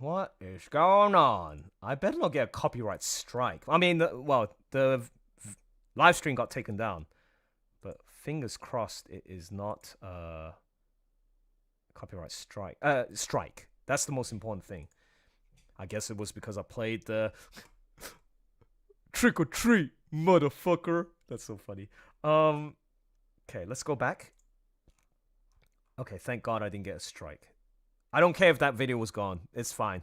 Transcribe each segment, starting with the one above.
What is going on? I better not get a copyright strike. I mean, the live stream got taken down, but fingers crossed it is not a copyright strike. Strike. That's the most important thing. I guess it was because I played the trick or treat, motherfucker. That's so funny. Um, okay, let's go back. Okay, thank God I didn't get a strike. I don't care if that video was gone. It's fine.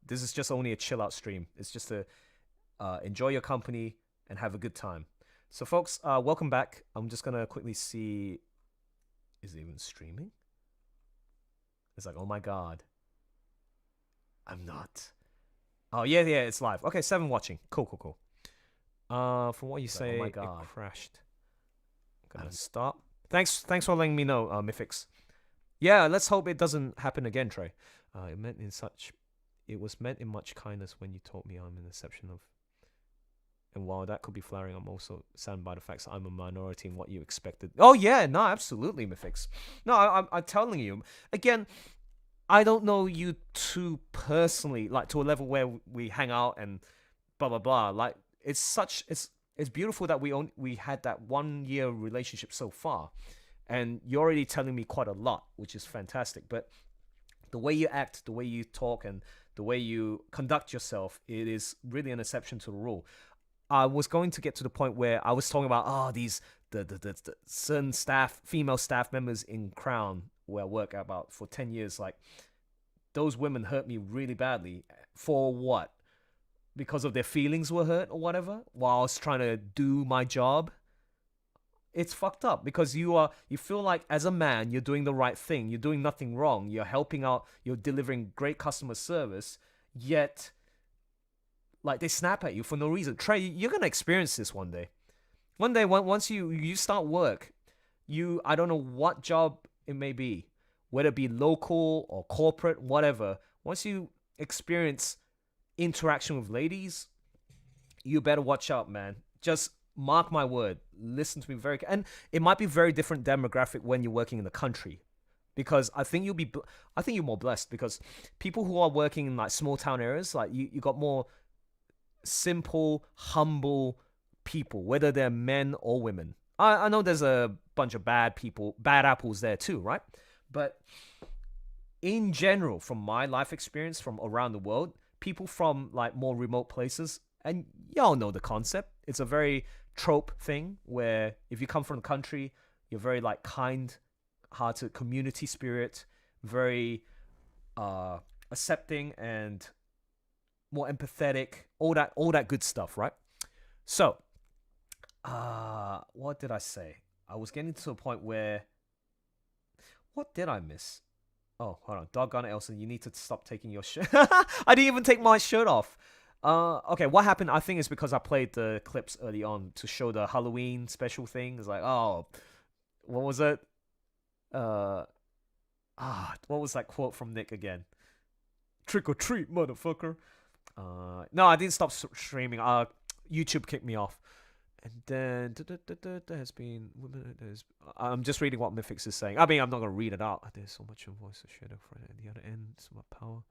This is just only a chill out stream. It's just to enjoy your company and have a good time. So, folks, welcome back. I'm just gonna quickly see. Is it even streaming? It's like, oh my God. I'm not. Oh yeah, it's live. Okay, 7 watching. Cool. From what you say, oh my God, it crashed. I'm gonna stop. Thanks for letting me know, Mythix. Yeah, let's hope it doesn't happen again, Trey. It was meant in much kindness when you told me I'm an exception of. And while that could be flattering, I'm also saddened by the fact that I'm a minority in what you expected. Oh yeah, no, absolutely, Mythix. No, I'm telling you again. I don't know you too personally, like to a level where we hang out and blah blah blah. Like it's beautiful that we had that 1 year relationship so far, and you're already telling me quite a lot, which is fantastic. But the way you act, the way you talk, and the way you conduct yourself, it is really an exception to the rule. I was going to get to the point where I was talking about these the certain female staff members in Crown where I work about for 10 years. Like those women hurt me really badly. For what? Because of their feelings were hurt or whatever while I was trying to do my job. It's fucked up because you feel like as a man you're doing the right thing, you're doing nothing wrong, you're helping out, you're delivering great customer service, yet like they snap at you for no reason. Trey, you're gonna experience this one day. One day, once you start work, I don't know what job it may be, whether it be local or corporate, whatever. Once you experience interaction with ladies, you better watch out, man. Just mark my word. Listen to me and it might be very different demographic when you're working in the country, because I think you're more blessed because people who are working in like small town areas, like you got more simple, humble people, whether they're men or women. I know there's a bunch of bad apples there too, right? But in general, from my life experience from around the world, people from like more remote places, and y'all know the concept. It's a very trope thing where if you come from the country, you're very like kind-hearted, community spirit, very accepting and more empathetic, all that good stuff, right? So, what did I say? I was getting to a point where, what did I miss? Oh, hold on, doggone it, Elson, you need to stop taking your shirt. I didn't even take my shirt off. Okay, what happened? I think it's because I played the clips early on to show the Halloween special thing. It's like, oh, what was it? What was that quote from Nick again? Trick or treat, motherfucker. No, I didn't stop streaming. YouTube kicked me off. And then there has been I'm just reading what Mythix is saying. I mean, I'm not gonna read it out. There's so much of voice of shadow for at the other end. So much power.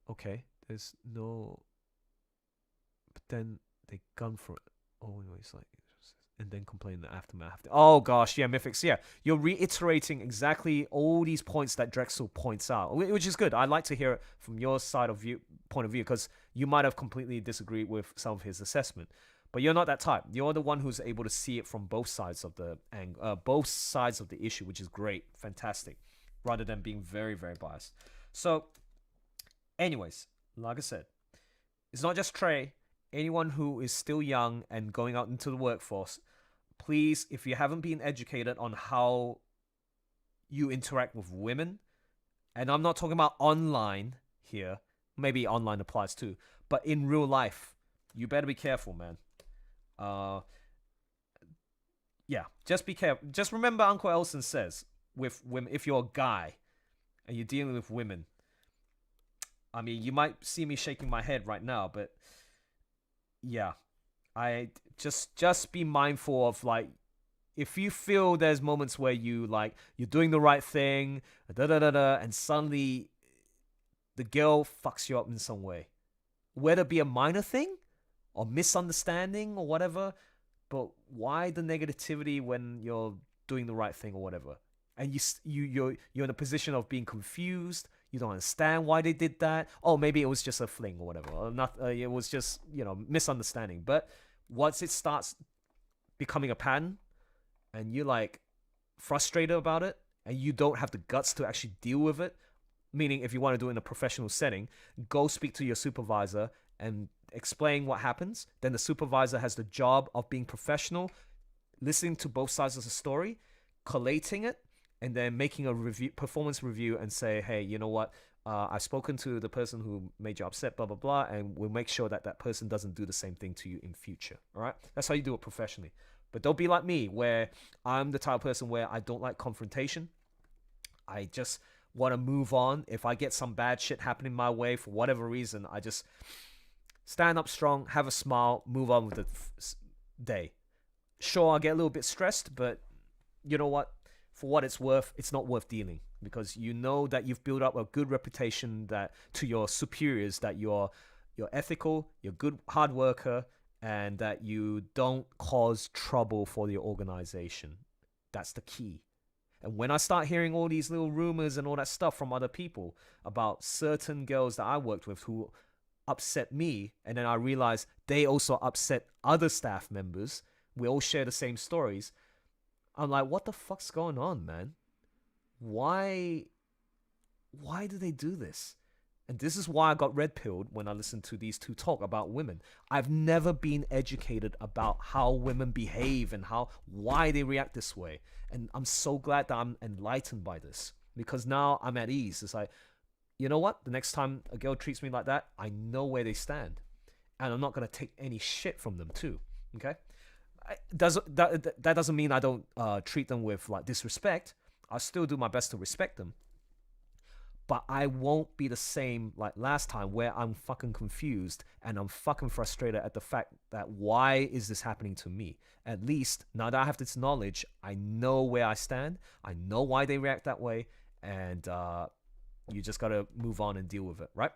Okay, there's no. But then they gun for it. Oh, it's like, and then complain in the aftermath. Oh gosh, yeah, Mythix, yeah, you're reiterating exactly all these points that Drexel points out, which is good. I like to hear it from your point of view, because you might have completely disagreed with some of his assessment, but you're not that type. You're the one who's able to see it from both sides of the both sides of the issue, which is great, fantastic, rather than being very, very biased. So, anyways, like I said, it's not just Trey. Anyone who is still young and going out into the workforce, please, if you haven't been educated on how you interact with women, and I'm not talking about online here, maybe online applies too, but in real life, you better be careful, man. Yeah, just be careful. Just remember Uncle Elson says, with women, if you're a guy and you're dealing with women, I mean, you might see me shaking my head right now, but yeah, I just be mindful of like if you feel there's moments where you're doing the right thing, and suddenly the girl fucks you up in some way, whether it be a minor thing or misunderstanding or whatever, but why the negativity when you're doing the right thing or whatever? And you're in a position of being confused. You don't understand why they did that. Oh, maybe it was just a fling or whatever, or not. It was just misunderstanding. But once it starts becoming a pattern, and you're like frustrated about it, and you don't have the guts to actually deal with it, meaning if you want to do it in a professional setting, go speak to your supervisor and explain what happens. Then the supervisor has the job of being professional, listening to both sides of the story, collating it, and then making a performance review, and say, hey, you know what? I've spoken to the person who made you upset, blah, blah, blah, and we'll make sure that that person doesn't do the same thing to you in future. All right? That's how you do it professionally. But don't be like me, where I'm the type of person where I don't like confrontation. I just want to move on. If I get some bad shit happening my way for whatever reason, I just stand up strong, have a smile, move on with the day. Sure, I get a little bit stressed, but you know what? For what it's worth, it's not worth dealing, because you know that you've built up a good reputation that to your superiors, that you're ethical, you're a good hard worker, and that you don't cause trouble for your organization. That's the key. And when I start hearing all these little rumors and all that stuff from other people about certain girls that I worked with who upset me, and then I realize they also upset other staff members, we all share the same stories, I'm like, what the fuck's going on, man? Why do they do this? And this is why I got red pilled when I listened to these two talk about women. I've never been educated about how women behave and why they react this way. And I'm so glad that I'm enlightened by this, because now I'm at ease. It's like, you know what? The next time a girl treats me like that, I know where they stand. And I'm not going to take any shit from them too. Okay? That doesn't mean I don't treat them with like disrespect. I still do my best to respect them. But I won't be the same like last time, where I'm fucking confused and I'm fucking frustrated at the fact that why is this happening to me? At least now that I have this knowledge, I know where I stand. I know why they react that way. And you just got to move on and deal with it, right?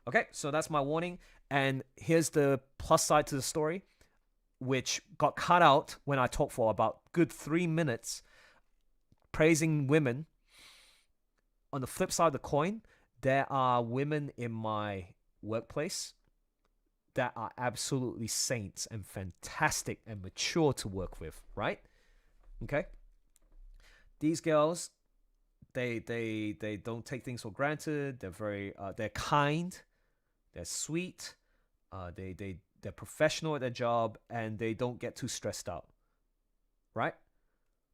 Okay, so that's my warning. And here's the plus side to the story, which got cut out when I talked for about good 3 minutes praising women. On the flip side of the coin, there are women in my workplace that are absolutely saints and fantastic and mature to work with, right? Okay? These girls, they don't take things for granted. They're very they're kind, they're sweet, they're professional at their job, and they don't get too stressed out, right?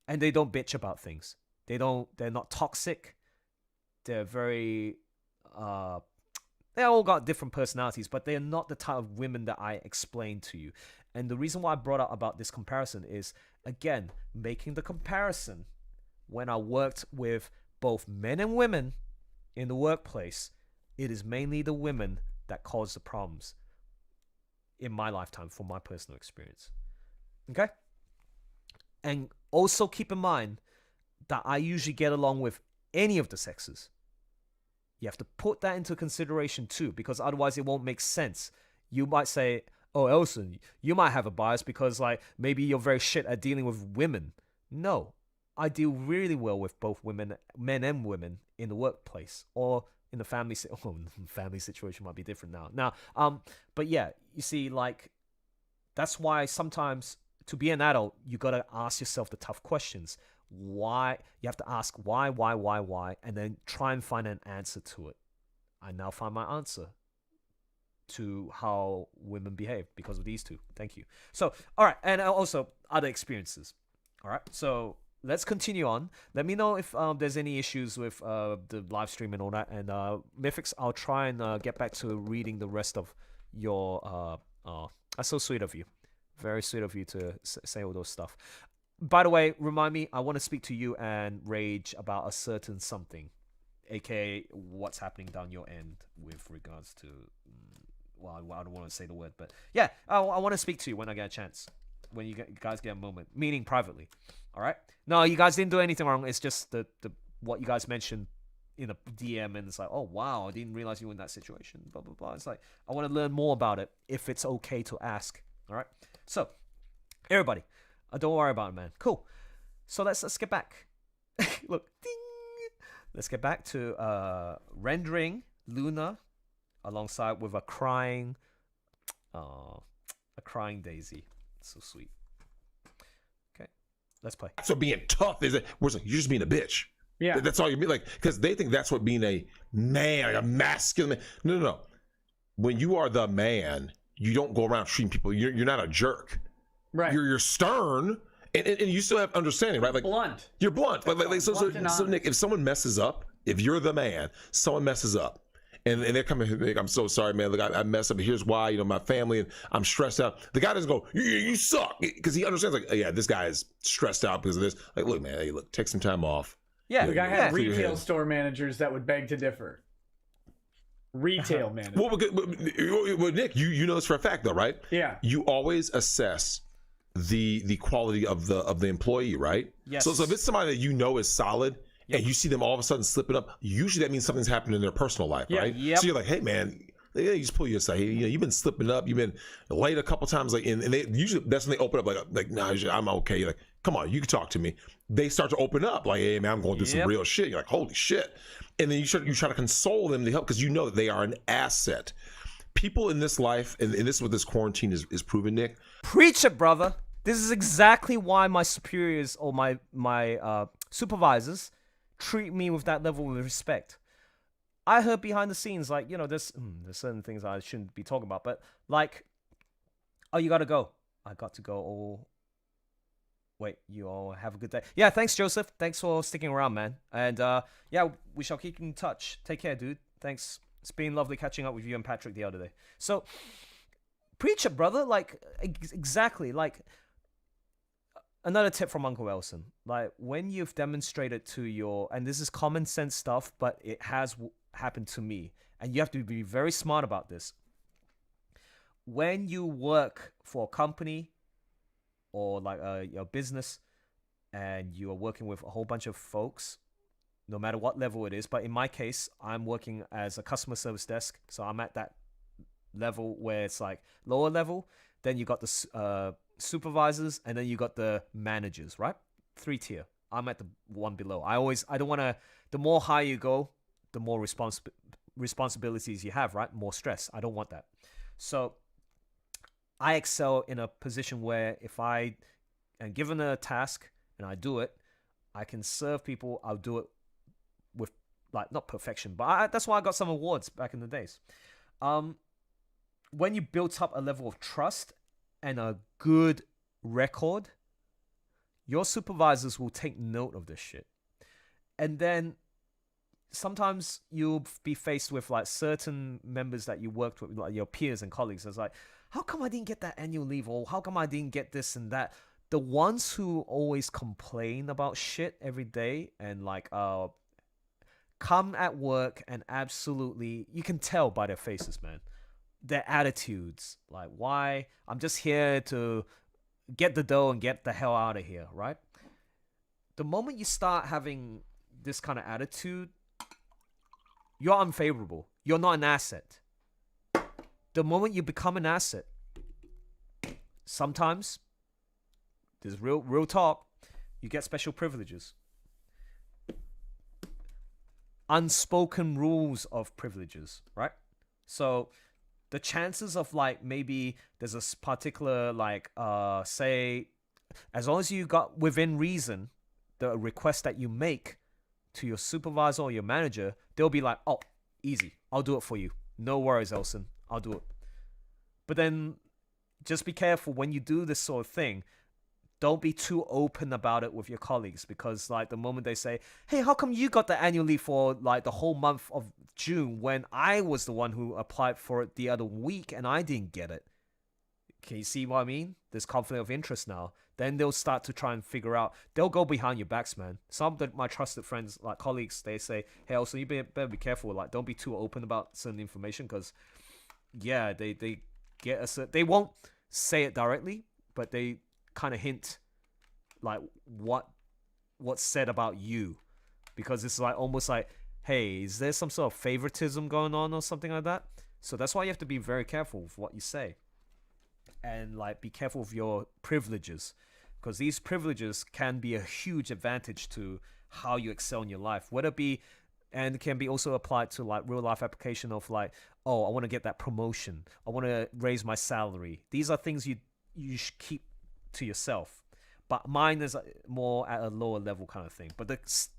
And they don't bitch about things. They're not toxic. They're very they all got different personalities, but they're not the type of women that I explained to you. And the reason why I brought up about this comparison is, again, making the comparison when I worked with both men and women in the workplace, it is mainly the women that cause the problems in my lifetime, from my personal experience. Okay? And also keep in mind that I usually get along with any of the sexes. You have to put that into consideration too, because otherwise it won't make sense. You might say, oh, Elson, you might have a bias because like maybe you're very shit at dealing with women. No, I deal really well with both men and women in the workplace, or in the family. Family situation might be different now. But yeah, you see, like, that's why sometimes to be an adult, you gotta ask yourself the tough questions. Why? You have to ask why, and then try and find an answer to it. I now find my answer to how women behave because of these two. Thank you. So, all right, and also other experiences. All right, so let's continue on. Let me know if there's any issues with the live stream and all that. And Mythics, I'll try and get back to reading the rest of your. That's so sweet of you. Very sweet of you to say all those stuff. By the way, remind me, I want to speak to you and Rage about a certain something, aka what's happening down your end with regards to, well, I don't want to say the word, but yeah, I want to speak to you when I get a chance. when you guys get a moment, meaning privately. All right. No, you guys didn't do anything wrong. It's just the what you guys mentioned in a DM, and it's like, oh wow, I didn't realize you were in that situation. Blah blah blah. It's like I want to learn more about it. If it's okay to ask. All right. So everybody, don't worry about it, man. Cool. So let's get back. Look, ding. Let's get back to rendering Luna alongside with a crying Daisy. So sweet. Okay, let's play. So being tough is it? You're just being a bitch. Yeah, that's all you mean. Like, because they think that's what being a man, like a masculine man. No. When you are the man, you don't go around treating people. You're not a jerk. Right. You're stern, and you still have understanding, right? Like blunt. You're blunt. So Nick, if someone messes up, if you're the man, someone messes up. And they're coming, like, I'm so sorry, man. Look, I messed up. Here's why. My family, and I'm stressed out. The guy doesn't go, you suck. Because he understands, like, yeah, this guy is stressed out because of this. Like, look, man, take some time off. Yeah. The guy had retail store managers that would beg to differ. Retail managers. Well, Nick, you know this for a fact, though, right? Yeah. You always assess the quality of the employee, right? Yes. So if it's somebody that you know is solid, and you see them all of a sudden slipping up, usually that means something's happened in their personal life, right? Yep. So you're like, hey, man, you just pull you aside. Hey, you've been slipping up. You've been late a couple times. Like, and they usually, that's when they open up, like, nah, I'm okay. You're like, come on, you can talk to me. They start to open up, like, hey, man, I'm going through some real shit. You're like, holy shit. And then you try to console them to help because you know that they are an asset. People in this life, and this is what this quarantine is proving, Nick. Preach it, brother. This is exactly why my superiors or my supervisors treat me with that level of respect. I heard behind the scenes, like, there's certain things I shouldn't be talking about, but like, oh, you gotta go. I got to go. Oh, wait, you all have a good day. Yeah, thanks, Joseph. Thanks for sticking around, man. And yeah, we shall keep in touch. Take care, dude. Thanks. It's been lovely catching up with you and Patrick the other day. So, preach it, brother. Like, exactly. Like, another tip from Uncle Elson, like when you've demonstrated to and this is common sense stuff, but it has happened to me, and you have to be very smart about this. When you work for a company or like your business, and you are working with a whole bunch of folks, no matter what level it is, but in my case, I'm working as a customer service desk, so I'm at that level where it's like lower level. Then you got the supervisors, and then you got the managers, right? 3 tier. I'm at the one below. I don't want to, the more high you go, the more responsibilities you have, right? More stress. I don't want that. So I excel in a position where if I am given a task and I do it, I can serve people. I'll do it with, like, not perfection, but that's why I got some awards back in the days. When you build up a level of trust and a good record, your supervisors will take note of this shit. And then sometimes you'll be faced with like certain members that you worked with, like your peers and colleagues. It's like, how come I didn't get that annual leave? Or how come I didn't get this and that? The ones who always complain about shit every day and like come at work and absolutely, you can tell by their faces, man. Their attitudes, like, why? I'm just here to get the dough and get the hell out of here, right? The moment you start having this kind of attitude, you're unfavorable. You're not an asset. The moment you become an asset, sometimes, there's real talk, you get special privileges. Unspoken rules of privileges, right? So the chances of like maybe there's a particular like say, as long as you got within reason the request that you make to your supervisor or your manager, they'll be like, oh, easy, I'll do it for you, no worries, Elson, I'll do it. But then just be careful when you do this sort of thing. Don't be too open about it with your colleagues, because like the moment they say, hey, how come you got the annual leave for like the whole month of June when I was the one who applied for it the other week and I didn't get it? Can you see what I mean? There's conflict of interest now. Then they'll start to try and figure out. They'll go behind your backs, man. Some of my trusted friends, like colleagues, they say, hey, also you better be careful. Like, don't be too open about certain information, because yeah, they get they won't say it directly, but they kind of hint like what's said about you, because it's like almost like, hey, is there some sort of favoritism going on or something like that? So that's why you have to be very careful with what you say, and like be careful of your privileges, because these privileges can be a huge advantage to how you excel in your life, whether it be, and can be also applied to like real life application of like, oh, I want to get that promotion, I want to raise my salary. These are things you should keep to yourself, but mine is more at a lower level kind of thing. But the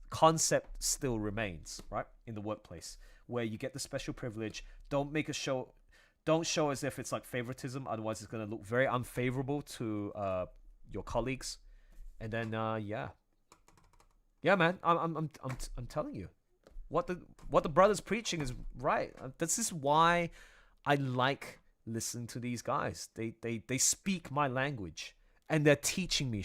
concept still remains, right, in the workplace, where you get the special privilege. Don't show as if it's like favoritism, otherwise it's going to look very unfavorable to your colleagues. And then yeah, man, I'm telling you, what the brothers preaching is right. This is why I like listening to these guys. They speak my language, and they're teaching me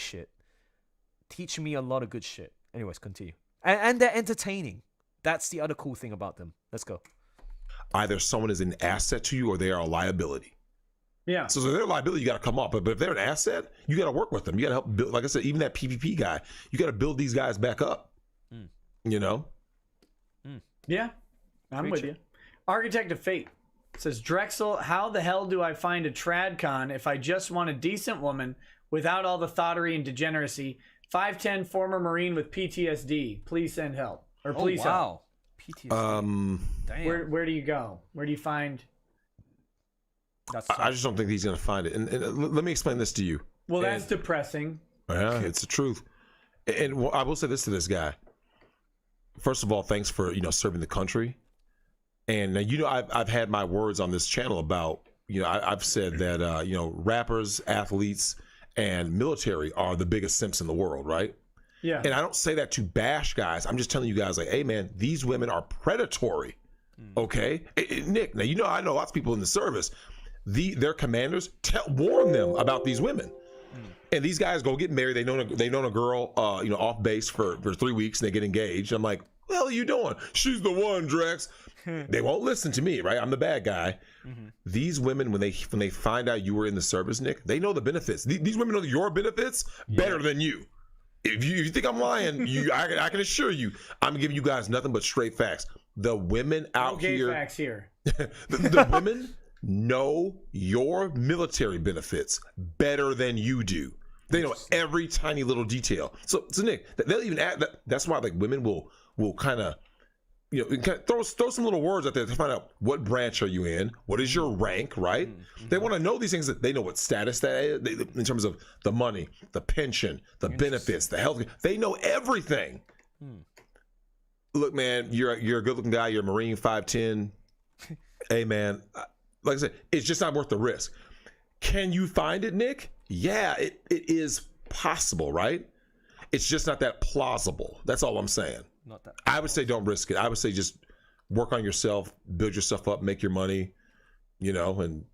a lot of good shit. Anyways, continue. And they're entertaining. That's the other cool thing about them. Let's go. Either someone is an asset to you or they are a liability. Yeah. So if they're a liability, you got to come up. But if they're an asset, you got to work with them. You got to help build. Like I said, even that PvP guy, you got to build these guys back up. You know? Yeah, I'm with you. Architect of Fate says, Drexel, how the hell do I find a tradcon if I just want a decent woman without all the thottery and degeneracy? 5'10", former Marine with PTSD. Please send help. Or please help. PTSD. Damn. Where do you go? Where do you find... I just don't think he's going to find it. And let me explain this to you. Well, that's depressing. Yeah, it's the truth. And I will say this to this guy. First of all, thanks for, serving the country. And, I've had my words on this channel about, I've said that, rappers, athletes, and military are the biggest simps in the world, right? Yeah. And I don't say that to bash guys. I'm just telling you guys, like, hey, man, these women are predatory, okay? Nick, now, I know lots of people in the service. Their commanders warn them about these women. And these guys go get married. They know a girl, off base for 3 weeks, and they get engaged. I'm like, what the hell are you doing? She's the one, Drex. They won't listen to me, right? I'm the bad guy. These women, when they find out you were in the service, Nick, they know the benefits. These women know your benefits better than you. If you think I'm lying, I can assure you, I'm giving you guys nothing but straight facts. The women out here, facts here. the women know your military benefits better than you do. They know every tiny little detail. So Nick, they'll even add that. That's why like women will kind of, throw some little words out there to find out what branch are you in, what is your rank, right? They want to know these things. That they know what status that is in terms of the money, the pension, the benefits, the health. They know everything. Look, man, you're a good-looking guy. You're a Marine, 5'10". Hey, man, like I said, it's just not worth the risk. Can you find it, Nick? Yeah, it is possible, right? It's just not that plausible. That's all I'm saying. Not that. I would say don't risk it. I would say just work on yourself, build yourself up, make your money, and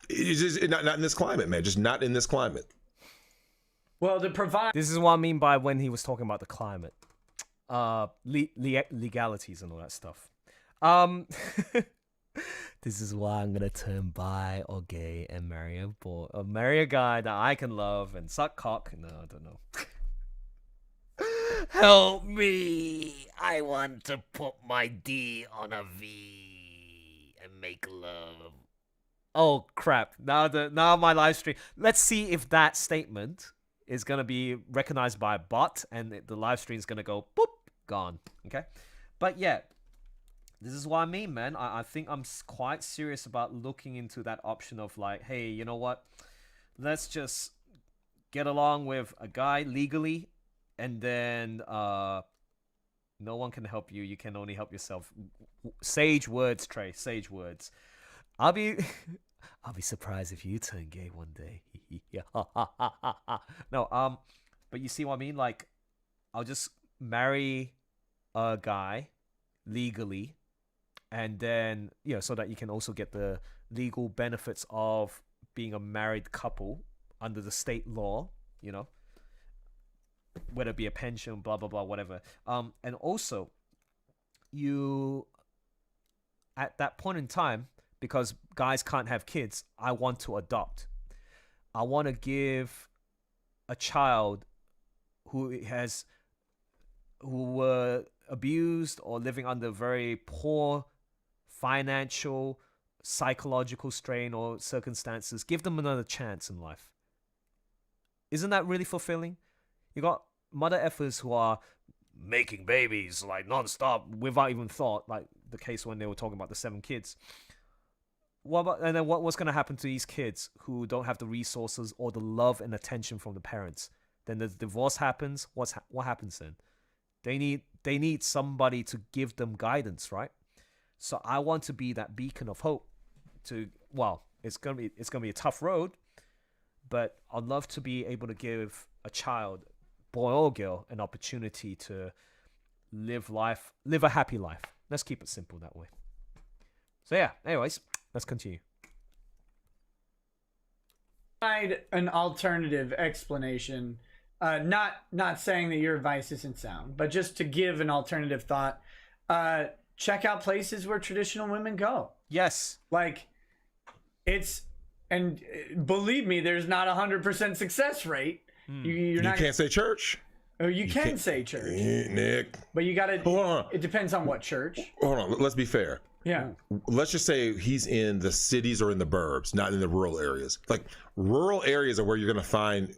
it's just not in this climate, man. Just not in this climate. Well, to provide... This is what I mean by when he was talking about the climate. Legalities and all that stuff. This is why I'm gonna turn bi or gay and marry a guy that I can love and suck cock. No, I don't know. Help me! I want to put my D on a V and make love. Oh crap! Now my live stream. Let's see if that statement is gonna be recognized by a bot, and the live stream is gonna go boop, gone. Okay, but yeah. This is what I mean, man. I think I'm quite serious about looking into that option of like, hey, you know what? Let's just get along with a guy legally, and then no one can help you. You can only help yourself. Sage words, Trey. Sage words. I'll be surprised if you turn gay one day. No, but you see what I mean? Like, I'll just marry a guy legally. And then, so that you can also get the legal benefits of being a married couple under the state law, whether it be a pension, blah, blah, blah, whatever. And also, you, at that point in time, because guys can't have kids, I want to adopt. I want to give a child who were abused or living under very poor financial, psychological strain or circumstances, give them another chance in life. Isn't that really fulfilling? You got mother effers who are making babies like non-stop without even thought, like the case when they were talking about the 7 kids. And then what's going to happen to these kids who don't have the resources or the love and attention from the parents? Then the divorce happens. What happens then? They need somebody to give them guidance, right? So I want to be that beacon of hope. It's gonna be a tough road, but I'd love to be able to give a child, boy or girl, an opportunity to live a happy life. Let's keep it simple that way. So yeah, anyways, let's continue. An alternative explanation, not saying that your advice isn't sound, but just to give an alternative thought. Check out places where traditional women go. Yes, like and believe me, there's not 100% success rate. You can't say church. Oh, you can say church, Nick. but you gotta. Hold on. It depends on what church. Hold on. Let's be fair. Yeah. Let's just say he's in the cities or in the burbs, not in the rural areas. Like rural areas are where you're going to find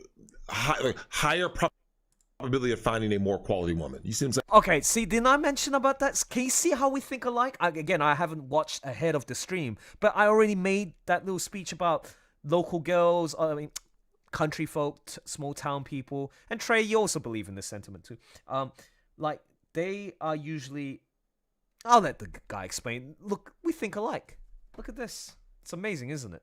higher probability of finding a more quality woman. You see what I'm saying? Okay, see, didn't I mention about that? Can you see how we think alike? Again, I haven't watched ahead of the stream, but I already made that little speech about local girls, country folk, small town people. And Trey, you also believe in this sentiment too. Like, they are usually... I'll let the guy explain. Look, we think alike. Look at this. It's amazing, isn't it?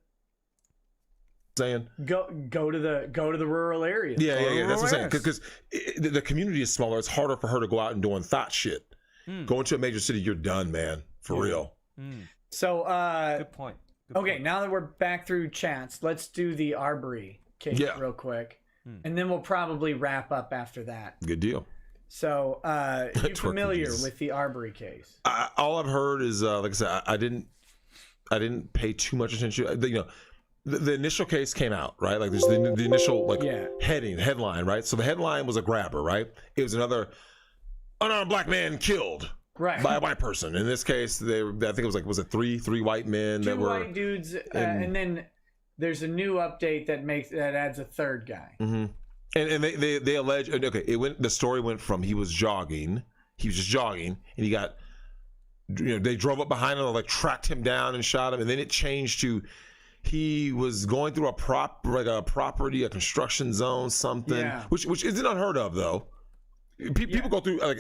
Saying go to the rural areas. Yeah. That's what I'm saying. Because the community is smaller. It's harder for her to go out and doing thought shit. Going to a major city, you're done, man. For real. So, good point. Okay, now that we're back through chats, let's do the Arbery case real quick, and then we'll probably wrap up after that. Good deal. So, you familiar with the Arbery case? All I've heard is, like I said, I didn't pay too much attention. The initial case came out, right? Like there's the initial headline, right? So the headline was a grabber, right? It was another unarmed black man killed by a white person. In this case, I think it was it three white men Two white dudes, and then there's a new update that adds a third guy. Mm-hmm. And they allege, okay, the story went from he was just jogging, and he got, they drove up behind him, like tracked him down and shot him, and then it changed to he was going through a property, a construction zone, something, which isn't unheard of though. People go through, like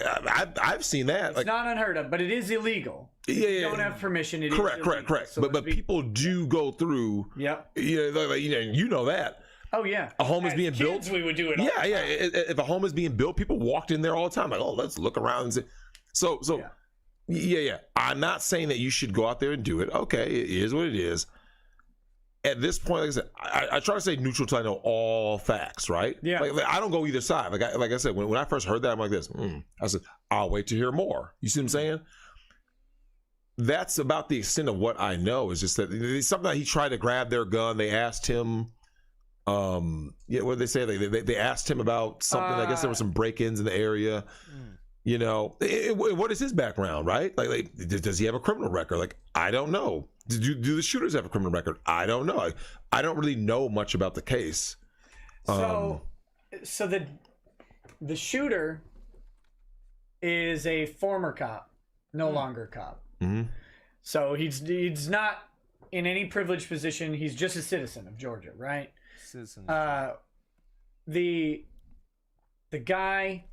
I've seen that. It's not unheard of, but it is illegal. You don't have permission. It correct. is illegal. Correct. So but people do go through. Yep. You know that. Oh yeah. A home is being built. We would do it. If a home is being built, people walked in there all the time. Like, oh, let's look around and see. So. Yeah. I'm not saying that you should go out there and do it. Okay, it is what it is. At this point, like I said, I try to stay neutral till I know all facts, right? Yeah. Like I don't go either side. Like I said, when I first heard that, I'm like this. I said, I'll wait to hear more. You see what I'm saying? That's about the extent of what I know. Is just that it's something that he tried to grab their gun. They asked him, what did they say? They asked him about something. I guess there were some break-ins in the area. What is his background, right? Like, does he have a criminal record? Like, I don't know. Do the shooters have a criminal record? I don't know. I don't really know much about the case. So the shooter is a former cop, no longer cop. Mm-hmm. So he's not in any privileged position. He's just a citizen of Georgia, right? Citizen. The guy,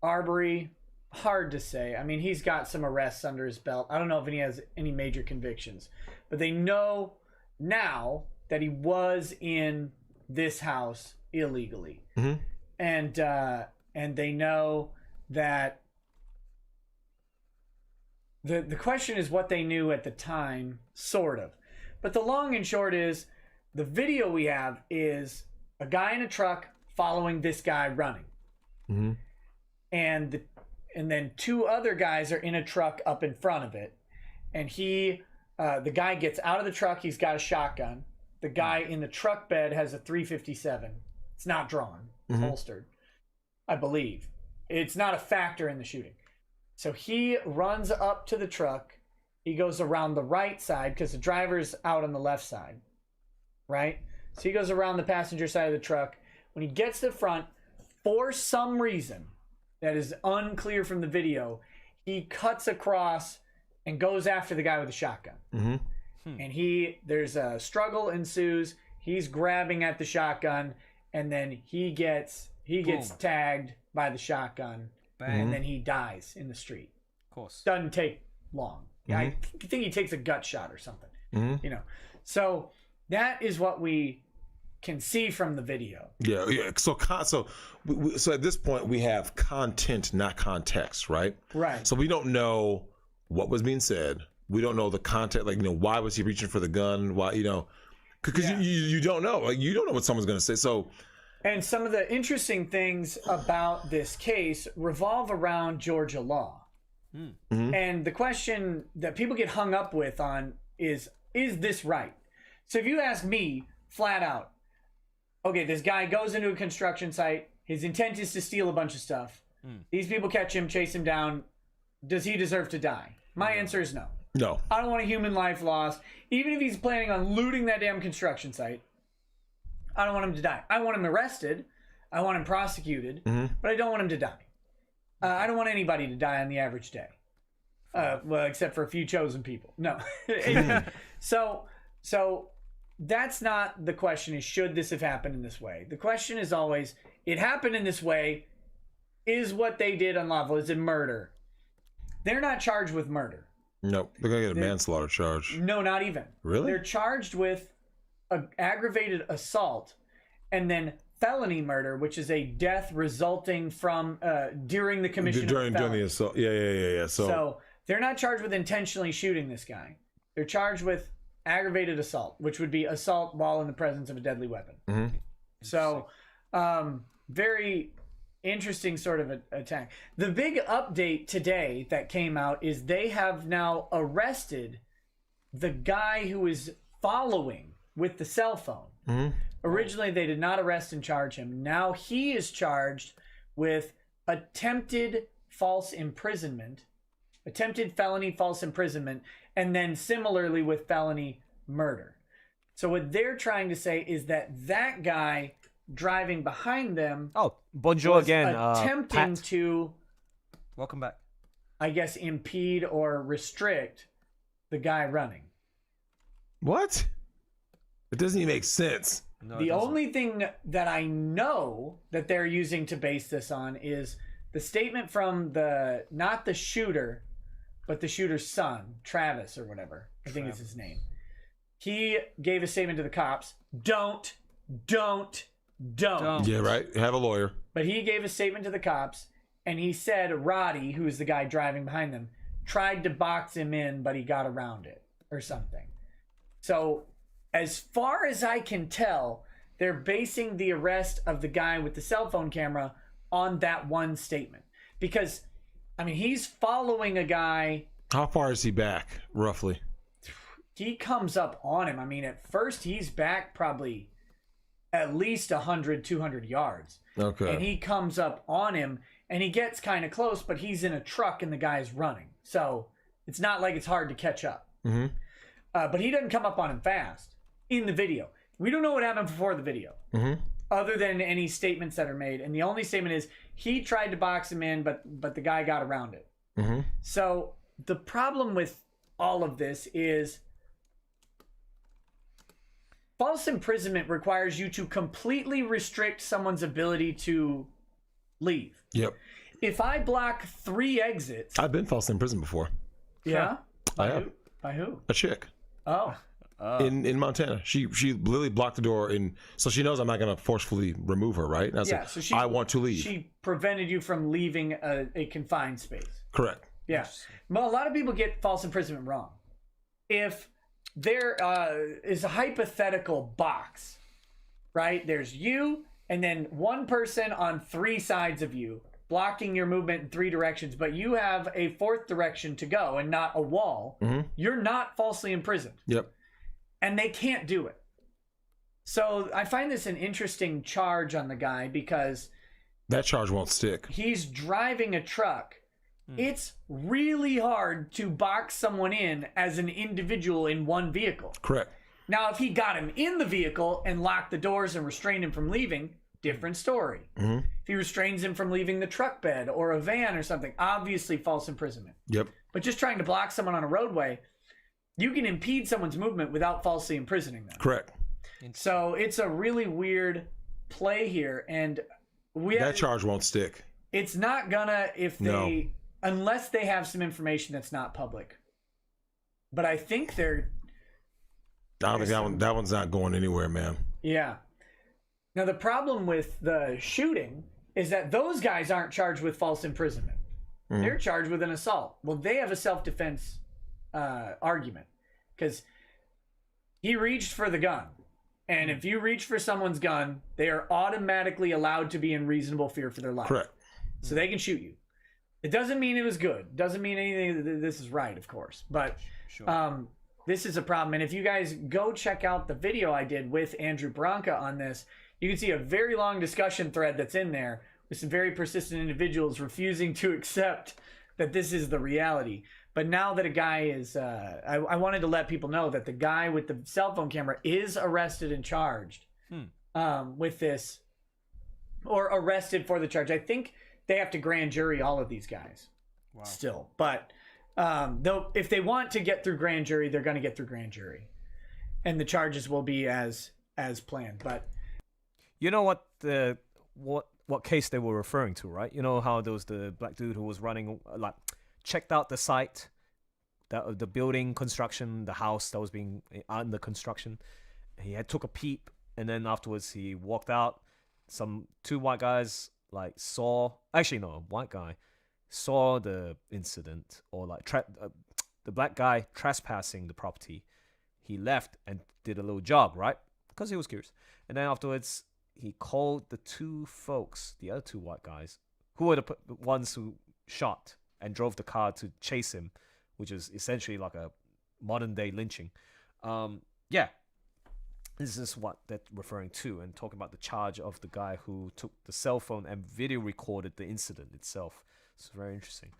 Arbery, hard to say. I mean, he's got some arrests under his belt. I don't know if he has any major convictions, but they know now that he was in this house illegally. Mm-hmm. And they know that the question is what they knew at the time, sort of. But the long and short is the video we have is a guy in a truck following this guy running. Mm-hmm. And then 2 other guys are in a truck up in front of it. And the guy gets out of the truck. He's got a shotgun. The guy in the truck bed has a .357. It's not drawn. It's holstered, I believe. It's not a factor in the shooting. So he runs up to the truck. He goes around the right side because the driver's out on the left side, right? So he goes around the passenger side of the truck. When he gets to the front, for some reason that is unclear from the video, he cuts across and goes after the guy with the shotgun. And there's a struggle ensues. He's grabbing at the shotgun, and then he gets tagged by the shotgun, and then he dies in the street. Of course. Doesn't take long. I think he takes a gut shot or something. You know, so that is what we can see from the video. Yeah. So at this point we have content, not context, right? Right. So we don't know what was being said. We don't know the context. Like, why was he reaching for the gun? Why, because you don't know. Like, you don't know what someone's going to say. So. And some of the interesting things about this case revolve around Georgia law. And the question that people get hung up with on is this right? So if you ask me flat out, okay, this guy goes into a construction site. His intent is to steal a bunch of stuff. These people catch him, chase him down. Does he deserve to die? My answer is no. No. I don't want a human life lost. Even if he's planning on looting that damn construction site, I don't want him to die. I want him arrested. I want him prosecuted. But I don't want him to die. I don't want anybody to die on the average day. Well, except for a few chosen people. No. So that's not the question, is should this have happened in this way? The question is always, it happened in this way. Is what they did unlawful? Is it murder? They're not charged with murder. No, they're going to get a manslaughter charge. No, not even. Really? They're charged with aggravated assault and then felony murder, which is a death resulting from during the commission during the assault. Yeah. So they're not charged with intentionally shooting this guy. They're charged with aggravated assault, which would be assault while in the presence of a deadly weapon. So very interesting sort of attack. The big update today that came out is they have now arrested the guy who is following with the cell phone. Originally, they did not arrest and charge him. Now he is charged with attempted felony false imprisonment, and then similarly with felony murder. So what they're trying to say is that guy driving behind them bonjour again, attempting Pat. to, Welcome back. I guess, impede or restrict the guy running. What? It doesn't even make sense. No, The only thing that I know that they're using to base this on is the statement from not the shooter, but the shooter's son, Travis or whatever. I think is his name. He gave a statement to the cops. Don't. Yeah, right. Have a lawyer. But he gave a statement to the cops, and he said Roddy, who is the guy driving behind them, tried to box him in, but he got around it or something. So as far as I can tell, they're basing the arrest of the guy with the cell phone camera on that one statement. Because, I mean, he's following a guy. How far is he back, roughly? He comes up on him. I mean, at first he's back probably at least 100, 200 yards. Okay. And he comes up on him, and he gets kind of close, but he's in a truck and the guy's running. So it's not like it's hard to catch up. But he doesn't come up on him fast in the video. We don't know what happened before the video, other than any statements that are made. And the only statement is he tried to box him in, but the guy got around it. So the problem with all of this is false imprisonment requires you to completely restrict someone's ability to leave. Yep. If I block 3 exits... I've been falsely in prison before. Yeah? I have. By who? A chick. Oh. In Montana. She literally blocked the door, so she knows I'm not going to forcefully remove her, right? And I said, so I want to leave. She prevented you from leaving a confined space. Correct. Yeah. Well, a lot of people get false imprisonment wrong. If there is a hypothetical box, right? There's you and then one person on 3 sides of you blocking your movement in 3 directions, but you have a 4th direction to go and not a wall. You're not falsely imprisoned. Yep. And they can't do it. So I find this an interesting charge on the guy because that charge won't stick. he's driving a truck. It's really hard to box someone in as an individual in one vehicle. Correct. Now, if he got him in the vehicle and locked the doors and restrained him from leaving, different story. Mm-hmm. If he restrains him from leaving the truck bed or a van or something, obviously false imprisonment. Yep. But just trying to block someone on a roadway, you can impede someone's movement without falsely imprisoning them. Correct. So it's a really weird play here, and that charge won't stick. It's not gonna unless they have some information that's not public. But I think they're. I don't think that one's not going anywhere, man. Yeah. Now the problem with the shooting is that those guys aren't charged with false imprisonment. Mm-hmm. They're charged with an assault. Well, they have a self-defense argument because he reached for the gun. And if you reach for someone's gun, they are automatically allowed to be in reasonable fear for their life. Correct. So they can shoot you. It doesn't mean it was good. Doesn't mean anything that this is right, of course. But Sure. This is a problem. And if you guys go check out the video I did with Andrew Branca on this, you can see a very long discussion thread that's in there with some very persistent individuals refusing to accept that this is the reality. But now that a guy is, I wanted to let people know that the guy with the cell phone camera is arrested and charged with this, or arrested for the charge. I think they have to grand jury all of these guys still. But though, if they want to get through grand jury, they're going to get through grand jury. And the charges will be as planned. But you know what case they were referring to, right? You know how there was the black dude who was running, checked out the site, the building construction, the house that was being under construction. He had took a peep, and then afterwards he walked out. Two white guys saw a white guy saw the incident, or the black guy trespassing the property. He left and did a little jog, right? Because he was curious. And then afterwards he called the other two white guys, who were the ones who shot and drove the car to chase him, which is essentially like a modern day lynching. This is what they're referring to, and talking about the charge of the guy who took the cell phone and video recorded the incident itself. It's very interesting.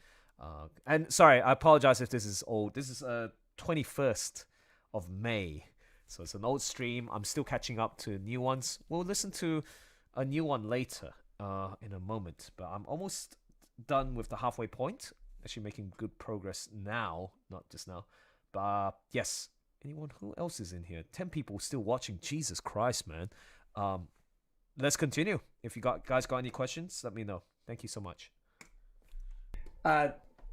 And sorry, I apologize if this is old. This is 21st of May. So it's an old stream. I'm still catching up to new ones. We'll listen to a new one later in a moment. But I'm almost done with the halfway point. Actually making good progress now, not just now. But yes, anyone who else is in here? 10 people still watching. Jesus Christ, man. Let's continue. If you guys got any questions, let me know. Thank you so much.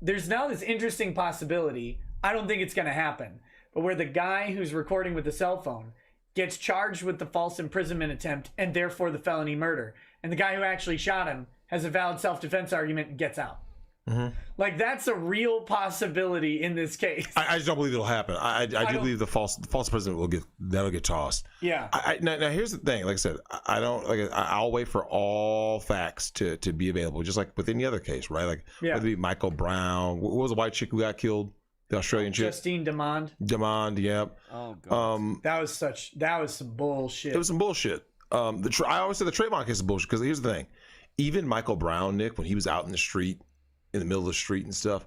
There's now this interesting possibility. I don't think it's going to happen. But where the guy who's recording with the cell phone gets charged with the false imprisonment attempt and therefore the felony murder. And the guy who actually shot him has a valid self-defense argument and gets out. Mm-hmm. That's a real possibility in this case. I just don't believe it'll happen. I do believe the false imprisonment will get tossed. Yeah. Now here's the thing. Like I said, I'll wait for all facts to be available, just like with any other case, right? Whether it be Michael Brown, what was the white chick who got killed? The Australian chick, Justine Demond. Yep. Oh god. That was some bullshit. It was some bullshit. I always say the Trayvon case is bullshit because here's the thing. Even Michael Brown, Nick, when he was out in the street, in the middle of the street and stuff,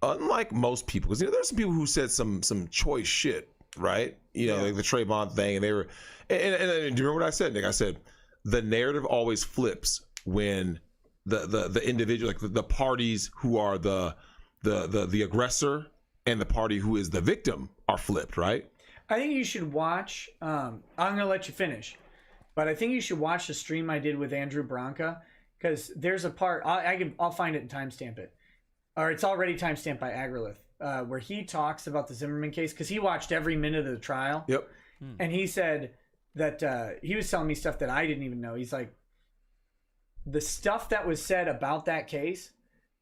unlike most people, because there's some people who said some choice shit, right? Like the Trayvon thing, and they were. And do you remember what I said, Nick? I said the narrative always flips when the individual, the parties who are the aggressor and the party who is the victim are flipped, right? I think you should watch. I'm gonna let you finish, but I think you should watch the stream I did with Andrew Branca, because there's a part I'll find it and timestamp it, or it's already timestamped by Agrilith, where he talks about the Zimmerman case because he watched every minute of the trial. Yep. And he said that he was telling me stuff that I didn't even know. He's like, the stuff that was said about that case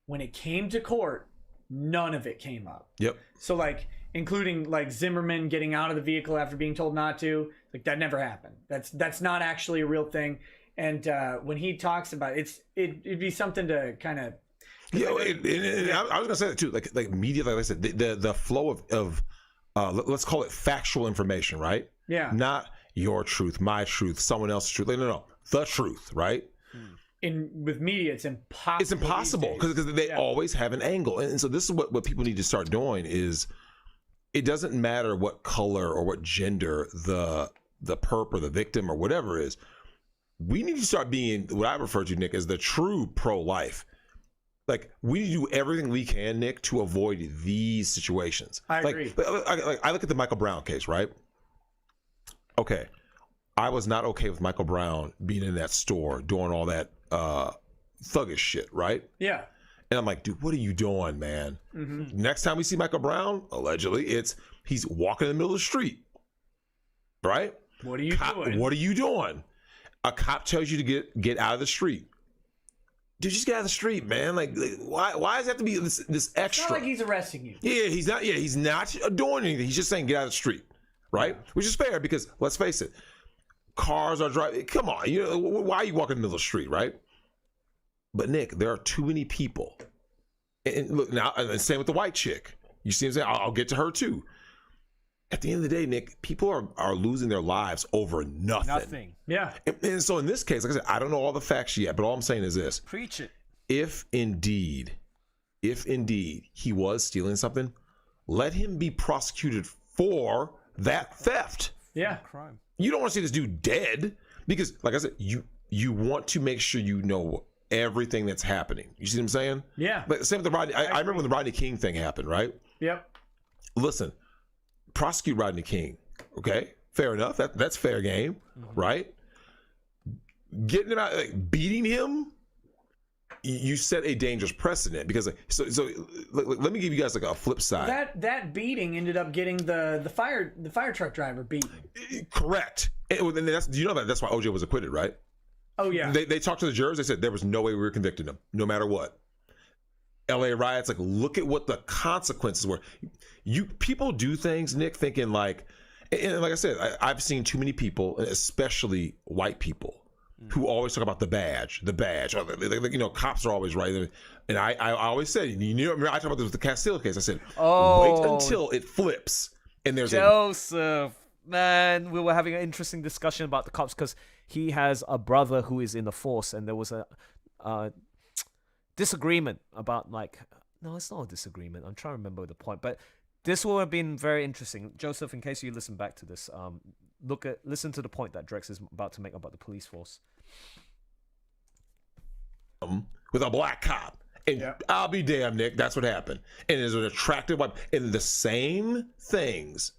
when it came to court, none of it came up. Yep. So including Zimmerman getting out of the vehicle after being told not to, that never happened. That's not actually a real thing. And when he talks about it, it'd be something to kind of. Yeah, I was gonna say that too. Like media, like I said, the flow of let's call it factual information, right? Yeah. Not your truth, my truth, someone else's truth. Like, no, the truth, right? With media, it's impossible. It's impossible because they always have an angle. And so this is what people need to start doing is it doesn't matter what color or what gender the perp or the victim or whatever is. We need to start being what I refer to, Nick, as the true pro-life. Like, we need to do everything we can, Nick, to avoid these situations. I agree. I look at the Michael Brown case, right? Okay. I was not okay with Michael Brown being in that store doing all that thuggish shit, right? Yeah. And I'm like, dude, what are you doing, man? Mm-hmm. Next time we see Michael Brown, allegedly, he's walking in the middle of the street, right? What are you doing? What are you doing? A cop tells you to get out of the street. Dude, just get out of the street, man. Like why does it have to be this extra? It's not like he's arresting you. Yeah, he's not. Yeah, he's not doing anything. He's just saying get out of the street, right? Yeah. Which is fair because let's face it, cars are driving. Come on, why are you walking in the middle of the street, right? But Nick, there are too many people. And look now, and same with the white chick. You see what I'm saying? I'll get to her too. At the end of the day, Nick, people are losing their lives over nothing. Yeah. And so in this case, like I said, I don't know all the facts yet, but all I'm saying is this. Preach it. If indeed he was stealing something, let him be prosecuted for that theft. Yeah. Crime. You don't want to see this dude dead because, like I said, you want to make sure you know everything that's happening. You see what I'm saying? Yeah. But same with the Rodney. I remember when the Rodney King thing happened, right? Yep. Listen. Prosecute Rodney King, okay? Fair enough. That's fair game, right? Getting him out, like, beating him, you set a dangerous precedent because, like, so let me give you guys like a flip side. That beating ended up getting the fire truck driver beaten. Correct. And that's, you know that's why OJ was acquitted, right? Oh yeah. They talked to the jurors. They said there was no way we were convicting him, no matter what. LA riots, like look at what the consequences were. People do things, Nick, thinking like, and like I said, I've seen too many people, especially white people, who always talk about the badge. Cops are always right. And I always said, remember I talked about this with the Castile case. I said, wait until it flips. And there's Joseph, man, we were having an interesting discussion about the cops because he has a brother who is in the force, and there was a disagreement about no, it's not a disagreement. I'm trying to remember the point, but this will have been very interesting. Joseph, in case you listen back to this, listen to the point that Drex is about to make about the police force. With a black cop. And I'll be damned, Nick, that's what happened. And there's an attractive wife. And the same things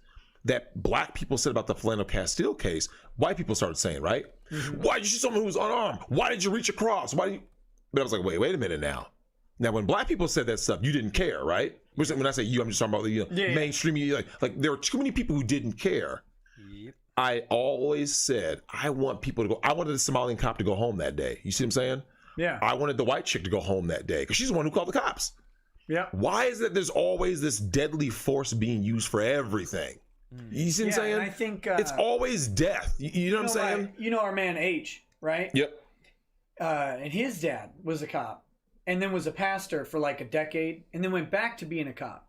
that black people said about the Philando Castile case, white people started saying, right? Mm-hmm. Why did you shoot someone who was unarmed? Why did you reach across? But I was like, wait a minute now. Now, when black people said that stuff, you didn't care, right? When I say you, I'm just talking about the mainstream. Like there were too many people who didn't care. Yep. I always said, I want people to go. I wanted the Somalian cop to go home that day. You see what I'm saying? Yeah. I wanted the white chick to go home that day because she's the one who called the cops. Yeah. Why is it there's always this deadly force being used for everything? You see what I'm saying? And I think it's always death. You know what I'm saying? You know our man H, right? Yep. And his dad was a cop. And then was a pastor for like a decade, and then went back to being a cop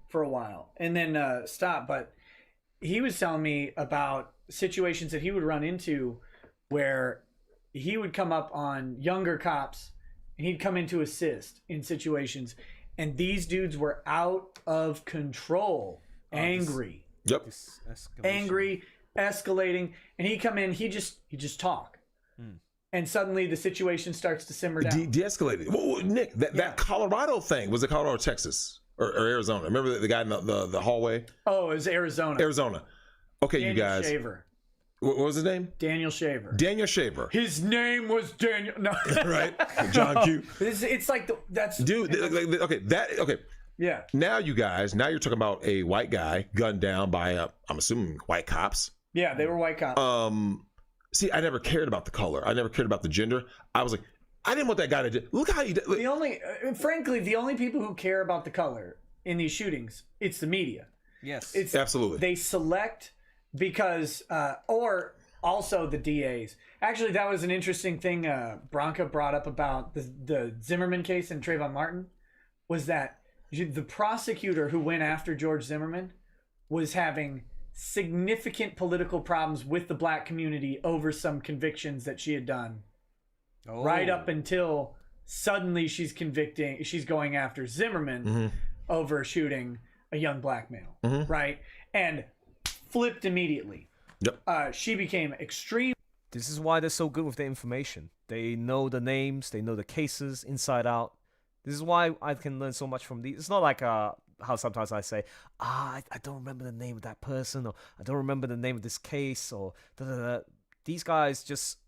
for a while, and then stopped. But he was telling me about situations that he would run into where he would come up on younger cops, and he'd come in to assist in situations, and these dudes were out of control, angry, escalating, and he'd come in, he just talk. And suddenly the situation starts to simmer down. De-escalated. Well, Nick, that Colorado thing, was it Colorado or Texas? Or Arizona? Remember the guy in the hallway? Oh, it was Arizona. Okay, Daniel you guys. Shaver. What was his name? Daniel Shaver. Daniel Shaver. His name was Daniel. No. Right? John Q. It's like that's... Dude, okay. Yeah. Now you guys, you're talking about a white guy gunned down by, I'm assuming, white cops. Yeah, they were white cops. See, I never cared about the color. I never cared about the gender. I was like, I didn't want that guy to do. Look how he did. Frankly, the only people who care about the color in these shootings, it's the media. Yes, it's absolutely. They select because, or also the DAs. Actually, that was an interesting thing. Bronca brought up about the Zimmerman case and Trayvon Martin, was that the prosecutor who went after George Zimmerman was having significant political problems with the black community over some convictions that she had done. Right up until suddenly she's going after Zimmerman over shooting a young black male, right? And flipped immediately. Yep. She became extreme. This is why they're so good with the information. They know the names, they know the cases inside out. This is why I can learn so much from these. It's not like how sometimes I say, I don't remember the name of that person, or I don't remember the name of this case, or da-da-da. These guys just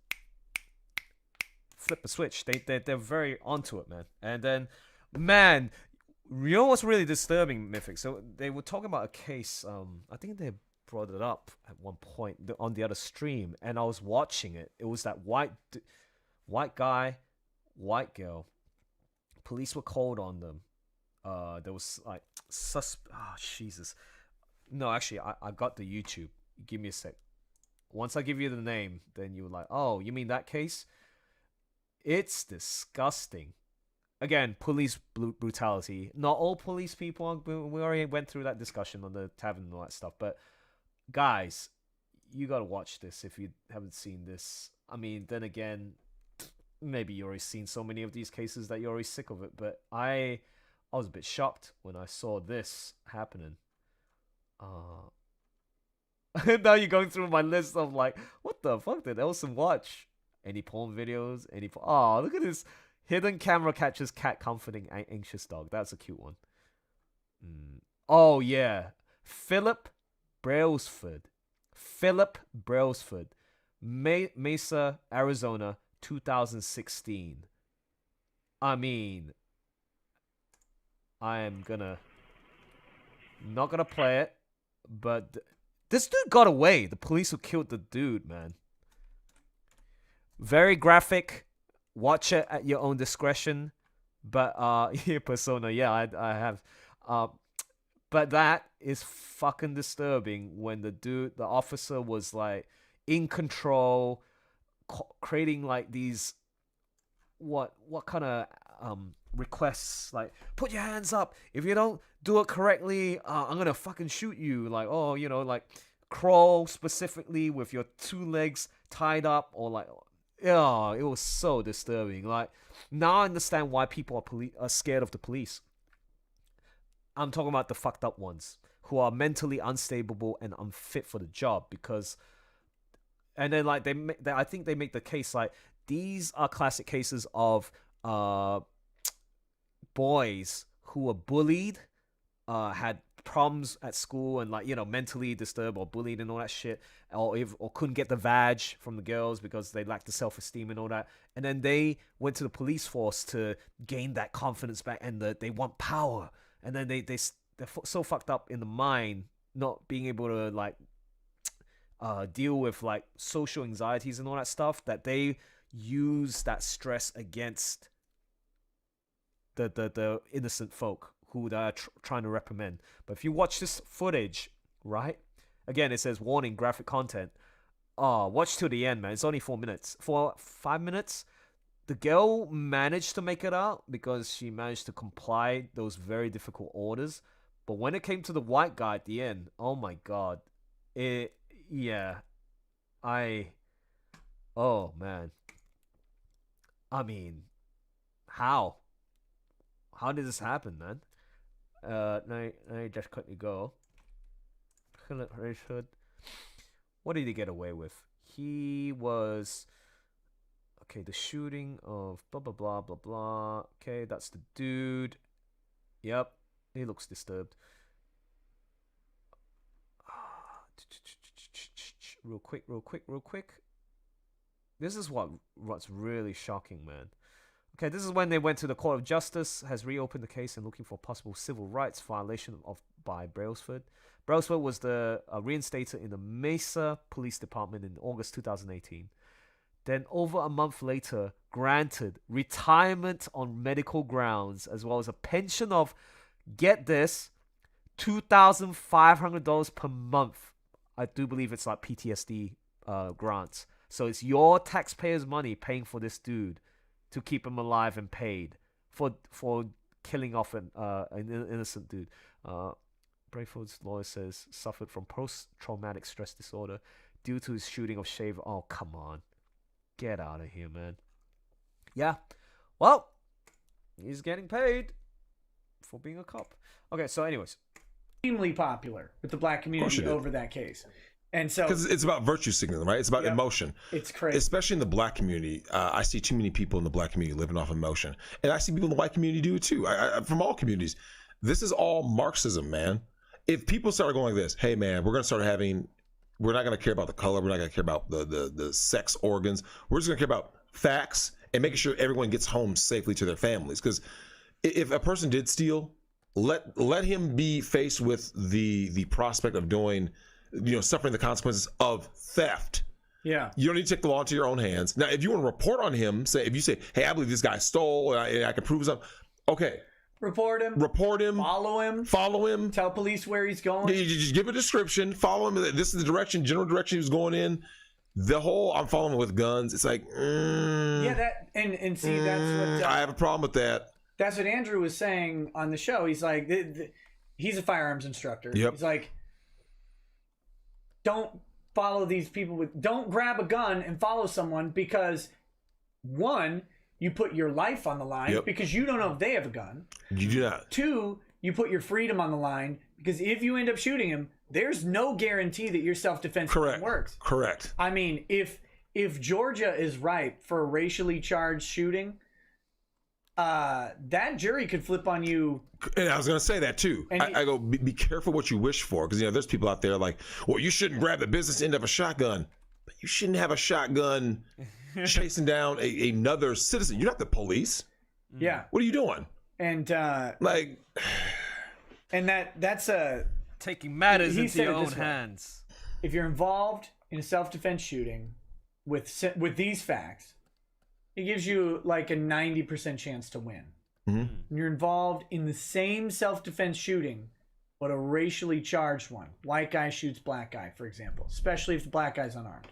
flip a switch. They're very onto it, man. And then, man, you know what's really disturbing, Mythic? So they were talking about a case. I think they brought it up at one point on the other stream, and I was watching it. It was that white guy, white girl. Police were called on them. There was like Jesus. No, actually, I got the YouTube. Give me a sec. Once I give you the name, then you're like, oh, you mean that case? It's disgusting. Again, police brutality. Not all police people. We already went through that discussion on the tavern and all that stuff. But guys, you gotta watch this if you haven't seen this. I mean, then again, maybe you've already seen so many of these cases that you're already sick of it. But I was a bit shocked when I saw this happening. Now you're going through my list of like, what the fuck did Elson watch? Any porn videos? Oh, look at this. Hidden camera catches cat comforting anxious dog. That's a cute one. Oh, yeah. Philip Brailsford. Mesa, Arizona, 2016. I mean, I am not gonna play it, but this dude got away. The police who killed the dude, man. Very graphic. Watch it at your own discretion. But yeah, Persona, yeah, I have. But that is fucking disturbing when the officer was like in control, creating like these what kind of requests, like put your hands up, if you don't do it correctly, I'm gonna fucking shoot you, like, oh, you know, like crawl specifically with your two legs tied up, or like, yeah, it was so disturbing. Like, now I understand why people are scared of the police. I'm talking about the fucked up ones who are mentally unstable and unfit for the job, because, and then like I think they make the case like these are classic cases of boys who were bullied, had problems at school, and like, you know, mentally disturbed or bullied and all that shit, or couldn't get the vag from the girls because they lacked the self-esteem and all that, and then they went to the police force to gain that confidence back, and they want power, and then they're so fucked up in the mind, not being able to like deal with like social anxieties and all that stuff, that they use that stress against the innocent folk who they're trying to reprimand. But if you watch this footage, right, again, it says warning, graphic content. Watch till the end, man. It's only 4 minutes. For 5 minutes, the girl managed to make it out because she managed to comply those very difficult orders. But when it came to the white guy at the end, oh my god, oh man. I mean, how did this happen, man? Let me just quickly go. What did he get away with? He was, okay, the shooting of blah blah blah blah blah. Okay, that's the dude. Yep, he looks disturbed. Real quick. This is what's really shocking, man. Okay, this is when they went to the Court of Justice, has reopened the case and looking for possible civil rights violation by Brailsford. Brailsford was reinstated in the Mesa Police Department in August 2018. Then, over a month later, granted retirement on medical grounds, as well as a pension of, get this, $2,500 per month. I do believe it's like PTSD grants. So it's your taxpayers' money paying for this dude to keep him alive and paid for killing off an innocent dude. Brayford's lawyer says suffered from post-traumatic stress disorder due to his shooting of Shaver. Oh, come on. Get out of here, man. Yeah. Well, he's getting paid for being a cop. Okay, so anyways. Extremely popular with the black community over that case. And so, because it's about virtue signaling, right? It's about emotion. It's crazy, especially in the black community. I see too many people in the black community living off emotion, and I see people in the white community do it too. From all communities, this is all Marxism, man. If people start going like this, hey man, we're not going to care about the color, we're not going to care about the sex organs. We're just going to care about facts and making sure everyone gets home safely to their families. Because if a person did steal, let him be faced with the prospect of doing, suffering the consequences of theft. Yeah. You don't need to take the law into your own hands. Now, if you want to report on him, if you say, hey, I believe this guy stole and I can prove something, okay. Report him. Follow him. Tell police where he's going. You just give a description. Follow him. This is the general direction he was going in. The whole I'm following him with guns. It's like, yeah, that and see that's what I have a problem with that. That's what Andrew was saying on the show. He's like, he's a firearms instructor. Yep. He's like, don't follow these people don't grab a gun and follow someone because, one, you put your life on the line because you don't know if they have a gun. You do not. Two, you put your freedom on the line because if you end up shooting him, there's no guarantee that your self-defense works. Correct. I mean, if Georgia is ripe for a racially charged shooting, that jury could flip on you. And I was going to say that too. And I go, be careful what you wish for, because there's people out there like, well, you shouldn't grab the business end of a shotgun, but you shouldn't have a shotgun chasing down another citizen. You're not the police. Yeah. What are you doing? And and that's taking matters into your own hands. If you're involved in a self-defense shooting with these facts, it gives you like a 90% chance to win. Mm-hmm. When you're involved in the same self-defense shooting, but a racially charged one, white guy shoots black guy, for example, especially if the black guy's unarmed,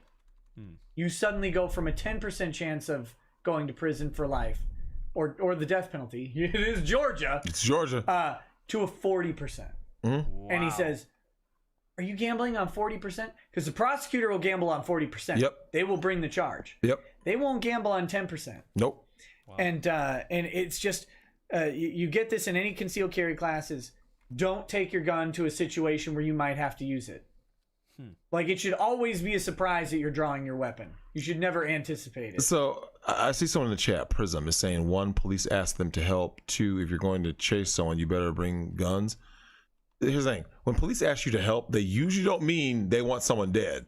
you suddenly go from a 10% chance of going to prison for life or the death penalty. It is Georgia. It's Georgia. To a 40%. Mm-hmm. Wow. And he says, are you gambling on 40%? Because the prosecutor will gamble on 40%. Yep. They will bring the charge. Yep. They won't gamble on 10%. Nope. Wow. And it's just, you get this in any concealed carry classes. Don't take your gun to a situation where you might have to use it. Like, it should always be a surprise that you're drawing your weapon. You should never anticipate it. So I see someone in the chat, Prism, is saying, 1, police ask them to help. 2, if you're going to chase someone, you better bring guns. Here's the thing. When police ask you to help, they usually don't mean they want someone dead.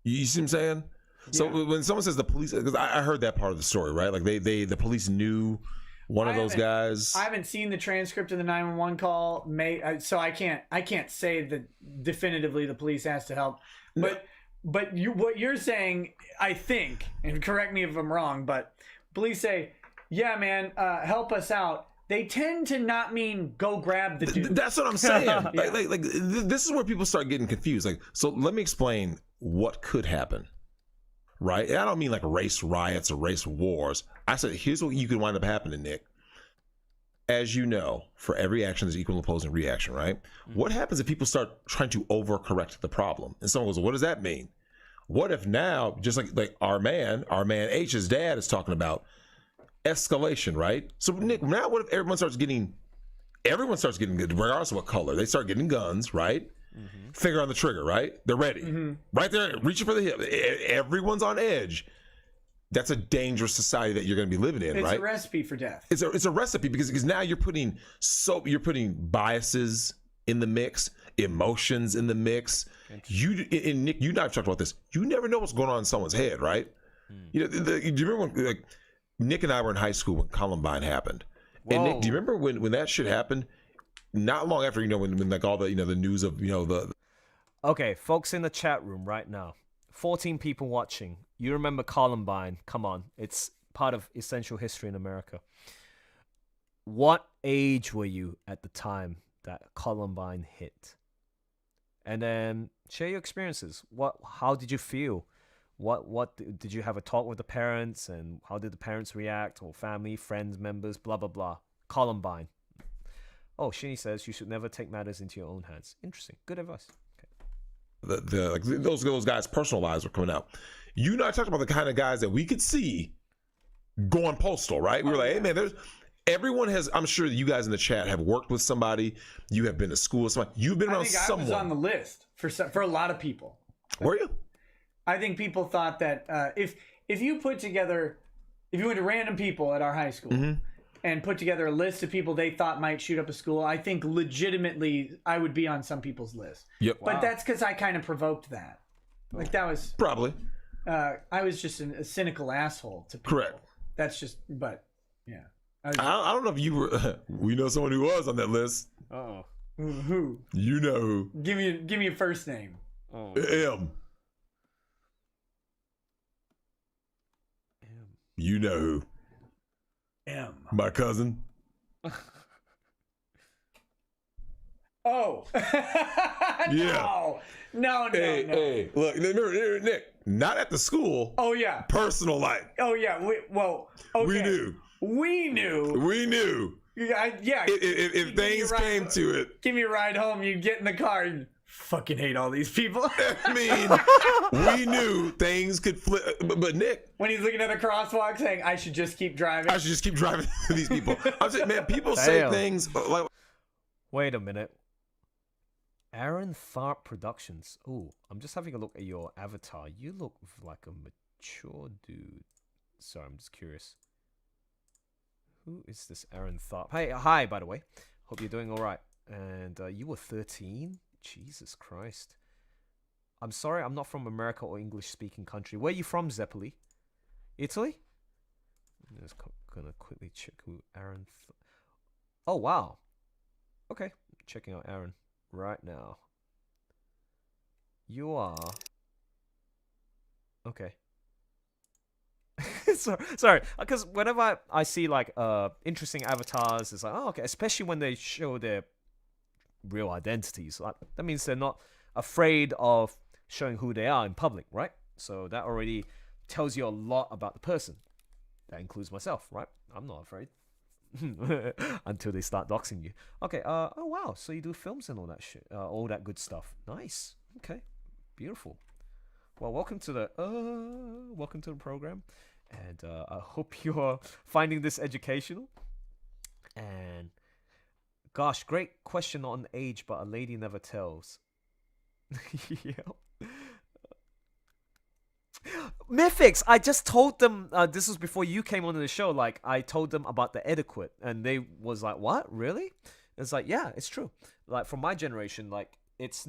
You see what I'm saying? Yeah. So when someone says the police, because I heard that part of the story, right? Like the police knew one of those guys. I haven't seen the transcript of the 911 call, so I can't say that definitively the police asked to help. But what you're saying, I think, and correct me if I'm wrong, but police say, "Yeah, man, help us out." They tend to not mean go grab the dude. That's what I'm saying. like this is where people start getting confused. Like, so let me explain what could happen. Right? And I don't mean like race riots or race wars. I said, here's what you could wind up happening, Nick. As you know, for every action, there's equal and opposing reaction, right? Mm-hmm. What happens if people start trying to overcorrect the problem? And someone goes, well, what does that mean? What if now, just like our man H's dad is talking about, escalation, right? So Nick, now what if everyone starts getting good, regardless of what color? They start getting guns, right? Mm-hmm. Finger on the trigger, right? They're ready. Mm-hmm. Right there, reaching for the hip. Everyone's on edge. That's a dangerous society that you're going to be living in, right? It's a recipe for death. It's a recipe because now you're putting biases in the mix, emotions in the mix. Nick, you and I have talked about this. You never know what's going on in someone's head, right? Do you remember when Nick and I were in high school when Columbine happened? Whoa. And Nick, do you remember when that shit happened? Not long after, when like all the the news of the. Okay, folks in the chat room right now, 14 people watching. You remember Columbine? Come on, it's part of essential history in America. What age were you at the time that Columbine hit? And then share your experiences. How did you feel? What did you have a talk with the parents, and how did the parents react, or family, friends, members, blah blah blah? Columbine. Oh, Shinny says you should never take matters into your own hands. Interesting. Good advice. Like those guys' personal lives are coming out. You and I talked about the kind of guys that we could see going postal, right? We were like, hey man, everyone has. I'm sure that you guys in the chat have worked with somebody. You have been to school with somebody. You've been around someone. I was on the list for a lot of people. Were you? I think people thought that if you went to random people at our high school and put together a list of people they thought might shoot up a school, I think legitimately I would be on some people's list. Yep. But that's because I kind of provoked that. Like that was probably. I was just a cynical asshole to people. Correct. That's just, but yeah. I don't know if you were. We know someone who was on that list. Oh. Who? You know who? Give me a first name. Oh. M. You know who? M. My cousin. Oh. Yeah. No. Hey, look, remember, Nick, not at the school. Oh yeah. Personal life. Oh yeah. Okay. We knew. Yeah. If things came to it. Give me a ride home. You get in the car and fucking hate all these people. I mean, we knew things could flip. But Nick, when he's looking at a crosswalk saying, I should just keep driving. I should just keep driving these people. I'm saying, man, people say things like. Wait a minute. Aaron Tharp Productions. Oh, I'm just having a look at your avatar. You look like a mature dude. Sorry, I'm just curious. Who is this Aaron Tharp? Hey, hi, by the way. Hope you're doing all right. And you were 13? Jesus Christ. I'm sorry, I'm not from America or English-speaking country. Where are you from, Zeppeli? Italy? I'm just gonna quickly check who Aaron... Oh, wow. Okay, checking out Aaron right now. You are... Okay. Sorry, because whenever I see like interesting avatars, it's like, oh, okay, especially when they show their real identities. Like, that means they're not afraid of showing who they are in public, right? So that already tells you a lot about the person. That includes myself, right? I'm not afraid. Until they start doxing you. Okay, oh wow, so you do films and all that shit, all that good stuff. Nice. Okay, beautiful. Well, welcome to the program, and I hope you're finding this educational. And gosh, great question on age, but a lady never tells. Yeah. Mythics, I just told them, this was before you came onto the show, like, I told them about the etiquette, and they was like, what, really? It's like, yeah, it's true. Like, from my generation, like, it's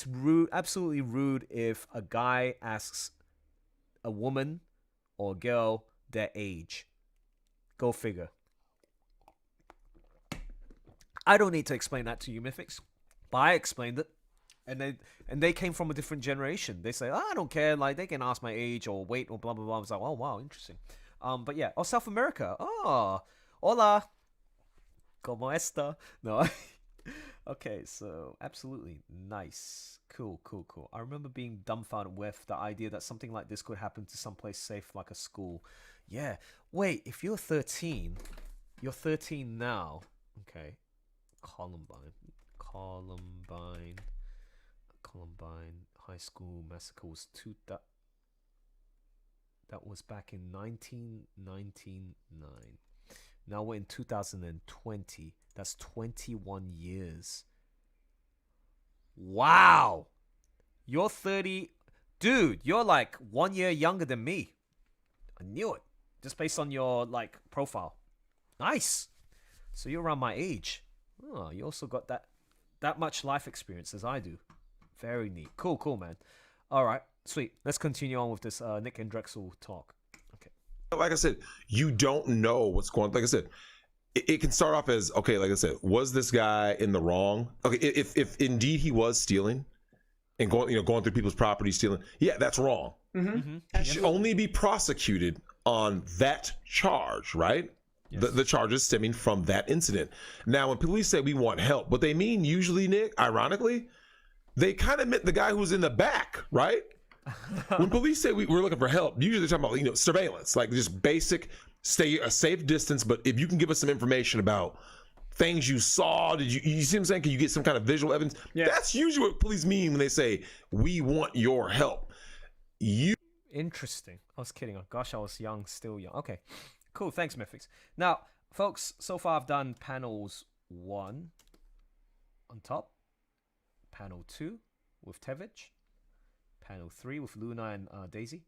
rude, absolutely rude if a guy asks a woman or a girl their age. Go figure. I don't need to explain that to you, Mythics, but I explained it. And they came from a different generation. They say, I don't care. Like, they can ask my age or weight or blah, blah, blah. I was like, oh, wow, interesting. But yeah. Oh, South America. Oh, hola. ¿Cómo está? No. Okay, so absolutely nice. Cool. I remember being dumbfounded with the idea that something like this could happen to someplace safe like a school. Yeah. Wait, if you're 13 now. Okay. Columbine High School Massacre was that was back in 1999. Now we're in 2020. That's 21 years. Wow. You're 30. Dude, you're like 1 year younger than me. I knew it. Just based on your like profile. Nice. So you're around my age. Oh, you also got that much life experience as I do. Very neat. Cool, man. All right, sweet. Let's continue on with this Nick and Drexel talk. Okay. Like I said, you don't know what's going on. Like I said, it can start off as, okay, like I said, was this guy in the wrong? Okay, if indeed he was stealing and going through people's property stealing, yeah, that's wrong. Mm-hmm. He should only be prosecuted on that charge, right? Yes. The charges stemming from that incident. Now, when police say we want help, what they mean usually, Nick, ironically, they kind of meant the guy who's in the back, right? When police say we're looking for help, usually they're talking about surveillance, like just basic, stay a safe distance. But if you can give us some information about things you saw? Did you see what I'm saying? Can you get some kind of visual evidence? Yeah. That's usually what police mean when they say, we want your help. Interesting. I was kidding. Gosh, I was young, still young. Okay, cool. Thanks, Mythics. Now, folks, so far I've done panels 1 on top, panel 2 with Tevich, panel 3 with Luna and Daisy.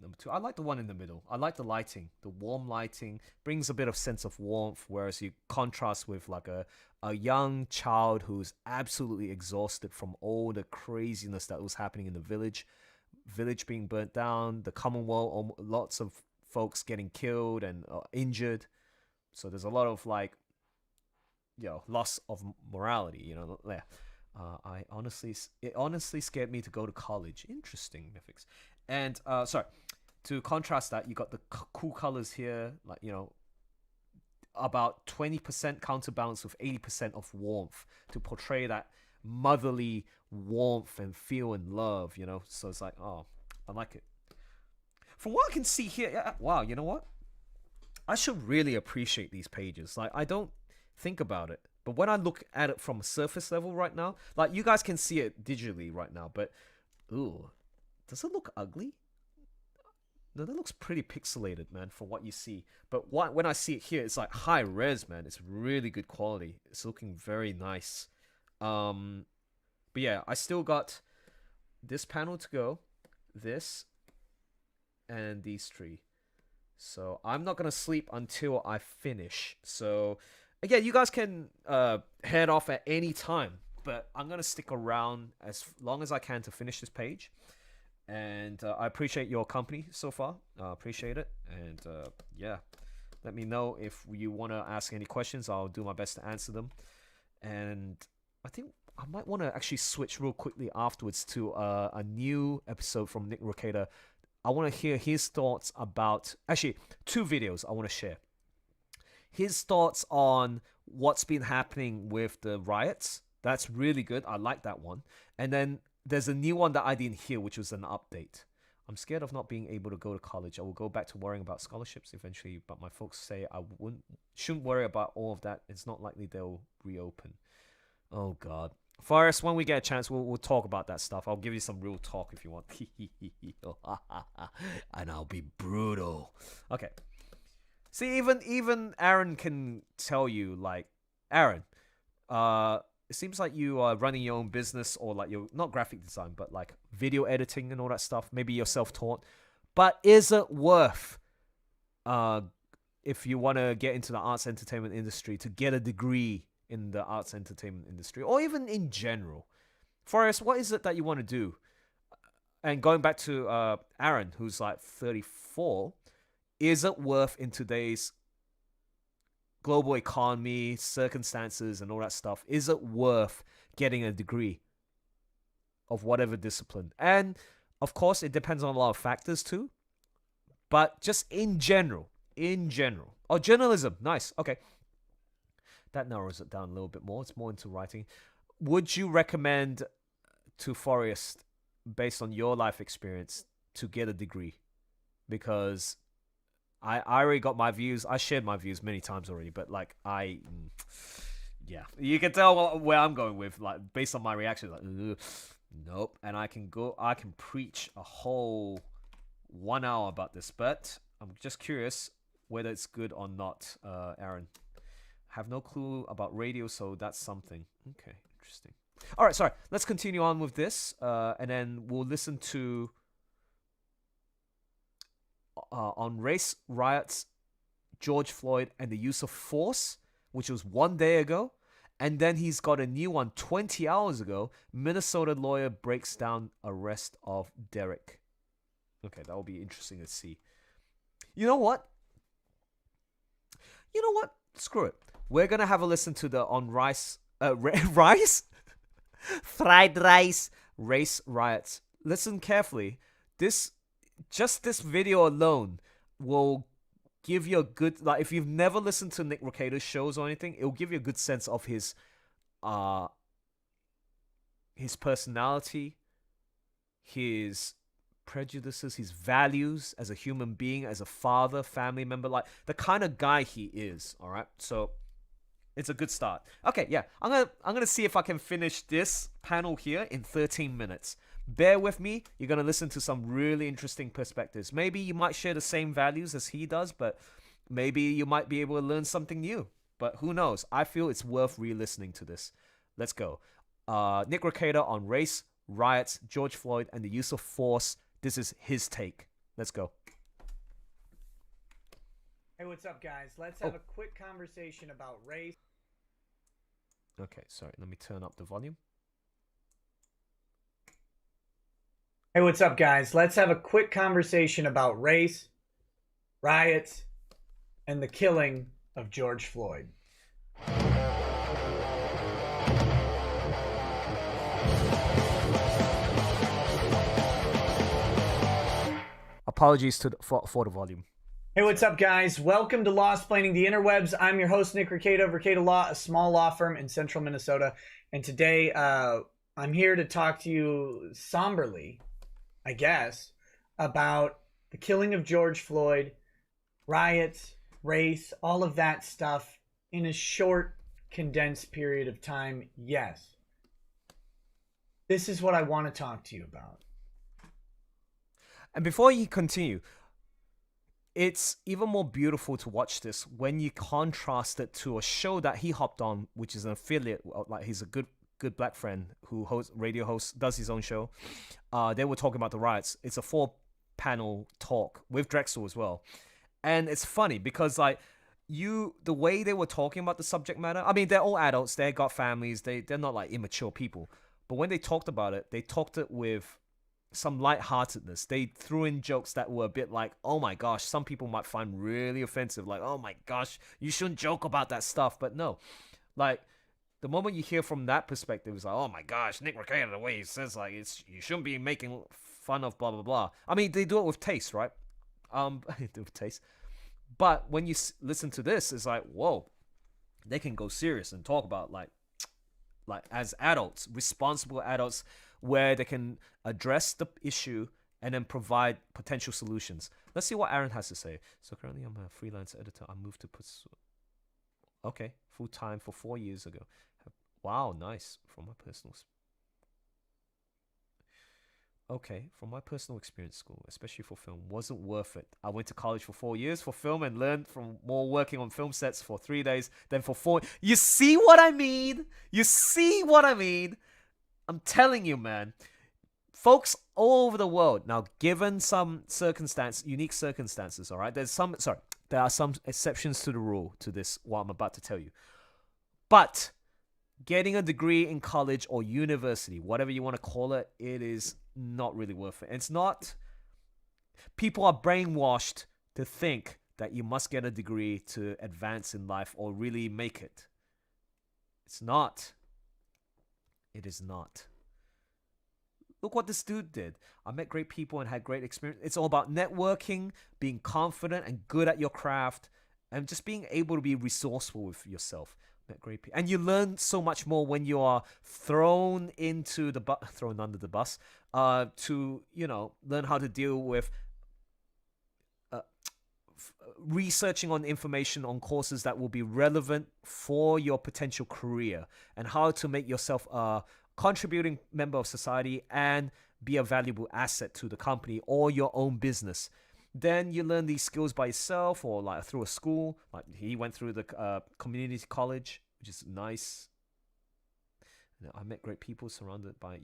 Number 2, I like the one in the middle. I like the lighting. The warm lighting brings a bit of sense of warmth, whereas you contrast with like a young child who's absolutely exhausted from all the craziness that was happening in the village being burnt down, the Commonwealth, lots of folks getting killed and injured. So there's a lot of like, loss of morality, yeah. It honestly scared me to go to college. Interesting, Mythics. And to contrast that, you got the cool colors here, like, about 20% counterbalance with 80% of warmth to portray that motherly warmth and feel and love, so it's like, oh, I like it. From what I can see here, wow, you know what, I should really appreciate these pages. Like, I don't think about it, but when I look at it from a surface level right now, like, you guys can see it digitally right now, but ooh, does it look ugly? No, that looks pretty pixelated, man, for what you see. But when I see it here, it's like high res, man. It's really good quality. It's looking very nice. But yeah, I still got this panel to go, this, and these 3. So I'm not gonna sleep until I finish. So again, you guys can head off at any time, but I'm gonna stick around as long as I can to finish this page. And I appreciate your company so far. Appreciate it. And yeah, let me know if you want to ask any questions. I'll do my best to answer them. And I think I might want to actually switch real quickly afterwards to a new episode from Nick Rekita. I want to hear his thoughts about, actually, 2 videos I want to share. His thoughts on what's been happening with the riots. That's really good. I like that one. And then there's a new one that I didn't hear, which was an update. I'm scared of not being able to go to college. I will go back to worrying about scholarships eventually, but my folks say I shouldn't worry about all of that. It's not likely they'll reopen. Oh, God. Forrest, when we get a chance, we'll talk about that stuff. I'll give you some real talk if you want. And I'll be brutal. Okay. See, even Aaron can tell you, like, Aaron, it seems like you are running your own business, or like you're not graphic design, but like video editing and all that stuff. Maybe you're self-taught. But is it worth, if you want to get into the arts entertainment industry, to get a degree in the arts entertainment industry, or even in general? Forrest, what is it that you want to do? And going back to Aaron, who's like 34, is it worth, in today's global economy, circumstances, and all that stuff, is it worth getting a degree of whatever discipline? And of course, it depends on a lot of factors too. But just in general. Oh, journalism. Nice. Okay. That narrows it down a little bit more. It's more into writing. Would you recommend to Forrest, based on your life experience, to get a degree? Because I already got my views. I shared my views many times already, but like yeah, you can tell where I'm going with, like, based on my reaction. Like, nope. And I can preach a whole 1 hour about this, but I'm just curious whether it's good or not. Aaron, have no clue about radio, so that's something. Okay, interesting. All right, sorry. Let's continue on with this, and then we'll listen to. On race riots, George Floyd, and the use of force, which was 1 day ago. And then he's got a new one 20 hours ago. Minnesota lawyer breaks down arrest of Derek. Okay, that will be interesting to see. You know what? Screw it. We're going to have a listen to the on rice... rice? Fried rice race riots. Listen carefully. This video alone will give you a good, like, if you've never listened to Nick Rekita's shows or anything, it will give you a good sense of his personality, his prejudices, his values as a human being, as a father, family member, like the kind of guy he is. All right, so It's a good start. Okay, yeah. I'm gonna see if I can finish this panel here in 13 minutes. Bear with me. You're gonna listen to some really interesting perspectives. Maybe you might share the same values as he does, but maybe you might be able to learn something new. But who knows? I feel it's worth re-listening to this. Let's go. Nick Rekita on race, riots, George Floyd, and the use of force. This is his take. Let's go. Hey, what's up, guys? Let's have a quick conversation about race. Okay, sorry. Let me turn up the volume. Hey, what's up, guys? Let's have a quick conversation about race, riots, and the killing of George Floyd. Apologies for the volume. Hey, what's up, guys? Welcome to Law Splaining the Interwebs. I'm your host, Nick Rekita of Rekita Law, a small law firm in central Minnesota. And today, I'm here to talk to you somberly, I guess, about the killing of George Floyd, riots, race, all of that stuff in a short, condensed period of time. Yes. This is what I want to talk to you about. And before you continue, it's even more beautiful to watch this when you contrast it to a show that he hopped on, which is an affiliate. Like, he's a good black friend who does his own show. They were talking about the riots. It's a 4-panel talk with Drexel as well, and it's funny because like the way they were talking about the subject matter. I mean, they're all adults. They got families. They're not like immature people. But when they talked about it, they talked it with some lightheartedness. They threw in jokes that were a bit like, oh my gosh, some people might find really offensive. Like, oh my gosh, you shouldn't joke about that stuff. But no, like the moment you hear from that perspective, it's like, oh my gosh, Nick Rekita, the way he says like you shouldn't be making fun of blah blah blah. I mean, they do it with taste, right? They do it with taste. But when you listen to this, it's like, whoa, they can go serious and talk about like as adults, responsible adults, where they can address the issue and then provide potential solutions. Let's see what Aaron has to say. So currently I'm a freelance editor. I moved to full time for 4 years ago. Wow, nice. From my personal experience, school, especially for film, wasn't worth it. I went to college for 4 years for film and learned from more working on film sets for 3 days than for 4. You see what I mean? I'm telling you, man. Folks all over the world. Now, given some unique circumstances, all right? There are some exceptions to the rule to this, what I'm about to tell you. But getting a degree in college or university, whatever you want to call it, it is not really worth it. It's not. People are brainwashed to think that you must get a degree to advance in life or really make it. It's not. It is not. Look what this dude did. I met great people and had great experience. It's all about networking, being confident and good at your craft, and just being able to be resourceful with yourself. Met great people. And you learn so much more when you are thrown under the bus, to, learn how to deal with researching on information on courses that will be relevant for your potential career and how to make yourself a contributing member of society and be a valuable asset to the company or your own business. Then you learn these skills by yourself or like through a school. Like he went through the community college, which is nice. I met great people surrounded by,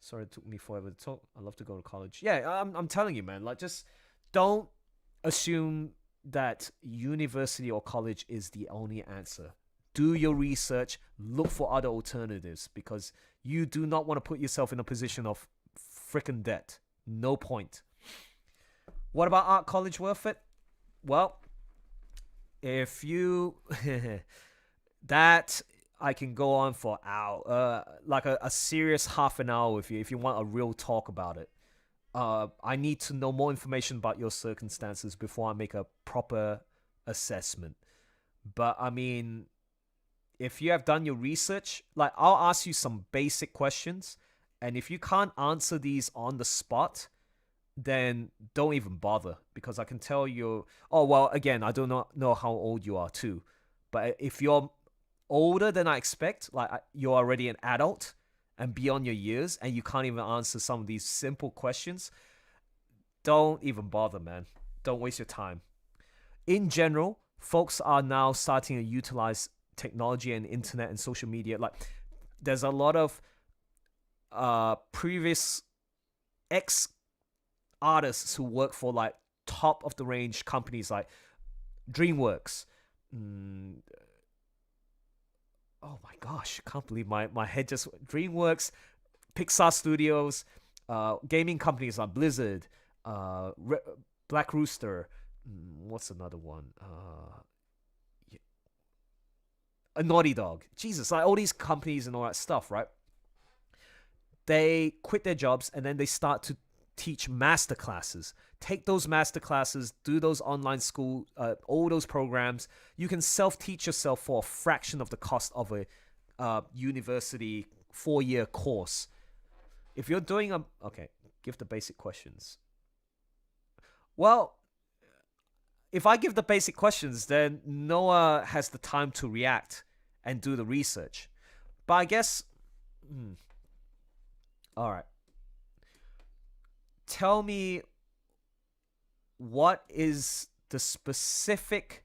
sorry it took me forever to talk. I love to go to college. Yeah, I'm telling you, man, like just don't assume that university or college is the only answer. Do your research, look for other alternatives because you do not want to put yourself in a position of freaking debt. No point. What about art college worth it? Well, if you that I can go on for like a serious half an hour with you if you want a real talk about it. I need to know more information about your circumstances before I make a proper assessment. But I mean, if you have done your research, like I'll ask you some basic questions, and if you can't answer these on the spot, then don't even bother because I can tell you. Oh well, again, I do not know how old you are too, but if you're older than I expect, like you're already an adult and beyond your years, and you can't even answer some of these simple questions, don't even bother, man. Don't waste your time. In general, folks are now starting to utilize technology and internet and social media. Like, there's a lot of previous ex artists who work for like top of the range companies like DreamWorks. Oh my gosh, I can't believe my head just DreamWorks, Pixar Studios, gaming companies like Blizzard, Black Rooster. What's another one? A Naughty Dog. Jesus, like all these companies and all that stuff, right? They quit their jobs and then they start to teach master classes. Take those master classes, do those online school, all those programs. You can self-teach yourself for a fraction of the cost of a university 4-year course. If you're doing okay, give the basic questions. Well, if I give the basic questions, then Noah has the time to react and do the research. But I guess, all right. Tell me, what is the specific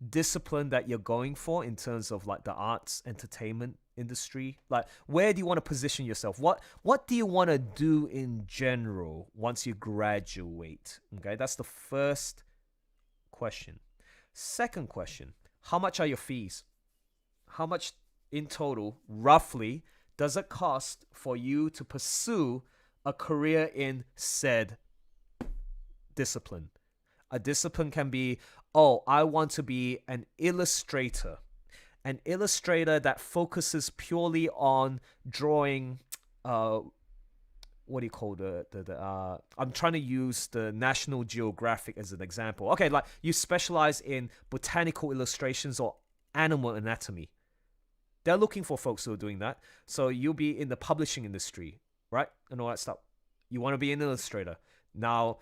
discipline that you're going for in terms of like the arts, entertainment industry? Like, where do you want to position yourself? What do you want to do in general once you graduate? Okay, that's the first question. Second question, how much are your fees? How much in total, roughly, does it cost for you to pursue a career in said discipline? A discipline can be, oh, I want to be an illustrator. An illustrator that focuses purely on drawing, what do you call I'm trying to use the National Geographic as an example. Okay, like you specialize in botanical illustrations or animal anatomy. They're looking for folks who are doing that. So you'll be in the publishing industry, right? And all that stuff. You want to be an illustrator. Now,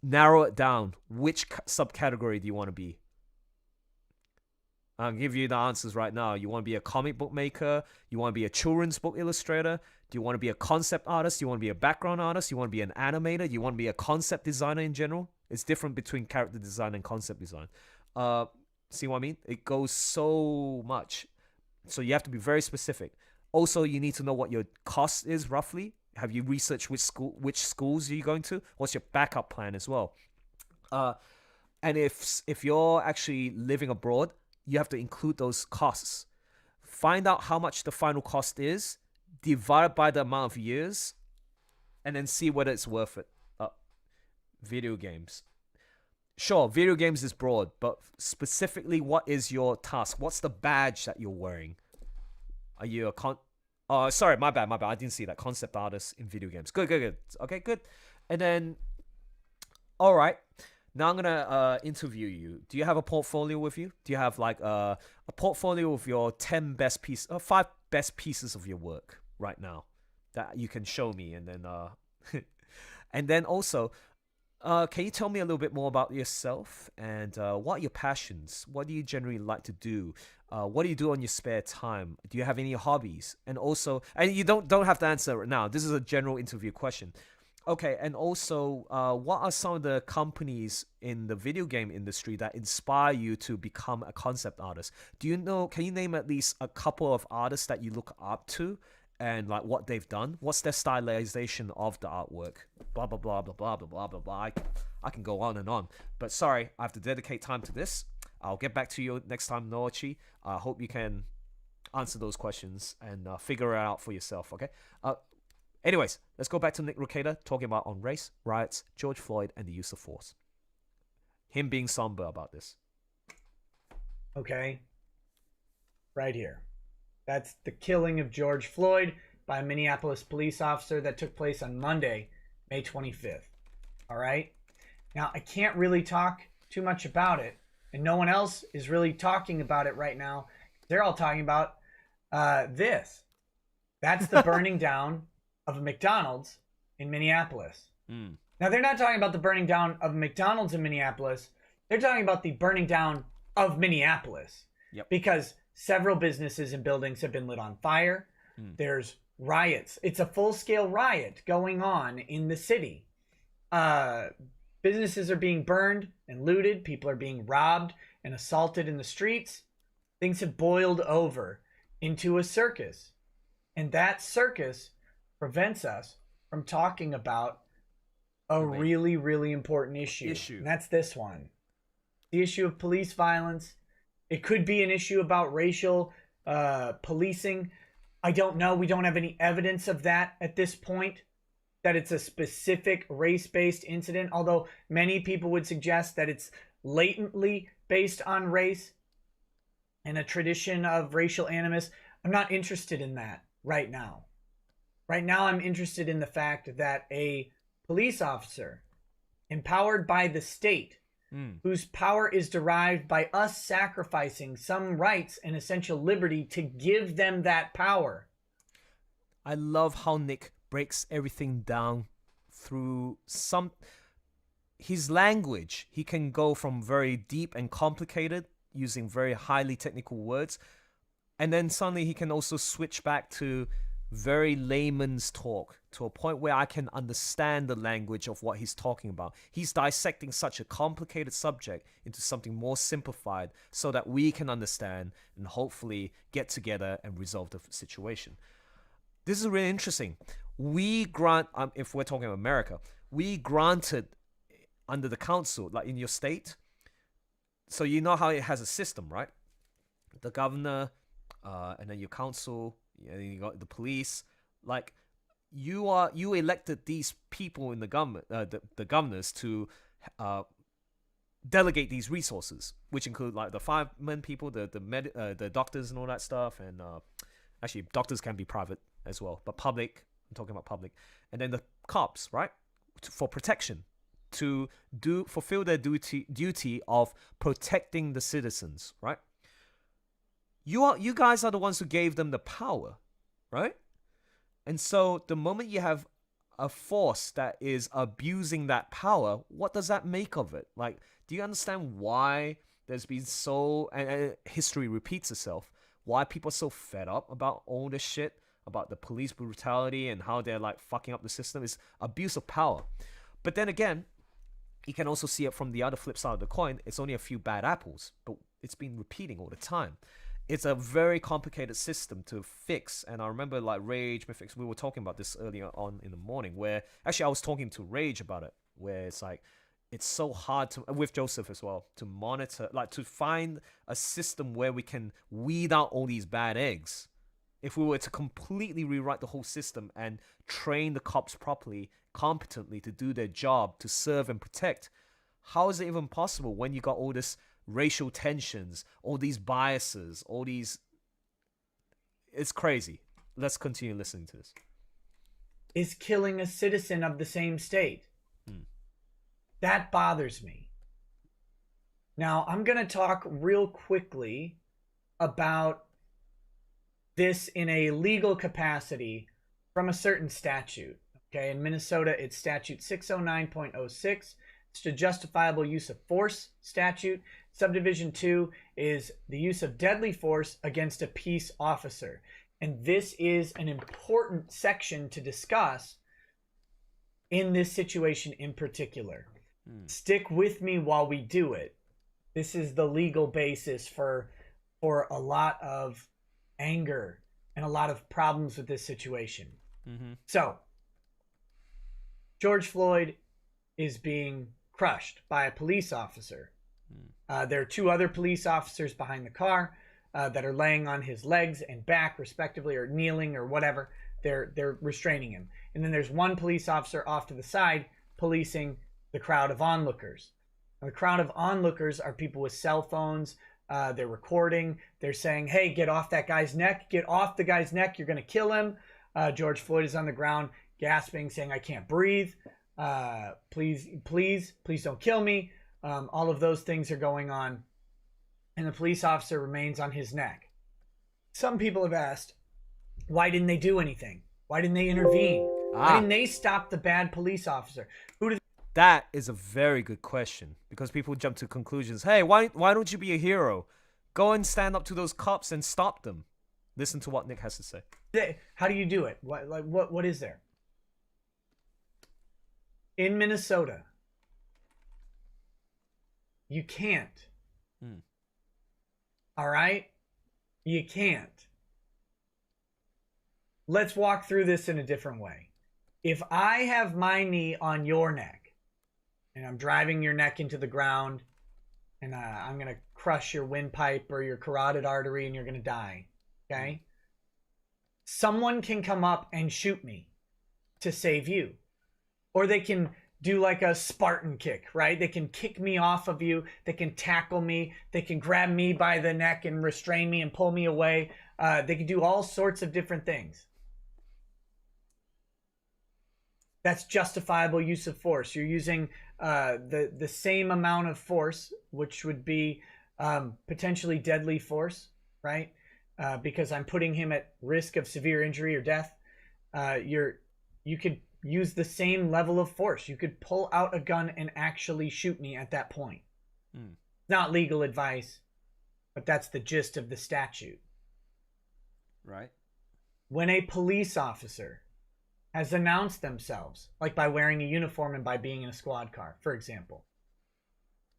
narrow it down. Which subcategory do you want to be? I'll give you the answers right now. You want to be a comic book maker? You want to be a children's book illustrator? Do you want to be a concept artist? Do you want to be a background artist? Do you want to be an animator? Do you want to be a concept designer in general? It's different between character design and concept design. See what I mean? It goes so much. So you have to be very specific. Also, you need to know what your cost is roughly. Have you researched which schools are you going to? What's your backup plan as well? And if you're actually living abroad, you have to include those costs. Find out how much the final cost is, divide by the amount of years, and then see whether it's worth it. Video games. Sure, video games is broad, but specifically, what is your task? What's the badge that you're wearing? Are you a Oh, sorry, my bad. I didn't see that. Concept artist in video games. Good. Okay, good. And then, all right. Now I'm gonna interview you. Do you have a portfolio with you? Do you have like a portfolio of your 5 best pieces of your work right now that you can show me? And then, and then also, can you tell me a little bit more about yourself and what are your passions? What do you generally like to do? What do you do on your spare time? Do you have any hobbies? And also, and you don't have to answer it now. This is a general interview question. Okay, and also, what are some of the companies in the video game industry that inspire you to become a concept artist? Can you name at least a couple of artists that you look up to and like what they've done? What's their stylization of the artwork? Blah, blah, blah, blah, blah, blah, blah, blah, blah. I can go on and on. But sorry, I have to dedicate time to this. I'll get back to you next time, Noachi. I hope you can answer those questions and figure it out for yourself, okay? Anyways, let's go back to Nick Rekita talking about on race, riots, George Floyd, and the use of force. Him being somber about this. Okay. Right here. That's the killing of George Floyd by a Minneapolis police officer that took place on Monday, May 25th. All right? Now, I can't really talk too much about it, and no one else is really talking about it right now. They're all talking about this. That's the burning down of a McDonald's in Minneapolis. Now, they're not talking about the burning down of McDonald's in Minneapolis. They're talking about the burning down of Minneapolis. Yep. Because Several businesses and buildings have been lit on fire. There's riots. It's a full-scale riot going on in the city. Businesses are being burned and looted. People are being robbed and assaulted in the streets. Things have boiled over into a circus. And that circus prevents us from talking about a really, really important issue. And that's this one. The issue of police violence. It could be an issue about racial policing. I don't know. We don't have any evidence of that at this point, that it's a specific race-based incident, although many people would suggest that it's latently based on race and a tradition of racial animus. I'm not interested in that right now. Right now, I'm interested in the fact that a police officer empowered by the state, whose power is derived by us sacrificing some rights and essential liberty to give them that power. I love how Nick breaks everything down through his language. He can go from very deep and complicated using very highly technical words, and then suddenly he can also switch back to very layman's talk to a point where I can understand the language of what he's talking about. He's dissecting such a complicated subject into something more simplified so that we can understand and hopefully get together and resolve the situation. This is really interesting. We grant, if we're talking about America, we granted under the council, like in your state, so you know how it has a system, right? The governor, and then your council, and then you got the police. Like, you elected these people in the government, the governors, to delegate these resources, which include like the firemen people, the doctors and all that stuff, and actually doctors can be private as well, but public. I'm talking about public, and then the cops, right, for protection, to fulfill their duty of protecting the citizens, right? You guys are the ones who gave them the power, right? And so the moment you have a force that is abusing that power, what does that make of it? Like, do you understand why there's been and history repeats itself, why people are so fed up about all this shit, about the police brutality and how they're like fucking up the system? Is abuse of power. But then again, you can also see it from the other flip side of the coin. It's only a few bad apples, but it's been repeating all the time. It's a very complicated system to fix. And I remember like Rage, Mythics, we were talking about this earlier on in the morning, where actually I was talking to Rage about it, where it's like, it's so hard to, with Joseph as well, to monitor, like to find a system where we can weed out all these bad eggs. If we were to completely rewrite the whole system and train the cops properly, competently to do their job, to serve and protect, how is it even possible when you got all this racial tensions, all these biases, all these... It's crazy. Let's continue listening to this. Is killing a citizen of the same state. That bothers me. Now, I'm going to talk real quickly about this in a legal capacity from a certain statute. Okay, in Minnesota, it's statute 609.06. It's the justifiable use of force statute. Subdivision 2 is the use of deadly force against a peace officer. And this is an important section to discuss in this situation in particular. Stick with me while we do it. This is the legal basis for a lot of anger and a lot of problems with this situation. So, George Floyd is being crushed by a police officer. There are two other police officers behind the car that are laying on his legs and back, respectively, or kneeling or whatever. They're restraining him. And then there's one police officer off to the side policing the crowd of onlookers. Now, the crowd of onlookers are people with cell phones. They're recording. They're saying, hey, get off that guy's neck. Get off the guy's neck. You're going to kill him. George Floyd is on the ground gasping, saying, I can't breathe. Please don't kill me. All of those things are going on. And the police officer remains on his neck. Some people have asked, why didn't they do anything? Why didn't they intervene? Why didn't they stop the bad police officer? That is a very good question, because people jump to conclusions. Hey, why don't you be a hero? Go and stand up to those cops and stop them. Listen to what Nick has to say. How do you do it? What is there? In Minnesota, you can't. All right? You can't. Let's walk through this in a different way. If I have my knee on your neck and I'm driving your neck into the ground and I'm going to crush your windpipe or your carotid artery and you're going to die, okay? Someone can come up and shoot me to save you. Or they can do like a Spartan kick, right? They can kick me off of you. They can tackle me. They can grab me by the neck and restrain me and pull me away. They can do all sorts of different things. That's justifiable use of force. You're using the same amount of force, which would be potentially deadly force, right? Because I'm putting him at risk of severe injury or death. You could use the same level of force. You could pull out a gun and actually shoot me at that point. Not legal advice, but that's the gist of the statute. Right. When a police officer has announced themselves, like by wearing a uniform and by being in a squad car, for example,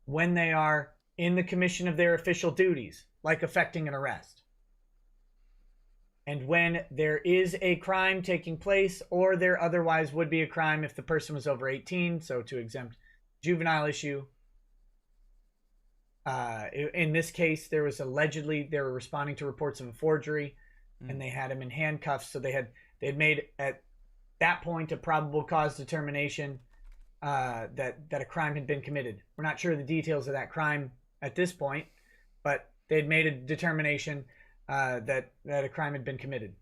when they are in the commission of their official duties, like effecting an arrest, and when there is a crime taking place, or there otherwise would be a crime if the person was over 18, so to exempt juvenile issue. In this case, there was allegedly, they were responding to reports of a forgery, and they had him in handcuffs, so they had made at that point a probable cause determination that a crime had been committed. We're not sure of the details of that crime at this point, but they'd made a determination that a crime had been committed.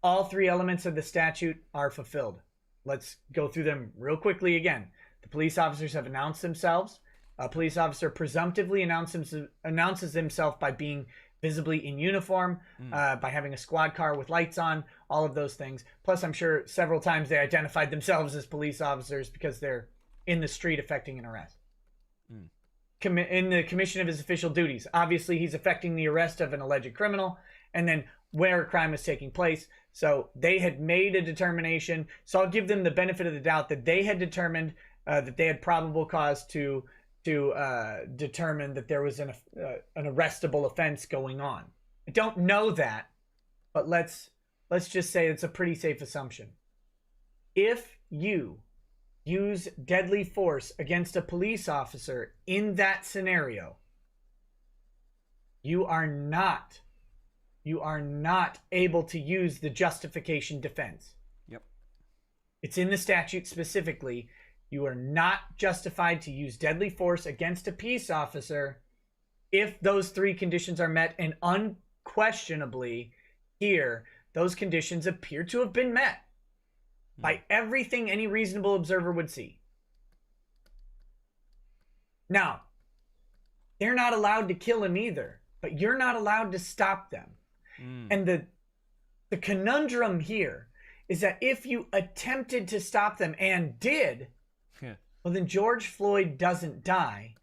All three elements of the statute are fulfilled. Let's go through them real quickly again. The police officers have announced themselves. A police officer presumptively announces himself by being visibly in uniform, by having a squad car with lights on, all of those things. Plus, I'm sure several times they identified themselves as police officers because they're in the street effecting an arrest. In the commission of his official duties, obviously he's effecting the arrest of an alleged criminal, and then where a crime is taking place. So they had made a determination. So I'll give them the benefit of the doubt that they had determined that they had probable cause to determine that there was an arrestable offense going on. I don't know that, but let's just say it's a pretty safe assumption. If you use deadly force against a police officer in that scenario, you are not able to use the justification defense. Yep. It's in the statute specifically. You are not justified to use deadly force against a peace officer if those three conditions are met, and unquestionably here, those conditions appear to have been met by everything any reasonable observer would see. Now, they're not allowed to kill him either, but you're not allowed to stop them. And the conundrum here is that if you attempted to stop them and did, well, then George Floyd doesn't die,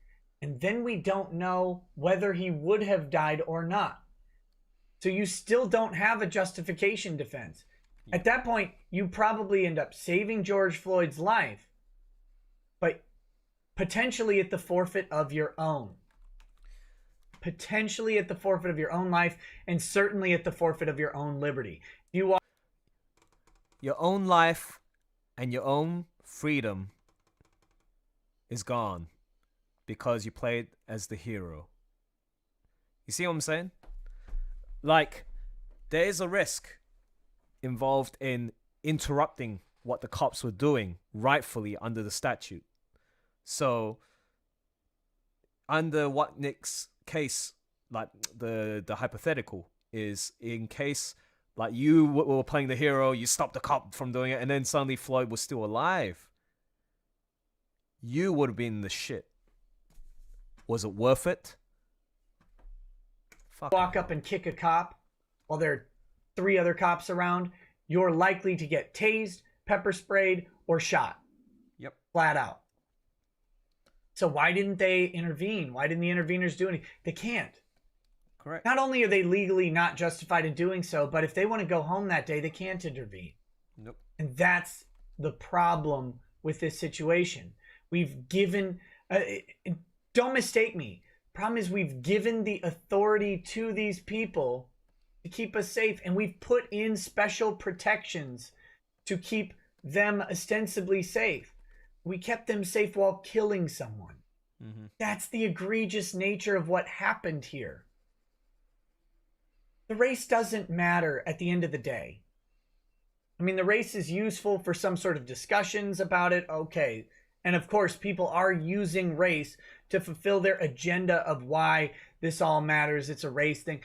and then we don't know whether he would have died or not. So you still don't have a justification defense. At that point, you probably end up saving George Floyd's life, but potentially at the forfeit of your own. Potentially at the forfeit of your own life, and certainly at the forfeit of your own liberty. Your own life and your own freedom is gone because you played as the hero. You see what I'm saying? Like, there is a risk involved in interrupting what the cops were doing rightfully under the statute. So, under what Nick's case, like the hypothetical is, in case like you were playing the hero, you stopped the cop from doing it, and then suddenly Floyd was still alive, you would have been the shit. Was it worth it? Walk up and kick a cop while there are three other cops around, you're likely to get tased, pepper sprayed, or shot. Yep. Flat out. So why didn't they intervene? Why didn't the interveners do anything? They can't. Correct. Not only are they legally not justified in doing so, but if they want to go home that day, they can't intervene. Nope. And that's the problem with this situation. We've given, don't mistake me. Problem is we've given the authority to these people to keep us safe, and we've put in special protections to keep them ostensibly safe. We kept them safe while killing someone. Mm-hmm. That's the egregious nature of what happened here. The race doesn't matter at the end of the day. I mean, the race is useful for some sort of discussions about it, okay. And of course, people are using race to fulfill their agenda of why this all matters. It's a race thing.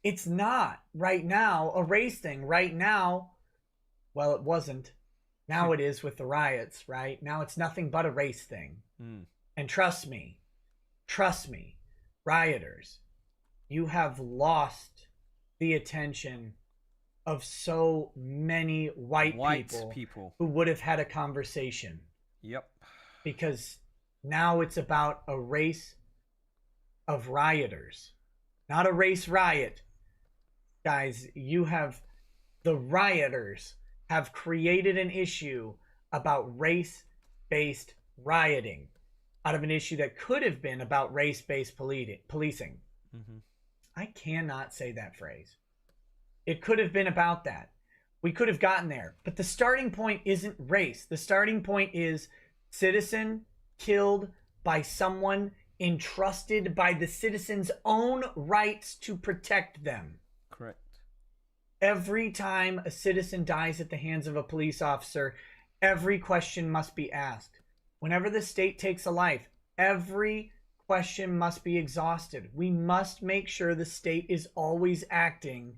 It's not right now a race thing. Right now, well, it wasn't. Now it is with the riots, right? Now it's nothing but a race thing. And trust me, rioters, you have lost the attention of so many white people who would have had a conversation. Yep. Because now it's about a race of rioters, not a race riot. Guys, the rioters have created an issue about race-based rioting out of an issue that could have been about race-based policing. Mm-hmm. I cannot say that phrase. It could have been about that. We could have gotten there. But the starting point isn't race. The starting point is citizen killed by someone entrusted by the citizen's own rights to protect them. Correct. Every time a citizen dies at the hands of a police officer, every question must be asked. Whenever the state takes a life, every question must be exhausted. We must make sure the state is always acting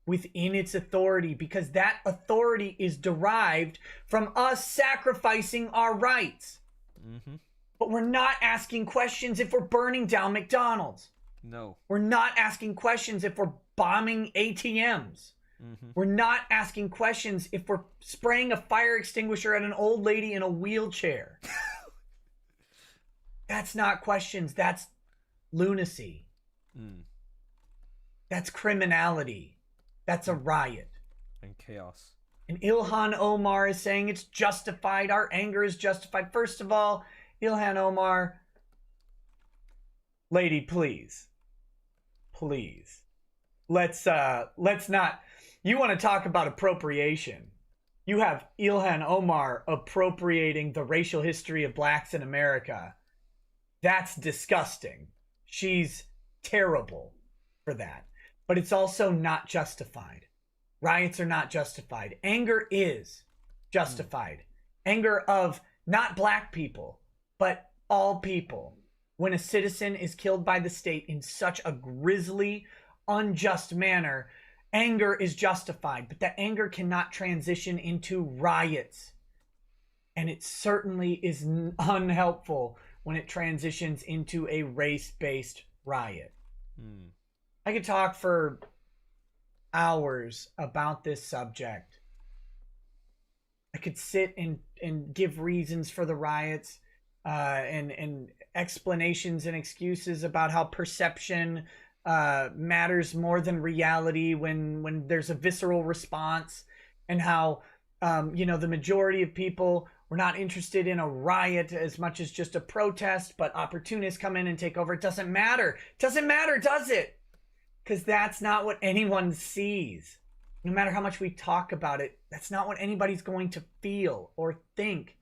within its authority, because that authority is derived from us sacrificing our rights. Mm-hmm. But we're not asking questions if we're burning down McDonald's. No. We're not asking questions if we're bombing ATMs. Mm-hmm. We're not asking questions if we're spraying a fire extinguisher at an old lady in a wheelchair. That's not questions. That's lunacy. That's criminality. That's a riot. And chaos. And Ilhan Omar is saying it's justified. Our anger is justified. First of all, Ilhan Omar, lady, please. Please. Let's not. You want to talk about appropriation. You have Ilhan Omar appropriating the racial history of blacks in America. That's disgusting. She's terrible for that. But it's also not justified. Riots are not justified. Anger is justified. Anger of not black people, but all people. When a citizen is killed by the state in such a grisly, unjust manner, anger is justified. But that anger cannot transition into riots. And it certainly is unhelpful when it transitions into a race-based riot. I could talk for hours about this subject. I could sit and give reasons for the riots and explanations and excuses about how perception matters more than reality when there's a visceral response, and how the majority of people were not interested in a riot as much as just a protest, but opportunists come in and take over. It doesn't matter. It doesn't matter, does it? Because that's not what anyone sees. No matter how much we talk about it, that's not what anybody's going to feel or think.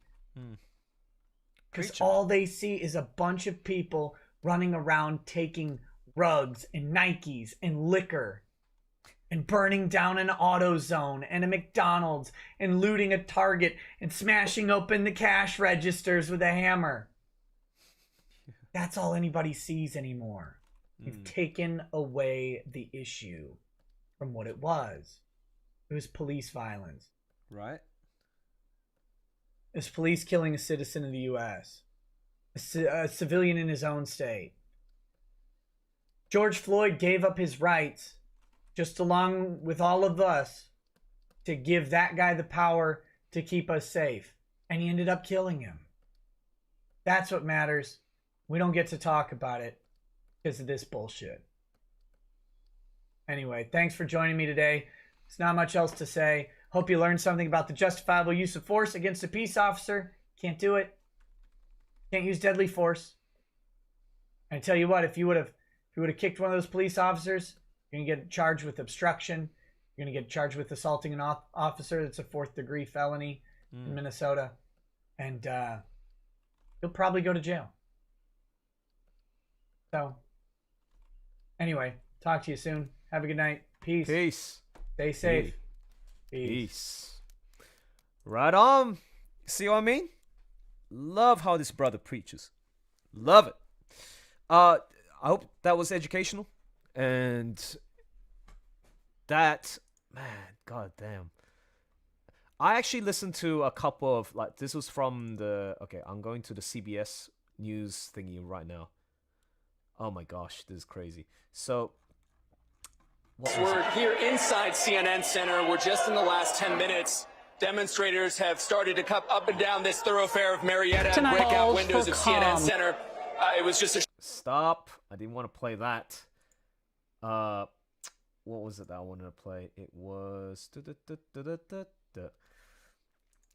Because all they see is a bunch of people running around taking rugs and Nikes and liquor and burning down an AutoZone and a McDonald's and looting a Target and smashing open the cash registers with a hammer. That's all anybody sees anymore. You've taken away the issue from what it was. It was police violence. Right. It was police killing a citizen of the U.S., a civilian in his own state. George Floyd gave up his rights, just along with all of us, to give that guy the power to keep us safe. And he ended up killing him. That's what matters. We don't get to talk about it because of this bullshit. Anyway, thanks for joining me today. There's not much else to say. Hope you learned something about the justifiable use of force against a peace officer. Can't do it. Can't use deadly force. And I tell you what, if you would have kicked one of those police officers, you're gonna get charged with obstruction. You're gonna get charged with assaulting an officer. That's a 4th-degree felony in Minnesota, and you'll probably go to jail. So, anyway, talk to you soon. Have a good night. Peace. Peace. Stay safe. Peace. Right on. See what I mean? Love how this brother preaches. Love it. I hope that was educational. And that, man, goddamn. I actually listened to a couple of, like, this was from I'm going to the CBS News thingy right now. Oh my gosh, this is crazy. So, we're here inside CNN Center. We're just in the last 10 minutes. Demonstrators have started to come up and down this thoroughfare of Marietta and break out windows of CNN Center. It was just a... Stop. I didn't want to play that. What was it that I wanted to play? It was...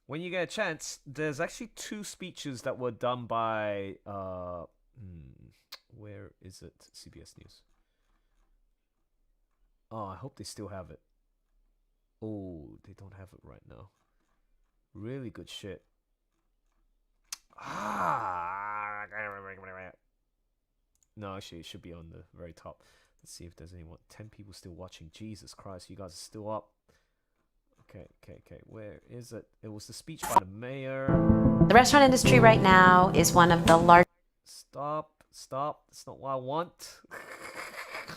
When you get a chance, there's actually 2 speeches that were done by... Where is it? CBS News. Oh, I hope they still have it. Oh, they don't have it right now. Really good shit. No, actually, it should be on the very top. Let's see if there's anyone. 10 people still watching. Jesus Christ, you guys are still up. Okay. Where is it? It was the speech by the mayor. The restaurant industry right now is one of the largest. Stop. That's not what I want.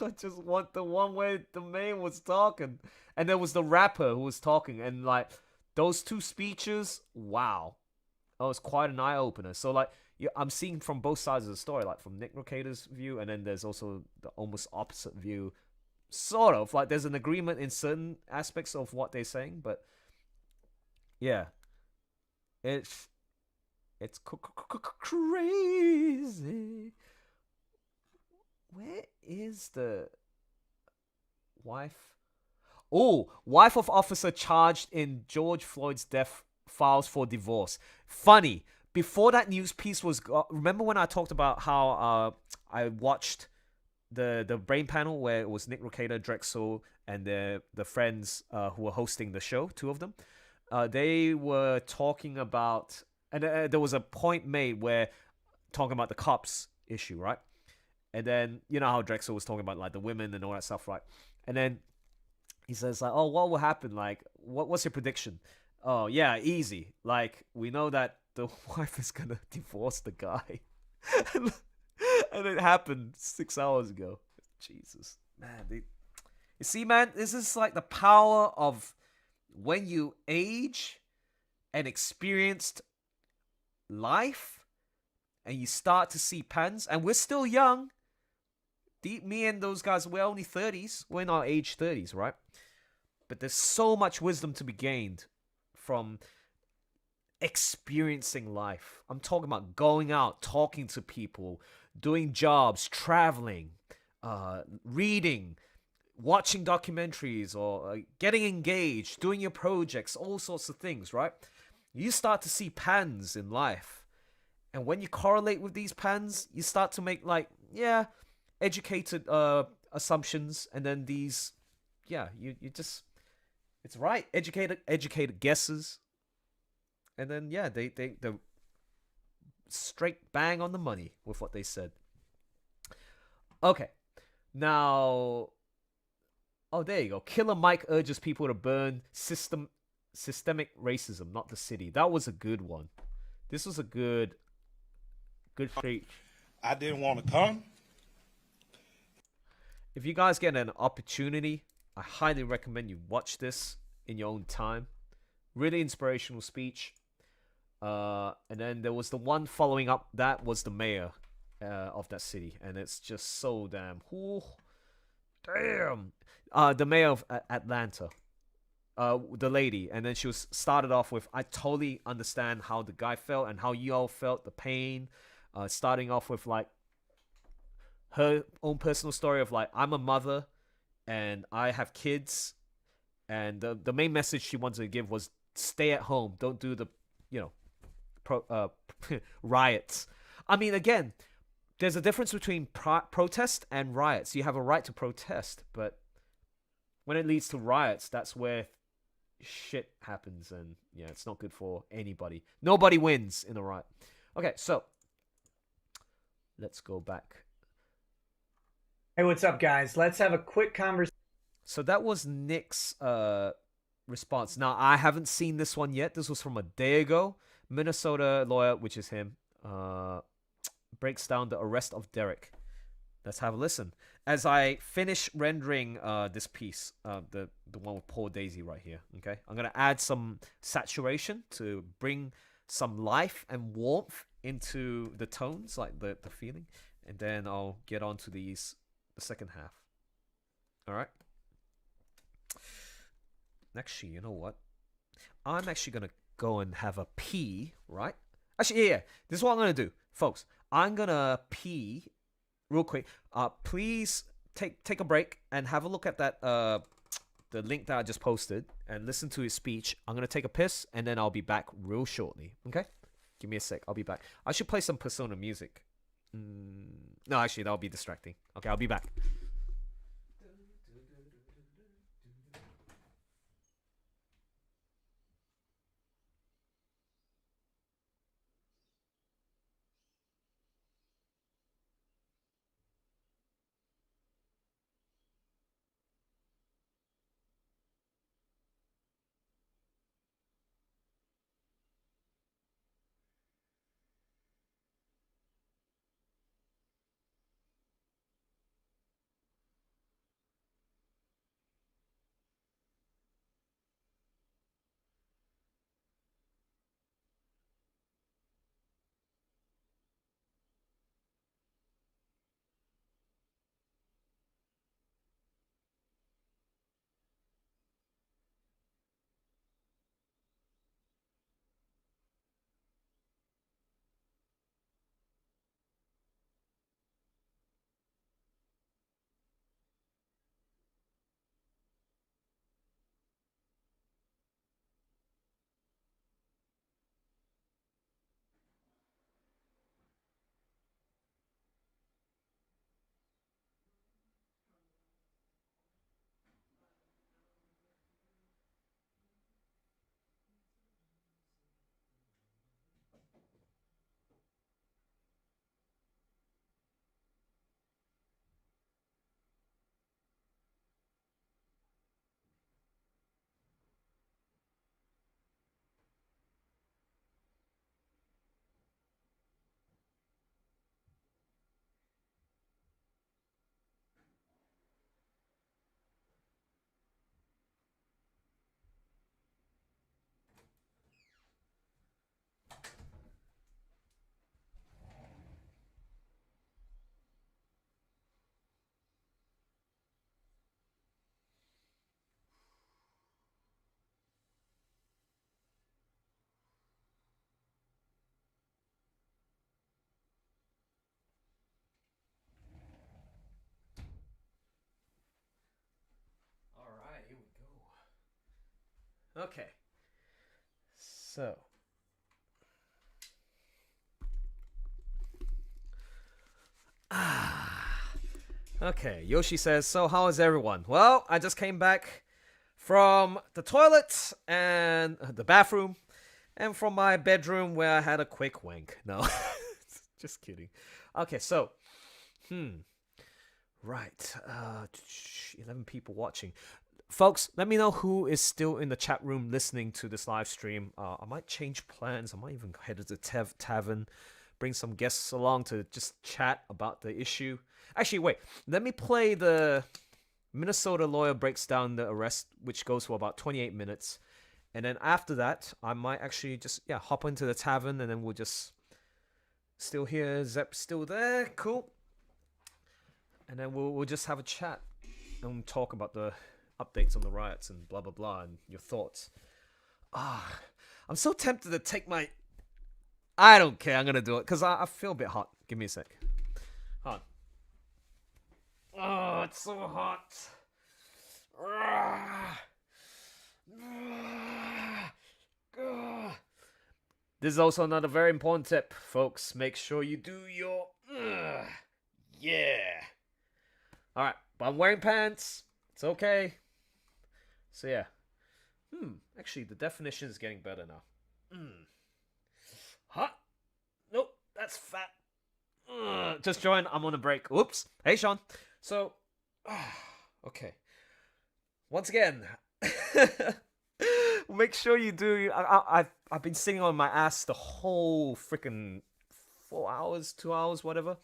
I just want the one where the mayor was talking. And there was the rapper who was talking. And, like, those 2 speeches, wow. That was quite an eye-opener. So, like, I'm seeing from both sides of the story. Like, from Nick Rekita's view. And then there's also the almost opposite view. Sort of. Like, there's an agreement in certain aspects of what they're saying. But, yeah. It's crazy. Where is the wife? Oh, wife of officer charged in George Floyd's death files for divorce. Funny. Before that news piece was... remember when I talked about how I watched the brain panel where it was Nick, Rekita, Drexel, and the friends who were hosting the show, 2 of them. They were talking about... And there was a point made where... Talking about the cops issue, right? And then, you know how Drexel was talking about, like, the women and all that stuff, right? And then he says, like, oh, what will happen? Like, what's your prediction? Oh, yeah, easy. Like, we know that the wife is going to divorce the guy. And it happened 6 hours ago. Jesus. Man, you see, man, this is, like, the power of when you age and experienced life and you start to see patterns. And we're still young. Me and those guys, we're only 30s. We're in our age 30s, right? But there's so much wisdom to be gained from experiencing life. I'm talking about going out, talking to people, doing jobs, traveling, reading, watching documentaries, or getting engaged, doing your projects, all sorts of things, right? You start to see patterns in life. And when you correlate with these patterns, you start to make, like, educated assumptions, and then these, you just, it's right, educated guesses, and then they're straight bang on the money with what they said. Okay, now, there you go. Killer Mike urges people to burn systemic racism, not the city. That was a good one. This was a good speech. I didn't want to come. If you guys get an opportunity, I highly recommend you watch this in your own time. Really inspirational speech. And then there was the one following up. That was the mayor of that city. And it's just so damn... damn! The mayor of Atlanta. The lady. And then she was started off with, I totally understand how the guy felt and how you all felt, the pain. Starting off with, like, her own personal story of, like, I'm a mother and I have kids, and the main message she wanted to give was stay at home, don't do the, riots. I mean, again, there's a difference between protest and riots. You have a right to protest, but when it leads to riots, that's where shit happens, and yeah, it's not good for anybody. Nobody wins in a riot. Okay, so let's go back. Hey, what's up, guys? Let's have a quick conversation. So that was Nick's response. Now, I haven't seen this one yet. This was from a day ago. Minnesota lawyer, which is him, breaks down the arrest of Derek. Let's have a listen. As I finish rendering this piece, the one with poor Daisy right here, okay? I'm going to add some saturation to bring some life and warmth into the tones, like the feeling. And then I'll get on to the second half. All right? Actually, you know what? I'm actually going to go and have a pee, right? Actually, yeah. This is what I'm going to do, folks. I'm going to pee real quick. Please take a break and have a look at that the link that I just posted and listen to his speech. I'm going to take a piss and then I'll be back real shortly, okay? Give me a sec. I'll be back. I should play some Persona music. No, actually, that'll be distracting. Okay, I'll be back. Here we go. Okay. So. Okay, Yoshi says, so how is everyone? Well, I just came back from the toilet and the bathroom and from my bedroom where I had a quick wank. No, just kidding. Okay, so, right, 11 people watching. Folks, let me know who is still in the chat room listening to this live stream. I might change plans. I might even head to the tavern, bring some guests along to just chat about the issue. Actually, wait. Let me play the Minnesota lawyer breaks down the arrest, which goes for about 28 minutes. And then after that, I might actually just, hop into the tavern and then we'll just still here. Zep's still there. Cool. And then we'll just have a chat and talk about the updates on the riots and blah, blah, blah, and your thoughts. I'm so tempted to take my... I don't care. I'm going to do it because I feel a bit hot. Give me a sec. Hot. Oh, it's so hot. This is also another very important tip, folks. Make sure you do your yeah. Alright, but I'm wearing pants. It's okay. So yeah. Actually the definition is getting better now. Huh? Nope, that's fat. Just join, I'm on a break. Oops. Hey Sean. So okay. Once again, make sure you do. I've been sitting on my ass the whole freaking 4 hours, 2 hours, whatever,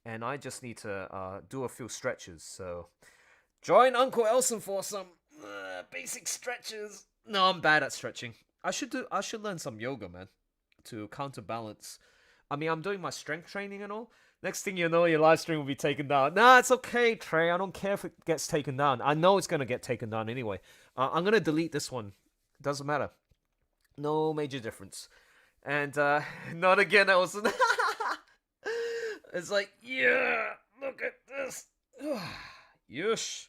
and I just need to do a few stretches. So join Uncle Elson for some basic stretches. No, I'm bad at stretching. I should learn some yoga, man, to counterbalance. I mean, I'm doing my strength training and all. Next thing you know, your live stream will be taken down. Nah, it's okay, Trey. I don't care if it gets taken down. I know it's going to get taken down anyway. I'm going to delete this one. Doesn't matter. No major difference. And, not again, Elson. It's like, yeah, look at this. Yush.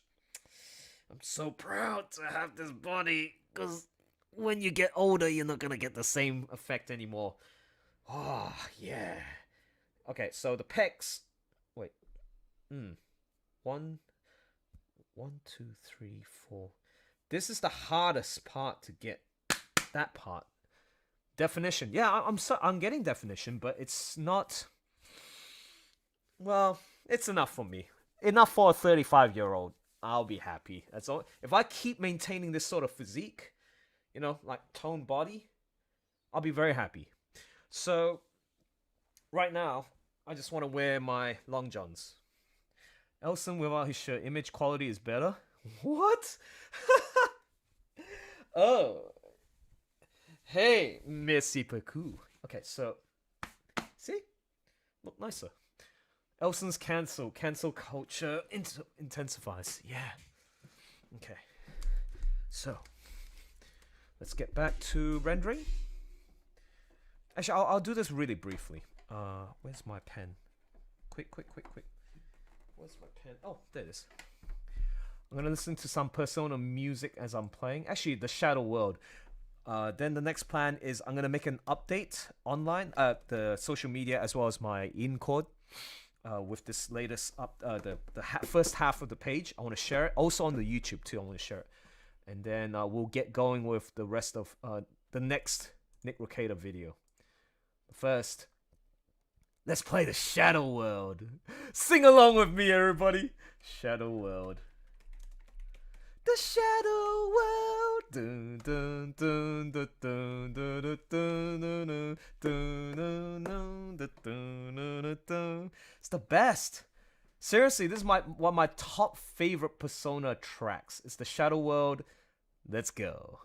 I'm so proud to have this body. Because when you get older, you're not going to get the same effect anymore. Oh, yeah. Okay, so the pecs. Wait. 1, 2, 3, 4. This is the hardest part to get. That part. Definition. Yeah, I'm getting definition, but it's not. Well, it's enough for me. Enough for a 35-year-old. I'll be happy. That's all. If I keep maintaining this sort of physique, you know, like toned body, I'll be very happy. So, right now, I just want to wear my long johns. Elson without his shirt, image quality is better? What? Oh. Hey, merci beaucoup. Okay, so, see? Look nicer. Elson's cancel culture intensifies. Yeah. Okay. So, let's get back to rendering. Actually, I'll do this really briefly. Where's my pen? Quick. Where's my pen? Oh, there it is. I'm gonna listen to some Persona music as I'm playing. Actually, the Shadow World. Then the next plan is I'm gonna make an update online, the social media as well as my in-cord, with this latest first half of the page. I want to share it. Also on the YouTube too. I want to share it, and then we'll get going with the rest of the next Nick Rekita video. First, let's play the Shadow World. Sing along with me, everybody. Shadow World. The Shadow World. Dun, dun, dun, dun, dun, dun, dun, dun, dun, dun, dun, dun. It's the best. Seriously, this is one of my top favorite Persona tracks. It's the Shadow World. Let's go.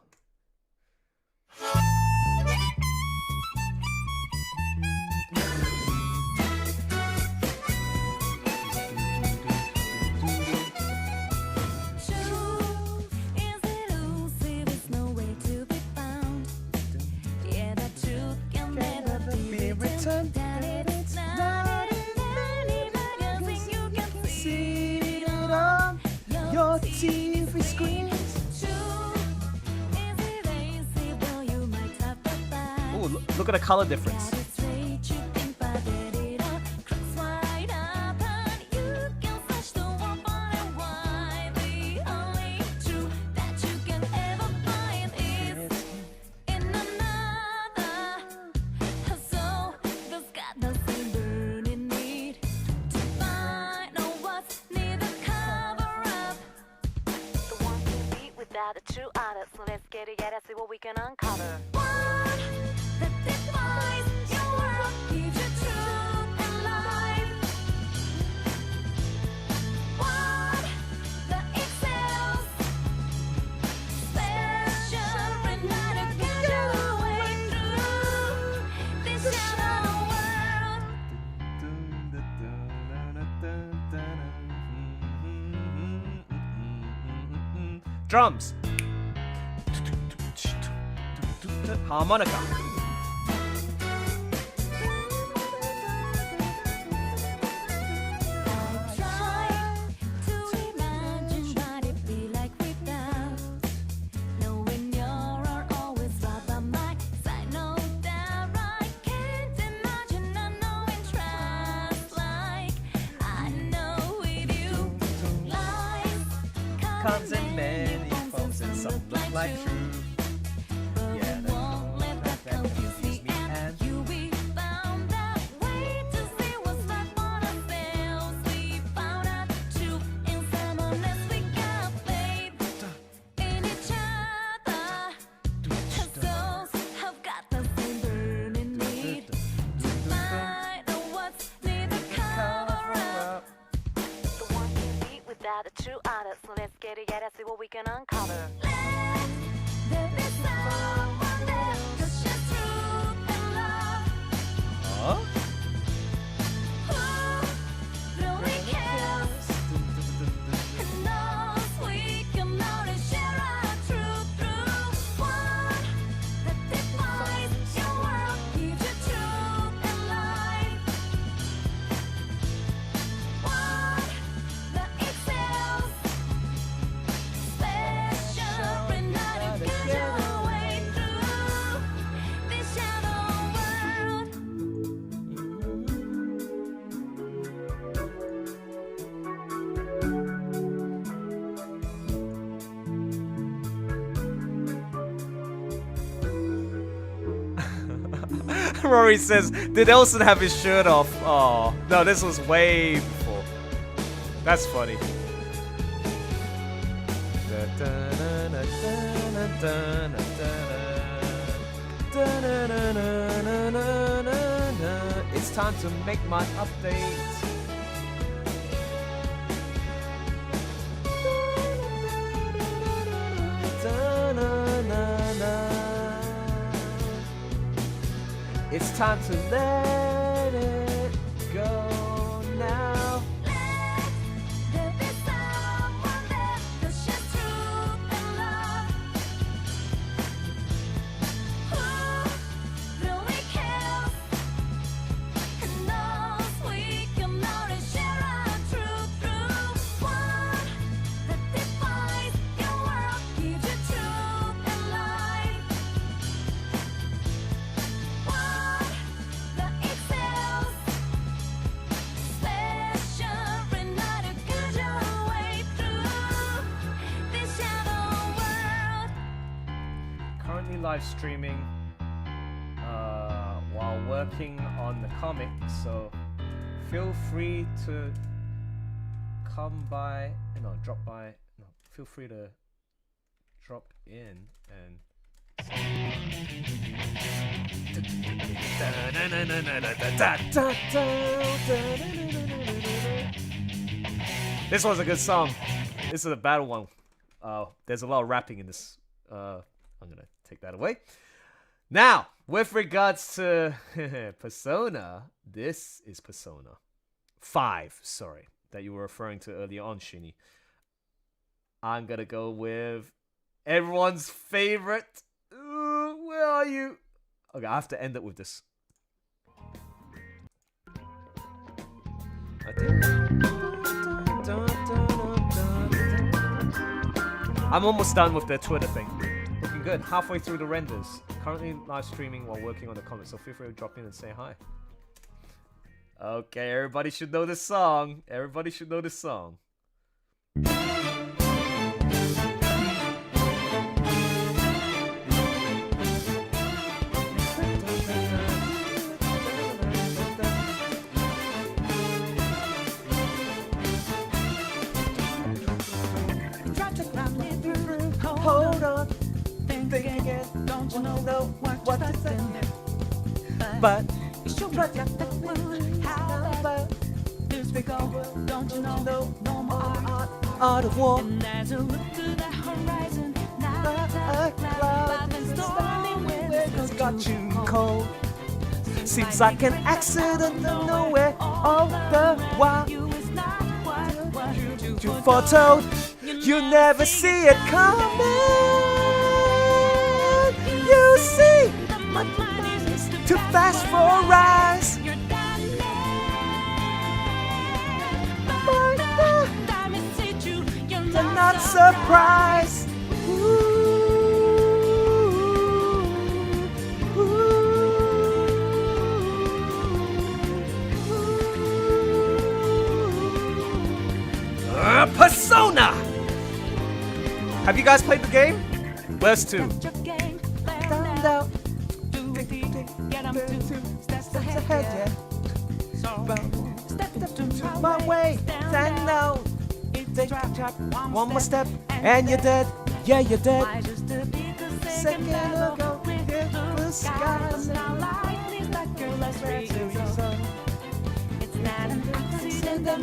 TV screens. Oh, look at the color difference. The true artist, so let's get together, see what we can uncover. Drums. Harmonica. comes in many forms and some look like truth. Yeah, that confused me and without a true honor, so let's get together, see what we can uncover. huh? Rory says, did Elson have his shirt off? Oh, no, this was way before. That's funny. It's time to make my update. It's time to let it go now. Live streaming while working on the comic, so feel free to feel free to drop in and this was a good song. This is a battle one. There's a lot of rapping in this. I'm gonna take that away. Now, with regards to Persona, this is Persona 5, sorry, that you were referring to earlier on, Shinny. I'm gonna go with everyone's favorite. Where are you? Okay, I have to end it with this. I'm almost done with the Twitter thing. Looking good. Halfway through the renders. Currently live streaming while working on the comments, so feel free to drop in and say hi. Okay, everybody should know this song. Everybody should know this song. Hold on, think again. Don't you know what to say? But it's your project. How about this we go? Don't you know no more art of war? And as you look to the horizon, now a cloud is stormy winds got you cold. Seems like an accident nowhere all the while. You foretold, you never see it coming. You see, my mind is too fast for a rise. You're not surprised. Persona! Have you guys played the game? Where's 2? My way, stand out. One more step, and you're dead. Yeah, you're dead. Second ago, hit the skies.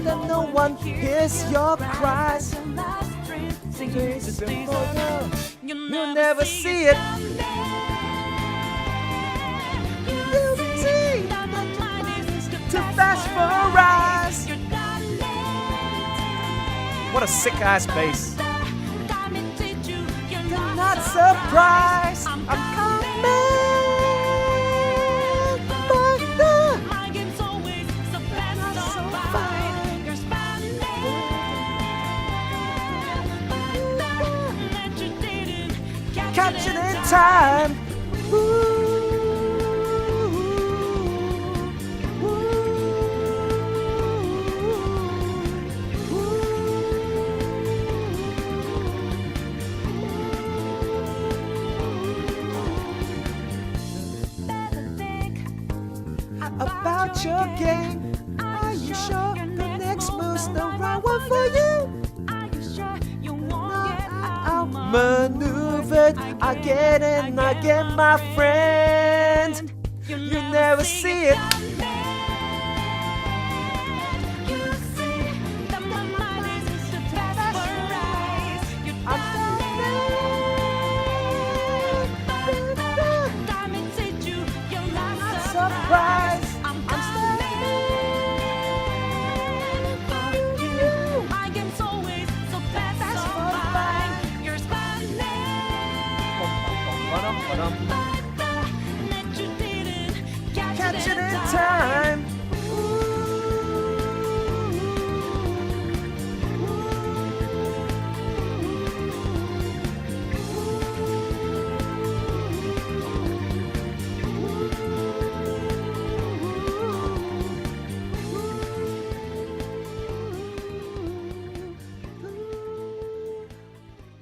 No one hears your cries. You'll never see it. To flash for eyes. What a sick ass bass. You're not surprised. I'm coming back. Catching in time. About your game. Are you sure the next move's the right one for you? Are you sure you won't get outmaneuvered? I get in, I get my friend. You never see it. Surprise! I'm catching in time.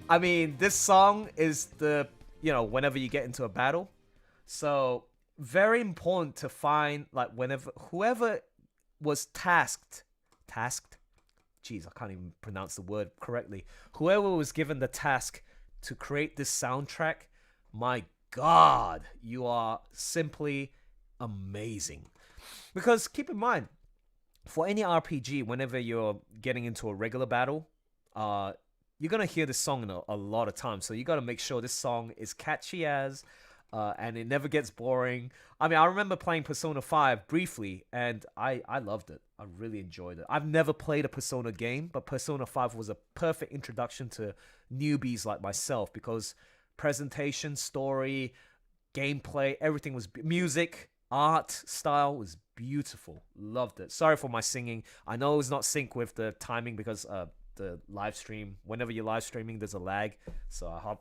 I mean, this song is the, whenever you get into a battle. So, very important to find, like, whenever, whoever was tasked, jeez, I can't even pronounce the word correctly. Whoever was given the task to create this soundtrack, my God, you are simply amazing. Because keep in mind, for any RPG, whenever you're getting into a regular battle, you're going to hear this song a lot of times. So you got to make sure this song is catchy as, and it never gets boring. I mean, I remember playing Persona 5 briefly, and I loved it. I really enjoyed it. I've never played a Persona game, but Persona 5 was a perfect introduction to newbies like myself because presentation, story, gameplay, everything was... music, art, style was beautiful. Loved it. Sorry for my singing. I know it's not sync with the timing because... the live stream, whenever you're live streaming, there's a lag, so I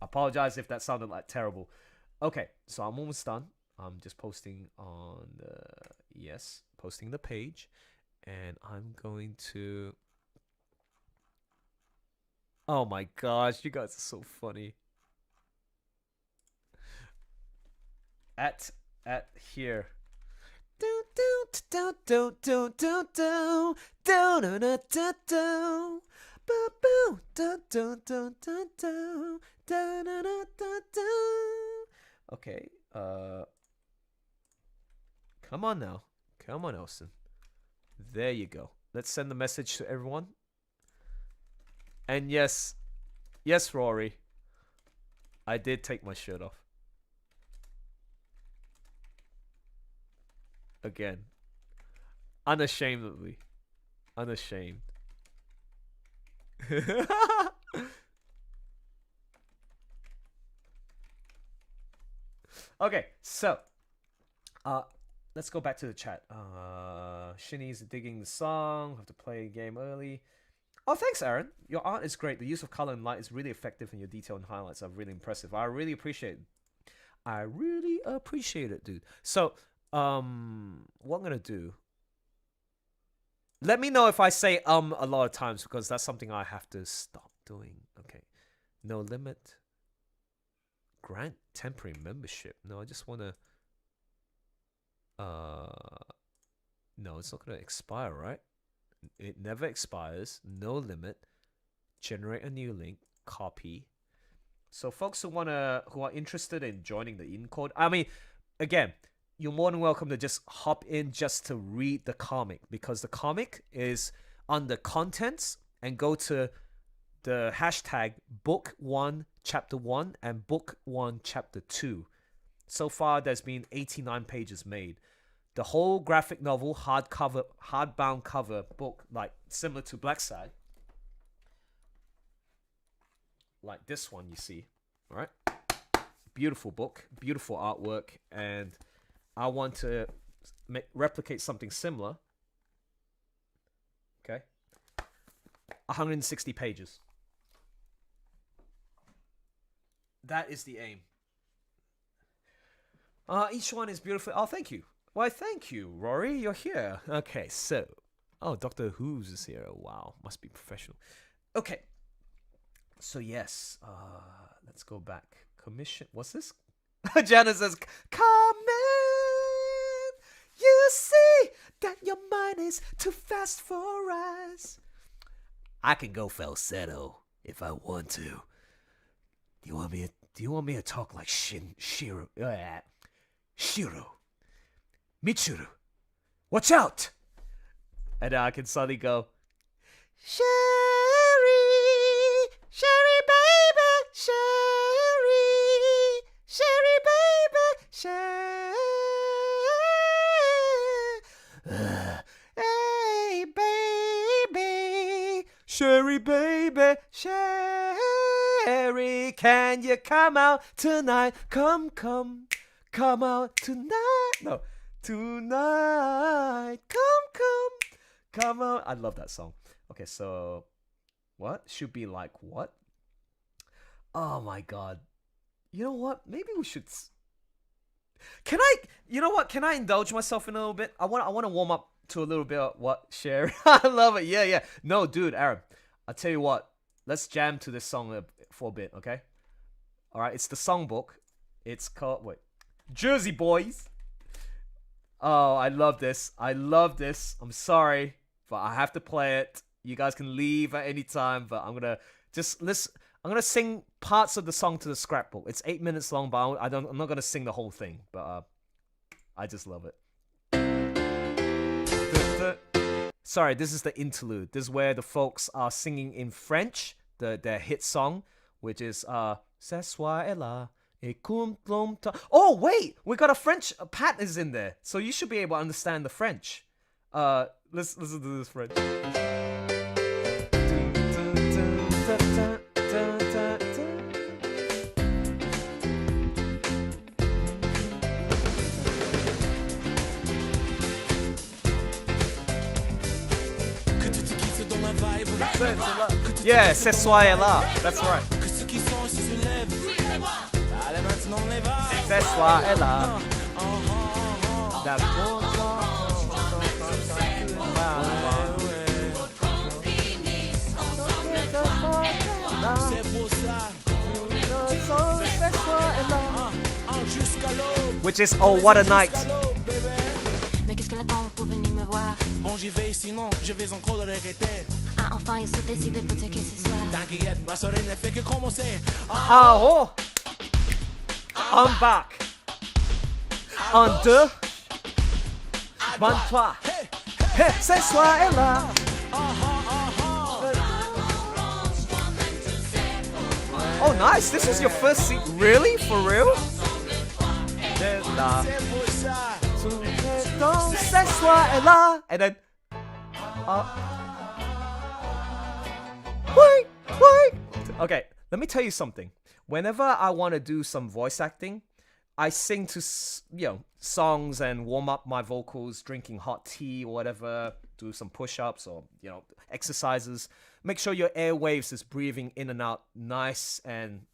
apologize if that sounded like terrible. Okay, so I'm almost done. I'm just posting on posting the page, and I'm going to... Oh my gosh, you guys are so funny. At here. Okay, come on now. Come on, Elson. There you go. Let's send the message to everyone. And yes, Rory, I did take my shirt off. Again, unashamedly, unashamed. Okay, so let's go back to the chat. Shinny's digging the song. Have to play a game early. Oh, thanks, Aaron. Your art is great. The use of color and light is really effective, and your detail and highlights are really impressive. I really appreciate it, dude. So, what I'm gonna do? Let me know if I say a lot of times because that's something I have to stop doing. Okay, No limit. Grant temporary membership. No, I just want to. No, it's not going to expire, right? It never expires. No limit. Generate a new link. Copy. So folks who are interested in joining the in code, I mean, again, you're more than welcome to just hop in just to read the comic, because the comic is under contents, and go to the hashtag book 1 chapter 1 and book 1 chapter 2. So far there's been 89 pages made. The whole graphic novel hardbound cover book, like similar to Black Side, like this one you see, right? Beautiful book, beautiful artwork, and I want to replicate something similar. Okay, 160 pages. That is the aim. Each one is beautiful. Oh, thank you. Why, thank you, Rory. You're here. Okay, so, Doctor Who's is here. Wow, must be professional. Okay. So yes, let's go back. Commission. What's this? Janice says, "Come in. You see that your mind is too fast for us." I can go falsetto if I want to. Do you want me to talk like Shiro? Mitsuru, watch out! And I can suddenly go, Sherry, baby, Sherry, baby, Sherry. Hey, baby, Sherry, baby, Sherry, can you come out tonight? Come out tonight. No. Tonight, come out. I love that song. Okay, so what should be like what? Oh my god. You know what? Maybe we should. Can I? You know what? Can I indulge myself in a little bit? I want to warm up to a little bit of what Sherry. I love it. Yeah. No, dude, Aaron. I'll tell you what. Let's jam to this song for a bit, okay? All right. It's the songbook. It's called Jersey Boys. Oh, I love this. I'm sorry, but I have to play it. You guys can leave at any time, but I'm gonna just listen. I'm gonna sing parts of the song to the scrapbook. It's 8 minutes long, but I'm not gonna sing the whole thing. But I just love it. Sorry, this is the interlude. This is where the folks are singing in French, their hit song, which is "C'est soir est là." Oh wait, we got a French. Pat is in there, so you should be able to understand the French. Let's listen to this French. Yeah, c'est soir est là. That's right. C'est soir est là. Which is Oh What a Night. Mais qu'est-ce que l'attend pour venir me voir? Bon, j'y vais, sinon je vais encore le regretter. Ah, enfin, il se décide pour te que ce soir. T'inquiète, ma soirée ne fait que commencer. Ah oh! I'm back. En 2, 23. Hey, c'est soir est là. Oh, nice. This is your first scene. Really? For real? C'est soir est là. And then... Wait. Okay, let me tell you something. Whenever I want to do some voice acting, I sing to, songs and warm up my vocals, drinking hot tea or whatever, do some push-ups or, exercises. Make sure your airwaves is breathing in and out nice and,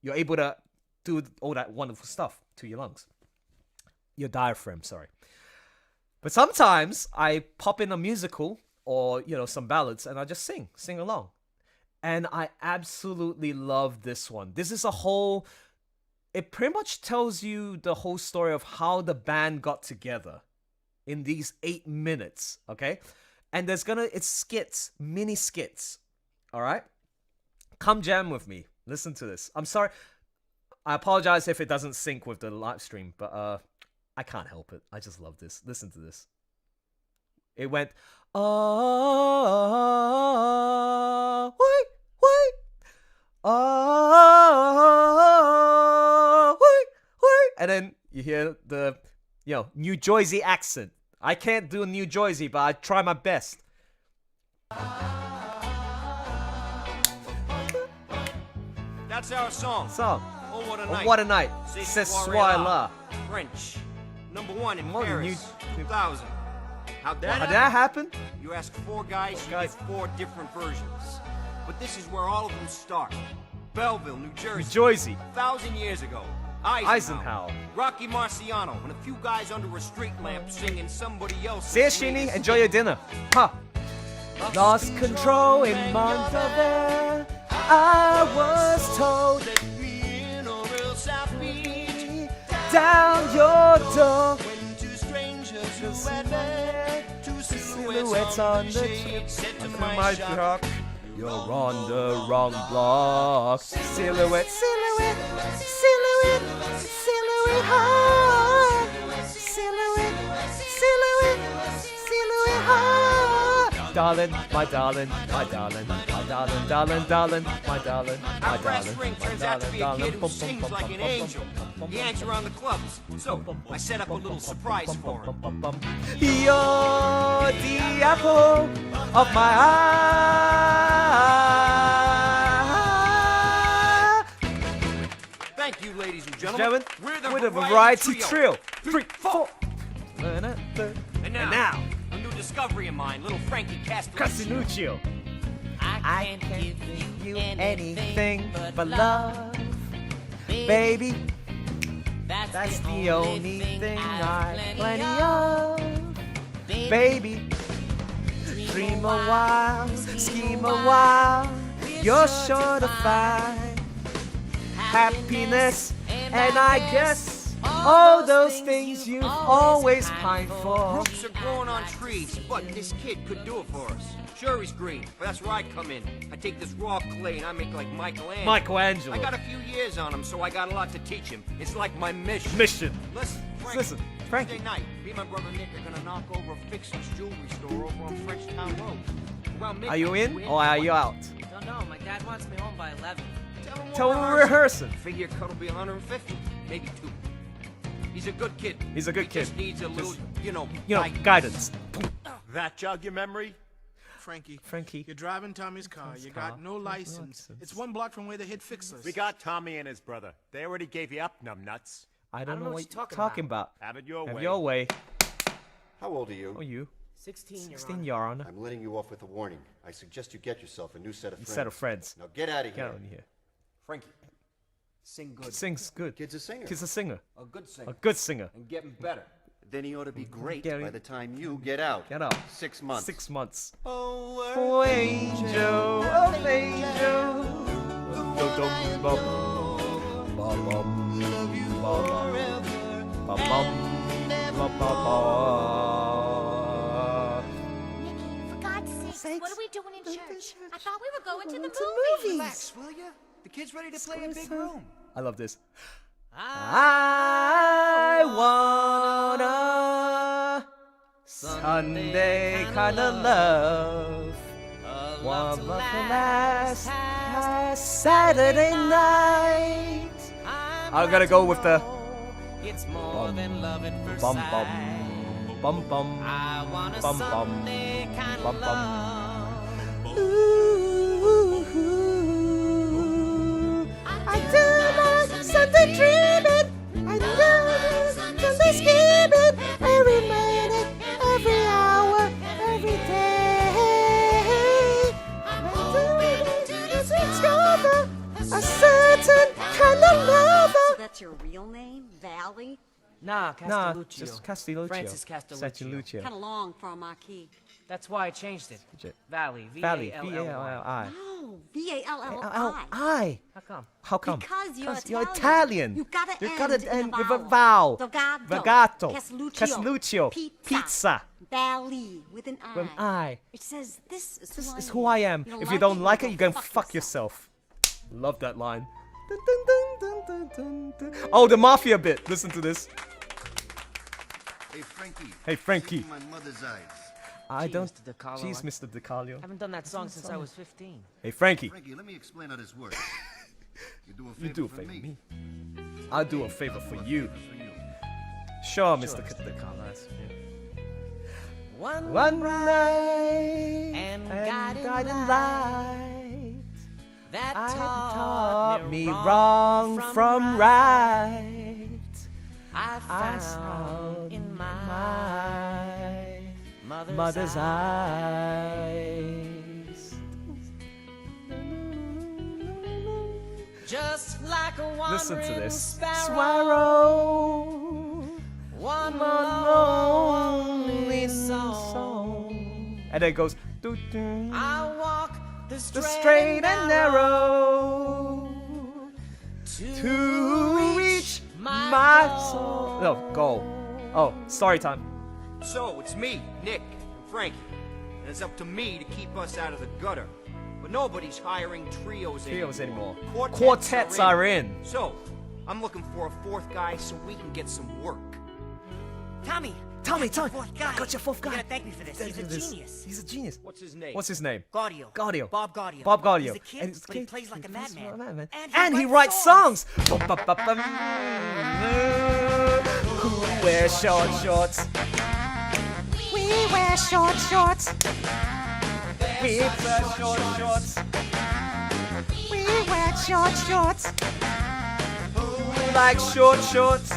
you're able to do all that wonderful stuff to your lungs. Your diaphragm, sorry. But sometimes I pop in a musical or, some ballads and I just sing along. And I absolutely love this one. This is a whole... It pretty much tells you the whole story of how the band got together in these 8 minutes, okay? And it's skits, mini skits, all right? Come jam with me. Listen to this. I'm sorry. I apologize if it doesn't sync with the live stream, but I can't help it. I just love this. Listen to this. It went, oh, wait, oh, wait, and then you hear the, New Jersey accent. I can't do New Jersey, but I try my best. That's our song. Oh, what a night. What a night. C'est soir là. French. #1 in More than Paris. 2000. How'd How did that happen? You ask 4 guys, you get 4 different versions. But this is where all of them start. Belleville, New Jersey. New Jersey. 1,000 years ago. Eisenhower. Rocky Marciano and a few guys under a street lamp singing somebody else. See you, Sheeny. Enjoy your dinner. Huh. Lost control in Montevideo. I was told down your door. Silhouettes on the chip. My truck. You're on the wrong block. Silhouette, silhouette, silhouette, silhouette high. Silhouette, silhouette, silhouette high. Darling, my darling, my darling, my darling, darling, darling, my darling, my Our brass darling, ring my turns out to be a darling, kid who sings like an angel. He hangs around the clubs, so I set up a little surprise for him. You're the apple of my eye. Thank you, ladies and gentlemen. We're the with a variety trio. 3, 4. And And now, a new discovery of mine, little Frankie Castelluccio. Castelluccio. I can't give you anything but love, baby. That's the only thing I plenty of, baby. Dream a while, scheme a while. You're sure to find happiness, and I guess all those things you've always pined for. Roots are growing on trees, but this kid could do it for us. Sure, he's green, but that's where I come in. I take this raw clay and I make like Michelangelo. Michelangelo. I got a few years on him, so I got a lot to teach him. It's like my mission. Listen, Frankie. Tuesday night, me and my brother Nick are gonna knock over a fixer's jewelry store over on Frenchtown Road. Around midnight, Are you in we or are you out? Don't know. My dad wants me home by 11. Tell him we're rehearsing. Figure cut will be 150, maybe 2. He's a good kid. He's a good He kid. just needs a little, Guidance. That jog your memory? Frankie. You're driving Tommy's car. You got no license. It's 1 block from where they hit fixers. We got Tommy and his brother. They already gave you up, numbnuts. I don't know what you're talking about. Have it your way. Have your way. How old are you? Oh, you. 16, 16, Your Honor. I'm letting you off with a warning. I suggest you get yourself a new set of friends. Set of friends. Now get out of Get here. out of here. Frankie, sing good. Sings good. Kid's a singer. Kid's a singer. A good singer. A good singer. And getting better. Then he ought to be great Get by it. the time you get out. Get out. 6 months. 6 months. Oh, angel, oh angel. For God's sake, what are we doing in church? I thought we were going to the movies. Relax, will ya? The kid's ready to play a big room. I love this. I wanna Sunday kind of love. One of the last Saturday night. I'm gonna go with the It's more than love at first bum sight. bum bum bum I want a bum bum Sunday kind bum of bum. love. Ooh, I do like Sunday dreaming. I do like Sunday scheming. Every minute, every hour, every day. I do discover a certain kind of lover. So that's your real name, Valley? Nah, Castelluccio. Just Castelluccio. Francis Castelluccio. Kind of long for a marquee. That's why I changed it. Valley. Valley. V-A-L-L-Y. V-A-L-L-I. No, No, V-A-L-L-I. How come? Because you're you're Italian. Italian. You gotta end end with a vowel. Delgado. Vagato. Castelluccio. Pizza. Valley with an I. With an I. It says this is This who is I who I am. am. You don't If you like don't it, like you it, you go can fuck fuck yourself. Love that line. Oh, the mafia bit. Listen to this. Hey, Frankie. Hey, Frankie. See my mother's eyes. I don't. Mr. DiCarlo, Jeez, Mr. DiCarlo. Haven't done that song since I was 15. Hey, Frankie. Frankie, let me explain how this works. You do a favor for me. I'll do a favor for you. Sure, Mr. DiCarlo. One night and guiding light that taught me wrong from right. I found in my mother's eyes. Just like a wandering Listen to this. sparrow, one lonely song. And then it goes. I walk the straight and narrow to reach my soul. No, goal. Oh, story time. So, it's me, Nick, and Frankie. And it's up to me to keep us out of the gutter. But nobody's hiring trios anymore. Quartets are in. So, I'm looking for a fourth guy so we can get some work. Tommy! Tommy! I got your fourth guy. You gotta thank me for this. He's a genius. He's a genius. What's his name? What's his name? Gaudio. Bob Gaudio. Bob Gaudio. He's a kid, And but he plays like a madman. And he writes songs. Who wears short shorts? We wear short shorts. We wear short shorts. We wear short shorts. Who likes short shorts?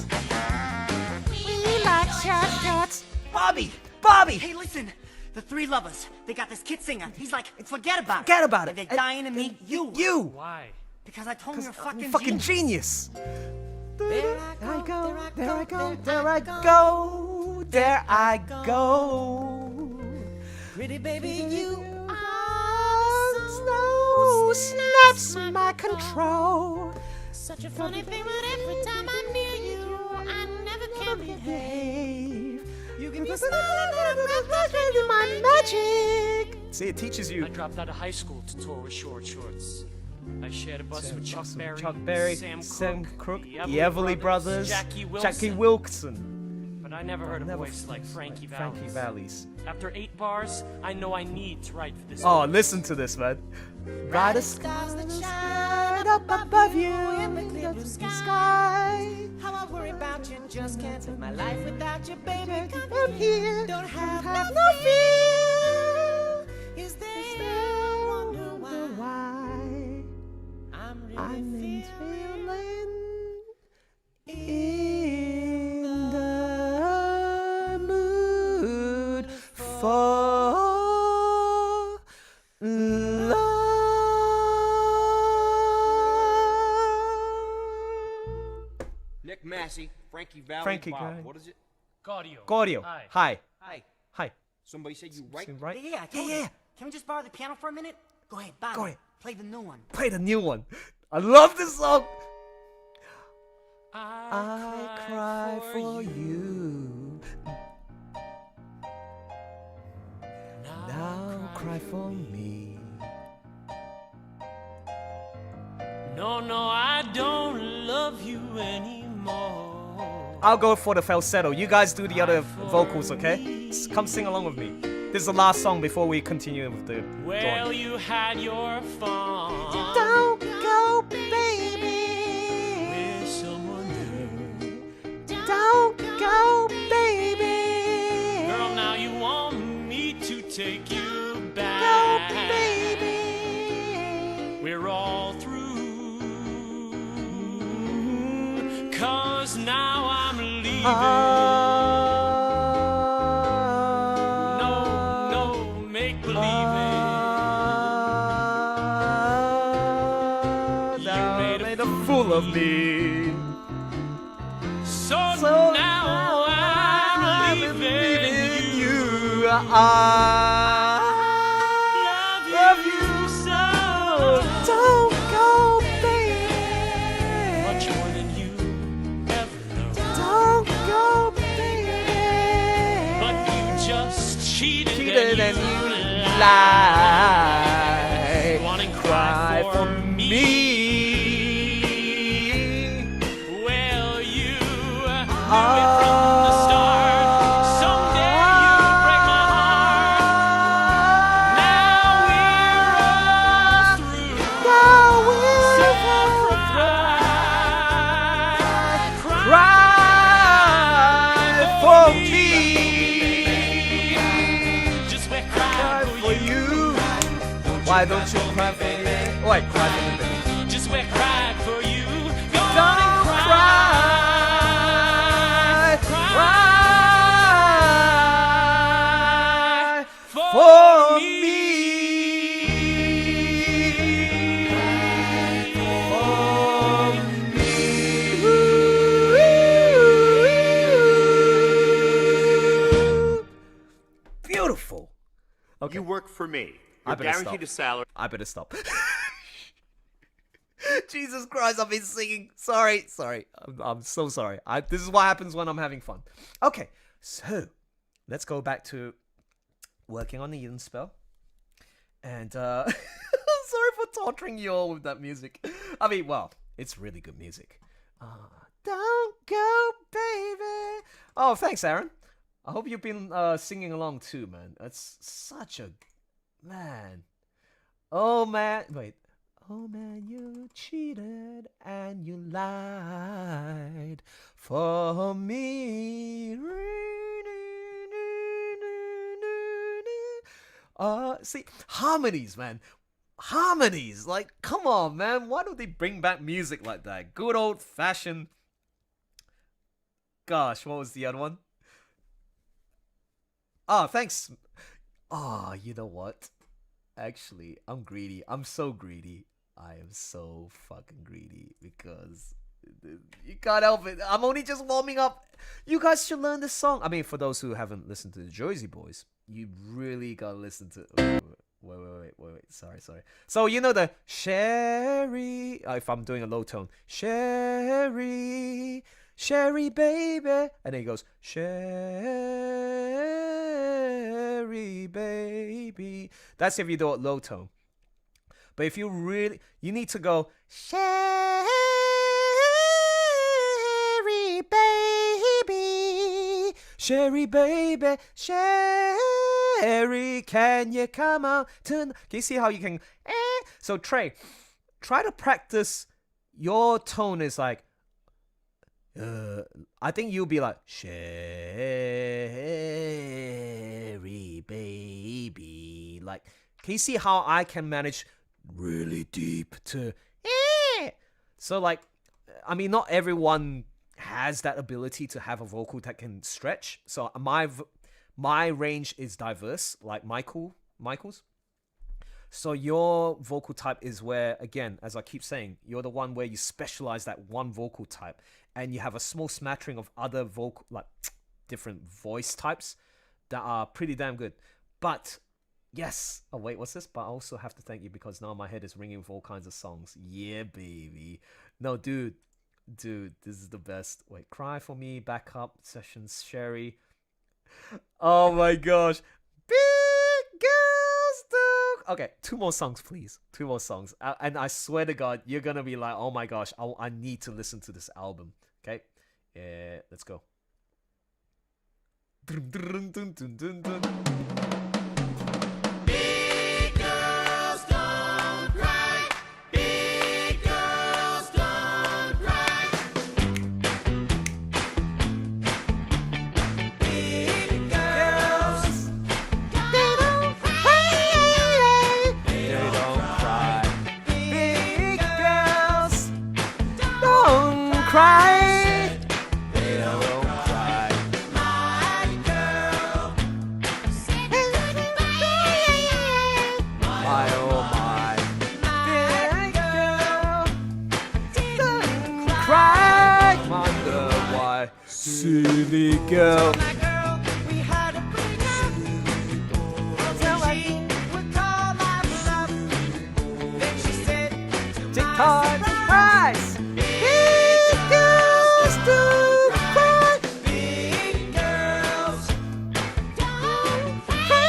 We like short shorts. Bobby! Hey, listen. The three lovers, they got this kid singer. He's like, forget about it. Forget about it. And they're dying to meet you. Why? Because I told them you're I'm fucking genius. There I go, there I go, there I go, there I go. Pretty baby, you Snow snaps my control. Such a funny thing, but every time I'm near you, I never can behave. You give me a smile and a my magic. See, it teaches you. I dropped out of high school to tour with short shorts. I shared a bus with Chuck Berry, Sam Crook, the Everly Brothers, Jackie Wilson. But I never heard a voice like Frankie Valli's. After 8 bars, I know I need to write for this. Oh, listen to this, man. Brighter stars that shine up above you in the clear blue sky. How I worry about you, just can't live my life without you, baby. Come here, don't have no fear. Is there wonder why I'm really feeling In the mood for love. Nick Massey, Frankie Valli, Bob. What is it? Gaudio. Hi. Somebody said you write? Yeah, I told you. Can we just borrow the piano for a minute? Go ahead, Bob. Go ahead. Play the new one. Play the new one. I love this song. I cry for you. Now cry for me. No, I don't love you anymore. I'll go for the falsetto. You guys do the other vocals, okay? Come sing along with me. This is the last song before we continue with the Well, drawing. you had your fun. Don't go, baby. With someone new. Don't go, baby. Girl, now you want me to take you back. Go, baby. We're all through. 'Cause now I'm leaving. No, make believing. You made a fool of me. So now I'm leaving you. I love you so. cheated and you lie. Wanting to Cry for me. Well, you knew it from the start. Someday you'll break my heart. Now we're all through. So Cry for me. just we're crying For you. Why don't you cry for me? Oh, wait, cry for me. Just we're crying for you. Don't cry. Cry for me. Beautiful. Okay. You work for me. I You're better guaranteed stop. a salary. I better stop. Jesus Christ, I've been singing. Sorry. I'm so sorry. This is what happens when I'm having fun. Okay, so let's go back to working on the Edenspell. And I'm sorry for torturing you all with that music. I mean, well, it's really good music. Don't go, baby. Oh, thanks, Aaron. I hope you've been singing along too, man. That's such a... Man. Oh, man. Wait. Oh, man, you cheated and you lied for me. See, harmonies, man. Harmonies. Like, come on, man. Why don't they bring back music like that? Good old-fashioned... Gosh, what was the other one? Oh, thanks. Oh, you know what? Actually, I'm greedy. I'm so greedy. I am so fucking greedy because you can't help it. I'm only just warming up. You guys should learn this song. I mean, for those who haven't listened to the Jersey Boys, you really gotta listen to... Wait. Sorry. So, you know the Sherry... if I'm doing a low tone. Sherry baby, and then he goes Sherry baby. That's if you do it low tone. But if you really, you need to go Sherry baby, Sherry baby, Sherry, can you come out tonight? Can you see how you can? So Trey, try to practice. Your tone is like. I think you'll be like Sherry baby. Like, can you see how I can manage really deep to So like, I mean, not everyone has that ability to have a vocal that can stretch. So my range is diverse, like Michael's. So your vocal type is where, again, as I keep saying, you're the one where you specialize that one vocal type. And you have a small smattering of other vocal, like different voice types that are pretty damn good. But yes, oh wait, what's this? But I also have to thank you because now my head is ringing with all kinds of songs. Yeah, baby. No, dude, this is the best. Wait, Cry for Me, Backup Sessions, Sherry. Oh my gosh, big girls do. Okay, 2 more songs, please. 2 more songs, and I swear to God, you're gonna be like, oh my gosh, I need to listen to this album. Okay, let's go. Big girls don't cry. Big girls don't cry. Big girls, they don't cry. They don't cry. Big girls don't cry. Silly girl. We had a breakup. Till she would call my bluff. Then she said, Take cards and prize. Big girls do cry. Big girls don't cry.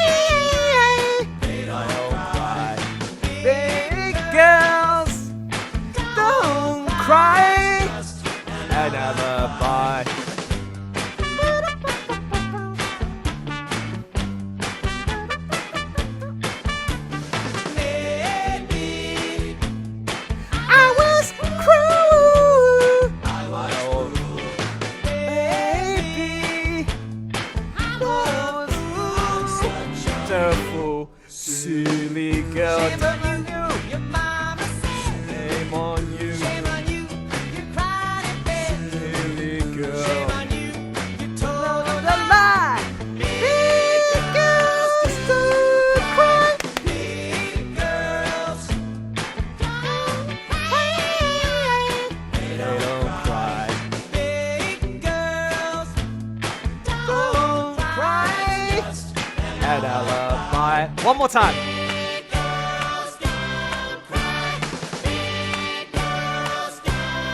An alibi. One more time.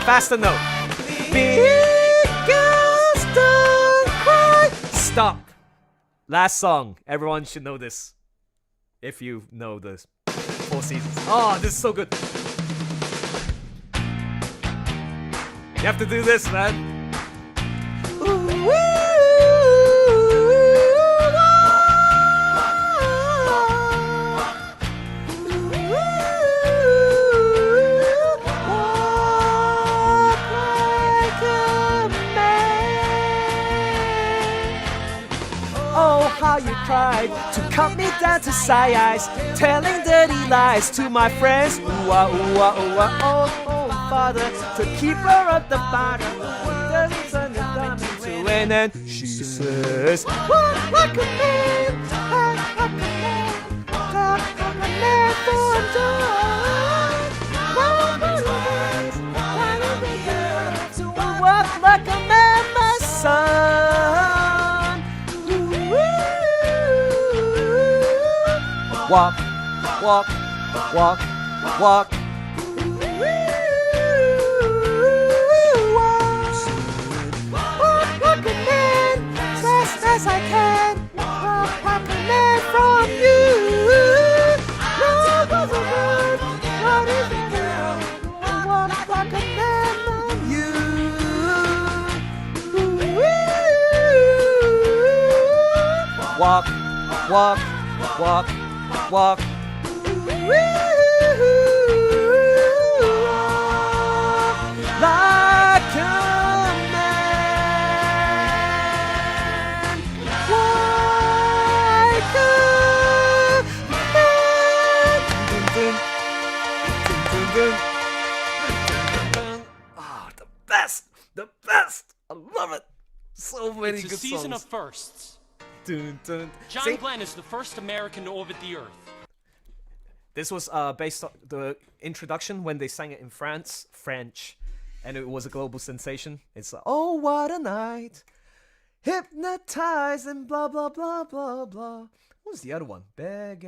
Faster note. Big girls don't cry. Stop. Last song. Everyone should know this. If you know this. 4 Seasons. Oh, this is so good. You have to do this, man. How you tried to cut me down to size, telling dirty lies to my friends. Ooh ah, ooh ah, ooh ah, oh father, to keep her at the bottom. Doesn't turn the diamond to, and then she says, walk like a man, talk like a man, talk like a man for joy. Walk like a man, my son. Walk, walk, walk, walk. Walk like a man, as fast as I can. Walk like a man from you. No was a word, what is it now? Walk like a man from you. Walk, walk, walk. Walk. Like a man. Like a man. Oh, the best. The best. I love it. So many It's a good season songs. of firsts. Dun, dun. John See? Glenn is the first American to orbit the Earth. This was based on the introduction when they sang it in French, and it was a global sensation. It's like, oh, what a night, hypnotized and blah, blah, blah, blah, blah. What was the other one? Big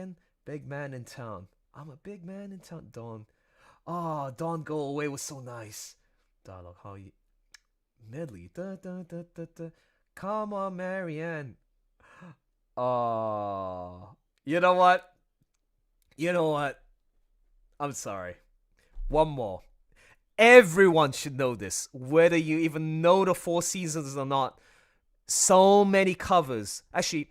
man in town. I'm a big man in town. Dawn. Oh, Dawn Go Away was so nice. Dialogue, how you... Medley. Da, da, da, da, da. Come on, Marianne. Oh, you know what? You know what? I'm sorry. One more. Everyone should know this, whether you even know the 4 Seasons or not. So many covers. Actually,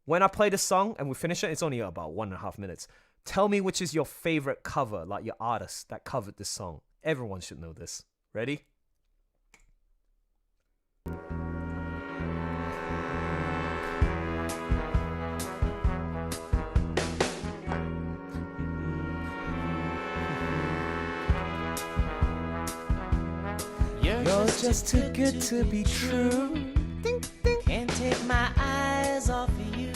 when I play the song and we finish it, it's only about 1.5 minutes. Tell me which is your favorite cover, like your artist that covered this song. Everyone should know this. Ready? You're just too good to be true. Can't take my eyes off of you.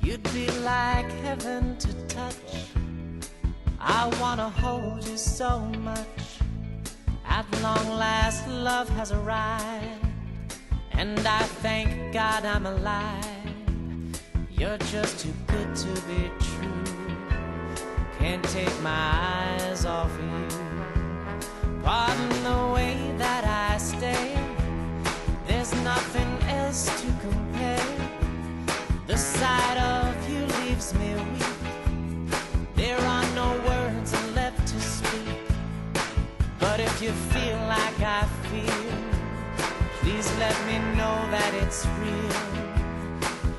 You'd be like heaven to touch. I wanna hold you so much. At long last, love has arrived, and I thank God I'm alive. You're just too good to be true. Can't take my eyes off of you. Pardon the way that I stay. There's nothing else to compare. The sight of you leaves me weak. There are no words left to speak. But if you feel like I feel, please let me know that it's real.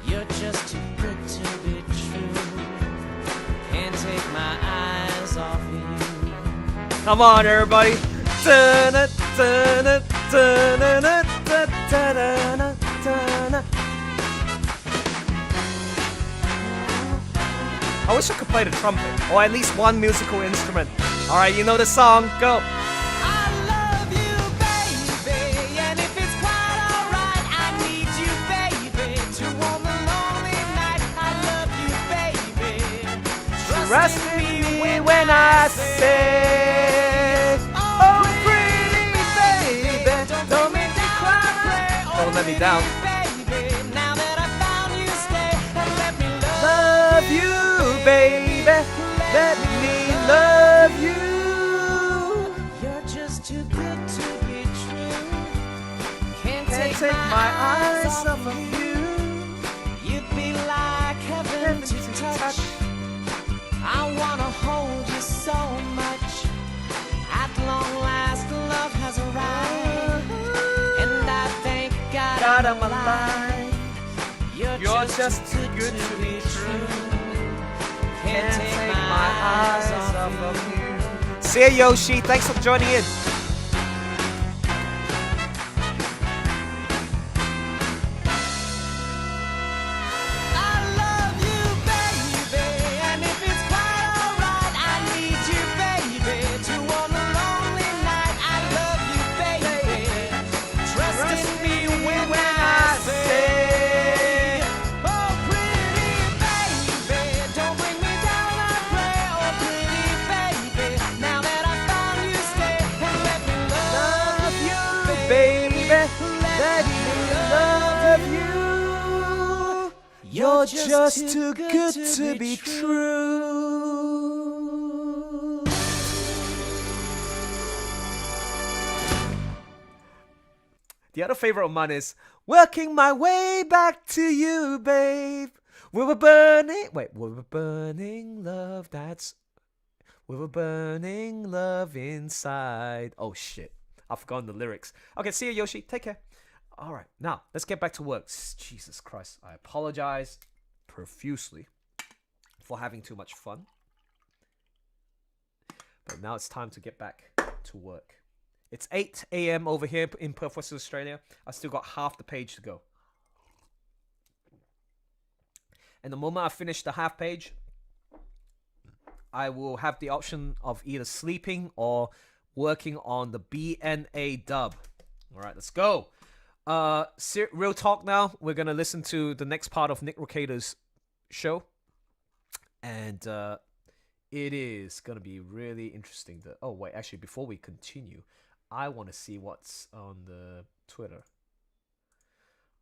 You're just too good to be true. Can't take my eyes off of you. Come on, everybody. Da-na, da-na, da-na, da-na, da-na, da-na. I wish I could play the trumpet, or at least one musical instrument. Alright, you know the song, go. Trust in me when I say, oh pretty baby, don't make me cry, don't let me down. baby. Let me love you. You're just too good to be true. Can't take my eyes off of you. You'd be like heaven to touch. I wanna hold you so much. At long last, love has arrived, and I thank God I'm alive. You're just too good to be true. Can't take my eyes off of you. See ya, Yoshi. Thanks for joining in. You're just too good to be true. The other favorite of mine is working my way back to you, babe. We were burning. Wait, we were burning love. We were burning love inside. Oh shit, I've forgotten the lyrics. Okay, see you, Yoshi. Take care. All right, now let's get back to work. Jesus Christ, I apologize profusely for having too much fun. But now it's time to get back to work. It's 8 a.m. over here in Perth, Western Australia. I still got half the page to go. And the moment I finish the half page, I will have the option of either sleeping or working on the BNA dub. All right, let's go. Real talk now. We're going to listen to the next part of Nick Rekita's show. And it is going to be really interesting. Oh, wait, actually, before we continue, I want to see what's on the Twitter.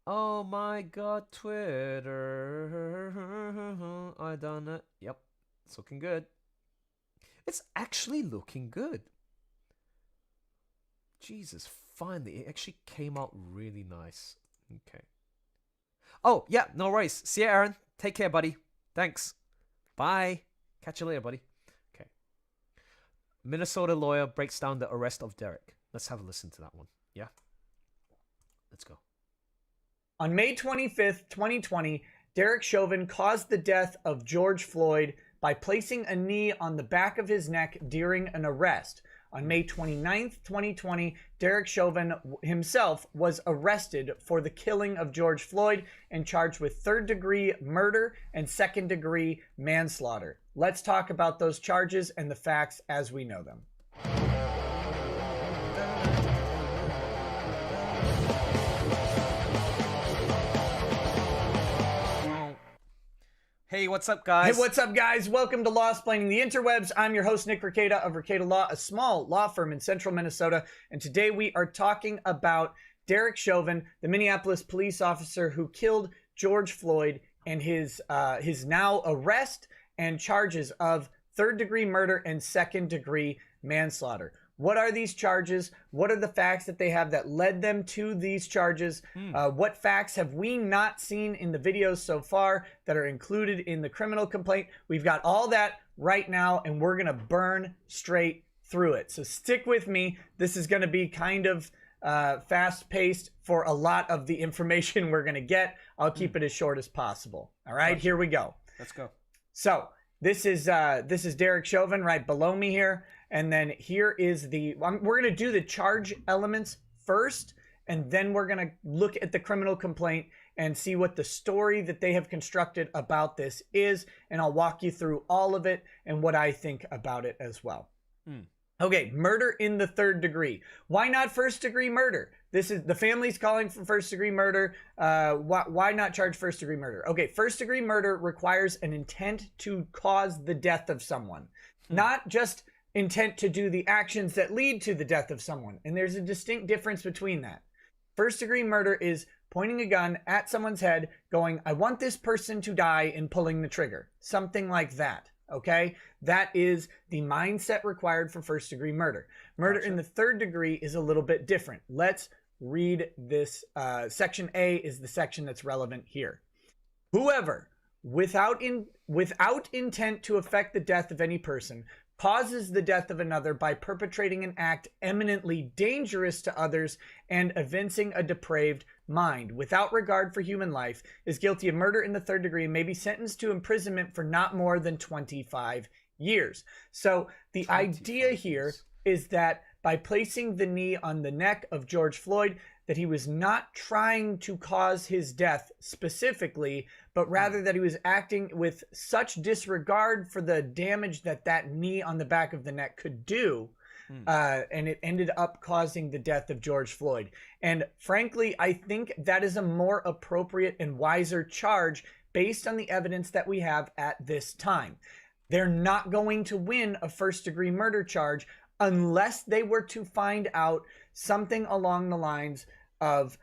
Oh my God, Twitter. I done it. Yep, it's looking good. It's actually looking good. Jesus, finally, it actually came out really nice. Okay. Oh, yeah, no worries. See ya, Aaron. Take care, buddy. Thanks. Bye. Catch you later, buddy. Okay. Minnesota lawyer breaks down the arrest of Derek. Let's have a listen to that one. Yeah? Let's go. On May 25th, 2020, Derek Chauvin caused the death of George Floyd by placing a knee on the back of his neck during an arrest. On May 29th, 2020, Derek Chauvin himself was arrested for the killing of George Floyd and charged with third-degree murder and second-degree manslaughter. Let's talk about those charges and the facts as we know them. Hey, what's up, guys? Hey, what's up, guys? Welcome to Law-Splaining the Interwebs. I'm your host, Nick Rekita of Rekita Law, a small law firm in central Minnesota. And today we are talking about Derek Chauvin, the Minneapolis police officer who killed George Floyd, and his now arrest and charges of third-degree murder and second-degree manslaughter. What are these charges? What are the facts that they have that led them to these charges? What facts have we not seen in the videos so far that are included in the criminal complaint? We've got all that right now, and we're going to burn straight through it. So stick with me. This is going to be kind of fast-paced for a lot of the information we're going to get. I'll keep it as short as possible. All right, here we go. Let's go. So this is Derek Chauvin right below me here. And then here is we're going to do the charge elements first, and then we're going to look at the criminal complaint and see what the story that they have constructed about this is. And I'll walk you through all of it and what I think about it as well. Okay, murder in the third degree. Why not first degree murder? This is the family's calling for first degree murder. Why not charge first degree murder? Okay, first degree murder requires an intent to cause the death of someone, not just intent to do the actions that lead to the death of someone. And there's a distinct difference between that. First degree murder is pointing a gun at someone's head, going, I want this person to die, and pulling the trigger. Something like that. Okay? That is the mindset required for first-degree murder. Murder in the third degree is a little bit different. Let's read this. Section A is the section that's relevant here. Whoever, without intent to affect the death of any person, causes the death of another by perpetrating an act eminently dangerous to others and evincing a depraved mind, without regard for human life, is guilty of murder in the third degree and may be sentenced to imprisonment for not more than 25 years. So the idea here is that by placing the knee on the neck of George Floyd, that he was not trying to cause his death specifically, but rather that he was acting with such disregard for the damage that that knee on the back of the neck could do. And it ended up causing the death of George Floyd. And frankly, I think that is a more appropriate and wiser charge based on the evidence that we have at this time. They're not going to win a first-degree murder charge unless they were to find out something along the lines of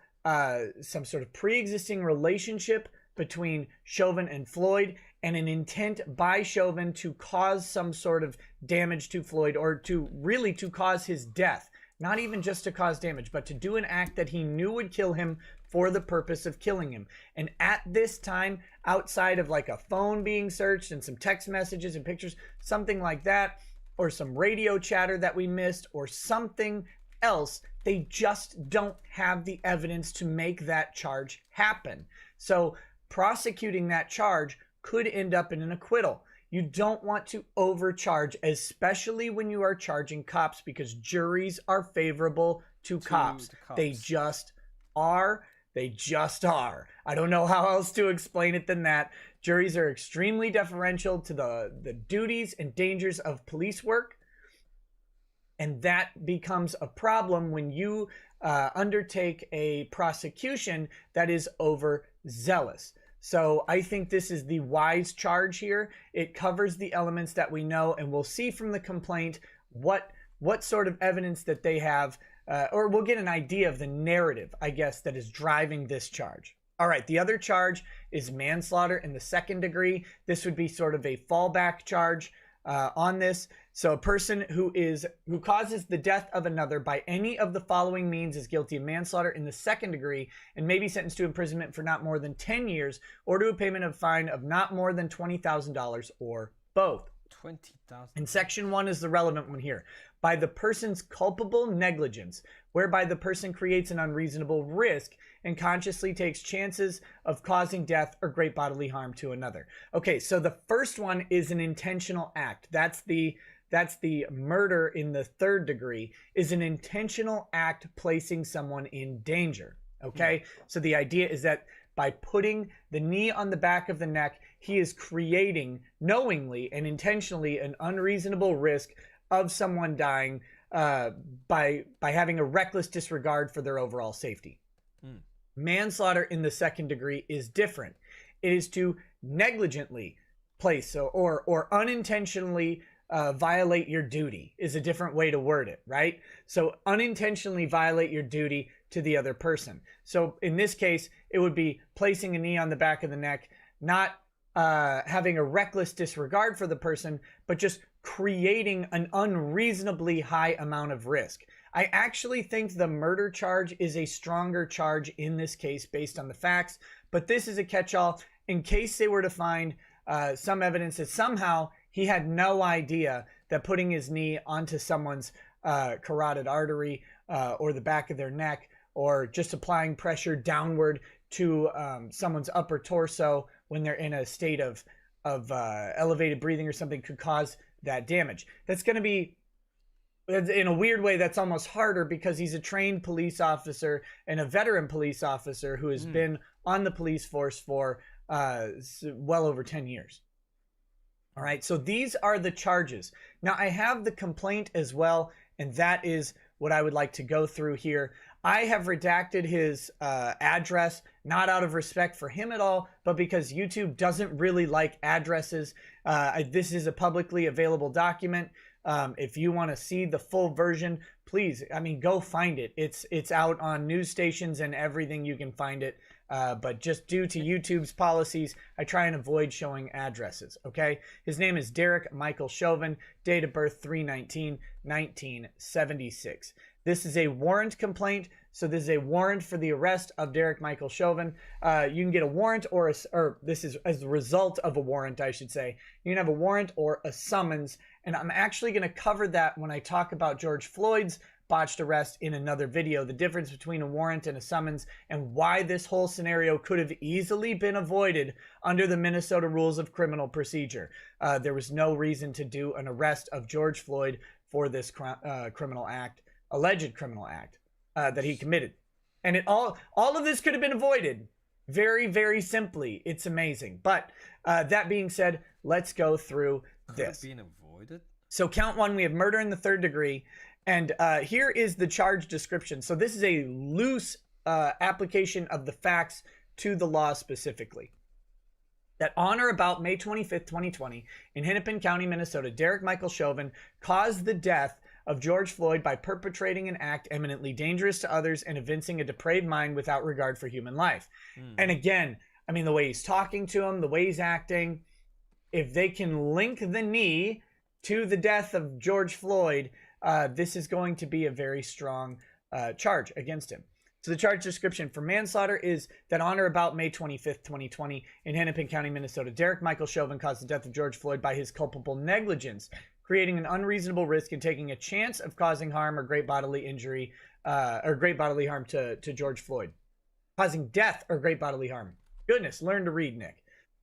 some sort of pre-existing relationship between Chauvin and Floyd, and an intent by Chauvin to cause some sort of damage to Floyd, or to cause his death. Not even just to cause damage, but to do an act that he knew would kill him for the purpose of killing him. And at this time, outside of like a phone being searched and some text messages and pictures, something like that, or some radio chatter that we missed, or something else, they just don't have the evidence to make that charge happen. So prosecuting that charge could end up in an acquittal. You don't want to overcharge, especially when you are charging cops, because juries are favorable to cops. They just are. They just are. I don't know how else to explain it than that. Juries are extremely deferential to the duties and dangers of police work. And that becomes a problem when you undertake a prosecution that is overzealous. So I think this is the wise charge here. It covers the elements that we know, and we'll see from the complaint what sort of evidence that they have, or we'll get an idea of the narrative, I guess, that is driving this charge. All right, the other charge is manslaughter in the second degree. This would be sort of a fallback charge on this. So a person who causes the death of another by any of the following means is guilty of manslaughter in the second degree and may be sentenced to imprisonment for not more than 10 years or to a payment of fine of not more than $20,000 or both. 20,000. And section 1 is the relevant one here. By the person's culpable negligence, whereby the person creates an unreasonable risk and consciously takes chances of causing death or great bodily harm to another. Okay, so the first one is an intentional act. That's the murder in the third degree, is an intentional act placing someone in danger. Okay, so the idea is that by putting the knee on the back of the neck, he is creating knowingly and intentionally an unreasonable risk of someone dying by having a reckless disregard for their overall safety. Manslaughter in the second degree is different. It is to negligently place or unintentionally violate your duty is a different way to word it, right? So unintentionally violate your duty to the other person. So in this case, it would be placing a knee on the back of the neck, not having a reckless disregard for the person, but just creating an unreasonably high amount of risk. I actually think the murder charge is a stronger charge in this case based on the facts, but this is a catch-all in case they were to find some evidence that somehow he had no idea that putting his knee onto someone's carotid artery or the back of their neck, or just applying pressure downward to someone's upper torso when they're in a state of elevated breathing or something could cause that damage. That's going to be, in a weird way, that's almost harder because he's a trained police officer and a veteran police officer who has been on the police force for well over 10 years. All right, so these are the charges. Now, I have the complaint as well, and that is what I would like to go through here. I have redacted his address, not out of respect for him at all, but because YouTube doesn't really like addresses. This is a publicly available document. If you want to see the full version, please, I mean, go find it. It's out on news stations and everything. You can find it. But just due to YouTube's policies, I try and avoid showing addresses, okay? His name is Derek Michael Chauvin, date of birth 3/19/1976. This is a warrant complaint, so this is a warrant for the arrest of Derek Michael Chauvin. You can get a warrant or this is as a result of a warrant, I should say. You can have a warrant or a summons, and I'm actually going to cover that when I talk about George Floyd's botched arrest in another video, the difference between a warrant and a summons, and why this whole scenario could have easily been avoided under the Minnesota rules of criminal procedure. There was no reason to do an arrest of George Floyd for this criminal act, alleged criminal act that he committed. And all of this could have been avoided very, very simply. It's amazing. But that being said, let's go through this. Could have been avoided? So count one, we have murder in the third degree. And here is the charge description. So this is a loose application of the facts to the law specifically. That on or about May 25th, 2020, in Hennepin County, Minnesota, Derek Michael Chauvin caused the death of George Floyd by perpetrating an act eminently dangerous to others and evincing a depraved mind without regard for human life. And again, I mean, the way he's talking to him, the way he's acting, if they can link the knee to the death of George Floyd, this is going to be a very strong charge against him. So the charge description for manslaughter is that on or about May 25th, 2020, in Hennepin County, Minnesota, Derek Michael Chauvin caused the death of George Floyd by his culpable negligence, creating an unreasonable risk and taking a chance of causing harm or great bodily injury or great bodily harm to George Floyd. Causing death or great bodily harm. Goodness, learn to read, Nick.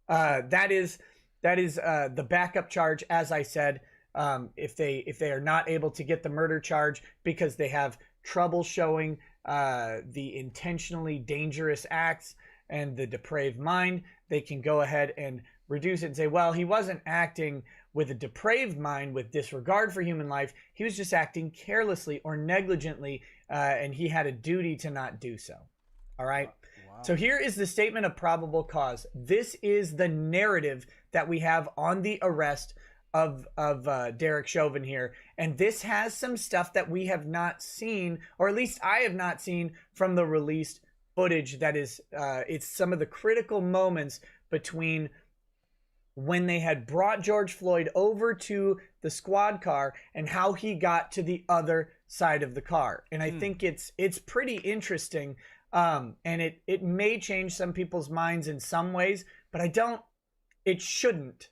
That is the backup charge, as I said. If they are not able to get the murder charge because they have trouble showing the intentionally dangerous acts and the depraved mind, they can go ahead and reduce it and say, well, he wasn't acting with a depraved mind with disregard for human life. He was just acting carelessly or negligently, and he had a duty to not do so. All right. Wow. So here is the statement of probable cause. This is the narrative that we have on the arrest of Derek Chauvin here, and this has some stuff that we have not seen, or at least I have not seen from the released footage. That is, it's some of the critical moments between when they had brought George Floyd over to the squad car and how he got to the other side of the car. And I think it's pretty interesting, and it may change some people's minds in some ways, but it shouldn't.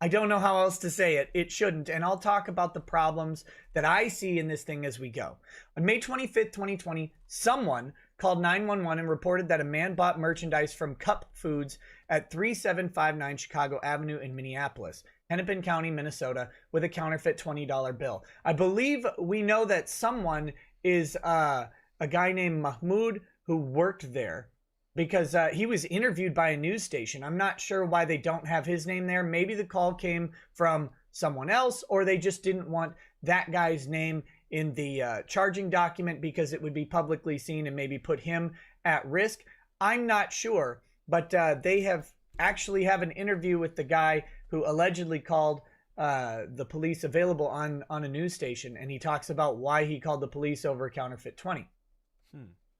I don't know how else to say it. It shouldn't. And I'll talk about the problems that I see in this thing as we go. On May 25th, 2020, someone called 911 and reported that a man bought merchandise from Cup Foods at 3759 Chicago Avenue in Minneapolis, Hennepin County, Minnesota, with a counterfeit $20 bill. I believe we know that someone is a guy named Mahmoud who worked there, because he was interviewed by a news station. I'm not sure why they don't have his name there. Maybe the call came from someone else, or they just didn't want that guy's name in the charging document because it would be publicly seen and maybe put him at risk. I'm not sure, but they have an interview with the guy who allegedly called the police available on a news station, and he talks about why he called the police over a counterfeit 20.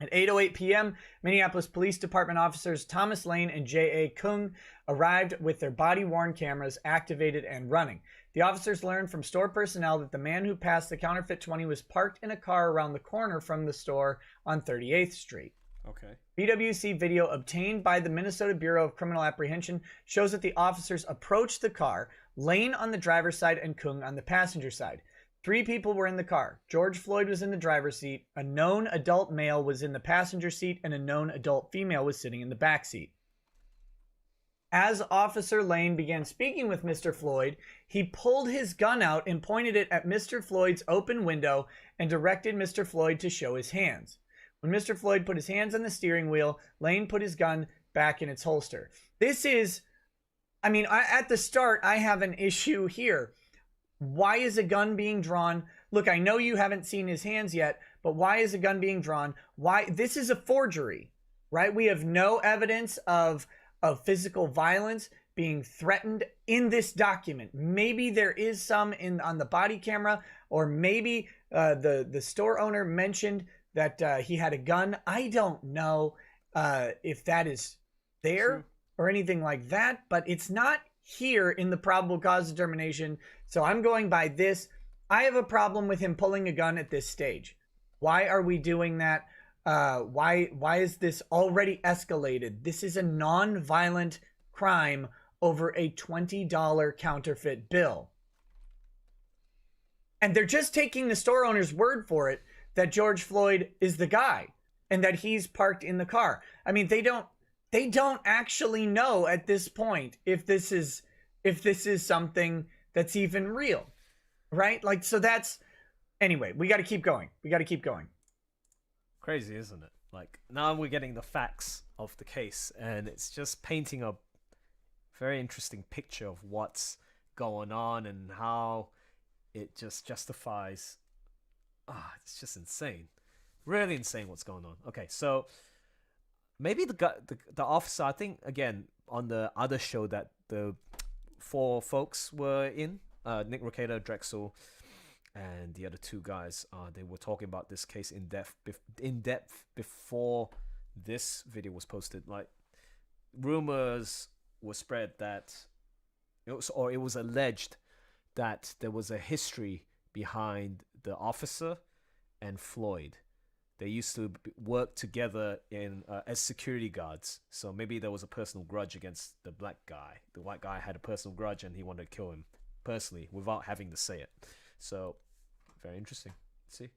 At 8:08 p.m., Minneapolis Police Department officers Thomas Lane and J.A. Kung arrived with their body-worn cameras activated and running. The officers learned from store personnel that the man who passed the counterfeit 20 was parked in a car around the corner from the store on 38th Street. Okay. BWC video obtained by the Minnesota Bureau of Criminal Apprehension shows that the officers approached the car, Lane on the driver's side and Kung on the passenger side. 3 people were in the car. George Floyd was in the driver's seat, a known adult male was in the passenger seat, and a known adult female was sitting in the back seat. As Officer Lane began speaking with Mr. Floyd, he pulled his gun out and pointed it at Mr. Floyd's open window and directed Mr. Floyd to show his hands. When Mr. Floyd put his hands on the steering wheel, Lane put his gun back in its holster. This is, at the start, I have an issue here. Why is a gun being drawn? Look, I know you haven't seen his hands yet, but why is a gun being drawn? Why? This is a forgery, right? We have no evidence of physical violence. being threatened in this document. Maybe there is some on the body camera, or maybe the store owner mentioned that he had a gun. I don't know if that is there or anything like that, but it's not here in the probable cause determination. So I'm going by this. I have a problem with him pulling a gun at this stage. Why are we doing that? Why is this already escalated? This is a non-violent crime over a $20 counterfeit bill. And they're just taking the store owner's word for it that George Floyd is the guy and that he's parked in the car. I mean, they don't actually know at this point if this is something that's even real, right? Like, so that's, anyway, we got to keep going. Crazy, isn't it? Like, now we're getting the facts of the case, and it's just painting a very interesting picture of what's going on and how it just justifies. It's just insane, really insane what's going on. Okay, so maybe the officer, I think, again, on the other show that the 4 folks were in, Nick, Rekita, Drexel, and the other 2 guys, they were talking about this case in depth before this video was posted. Like, rumors were spread that it was alleged that there was a history behind the officer and Floyd. They used to work together as security guards. So maybe there was a personal grudge against the black guy. The white guy had a personal grudge and he wanted to kill him personally without having to say it. So, very interesting. Let's see.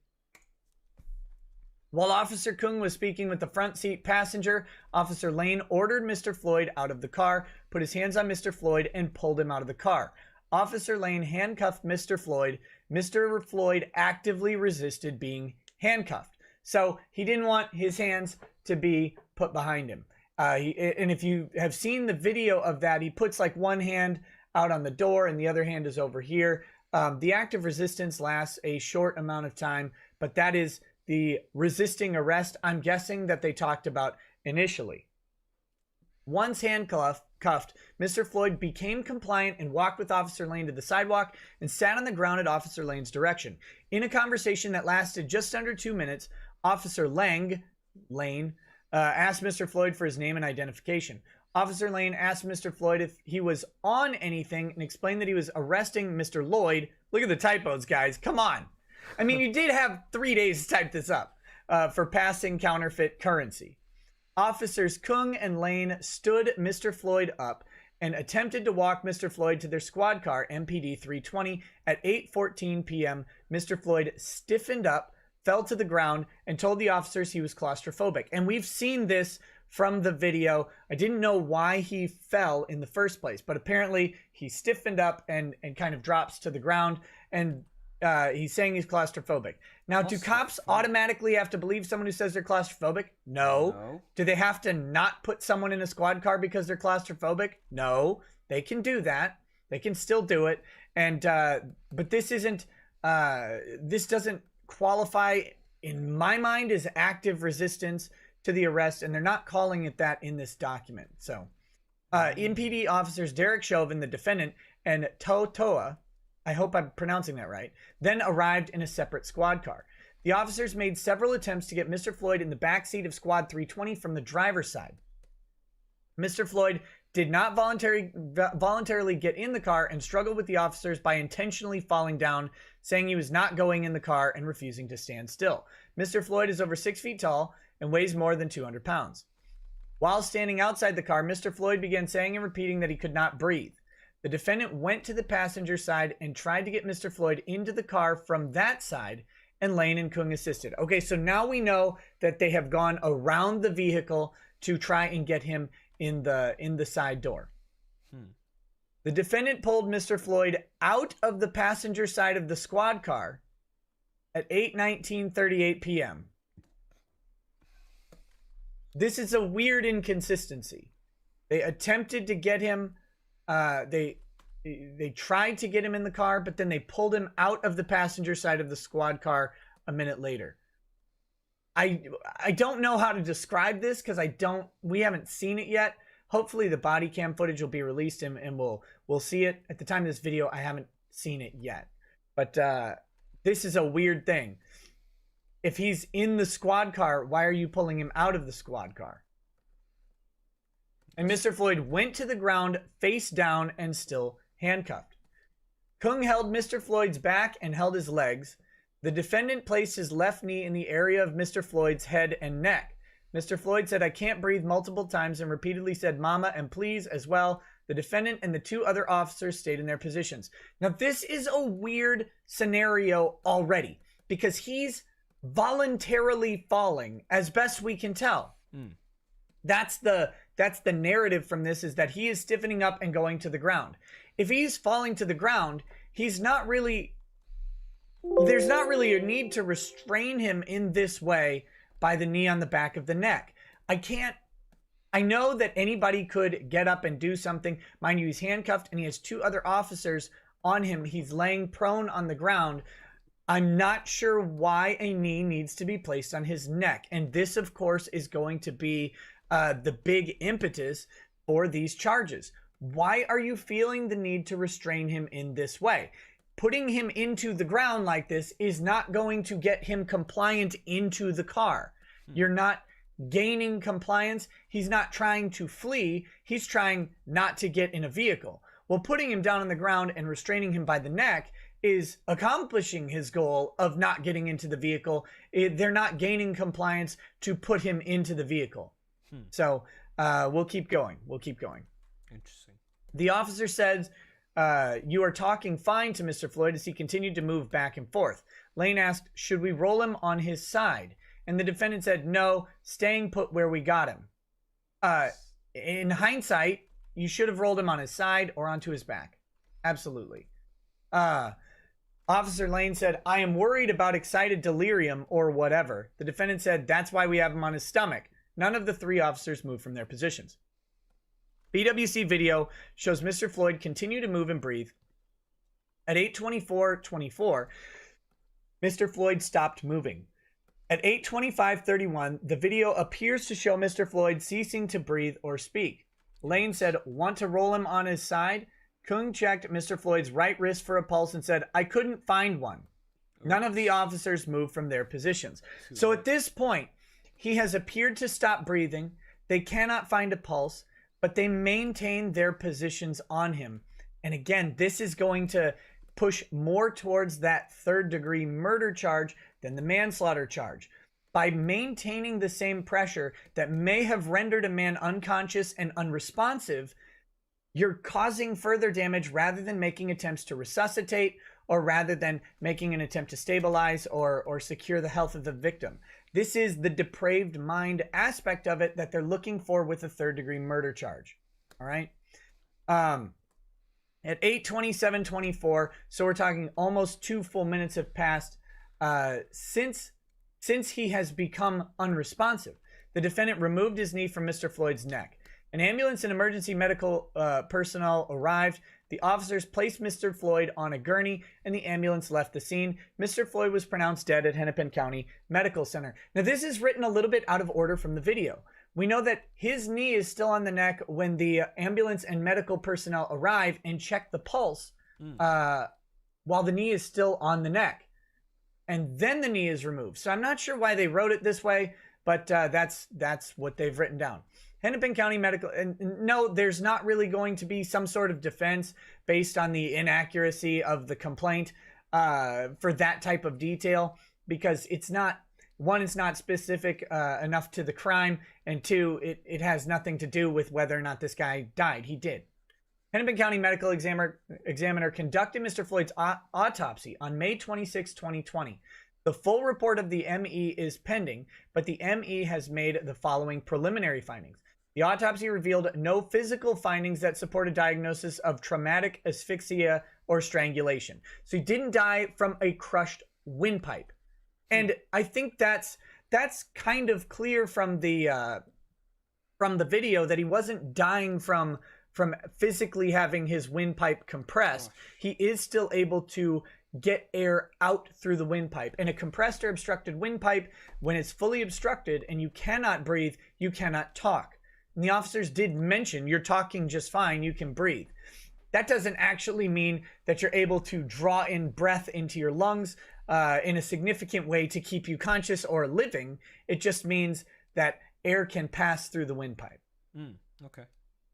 While Officer Kung was speaking with the front seat passenger, Officer Lane ordered Mr. Floyd out of the car, put his hands on Mr. Floyd, and pulled him out of the car. Officer Lane handcuffed Mr. Floyd. Mr. Floyd actively resisted being handcuffed. So he didn't want his hands to be put behind him. And if you have seen the video of that, he puts like one hand out on the door and the other hand is over here. The act of resistance lasts a short amount of time, but that is the resisting arrest, I'm guessing, that they talked about initially. Once handcuffed, Mr. Floyd became compliant and walked with Officer Lane to the sidewalk and sat on the ground at Officer Lane's direction. In a conversation that lasted just under 2 minutes, Officer Lane asked Mr. Floyd for his name and identification. Officer Lane asked Mr. Floyd if he was on anything and explained that he was arresting Mr. Lloyd. Look at the typos, guys. Come on. I mean, you did have 3 days to type this up for passing counterfeit currency. Officers Kung and Lane stood Mr. Floyd up and attempted to walk Mr. Floyd to their squad car, MPD 320. At 8:14 p.m., Mr. Floyd stiffened up, fell to the ground, and told the officers he was claustrophobic. And we've seen this from the video. I didn't know why he fell in the first place, but apparently he stiffened up and kind of drops to the ground, and he's saying he's claustrophobic. Now, do cops automatically have to believe someone who says they're claustrophobic? No. Do they have to not put someone in a squad car because they're claustrophobic? No. They can do that. They can still do it. And but this isn't. This doesn't qualify in my mind as active resistance to the arrest, and they're not calling it that in this document. So, MPD officers Derek Chauvin, the defendant, and Toa, I hope I'm pronouncing that right, then arrived in a separate squad car. The officers made several attempts to get Mr. Floyd in the back seat of Squad 320 from the driver's side. Mr. Floyd did not voluntarily get in the car and struggled with the officers by intentionally falling down, saying he was not going in the car and refusing to stand still. Mr. Floyd is over 6 feet tall and weighs more than 200 pounds. While standing outside the car, Mr. Floyd began saying and repeating that he could not breathe. The defendant went to the passenger side and tried to get Mr. Floyd into the car from that side, and Lane and Kung assisted. Okay, so now we know that they have gone around the vehicle to try and get him in the side door. The defendant pulled Mr. Floyd out of the passenger side of the squad car at 8:19:38 p.m. This is a weird inconsistency. They attempted to get him. They tried to get him in the car, but then they pulled him out of the passenger side of the squad car a minute later. I don't know how to describe this because we haven't seen it yet. Hopefully the body cam footage will be released and we'll see it. At the time of this video, I haven't seen it yet. But this is a weird thing. If he's in the squad car, why are you pulling him out of the squad car? And Mr. Floyd went to the ground face down and still handcuffed. Kung held Mr. Floyd's back and held his legs. The defendant placed his left knee in the area of Mr. Floyd's head and neck. Mr. Floyd said, "I can't breathe," multiple times and repeatedly said, "Mama," and "please" as well. The defendant and the two other officers stayed in their positions. Now, this is a weird scenario already because he's voluntarily falling as best we can tell. That's the narrative from this, is that he is stiffening up and going to the ground. If he's falling to the ground, there's not really a need to restrain him in this way by the knee on the back of the neck. I know that anybody could get up and do something. Mind you, he's handcuffed and he has two other officers on him. He's laying prone on the ground. I'm not sure why a knee needs to be placed on his neck. And this, of course, is going to be the big impetus for these charges. Why are you feeling the need to restrain him in this way? Putting him into the ground like this is not going to get him compliant into the car. You're not gaining compliance. He's not trying to flee. He's trying not to get in a vehicle. Well, putting him down on the ground and restraining him by the neck is accomplishing his goal of not getting into the vehicle. They're not gaining compliance to put him into the vehicle. So we'll keep going. Interesting. The officer says, "You are talking fine" to Mr. Floyd as he continued to move back and forth. Lane asked, "Should we roll him on his side?" And the defendant said, "No, staying put where we got him." In hindsight, you should have rolled him on his side or onto his back. Absolutely. Officer Lane said, "I am worried about excited delirium or whatever." The defendant said, "That's why we have him on his stomach." None of the three officers moved from their positions. BWC video shows Mr. Floyd continue to move and breathe. At 8:24:24, Mr. Floyd stopped moving. At 8:25:31, the video appears to show Mr. Floyd ceasing to breathe or speak. Lane said, "Want to roll him on his side?" Kung checked Mr. Floyd's right wrist for a pulse and said, "I couldn't find one." None of the officers moved from their positions. So at this point, he has appeared to stop breathing. They cannot find a pulse, but they maintain their positions on him. And again, this is going to push more towards that third-degree murder charge than the manslaughter charge. By maintaining the same pressure that may have rendered a man unconscious and unresponsive, you're causing further damage rather than making attempts to resuscitate, or rather than making an attempt to stabilize or secure the health of the victim. This is the depraved mind aspect of it that they're looking for with a third-degree murder charge. All right? At 8:27:24, so we're talking almost 2 full minutes have passed since he has become unresponsive. The defendant removed his knee from Mr. Floyd's neck. An ambulance and emergency medical personnel arrived. The officers placed Mr. Floyd on a gurney, and the ambulance left the scene. Mr. Floyd was pronounced dead at Hennepin County Medical Center. Now, this is written a little bit out of order from the video. We know that his knee is still on the neck when the ambulance and medical personnel arrive and check the pulse while the knee is still on the neck. And then the knee is removed. So I'm not sure why they wrote it this way, but that's what they've written down. Hennepin County Medical, and no, there's not really going to be some sort of defense based on the inaccuracy of the complaint for that type of detail, because it's not, one, it's not specific enough to the crime, and two, it has nothing to do with whether or not this guy died. He did. Hennepin County Medical Examiner conducted Mr. Floyd's autopsy on May 26, 2020. The full report of the ME is pending, but the ME has made the following preliminary findings. The autopsy revealed no physical findings that support a diagnosis of traumatic asphyxia or strangulation. So he didn't die from a crushed windpipe. And I think that's kind of clear from the video that he wasn't dying from physically having his windpipe compressed. He is still able to get air out through the windpipe. And a compressed or obstructed windpipe, when it's fully obstructed and you cannot breathe, you cannot talk. And the officers did mention, you're talking just fine, you can breathe. That doesn't actually mean that you're able to draw in breath into your lungs in a significant way to keep you conscious or living. It just means that air can pass through the windpipe. Okay.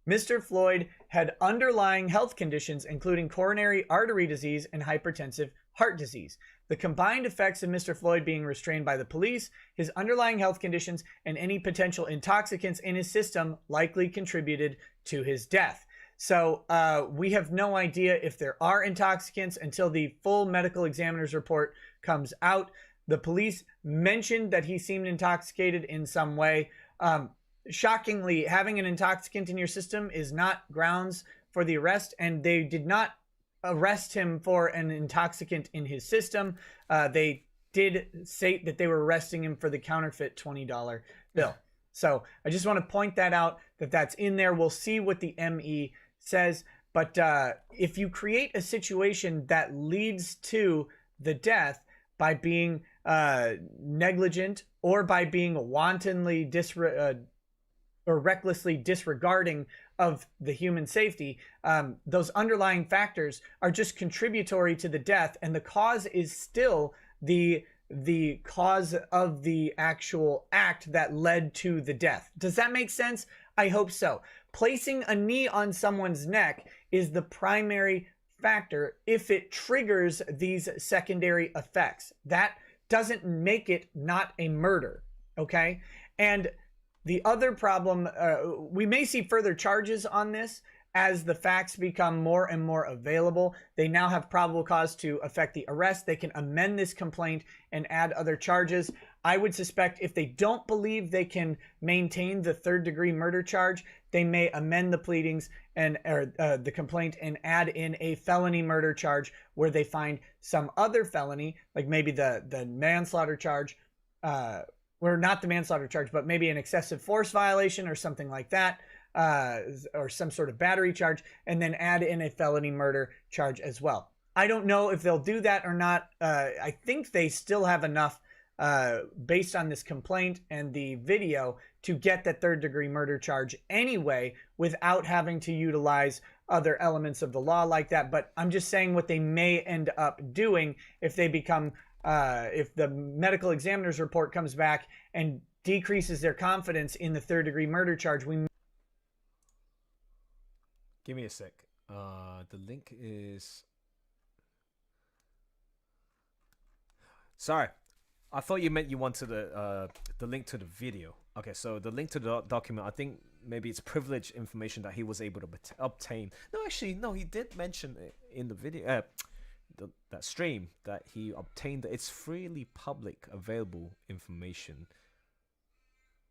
Mr. Floyd had underlying health conditions, including coronary artery disease and hypertensive heart disease. The combined effects of Mr. Floyd being restrained by the police, his underlying health conditions, and any potential intoxicants in his system likely contributed to his death. So we have no idea if there are intoxicants until the full medical examiner's report comes out. The police mentioned that he seemed intoxicated in some way. Shockingly, having an intoxicant in your system is not grounds for the arrest, and they did not arrest him for an intoxicant in his system. They did say that they were arresting him for the counterfeit $20 bill. So I just want to point that out, that that's in there. We'll see what the ME says. But if you create a situation that leads to the death by being negligent or by being wantonly or recklessly disregarding of the human safety, those underlying factors are just contributory to the death, and the cause is still the cause of the actual act that led to the death. Does that make sense? I hope so. Placing a knee on someone's neck is the primary factor if it triggers these secondary effects. That doesn't make it not a murder, okay? And the other problem, we may see further charges on this as the facts become more and more available. They now have probable cause to affect the arrest. They can amend this complaint and add other charges. I would suspect if they don't believe they can maintain the third-degree murder charge, they may amend the pleadings and the complaint and add in a felony murder charge where they find some other felony, like maybe the manslaughter charge, or not the manslaughter charge, but maybe an excessive force violation or something like that, or some sort of battery charge, and then add in a felony murder charge as well. I don't know if they'll do that or not. I think they still have enough based on this complaint and the video to get that third-degree murder charge anyway without having to utilize other elements of the law like that. But I'm just saying what they may end up doing if they become if the medical examiner's report comes back and decreases their confidence in the third-degree murder charge. Give me a sec. The link is... Sorry. I thought you meant you wanted the link to the video. Okay, so the link to the document, I think maybe it's privileged information that he was able to obtain. No, actually, no, he did mention it in the video, that stream, that he obtained. It's freely public available information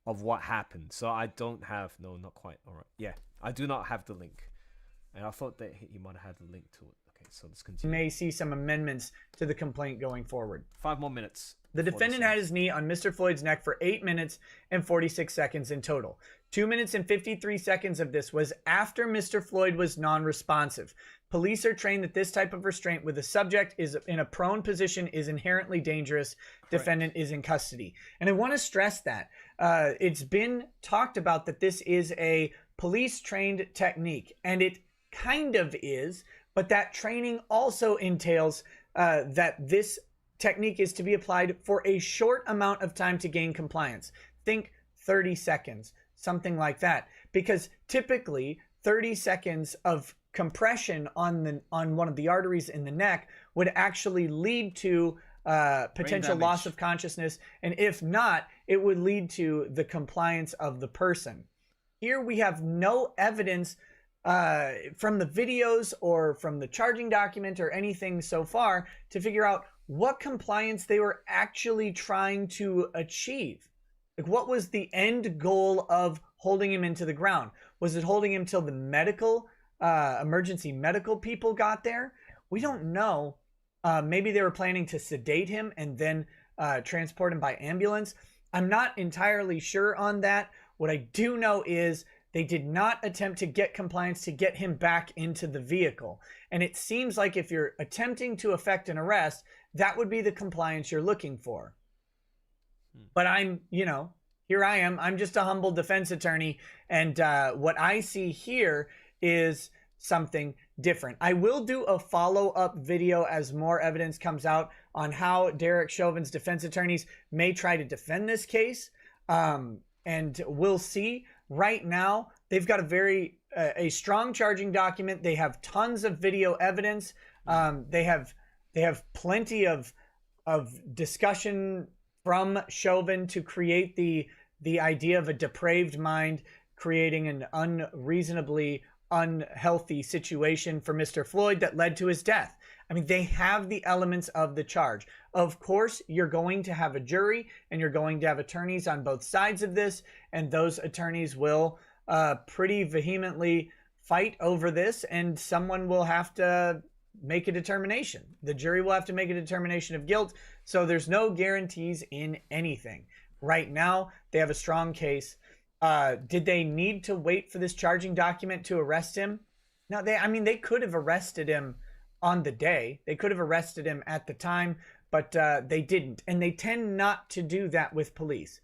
of what happened. So I don't have, no, not quite. All right. Yeah, I do not have the link. And I thought that he might have had the link to it. Okay, so let's continue. You may see some amendments to the complaint going forward. 5 more minutes. The defendant had his knee on Mr. Floyd's neck for 8 minutes and 46 seconds in total. 2 minutes and 53 seconds of this was after Mr. Floyd was non-responsive. Police are trained that this type of restraint with the subject is in a prone position is inherently dangerous. Correct. Defendant is in custody. And I want to stress that. It's been talked about that this is a police-trained technique, and it kind of is, but that training also entails that this technique is to be applied for a short amount of time to gain compliance. Think 30 seconds, something like that. Because typically 30 seconds of compression on one of the arteries in the neck would actually lead to potential loss of consciousness. And if not, it would lead to the compliance of the person. Here we have no evidence from the videos or from the charging document or anything so far to figure out what compliance they were actually trying to achieve. Like, what was the end goal of holding him into the ground? Was it holding him till the medical, emergency medical people got there? We don't know. Maybe they were planning to sedate him and then transport him by ambulance. I'm not entirely sure on that. What I do know is they did not attempt to get compliance to get him back into the vehicle. And it seems like if you're attempting to effect an arrest, that would be the compliance you're looking for. But I'm, here I am. I'm just a humble defense attorney, And what I see here is something different. I will do a follow-up video as more evidence comes out on how Derek Chauvin's defense attorneys may try to defend this case. And we'll see. Right now, they've got a strong charging document. They have tons of video evidence. They have plenty of discussion from Chauvin to create the idea of a depraved mind, creating an unreasonably unhealthy situation for Mr. Floyd that led to his death. I mean, they have the elements of the charge. Of course, you're going to have a jury and you're going to have attorneys on both sides of this, and those attorneys will pretty vehemently fight over this, and someone will have to make a determination. The jury will have to make a determination of guilt, so there's no guarantees in anything. Right now, they have a strong case. Did they need to wait for this charging document to arrest him? No, they could have arrested him on the day. They could have arrested him at the time, but they didn't. And they tend not to do that with police,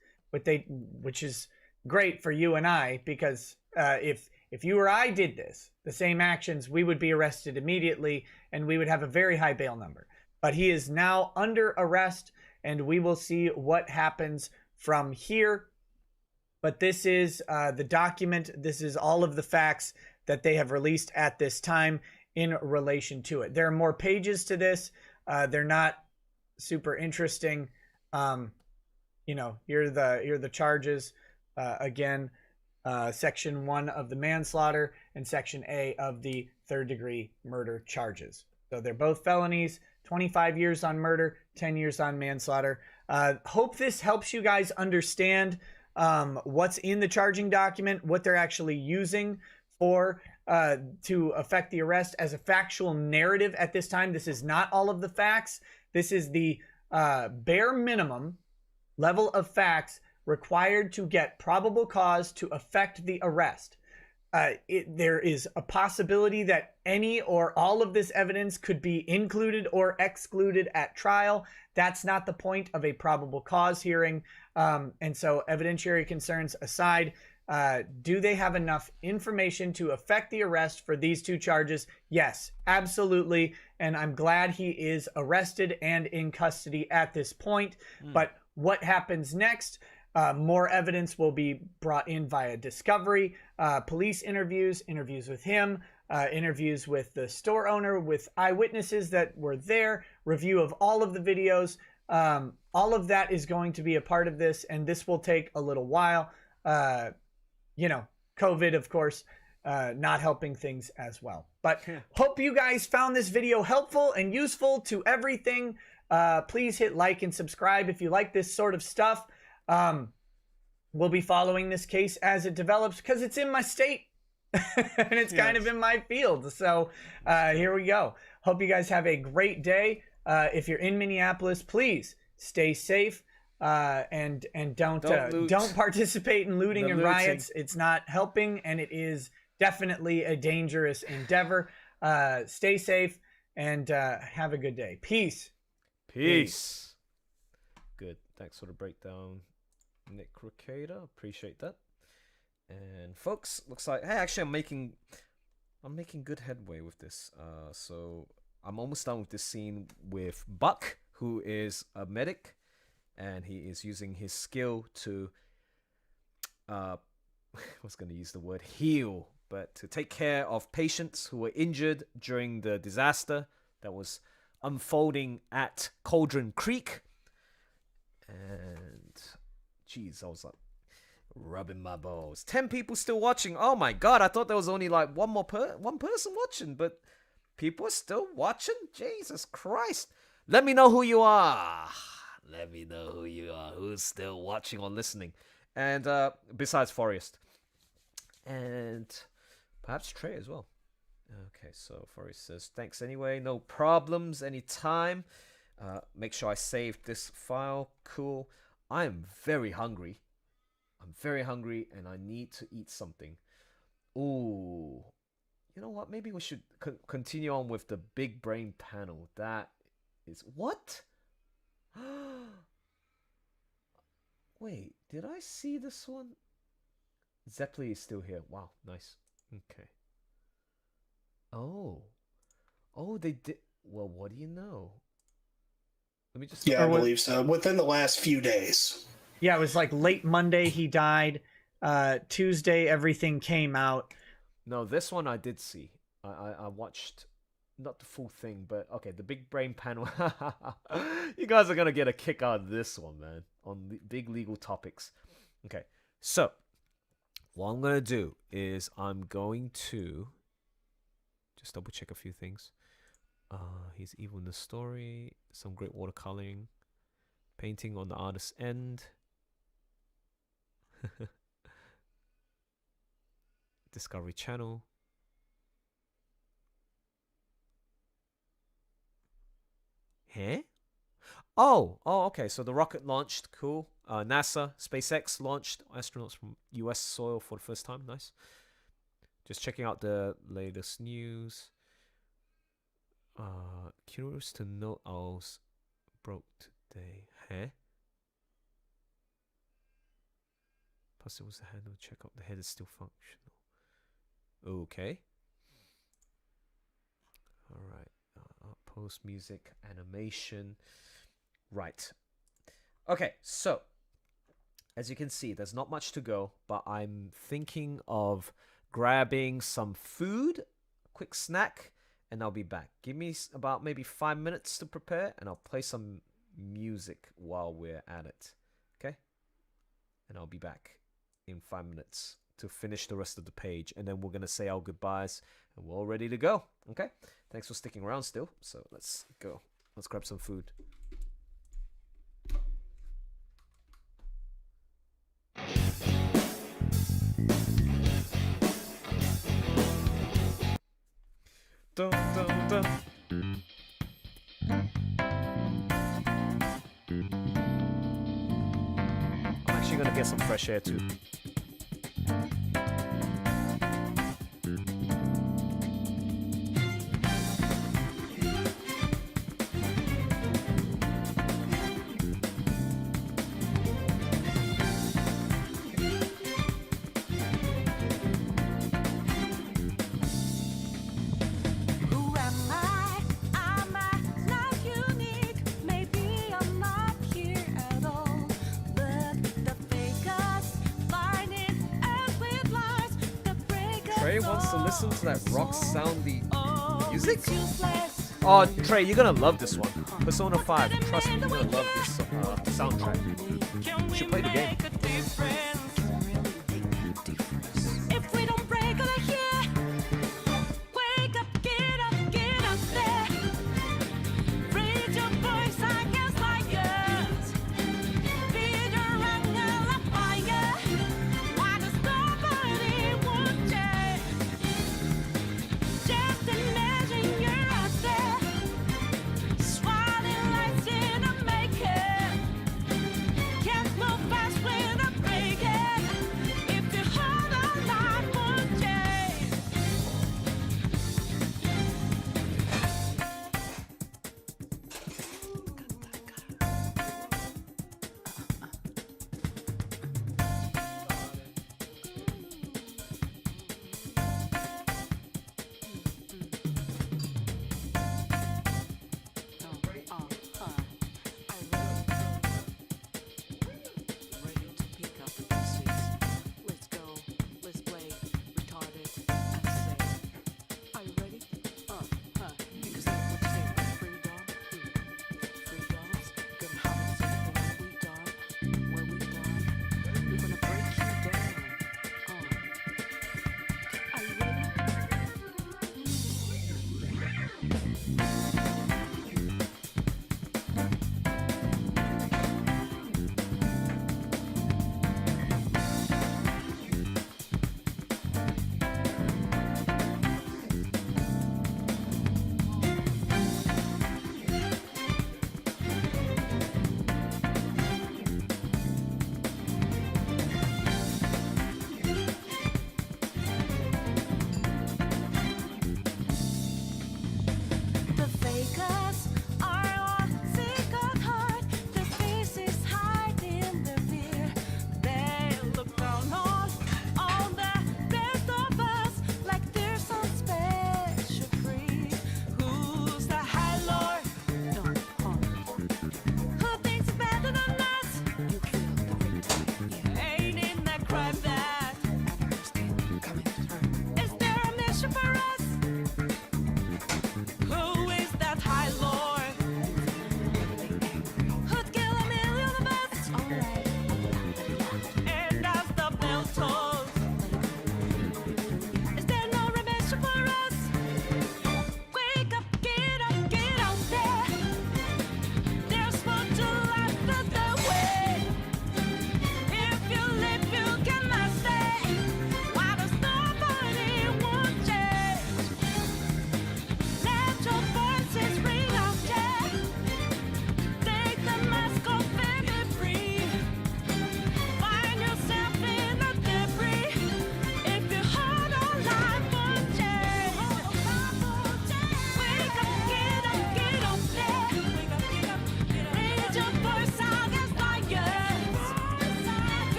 which is great for you and I, because if you or I did this, the same actions, we would be arrested immediately and we would have a very high bail number. But he is now under arrest, and we will see what happens from here. But this is the document. This is all of the facts that they have released at this time in relation to it. There are more pages to this. They're not super interesting. Here are the charges. Again, Section 1 of the manslaughter and Section A of the third-degree murder charges. So they're both felonies, 25 years on murder, 10 years on manslaughter. Hope this helps you guys understand what's in the charging document, what they're actually using for to affect the arrest as a factual narrative at this time. This is not all of the facts. This is the bare minimum level of facts required to get probable cause to affect the arrest. There is a possibility that any or all of this evidence could be included or excluded at trial. That's not the point of a probable cause hearing. And so, evidentiary concerns aside, do they have enough information to affect the arrest for these two charges? Yes, absolutely. And I'm glad he is arrested and in custody at this point. But what happens next? More evidence will be brought in via discovery, police interviews with him, interviews with the store owner, with eyewitnesses that were there, review of all of the videos. All of that is going to be a part of this, and this will take a little while. COVID, of course, not helping things as well. But hope you guys found this video helpful and useful to everything. Please hit like and subscribe if you like this sort of stuff. We'll be following this case as it develops because it's in my state and it's kind of in my field. So here we go. Hope you guys have a great day. If you're in Minneapolis, please stay safe and don't participate in looting and riots. It's not helping, and it is definitely a dangerous endeavor. Stay safe and have a good day. Peace. Good. Thanks for the breakdown, Nick Rekita. Appreciate that. And folks, looks like actually I'm making good headway with this. So I'm almost done with this scene with Buck, who is a medic, and he is using his skill to I was going to use the word heal, but to take care of patients who were injured during the disaster that was unfolding at Cauldron Creek. And jeez, I was like rubbing my balls. 10 people still watching. Oh my god, I thought there was only like one person watching, but people are still watching. Jesus Christ. Let me know who you are. Let me know who you are. Who's still watching or listening? And besides Forrest. And perhaps Trey as well. Okay, so Forrest says, thanks anyway. No problems anytime. Make sure I saved this file. Cool. I am very hungry. And I need to eat something. Ooh. You know what? Maybe we should continue on with the big brain panel. That is... What? Wait, did I see this one? Zeppeli is still here. Wow, nice. Okay. Oh, they did. Well, what do you know? Let me just. Yeah, I believe so. Within the last few days. Yeah, it was like late Monday he died. Tuesday everything came out. No, this one I did see. I watched, not the full thing, but okay, the big brain panel. You guys are gonna get a kick out of this one, man. On the big legal topics. Okay, so what I'm gonna do is I'm going to just double check a few things. He's evil in the story. Some great watercoloring, painting on the artist's end. Discovery Channel. Huh? Oh, okay. So the rocket launched. Cool. NASA, SpaceX launched astronauts from U.S. soil for the first time. Nice. Just checking out the latest news. Curious to know owls broke today. Huh? Plus it was the handle. Check out the head is still functional. Okay. All right. Post music animation. Right. Okay, so as you can see, there's not much to go, but I'm thinking of grabbing some food, a quick snack, and I'll be back. Give me about maybe 5 minutes to prepare, and I'll play some music while we're at it. Okay? And I'll be back in 5 minutes to finish the rest of the page, and then we're going to say our goodbyes, and we're all ready to go. Okay? Thanks for sticking around still. So let's go. Let's grab some food. Dun, dun, dun. I'm actually gonna get some fresh air too. Trey wants to listen to that rock soundy music? Oh, Trey, you're gonna love this one. Persona 5. Trust me, you're gonna love this soundtrack. You should play the game.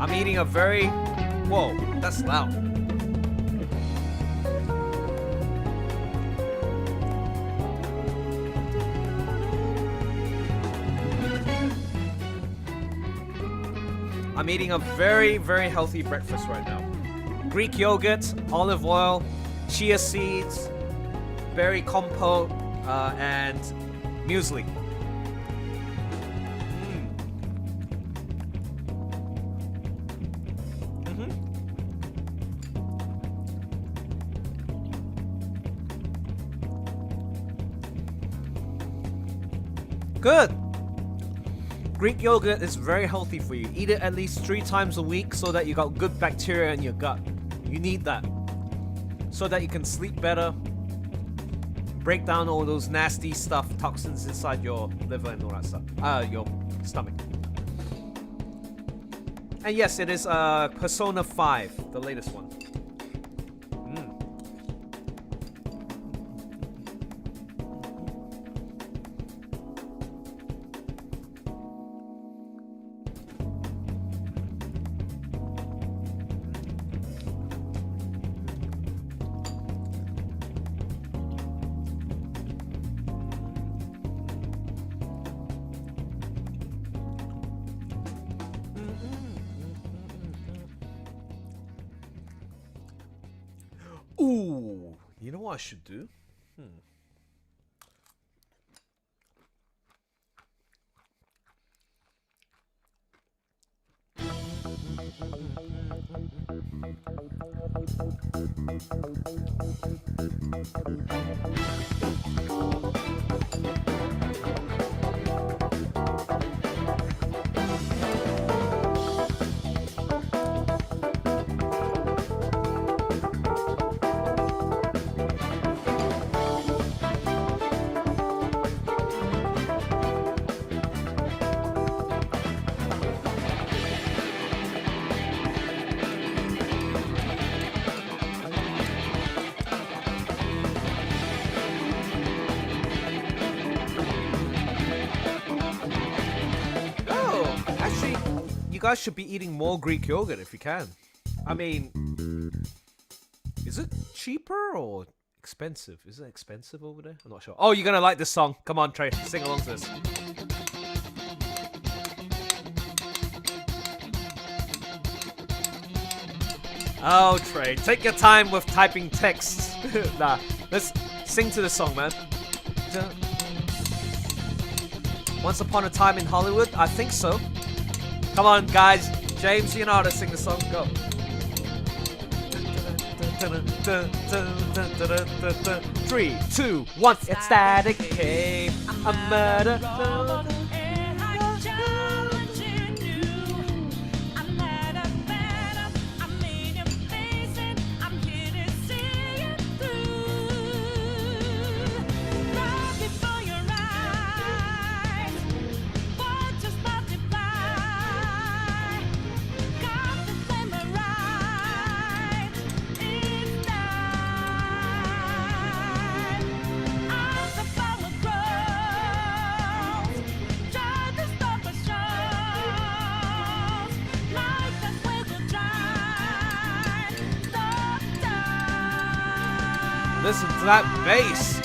I'm eating a very... Whoa, that's loud. I'm eating a very, very healthy breakfast right now. Greek yogurt, olive oil, chia seeds, berry compote, and muesli. Good. Greek yogurt is very healthy for you. Eat it at least 3 times a week so that you got good bacteria in your gut. You need that. So that you can sleep better. Break down all those nasty stuff, toxins inside your liver and all that stuff. Your stomach. And yes, it is Persona 5, the latest one. Ooh, you know what I should do? You guys should be eating more Greek yogurt if you can. I mean, is it cheaper or expensive? Is it expensive over there? I'm not sure. Oh, you're gonna like this song. Come on, Trey, sing along to this. Oh, Trey, take your time with typing texts. Nah, let's sing to this song, man. Once Upon a Time in Hollywood? I think so. Come on, guys. James, you know how to sing the song. Go. 3, 2, 1. It's static cave. A murder. Listen to that bass.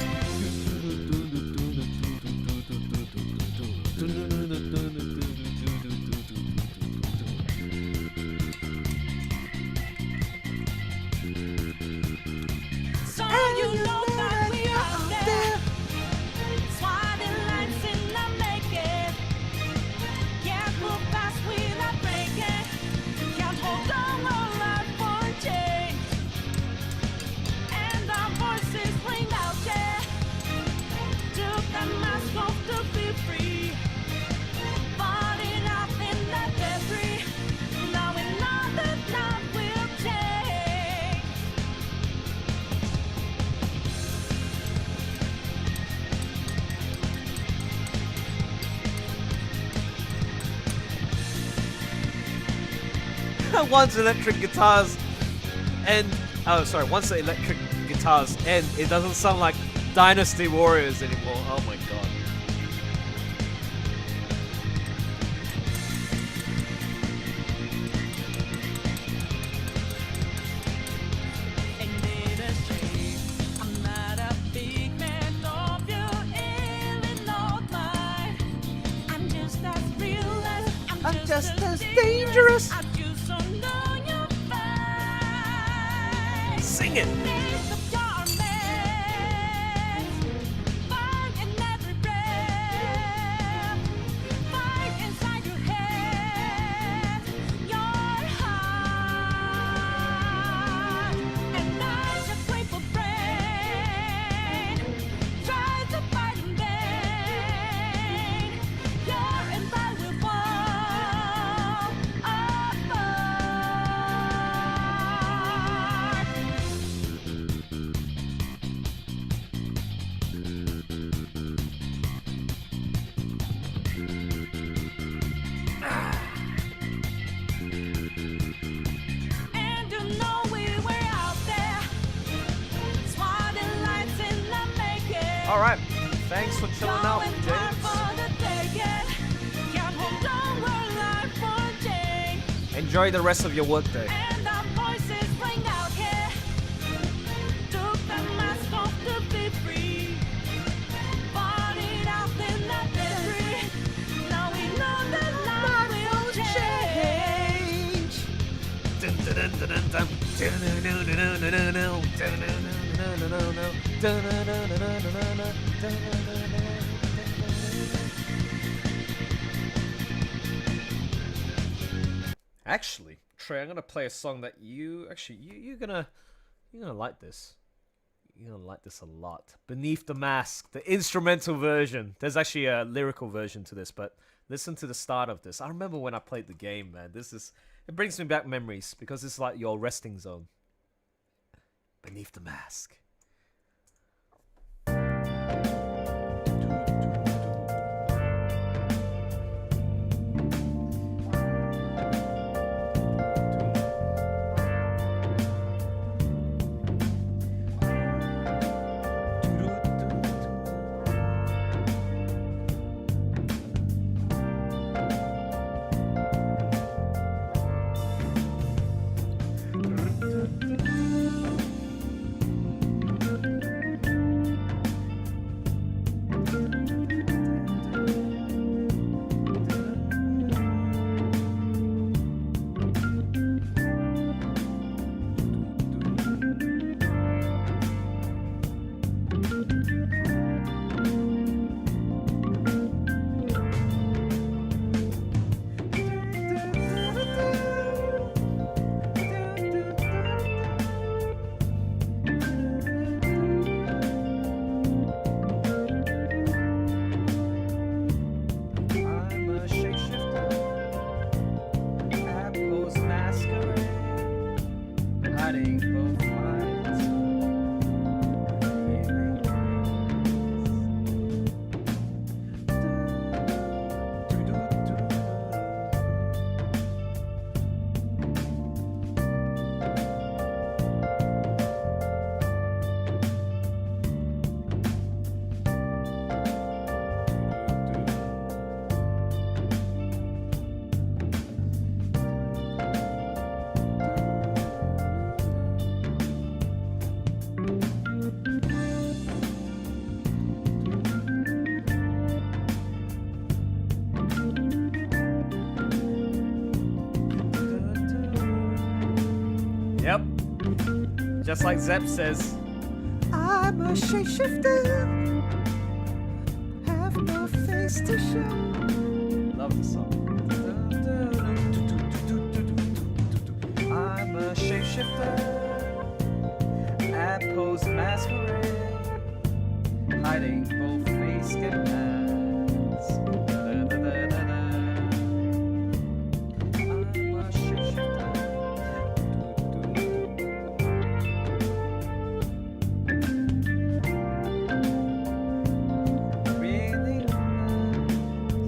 Once electric guitars end, once the electric guitars end, it doesn't sound like Dynasty Warriors anymore. Oh my god. I'm just as dangerous. Sing it. All right. Thanks for chilling out, James. Enjoy the rest of your workday. Actually, Trey, I'm gonna play a song that you're gonna like this. You're gonna like this a lot. Beneath the Mask, the instrumental version. There's actually a lyrical version to this, but listen to the start of this. I remember when I played the game, man. It brings me back memories because it's like your resting zone. Beneath the Mask. Yep. Just like Zep says, I'm a shapeshifter, have no face to show. Love the song. I'm a shapeshifter, I pose masquerade, hiding both face and hands. I'm a shapeshifter. Really nice.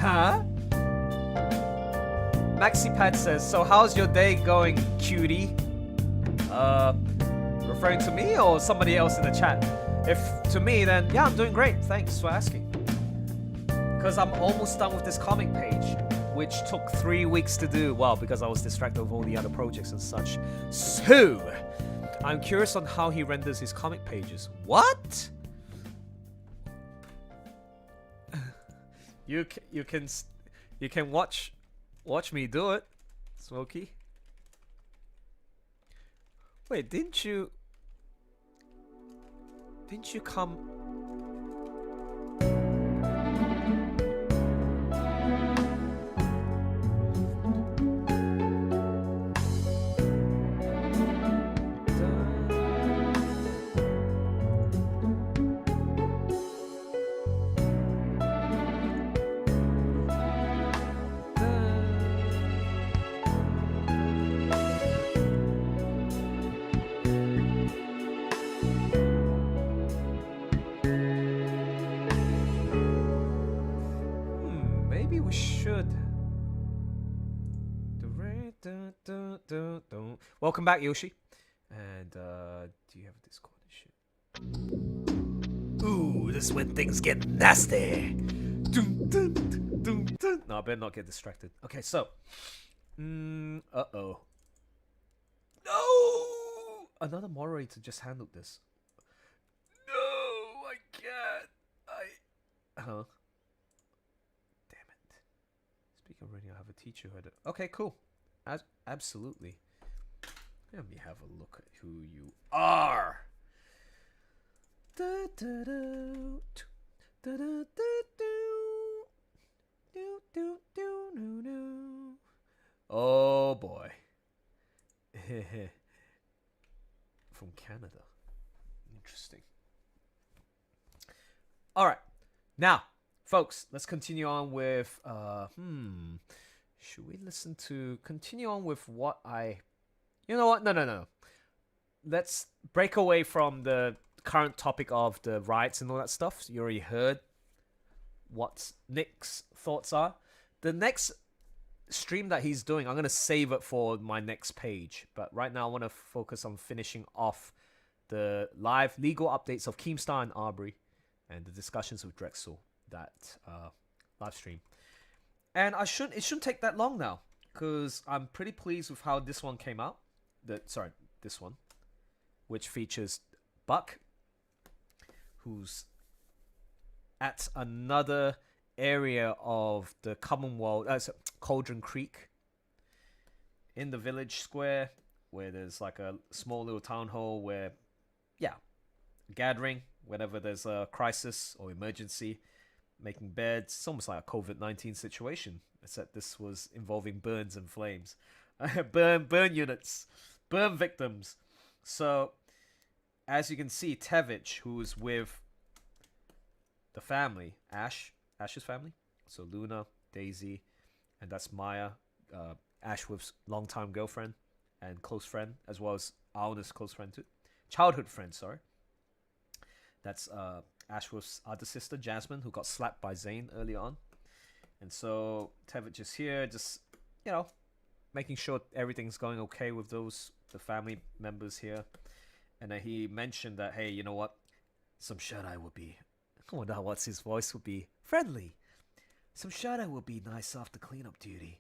Huh? MaxiPad says, so how's your day going, cutie? Referring to me or somebody else in the chat? If to me, then yeah, I'm doing great. Thanks for asking. Because I'm almost done with this comic page, which took 3 weeks to do. Well, because I was distracted with all the other projects and such. So, I'm curious on how he renders his comic pages. What? You can watch me do it, Smokey. Wait, didn't you come? Maybe we should. Welcome back, Yoshi. And do you have a Discord and shit? Ooh, this is when things get nasty. No, I better not get distracted. Okay, so. Uh-oh. No! Another moderator just handled this. No, I can't. Huh? Damn it. Speaking of radio, I have a teacher who had a... Okay, cool. Absolutely. Let me have a look at who you are. Oh boy. From Canada. Interesting. All right. Now, folks, let's continue on with should we continue on with what I... You know what? No. Let's break away from the current topic of the riots and all that stuff. You already heard what Nick's thoughts are. The next stream that he's doing, I'm going to save it for my next page. But right now, I want to focus on finishing off the live legal updates of Keemstar and Arbery and the discussions with Drexel, that live stream. And it shouldn't take that long now, because I'm pretty pleased with how this one came out. This one, which features Buck, who's at another area of the Commonwealth, Cauldron Creek, in the village square, where there's like a small little town hall where, gathering whenever there's a crisis or emergency, making beds. It's almost like a COVID-19 situation, except this was involving burns and flames. burn units, burn victims. So, as you can see, Tevich, who's with the family, Ash's family, so Luna, Daisy, and that's Maya, Ashworth's longtime girlfriend and close friend, as well as Alna's close friend too. Childhood friend, sorry. That's Ashworth's other sister, Jasmine, who got slapped by Zane early on. And so Tevich is here, just, making sure everything's going okay with the family members here. And then he mentioned that, hey, you know what? Some Shut-Eye would be... I wonder what his voice would be. Friendly. Some Shut-Eye would be nice after cleanup duty.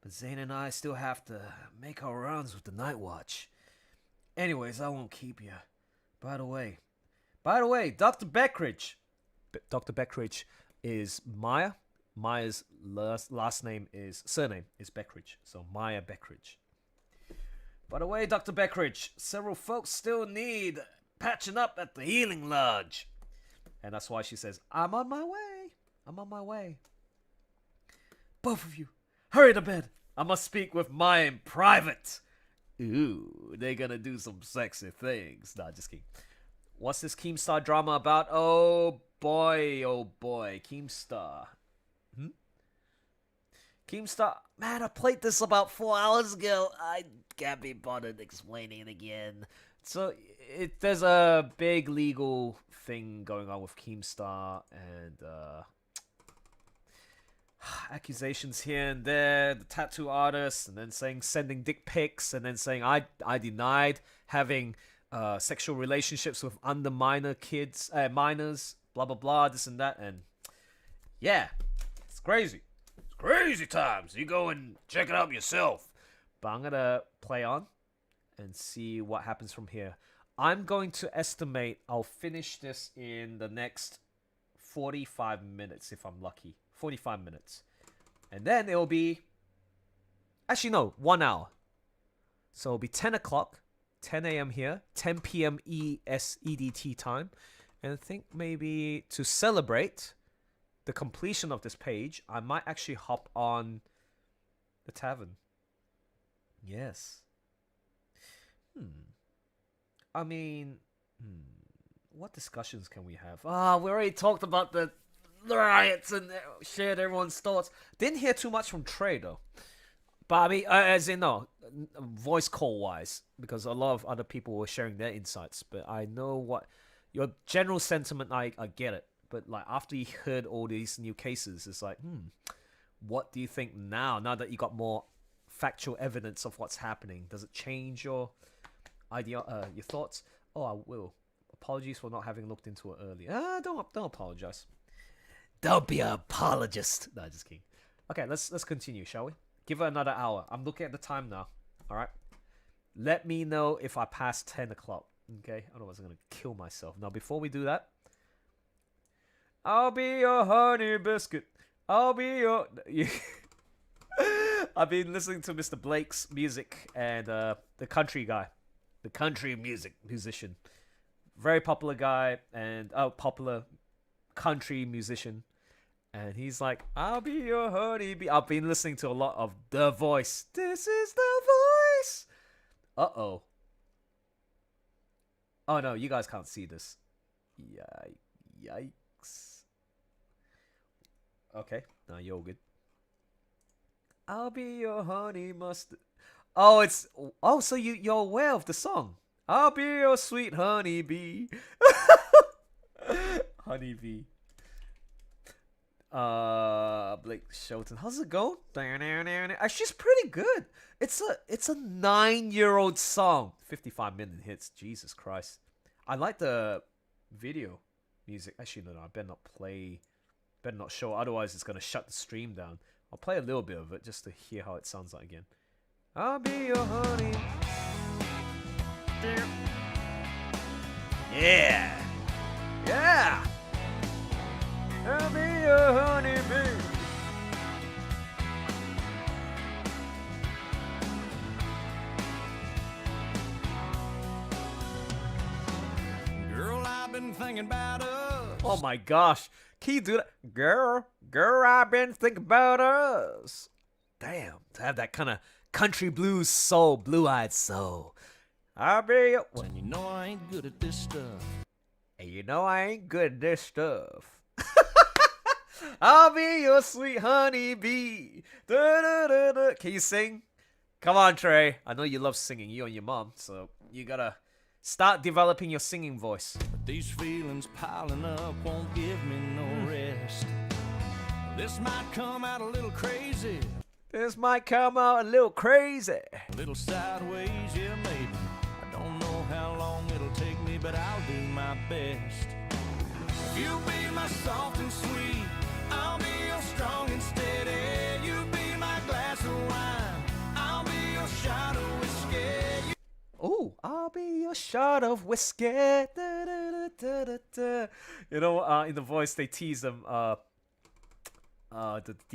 But Zane and I still have to make our rounds with the Night Watch. Anyways, I won't keep you. By the way, Dr. Beckridge. Dr. Beckridge is Maya. Maya's surname is Beckridge. So Maya Beckridge. By the way, Dr. Beckridge, several folks still need patching up at the Healing Lodge. And that's why she says, I'm on my way. Both of you, hurry to bed. I must speak with Maya in private. Ooh, they're gonna do some sexy things. Nah, just kidding. What's this Keemstar drama about? Oh boy, Keemstar. Keemstar, man, I played this about 4 hours ago. I can't be bothered explaining it again. So, there's a big legal thing going on with Keemstar, and accusations here and there, the tattoo artist, and then saying sending dick pics, and then saying I denied having sexual relationships with minors, blah blah blah, this and that, and yeah, it's crazy. It's crazy times. You go and check it out yourself. But I'm gonna play on and see what happens from here. I'm going to estimate I'll finish this in the next 45 minutes if I'm lucky. 45 minutes. And then it'll be... Actually, no. 1 hour. So it'll be 10 o'clock. 10 a.m. here. 10 p.m. EDT time. And I think maybe to celebrate the completion of this page, I might actually hop on the tavern. Yes. I mean... What discussions can we have? We already talked about the riots and shared everyone's thoughts. Didn't hear too much from Trey though. But I mean, as in no, voice call wise, because a lot of other people were sharing their insights. But I know what your general sentiment. I get it. But like after you heard all these new cases, it's like, what do you think now? Now that you got more factual evidence of what's happening, does it change your idea, your thoughts? Oh, I will. Apologies for not having looked into it earlier. Don't apologize. Don't be an apologist. No, just kidding. Okay, let's continue, shall we? Give it another hour. I'm looking at the time now. All right. Let me know if I pass 10 o'clock. Okay. Otherwise, I'm gonna kill myself. Now, before we do that, I'll be your honey biscuit. I'll be your. I've been listening to Mr. Blake's music and the country guy, the country musician. Very popular guy and popular country musician, and he's like, I'll be your honeybee. I've been listening to a lot of The Voice. This is The Voice. Oh no, you guys can't see this. Yikes. Okay, now you're all good. I'll be your honey mustard. So you're aware of the song. I'll be your sweet honeybee. Honeybee. Blake Shelton. How's it going? She's pretty good. It's a 9-year-old song. 55-minute hits. Jesus Christ. I like the video music. Actually, no, I better not show. Otherwise, it's gonna shut the stream down. I'll play a little bit of it just to hear how it sounds like again. I'll be your honey. Yeah. Yeah. I'll be your honeybee. Girl, I've been thinking about us. Oh my gosh. Can you do that? Girl, I've been thinking about us. Damn. To have that kind of country blues soul, blue-eyed soul. I'll be your... And you know I ain't good at this stuff. And you know I ain't good at this stuff. I'll be your sweet honeybee. Da-da-da-da. Can you sing? Come on, Trey. I know you love singing, you and your mom, so you gotta start developing your singing voice. But these feelings piling up won't give me no rest. This might come out a little crazy. This might come out a little crazy. A little sideways, yeah, maybe. I don't know how long it'll take me, but I'll do my best. You'll be my soft and sweet. I'll be your strong and steady. You be my glass of wine. I'll be your shot of whiskey. Oh, I'll be your shot of whiskey. Da, da, da, da, da. You know, in The Voice, they tease them. The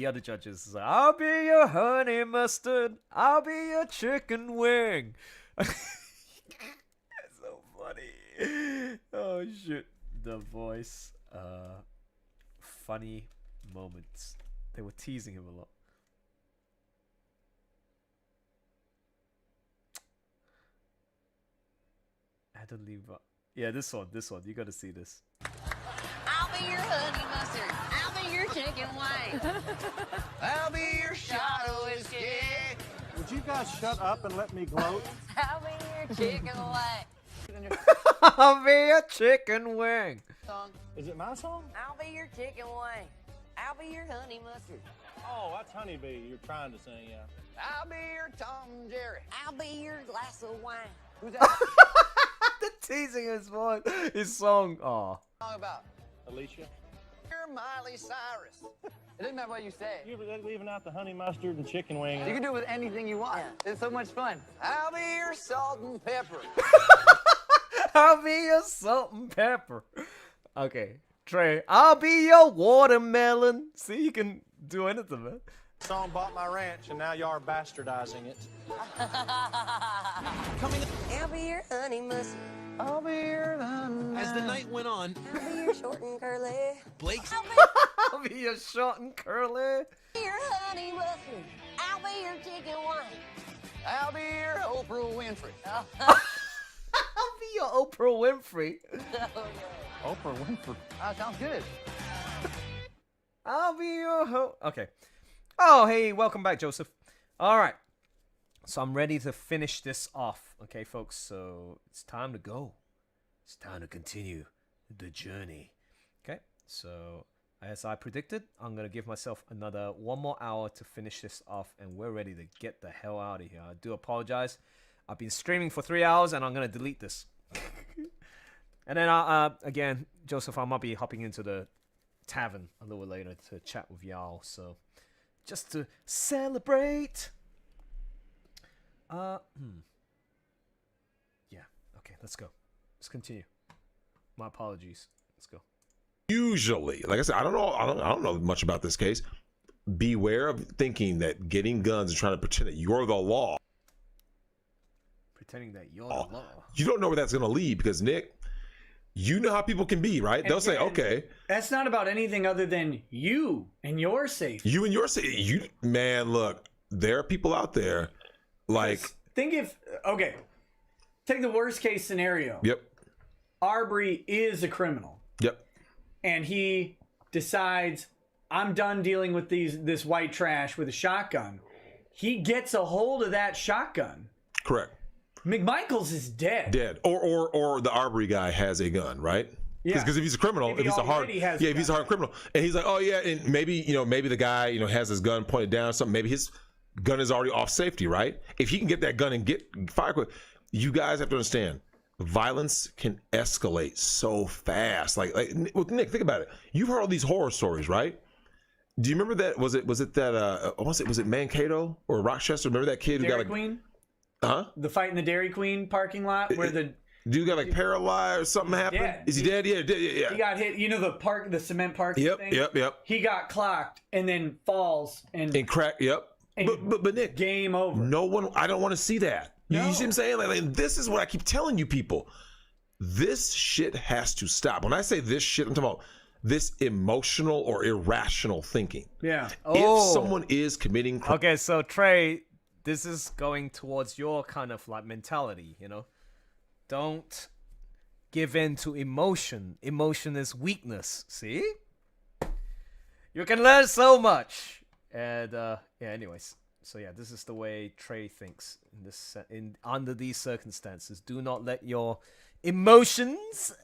other judges is like, I'll be your honey mustard. I'll be your chicken wing. It's so funny. Oh shit. The Voice. Funny moments. They were teasing him a lot. Adam Levine. Yeah, this one. You gotta see this. I'll be your honey mustard. I'll be your chicken wing. I'll be your shot of whiskey. Would you guys shut up and let me gloat? I'll be your chicken wing. I'll be your chicken wing. Is it my song? I'll be your chicken wing. I'll I'll be your honey mustard. Oh, that's Honeybee you're trying to sing, yeah. I'll be your Tom and Jerry. I'll be your glass of wine. Who's that The teasing his song. Oh. song about? Alicia? You're Miley Cyrus. It doesn't matter what you say. You're leaving out the honey mustard and chicken wing. You can do it with anything you want. It's so much fun. I'll be your salt and pepper. I'll be your salt and pepper. Okay, Trey. I'll be your watermelon. See, you can do anything, man. Song bought my ranch, and now you are bastardizing it. I'll be your honey mustard. I'll be your honey. As the night went on, I'll be your short and curly. Blake's I'll be your short and curly. I'll be your honey mustard. I'll be your chicken wine. I'll be your Oprah Winfrey. I'll be your Oprah Winfrey. Oprah Winfrey. Sounds good. I'll be your Okay. Oh, hey, welcome back, Joseph. All right. So I'm ready to finish this off. Okay, folks. So it's time to go. It's time to continue the journey. Okay. So as I predicted, I'm going to give myself another 1 more hour to finish this off. And we're ready to get the hell out of here. I do apologize. I've been streaming for 3 hours and I'm going to delete this. And then, again, Joseph, I might be hopping into the tavern a little later to chat with y'all. So just to celebrate. Yeah. Okay, let's go. Let's continue. My apologies. Let's go. Usually, like I said, I don't know much about this case. Beware of thinking that getting guns and trying to pretend that you're the law. Pretending that you're the law. You don't know where that's going to lead because, Nick, you know how people can be, right? They'll say, okay. That's not about anything other than you and your safety. You and your safety. Man, look, there are people out there like. Think if, okay, take the worst case scenario. Yep. Arbery is a criminal. Yep. And he decides, I'm done dealing with this white trash with a shotgun. He gets a hold of that shotgun. Correct. McMichaels is dead. Dead. Or the Arbery guy has a gun, right? Yeah. Because if he's a criminal, if he's a hard criminal, and he's like, oh yeah, and maybe the guy has his gun pointed down or something. Maybe his gun is already off safety, right? If he can get that gun and get fire quick, you guys have to understand, violence can escalate so fast. Like Nick, think about it. You've heard all these horror stories, right? Do you remember that? Was it Mankato or Rochester? Remember that kid who got like Queen? The fight in the Dairy Queen parking lot where the dude got like paralyzed or something happened. Yeah. Is he dead? Yeah. He got hit. You know the cement parking thing? Yep. He got clocked and then falls and crack. Yep. But Nick, game over. No one. I don't want to see that. No. You see what I'm saying? Like this is what I keep telling you people. This shit has to stop. When I say this shit, I'm talking about this emotional or irrational thinking. Yeah. If someone is committing crime. Okay, so Trey, this is going towards your kind of like mentality, Don't give in to emotion. Emotion is weakness. See? You can learn so much. And anyways. So yeah, this is the way Trey thinks under these circumstances. Do not let your emotions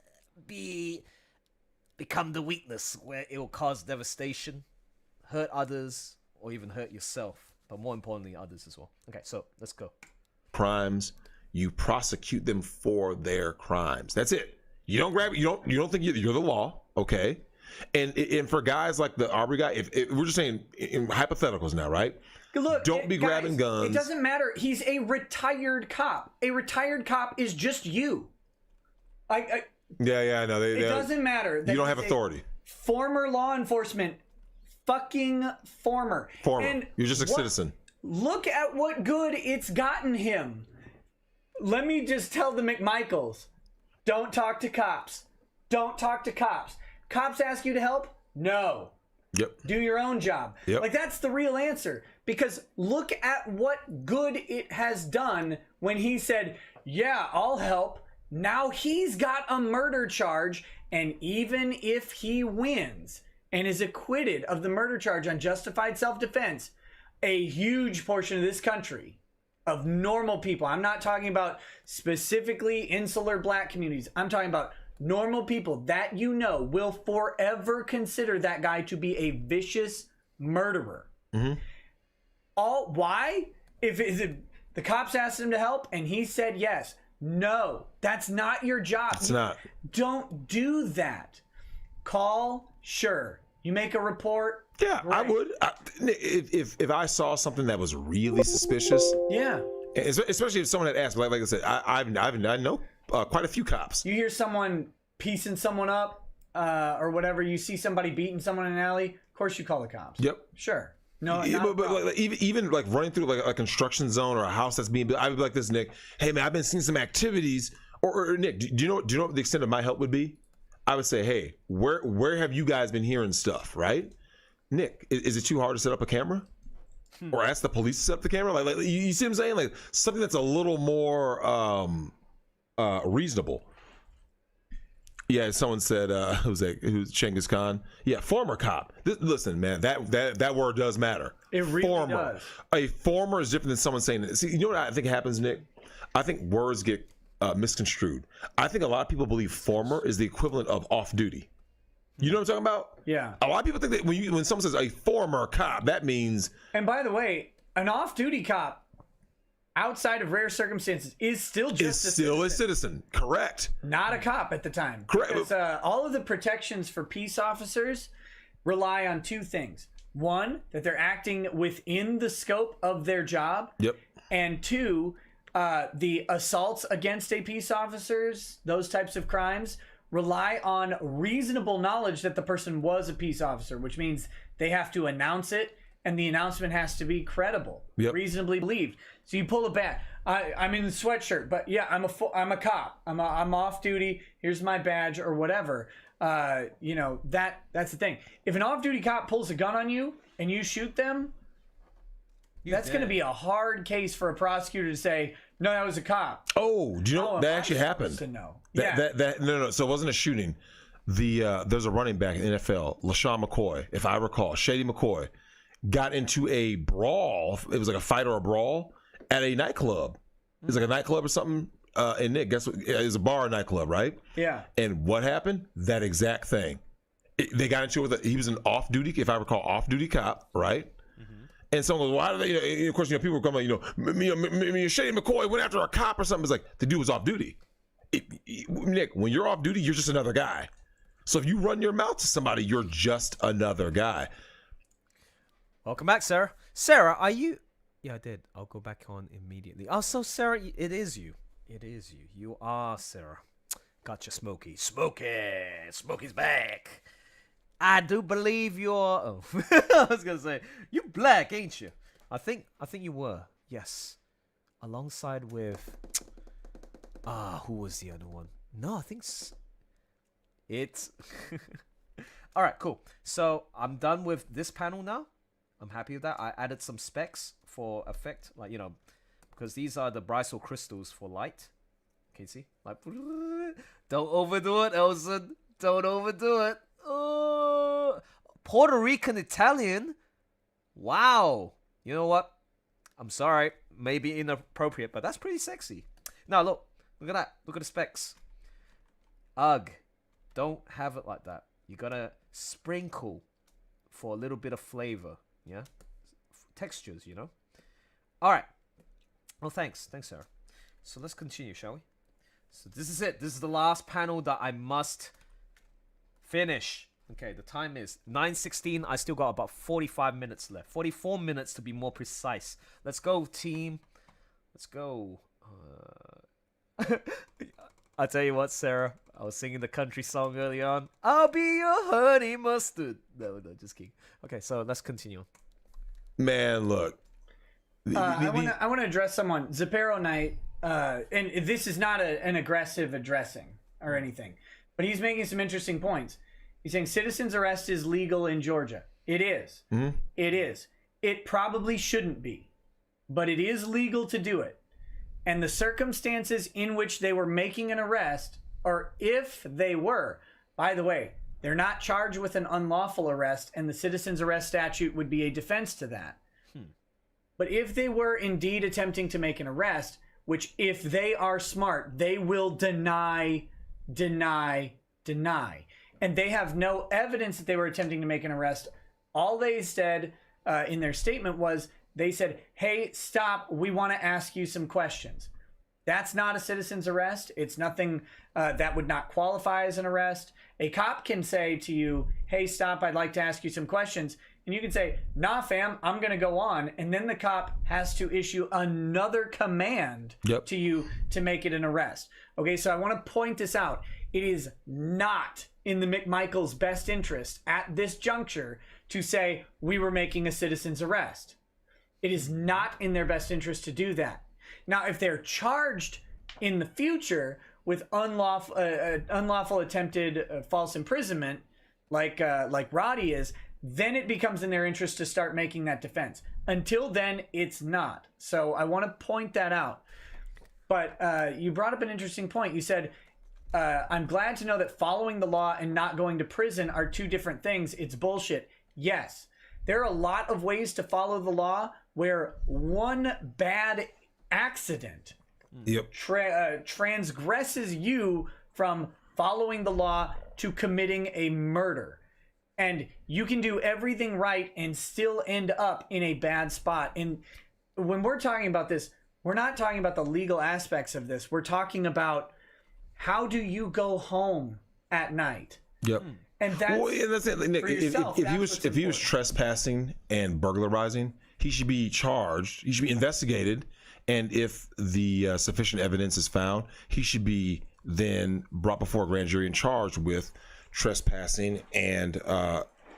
become the weakness where it will cause devastation, hurt others, or even hurt yourself. But more importantly, others as well. Okay, so let's go. Crimes, you prosecute them for their crimes. That's it. You don't grab. You don't think you're the law, okay? And for guys like the Arbery guy, if we're just saying in hypotheticals now, right? Look, don't be grabbing guns. It doesn't matter. He's a retired cop. A retired cop is just you. Yeah, I know. It doesn't matter. You don't have authority. Former law enforcement, fucking former. And you're just a citizen. Look at what good it's gotten him. Let me just tell the McMichaels, don't talk to cops. Don't talk to cops. Cops ask you to help? No. Yep. Do your own job. Yep. Like, that's the real answer. Because look at what good it has done when he said, yeah, I'll help. Now he's got a murder charge, and even if he wins and is acquitted of the murder charge on justified self-defense, a huge portion of this country, of normal people, I'm not talking about specifically insular black communities, I'm talking about normal people that you know will forever consider that guy to be a vicious murderer. Why? If the cops asked him to help and he said yes. No, that's not your job. It's not. Don't do that. Call, sure. You make a report. Yeah, great. I would. If I saw something that was really suspicious. Yeah. Especially if someone had asked, like I said, I know quite a few cops. You hear someone piecing someone up or whatever. You see somebody beating someone in an alley. Of course, you call the cops. Yep. Sure. No, but like, even like running through like a construction zone or a house that's being built, I would be like this, Nick. Hey man, I've been seeing some activities. Or Nick, do you know what the extent of my help would be? I would say, hey, where have you guys been hearing stuff, right? Nick, is it too hard to set up a camera? Or ask the police to set up the camera? Like you see what I'm saying? Like something that's a little more reasonable. Yeah, someone said who's Genghis Khan? Yeah, former cop. Listen, man, that word does matter. It really former. does. A former is different than someone saying it. See, you know what I think happens, Nick? I think words get misconstrued. I think a lot of people believe former is the equivalent of off duty. You know what I'm talking about? Yeah. A lot of people think that when someone says a former cop, that means. And by the way, an off-duty cop, outside of rare circumstances, is still just a citizen. Correct. Not a cop at the time. Correct. Because all of the protections for peace officers rely on two things. One, that they're acting within the scope of their job. Yep. And two, the assaults against a peace officers, those types of crimes, rely on reasonable knowledge that the person was a peace officer, which means they have to announce it, and the announcement has to be credible, reasonably believed. So you pull a bat. I'm in the sweatshirt, but yeah, I'm a cop. I'm off duty. Here's my badge or whatever. That's the thing. If an off-duty cop pulls a gun on you and you shoot them, that's going to be a hard case for a prosecutor to say, no, that was a cop. Oh, do you know that actually happened? No. No. So it wasn't a shooting. There's a running back in the NFL, LaShawn McCoy, if I recall, Shady McCoy, got into a brawl. It was like a fight or a brawl at a nightclub. It was like a nightclub or something. And Nick, guess what? It was a bar or nightclub, right? Yeah. And what happened? That exact thing. They got into it. He was an off-duty, if I recall, off-duty cop, right? And someone goes, why do they? Of course, people were coming, Shady McCoy went after a cop or something. It's like the dude was off duty. Nick, when you're off duty, you're just another guy. So if you run your mouth to somebody, you're just another guy. Welcome back, Sarah. Sarah, are you? Yeah, I did. I'll go back on immediately. Oh, so Sarah, it is you. It is you. You are Sarah. Gotcha, Smokey. Smokey's back. I do believe you're. Oh, I was gonna say you black, ain't you? I think you were. Yes, alongside with. Who was the other one? No, I think it's. All right, cool. So I'm done with this panel now. I'm happy with that. I added some specs for effect, because these are the Brysol crystals for light. Can you see? Like, don't overdo it, Elson. Don't overdo it. Puerto Rican Italian. Wow. You know what? I'm sorry. Maybe inappropriate, but that's pretty sexy. Now look at that. Look at the specs. Ugh. Don't have it like that. You gotta sprinkle for a little bit of flavor. Yeah? Textures, Alright. Well, thanks. Thanks, Sarah. So let's continue, shall we? So this is it. This is the last panel that I must finish. Okay, the time is 9:16. I still got about 45 minutes left. 44 minutes to be more precise. Let's go, team. Let's go. I tell you what, Sarah. I was singing the country song early on. I'll be your honey mustard. No, just kidding. Okay, so let's continue. Man, look. I want to address someone. Zapero Knight, and this is not an aggressive addressing or anything, but he's making some interesting points. He's saying citizen's arrest is legal in Georgia. It is. Mm-hmm. It is. It probably shouldn't be, but it is legal to do it. And the circumstances in which they were making an arrest, or if they were, by the way, they're not charged with an unlawful arrest, and the citizen's arrest statute would be a defense to that. But if they were indeed attempting to make an arrest, which if they are smart, they will deny deny. And they have no evidence that they were attempting to make an arrest. All they said in their statement was, they said, hey, stop, we want to ask you some questions. That's not a citizen's arrest. It's nothing that would not qualify as an arrest. A cop can say to you, hey, stop, I'd like to ask you some questions. And you can say, nah, fam, I'm going to go on. And then the cop has to issue another command to you to make it an arrest. Okay, so I want to point this out. It is not in the McMichaels' best interest at this juncture to say we were making a citizen's arrest. It is not in their best interest to do that. Now, if they're charged in the future with unlawful attempted false imprisonment, like Roddy is, then it becomes in their interest to start making that defense. Until then, it's not. So I want to point that out. But you brought up an interesting point. You said, I'm glad to know that following the law and not going to prison are two different things. It's bullshit. Yes, there are a lot of ways to follow the law where one bad accident transgresses you from following the law to committing a murder. And you can do everything right and still end up in a bad spot. And when we're talking about this, we're not talking about the legal aspects of this. We're talking about, how do you go home at night? Yep. And that's it. Nick, if he was trespassing and burglarizing, he should be charged. He should be investigated, and if the sufficient evidence is found, he should be then brought before a grand jury and charged with trespassing and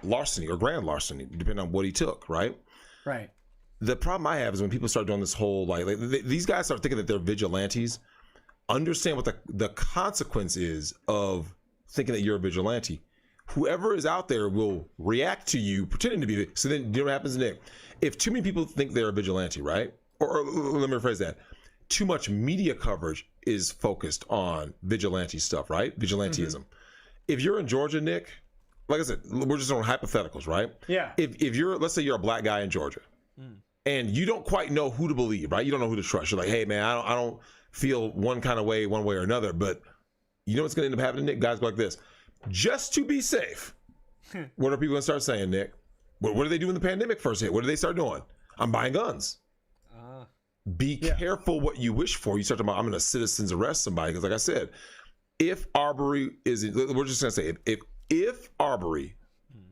larceny or grand larceny, depending on what he took. Right. Right. The problem I have is when people start doing this whole these guys start thinking that they're vigilantes. Understand what the consequence is of thinking that you're a vigilante. Whoever is out there will react to you pretending to be. So then, you know what happens, Nick? If too many people think they're a vigilante, right? Or let me rephrase that. Too much media coverage is focused on vigilante stuff, right? Vigilantism. Mm-hmm. If you're in Georgia, Nick, like I said, we're just on hypotheticals, right? Yeah. If you're, let's say you're a black guy in Georgia, and you don't quite know who to believe, right? You don't know who to trust. You're like, hey, man, I don't feel one kind of way, one way or another. But you know what's going to end up happening, Nick? Guys go like this. Just to be safe, what are people going to start saying, Nick? What do they do when the pandemic first hit? What do they start doing? I'm buying guns. Be careful what you wish for. You start talking about, I'm going to citizen's arrest somebody. Because like I said, if Arbery we're just going to say, if Arbery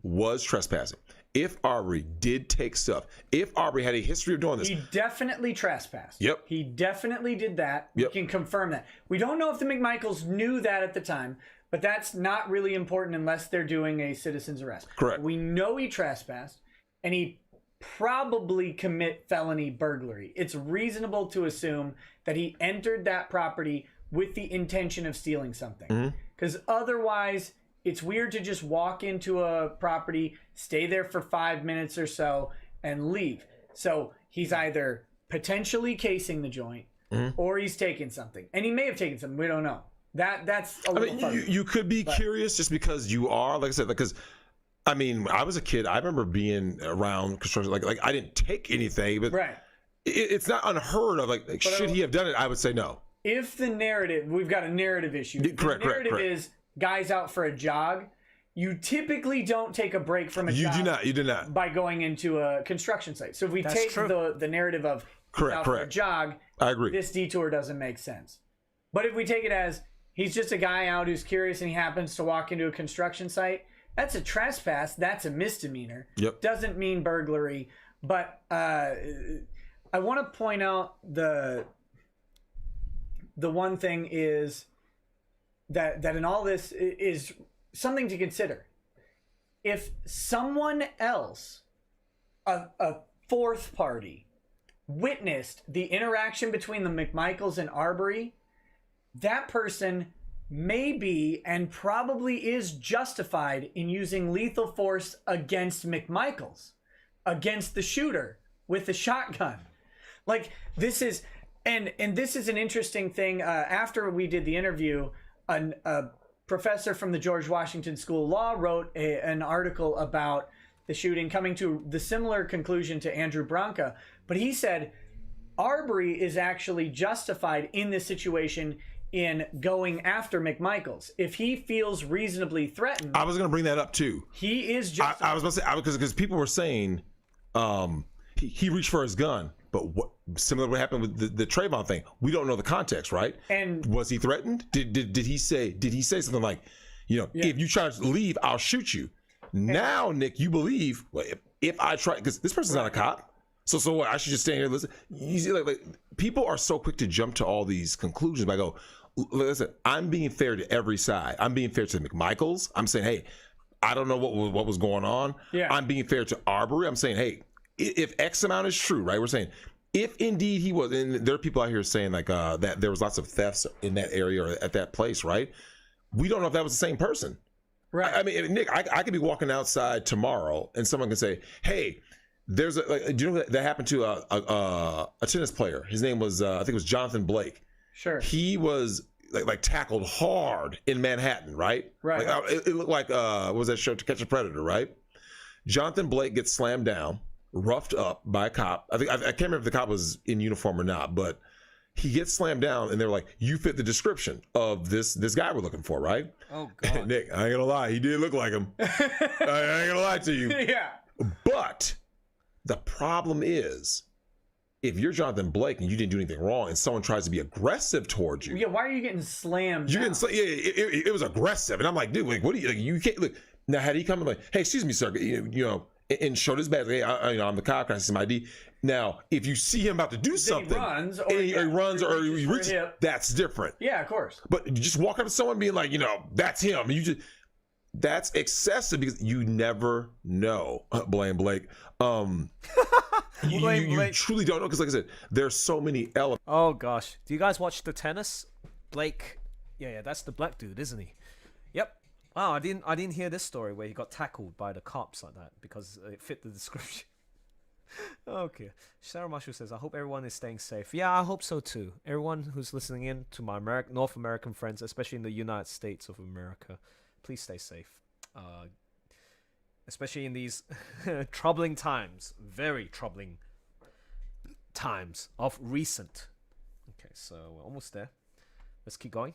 was trespassing, if Arbery did take stuff, if Arbery had a history of doing this. He definitely trespassed. Yep. He definitely did that. Yep. We can confirm that. We don't know if the McMichaels knew that at the time, but that's not really important unless they're doing a citizen's arrest. Correct. We know he trespassed, and he probably commit felony burglary. It's reasonable to assume that he entered that property with the intention of stealing something. Because otherwise, it's weird to just walk into a property, stay there for 5 minutes or so, and leave. So he's either potentially casing the joint, or he's taking something. And he may have taken something. We don't know. That's a little fuzzy. You could be curious just because you are, like I said, because I mean, I was a kid. I remember being around construction. Like I didn't take anything, but it's not unheard of. Like should he have done it? I would say no. If the narrative, we've got a narrative issue. The narrative is guys out for a jog. You typically don't take a break from a jog. You do not. By going into a construction site. So if we take the narrative of out for a jog, I agree. This detour doesn't make sense. But if we take it as he's just a guy out who's curious and he happens to walk into a construction site, that's a trespass. That's a misdemeanor. Yep. Doesn't mean burglary. But I want to point out the one thing is that in all this is something to consider. If someone else, a fourth party, witnessed the interaction between the McMichaels and Arbery, that person may be and probably is justified in using lethal force against McMichaels, against the shooter with the shotgun. Like this is, and this is an interesting thing. After we did the interview, a professor from the George Washington School of Law wrote an article about the shooting, coming to the similar conclusion to Andrew Branca. But he said Arbery is actually justified in this situation in going after McMichaels. If he feels reasonably threatened, I was going to bring that up too. He is just. I was going to say because people were saying he reached for his gun, but similar to what happened with the Trayvon thing, we don't know the context, right? And was he threatened? Did he say something like, if you try to leave, I'll shoot you? Now, Nick, you believe, well, if I try, because this person's not a cop. So what? I should just stand here and listen. You see, like people are so quick to jump to all these conclusions. I go, listen, I'm being fair to every side. I'm being fair to McMichaels. I'm saying, hey, I don't know what was going on. Yeah. I'm being fair to Arbery. I'm saying, hey, if X amount is true, right? We're saying, if indeed he was, and there are people out here saying like that there was lots of thefts in that area or at that place, right? We don't know if that was the same person. Right. I mean, Nick, I could be walking outside tomorrow and someone can say, hey, there's do you know that happened to a tennis player? His name was, I think it was Jonathan Blake. Sure. He was like tackled hard in Manhattan, right? Right. Like, it looked like, what was that show, To Catch a Predator, right? Jonathan Blake gets slammed down, roughed up by a cop. I can't remember if the cop was in uniform or not, but he gets slammed down and they're like, you fit the description of this guy we're looking for, right? Oh, God. Nick, I ain't gonna lie, he did look like him. I ain't gonna lie to you. Yeah. But the problem is, if you're Jonathan Blake and you didn't do anything wrong and someone tries to be aggressive towards you. Yeah, why are you getting slammed? You're getting it was aggressive. And I'm like, dude, like, what do you, like, you can't, look. Now, had he come and like, hey, excuse me, sir, and showed his badge, hey, I'm the cop, can I see my ID? Now, if you see him about to do something, he runs or he reaches, that's different. Yeah, of course. But you just walk up to someone being like, that's him. That's excessive because you never know. Blame Blake. You truly don't know because, like I said, there's so many elements. Oh gosh, do you guys watch the tennis? Blake, yeah, that's the black dude, isn't he? Yep. Wow, I didn't hear this story where he got tackled by the cops like that because it fit the description. Okay. Sarah Marshall says, I hope everyone is staying safe. Yeah, I hope so too. Everyone who's listening in, to my North American friends, especially in the United States of America, please stay safe. Especially in these troubling times, very troubling times of recent. Okay, so we're almost there. Let's keep going.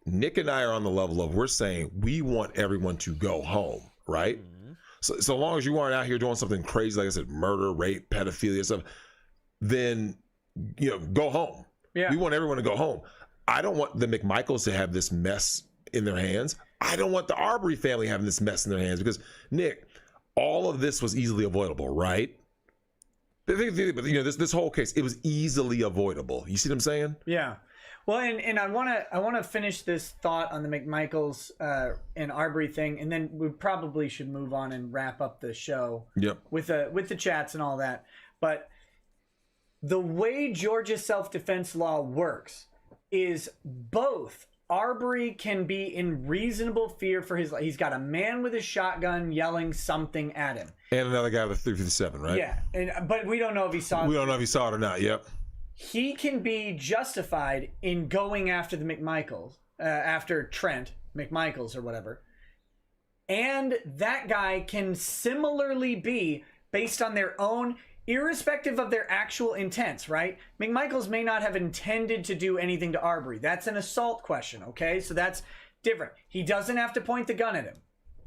Nick and I are on the level of, we're saying we want everyone to go home, right? Mm-hmm. So long as you aren't out here doing something crazy, like I said, murder, rape, pedophilia, stuff, then, go home. Yeah. We want everyone to go home. I don't want the McMichaels to have this mess in their hands. I don't want the Arbery family having this mess in their hands because, Nick, all of this was easily avoidable, right? But this whole case, it was easily avoidable. You see what I'm saying? Yeah. Well, and I want to finish this thought on the McMichaels and Arbery thing, and then we probably should move on and wrap up the show. Yep. With the chats and all that. But the way Georgia self-defense law works is both Arbery can be in reasonable fear for his life. He's got a man with a shotgun yelling something at him, and another guy with a 357, right? Yeah, but we don't know if he saw it. We don't know if he saw it or not. Yep. He can be justified in going after the McMichaels, after Trent McMichaels or whatever. And that guy can similarly be based on their own, irrespective of their actual intents, right? McMichaels may not have intended to do anything to Arbery. That's an assault question, okay? So that's different. He doesn't have to point the gun at him.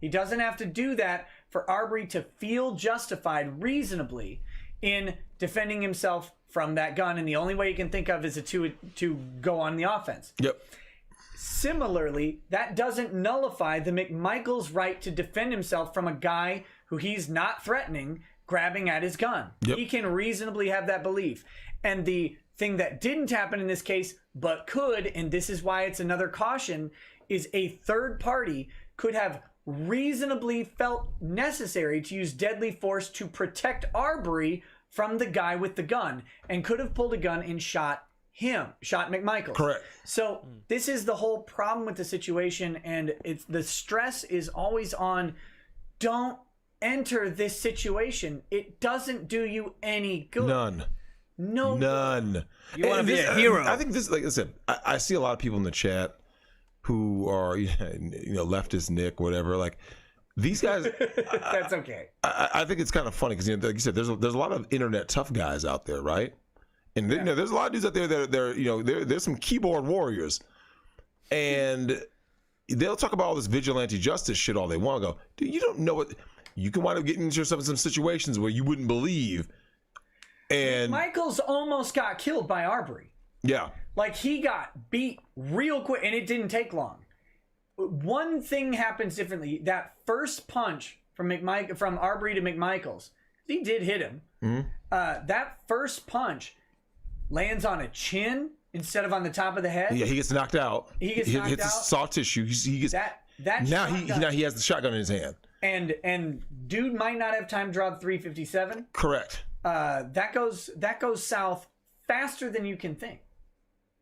He doesn't have to do that for Arbery to feel justified reasonably in defending himself from that gun, and the only way you can think of is to go on the offense. Yep. Similarly, that doesn't nullify the McMichaels' right to defend himself from a guy who he's not threatening grabbing at his gun. Yep. He can reasonably have that belief. And the thing that didn't happen in this case, but could, and this is why it's another caution, is a third party could have reasonably felt necessary to use deadly force to protect Arbery from the guy with the gun, and could have pulled a gun and shot McMichaels. Correct. So this is the whole problem with the situation, and it's the stress is always on, don't enter this situation. It doesn't do you any good. None. No. None. You want to be a hero. I think this, like I said, I see a lot of people in the chat who are, leftist Nick, whatever, like, these guys, that's okay. I think it's kind of funny because, like you said, there's a lot of internet tough guys out there, right? And you know, there's a lot of dudes out there that are, you know, there's some keyboard warriors, and they'll talk about all this vigilante justice shit all they want. To go, dude, you don't know what you can wind up getting yourself in some situations where you wouldn't believe. And Michaels almost got killed by Arbery. Yeah. Like, he got beat real quick, and it didn't take long. One thing happens differently. That first punch from Arbery to McMichaels, he did hit him. Mm-hmm. That first punch lands on a chin instead of on the top of the head. Yeah, he gets knocked out. He gets knocked hits out. Soft tissue. He gets that now shotgun. he has the shotgun in his hand. And dude might not have time to draw the 357. Correct. That goes south faster than you can think.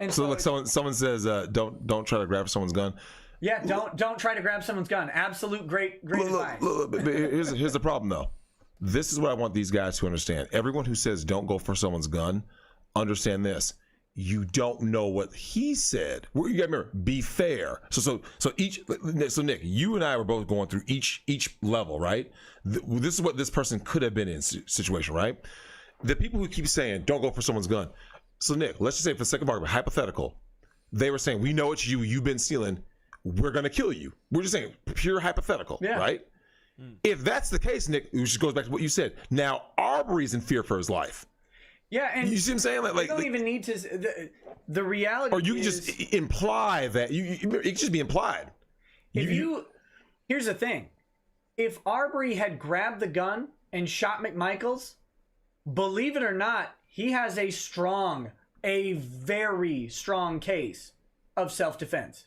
And so like someone says, don't try to grab someone's gun. Yeah, don't try to grab someone's gun. Absolute great advice. But here's the problem though. This is what I want these guys to understand. Everyone who says don't go for someone's gun, understand this. You don't know what he said. You gotta remember, be fair. So Nick, you and I were both going through each level, right? This is what this person could have been in situation, right? The people who keep saying don't go for someone's gun. So Nick, let's just say for the sake of argument, hypothetical, they were saying we know it's you. You've been stealing. We're gonna kill you. We're just saying pure hypothetical, right? If that's the case, Nick, it just goes back to what you said. Now Arbery's in fear for his life. Yeah, and you see what I'm saying? Like you don't even need to. The reality, or you can just imply that it can just be implied. Here's the thing: if Arbery had grabbed the gun and shot McMichaels, believe it or not, he has a very strong case of self-defense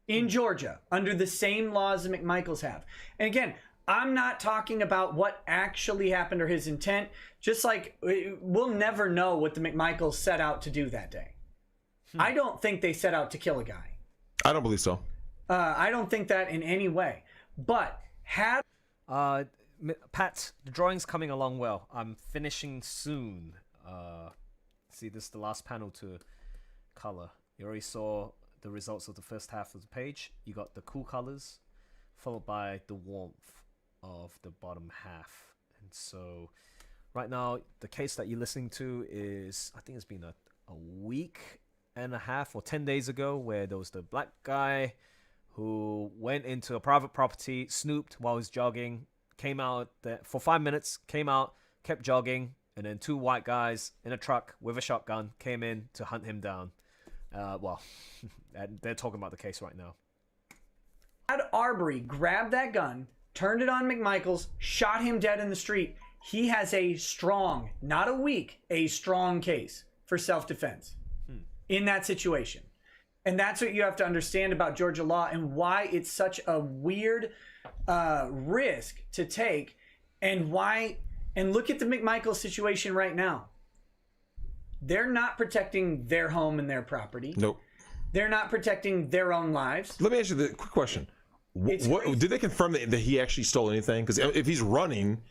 in Georgia under the same laws that McMichaels have. And again, I'm not talking about what actually happened or his intent. Just like we'll never know what the McMichaels set out to do that day. I don't think they set out to kill a guy. I don't believe so. I don't think that in any way. But had Pat, the drawing's coming along well. I'm finishing soon. See, this is the last panel to color. You already saw the results of the first half of the page. You got the cool colors, followed by the warmth of the bottom half. And so right now, the case that you're listening to is, I think it's been a week and a half or 10 days ago, where there was the black guy who went into a private property, snooped while he was jogging, came out there for 5 minutes, came out, kept jogging, and then two white guys in a truck with a shotgun came in to hunt him down. Well, they're talking about the case right now. Had Arbery grabbed that gun, turned it on McMichaels, shot him dead in the street, he has a strong, not a weak, a strong case for self-defense in that situation. And that's what you have to understand about Georgia law and why it's such a weird risk to take, and why. And look at the McMichaels situation right now. They're not protecting their home and their property. Nope. They're not protecting their own lives. Let me ask you the quick question. What did they confirm that he actually stole anything? Because if he's running,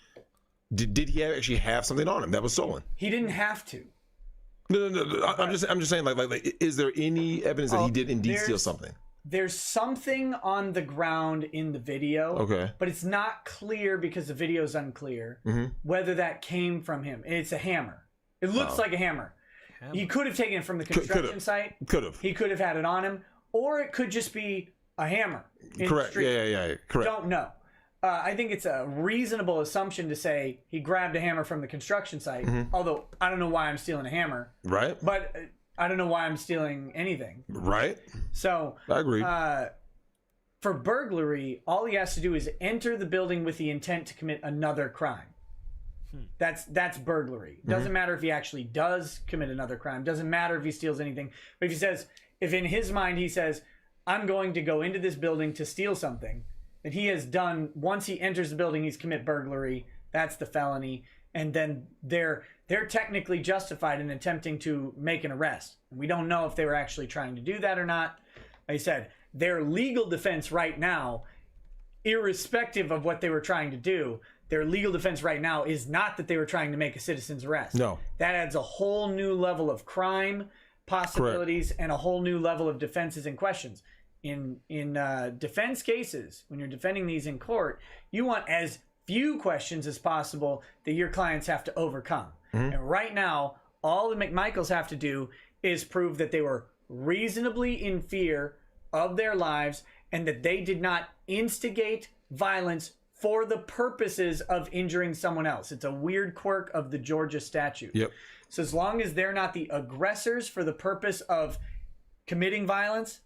did he actually have something on him that was stolen? He didn't have to. No. I'm just saying, like, is there any evidence that he did indeed steal something? There's something on the ground in the video. Okay. But it's not clear because the video's unclear whether that came from him. It's a hammer. It looks like a hammer. He could have taken it from the construction site. Could have. He could have had it on him. Or it could just be a hammer. Correct. Yeah. Correct. Don't know. I think it's a reasonable assumption to say he grabbed a hammer from the construction site. Although I don't know why I'm stealing a hammer. Right. But I don't know why I'm stealing anything. Right. So I agree. For burglary, all he has to do is enter the building with the intent to commit another crime. That's burglary. Doesn't matter if he actually does commit another crime. Doesn't matter if he steals anything. But if in his mind he says, I'm going to go into this building to steal something, that he has done, once he enters the building, he's commit burglary. That's the felony. And then they're technically justified in attempting to make an arrest. We don't know if they were actually trying to do that or not. Like I said, their legal defense right now, irrespective of what they were trying to do, their legal defense right now is not that they were trying to make a citizen's arrest. No. That adds a whole new level of crime possibilities and a whole new level of defenses and questions. In defense cases, when you're defending these in court, you want as few questions as possible that your clients have to overcome. And right now, All the McMichaels have to do is prove that they were reasonably in fear of their lives and that they did not instigate violence for the purposes of injuring someone else. It's a weird quirk of the Georgia statute. Yep. So as long as they're not the aggressors for the purpose of committing violence,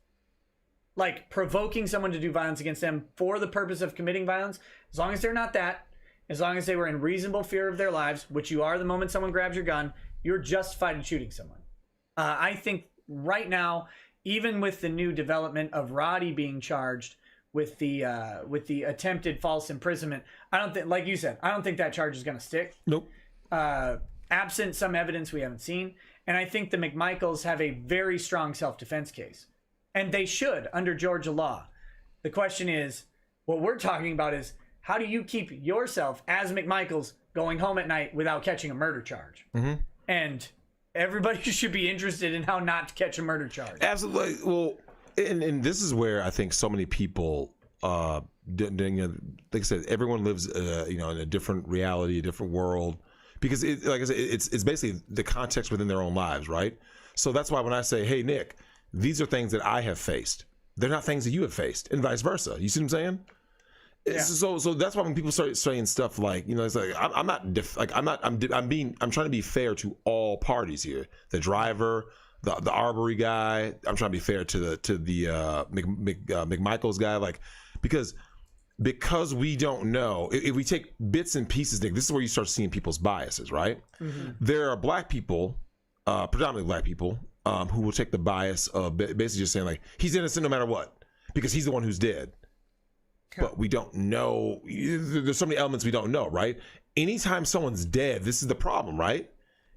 like provoking someone to do violence against them for the purpose of committing violence, as long as they're not that, as long as they were in reasonable fear of their lives, which you are the moment someone grabs your gun, you're justified in shooting someone. I think right now, even with the new development of Roddy being charged with the attempted false imprisonment, I don't think, like you said, I don't think that charge is going to stick. Nope. Absent some evidence we haven't seen. And I think the McMichaels have a very strong self-defense case. And they should, under Georgia law. The question is, what we're talking about is, how do you keep yourself, as McMichaels, going home at night without catching a murder charge? Mm-hmm. And everybody should be interested in how not to catch a murder charge. Absolutely. Well, and this is where I think so many people, like I said, everyone lives, in a different reality, a different world. Because, like I said, it's basically the context within their own lives, right? So that's why when I say, hey, Nick, these are things that I have faced. They're not things that you have faced, and vice versa. You see what I'm saying? Yeah. So that's why when people start saying stuff like, it's like I'm trying to be fair to all parties here. The driver, the Arbery guy. I'm trying to be fair to the McMichaels guy, like because we don't know. If we take bits and pieces, Nick, this is where you start seeing people's biases, right? Mm-hmm. There are black people, predominantly black people, who will take the bias of basically just saying like he's innocent no matter what because he's the one who's dead. But we don't know. There's so many elements we don't know, right? Anytime someone's dead, this is the problem, right?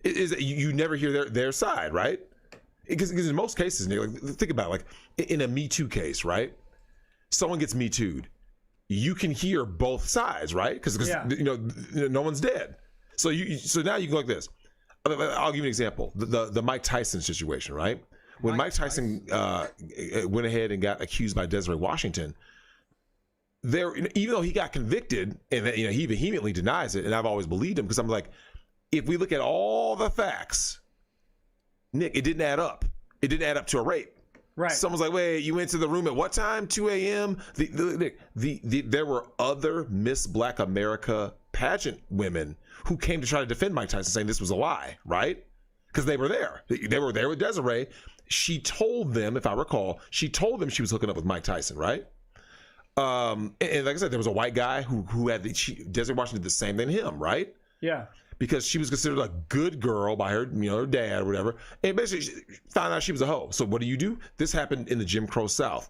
You never hear their side, right? Because in most cases, Nick, like, think about it, like in a Me Too case, right? Someone gets Me Too'd. You can hear both sides, right? Because no one's dead. So now you go like this. I'll give you an example. The Mike Tyson situation, right? When Mike Tyson went ahead and got accused by Desiree Washington, even though he got convicted, and he vehemently denies it, and I've always believed him because I'm like, if we look at all the facts, Nick, it didn't add up. It didn't add up to a rape. Right. Someone's like, wait, you went to the room at what time? 2 a.m. There were other Miss Black America pageant women who came to try to defend Mike Tyson, saying this was a lie, right? Because they were there. They were there with Desiree. She told them, if I recall, she was hooking up with Mike Tyson, right? And like I said, there was a white guy who had Desiree Washington did the same thing to him, right? Yeah. Because she was considered a good girl by her, her dad or whatever, and basically she found out she was a hoe. So what do? This happened in the Jim Crow South.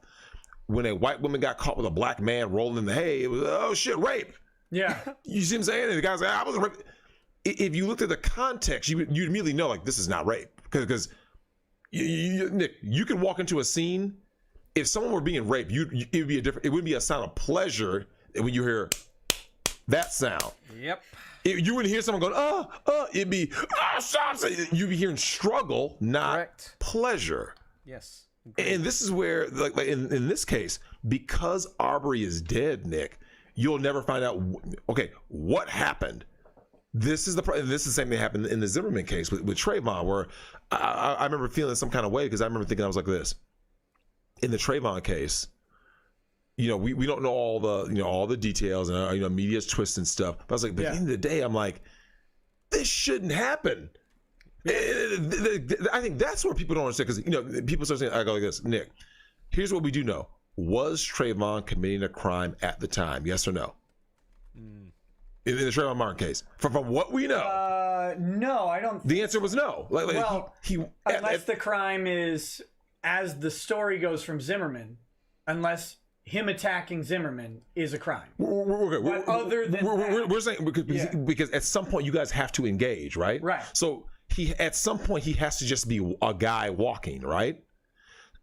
When a white woman got caught with a black man rolling in the hay, it was, oh shit, rape. Yeah. You see what I'm saying? And the guy's like, I wasn't raped. If you looked at the context, you'd immediately know like this is not rape. Because Nick, you can walk into a scene. If someone were being raped, it wouldn't be a sound of pleasure when you hear that sound. Yep. You wouldn't hear someone going, it'd be, stop. You'd be hearing struggle, not pleasure. Yes. And this is where, like in this case, because Arbery is dead, Nick, you'll never find out, okay, what happened. This is the same thing that happened in the Zimmerman case with Trayvon, where I remember feeling some kind of way because I remember thinking I was like this. In the Trayvon case, we don't know all the details and media's twists and stuff. But I was like, but at the end of the day, I'm like, this shouldn't happen. I think that's where people don't understand because people start saying, I go like this, Nick. Here's what we do know: was Trayvon committing a crime at the time? Yes or no? In the Trayvon Martin case, from what we know, no, I don't. The answer was no. Unless the crime is, as the story goes from Zimmerman, unless him attacking Zimmerman is a crime. We're saying because at some point you guys have to engage, right? Right. So at some point he has to just be a guy walking, right?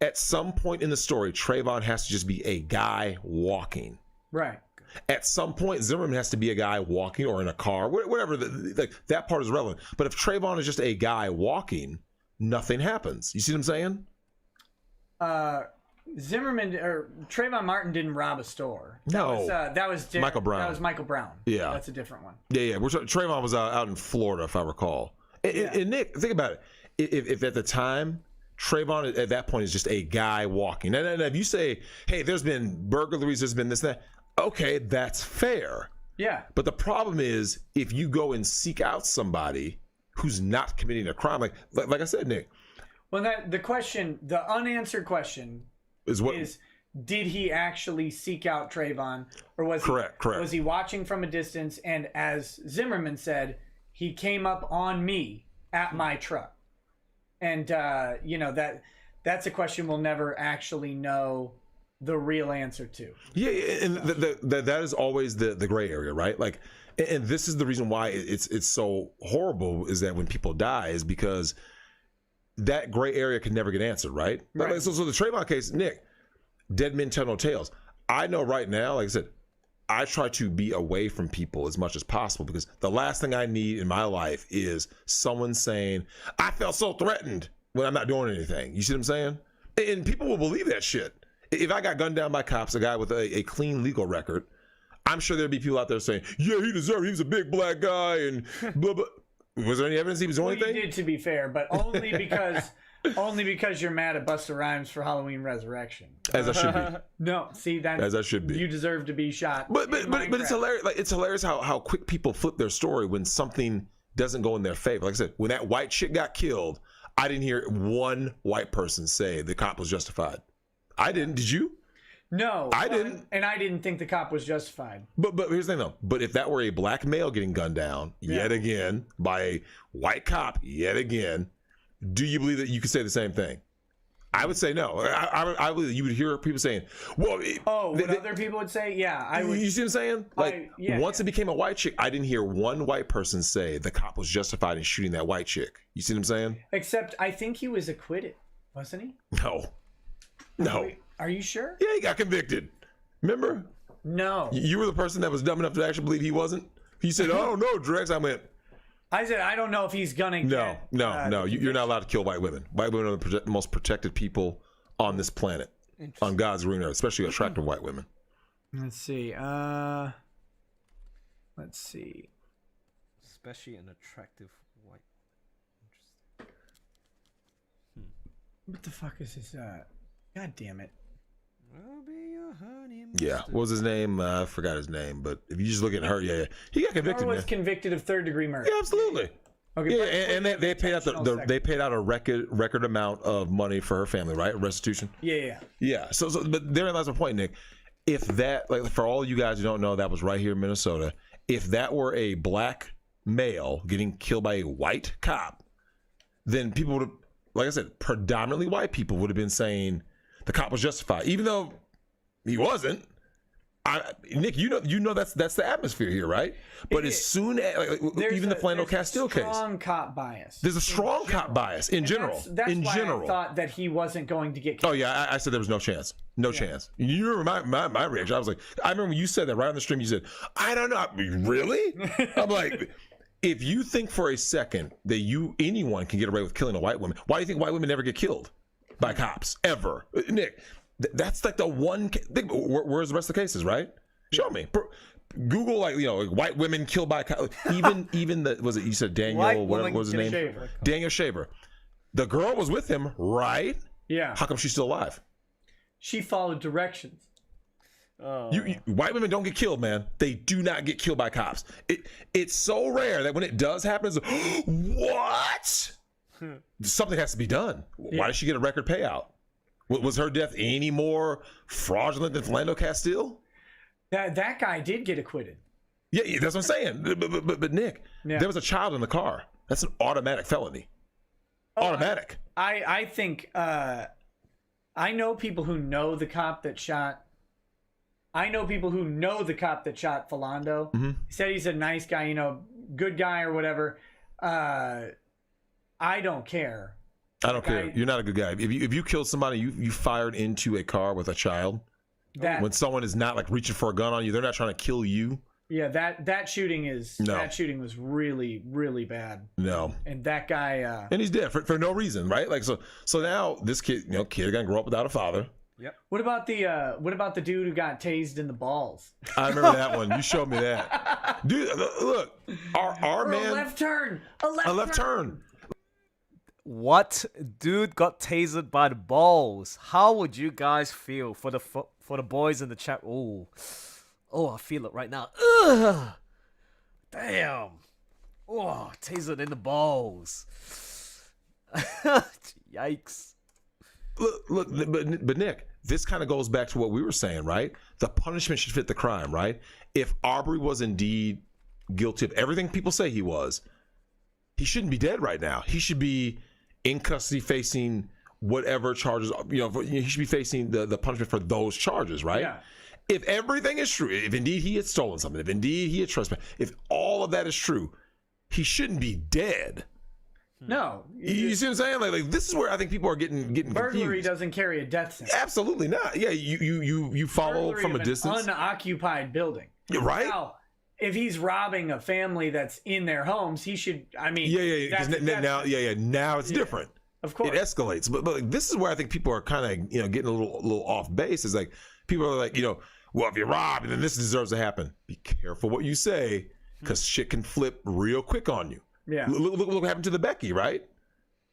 At some point in the story, Trayvon has to just be a guy walking. Right. At some point, Zimmerman has to be a guy walking or in a car, whatever. That part is relevant. But if Trayvon is just a guy walking, nothing happens. You see what I'm saying? Zimmerman or Trayvon Martin didn't rob a store. That was Michael Brown. That was Michael Brown. Yeah, that's a different one. Yeah. Trayvon was out in Florida, if I recall, And Nick, think about it. If at the time, Trayvon at that point is just a guy walking. Now, if you say, hey, there's been burglaries, there's been this, that, okay, that's fair. Yeah. But the problem is if you go and seek out somebody who's not committing a crime, like I said, Nick. Well, the unanswered question is did he actually seek out Trayvon, or was correct? Was he watching from a distance? And as Zimmerman said, he came up on me at my truck, and that's a question we'll never actually know the real answer to. Yeah, and that is always the gray area, right? Like, and this is the reason why it's so horrible is that when people die is because that gray area can never get answered, right? Like, so the Trayvon case, Nick, dead men tell no tales. I know right now, like I said, I try to be away from people as much as possible because the last thing I need in my life is someone saying, I felt so threatened when I'm not doing anything. You see what I'm saying? And people will believe that shit. If I got gunned down by cops, a guy with a clean legal record, I'm sure there'd be people out there saying, yeah, he deserved it. He was a big black guy and blah, blah. Was there any evidence he was doing anything? You did, to be fair, but only because you're mad at Busta Rhymes for Halloween Resurrection. As I should be. No, see, that as I should be. You deserve to be shot. But it's hilarious. Like, it's hilarious how quick people flip their story when something doesn't go in their favor. Like I said, when that white chick got killed, I didn't hear one white person say the cop was justified. I didn't. Did you? No, I didn't, and I didn't think the cop was justified. But here's the thing, though. But if that were a black male getting gunned down yet again by a white cop yet again, do you believe that you could say the same thing? I would say no. I believe that you would hear people saying, "Well, other people would say, yeah, I would." You see what I'm saying? Like once it became a white chick, I didn't hear one white person say the cop was justified in shooting that white chick. You see what I'm saying? Except I think he was acquitted, wasn't he? No. Are you sure? Yeah, he got convicted. Remember? No. You were the person that was dumb enough to actually believe he wasn't? He said, oh, no, Drex. I said, I don't know if he's gonna get... No. You're not allowed to kill white women. White women are the most protected people on this planet, on God's green earth, especially attractive white women. Let's see. Especially an attractive white. What the fuck is this? God damn it. I'll be your honey. Yeah, what was his name? I forgot his name, but if you just look at her, he got convicted. Was convicted of third-degree murder. Yeah, absolutely. Okay, yeah, and they paid out they paid out a record amount of money for her family, right? Restitution. Yeah. So but therein lies my point, Nick. If that, like, for all you guys who don't know, that was right here in Minnesota. If that were a black male getting killed by a white cop, then people would have, like I said, predominantly white people would have been saying the cop was justified, even though he wasn't. Nick, you know that's the atmosphere here, right? But as soon as even the Philando Castile case, strong cop bias. There's a strong cop bias in general. That's why I thought that he wasn't going to get killed. Oh yeah, I said there was no chance, chance. You remember my reaction? I was like, I remember when you said that right on the stream. You said, I don't know, really? I'm like, if you think for a second that anyone can get away with killing a white woman, why do you think white women never get killed by cops ever? Nick, that's like the one. Where's the rest of the cases, right? Show me. Google white women killed by cops. Even the was it you said Daniel? What was his name? Shaver. Daniel Shaver. The girl was with him, right? Yeah. How come she's still alive? She followed directions. White women don't get killed, man. They do not get killed by cops. It's so rare that when it does happen, it's what? Something has to be done. Why did she get a record payout? Was her death any more fraudulent than Philando Castile? That guy did get acquitted. Yeah, that's what I'm saying. But Nick, there was a child in the car. That's an automatic felony. Automatic. I think I know people who know the cop that shot. I know people who know the cop that shot Philando. Mm-hmm. He said he's a nice guy, good guy or whatever. I don't care. I don't care. You're not a good guy. If you killed somebody, you fired into a car with a child. When someone is not like reaching for a gun on you, they're not trying to kill you. Yeah, that shooting was really, really bad. No. And that guy and he's dead for no reason, right? Like so now this kid, kid gonna grow up without a father. Yep. What about the dude who got tased in the balls? I remember that one. You showed me that. Dude, look, our man. A left turn. A left turn. What? Dude got tasered by the balls. How would you guys feel for the boys in the chat? Oh, I feel it right now. Ugh. Damn. Oh, tasered in the balls. Yikes. Look, but Nick, this kind of goes back to what we were saying, right? The punishment should fit the crime, right? If Arbery was indeed guilty of everything people say he was, he shouldn't be dead right now. He should be in custody facing whatever charges, he should be facing the punishment for those charges, right? Yeah. If everything is true, if indeed he had stolen something, if indeed he had trespassed, if all of that is true, he shouldn't be dead. No. You see what I'm saying? Like this is where I think people are getting burglary confused. doesn't carry a death sentence. Absolutely not. Yeah, you follow Burglary from of a distance. An unoccupied building. You're right. Now, if he's robbing a family that's in their homes, he should. I mean, Yeah. 'Cause now it's different. Of course, it escalates. But like, this is where I think people are kind of getting a little off base. Is like people are like well, if you're robbed, then this deserves to happen. Be careful what you say, because shit can flip real quick on you. Yeah. Look what happened to the Becky, right?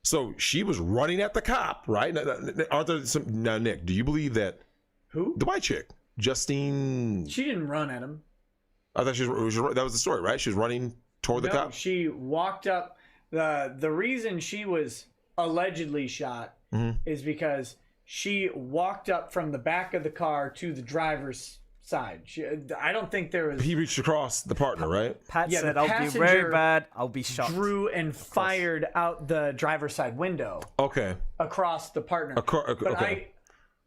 So she was running at the cop, right? Aren't there some? Now, Nick, do you believe that? Who? The white chick, Justine. She didn't run at him. I thought that was the story, right? She was running toward the cop. She walked up. The reason she was allegedly shot is because she walked up from the back of the car to the driver's side. I don't think there was. He reached across the partner, right? Pat said, "I'll be very bad. I'll be shot." Drew and fired out the driver's side window. Okay. Across the partner. But okay.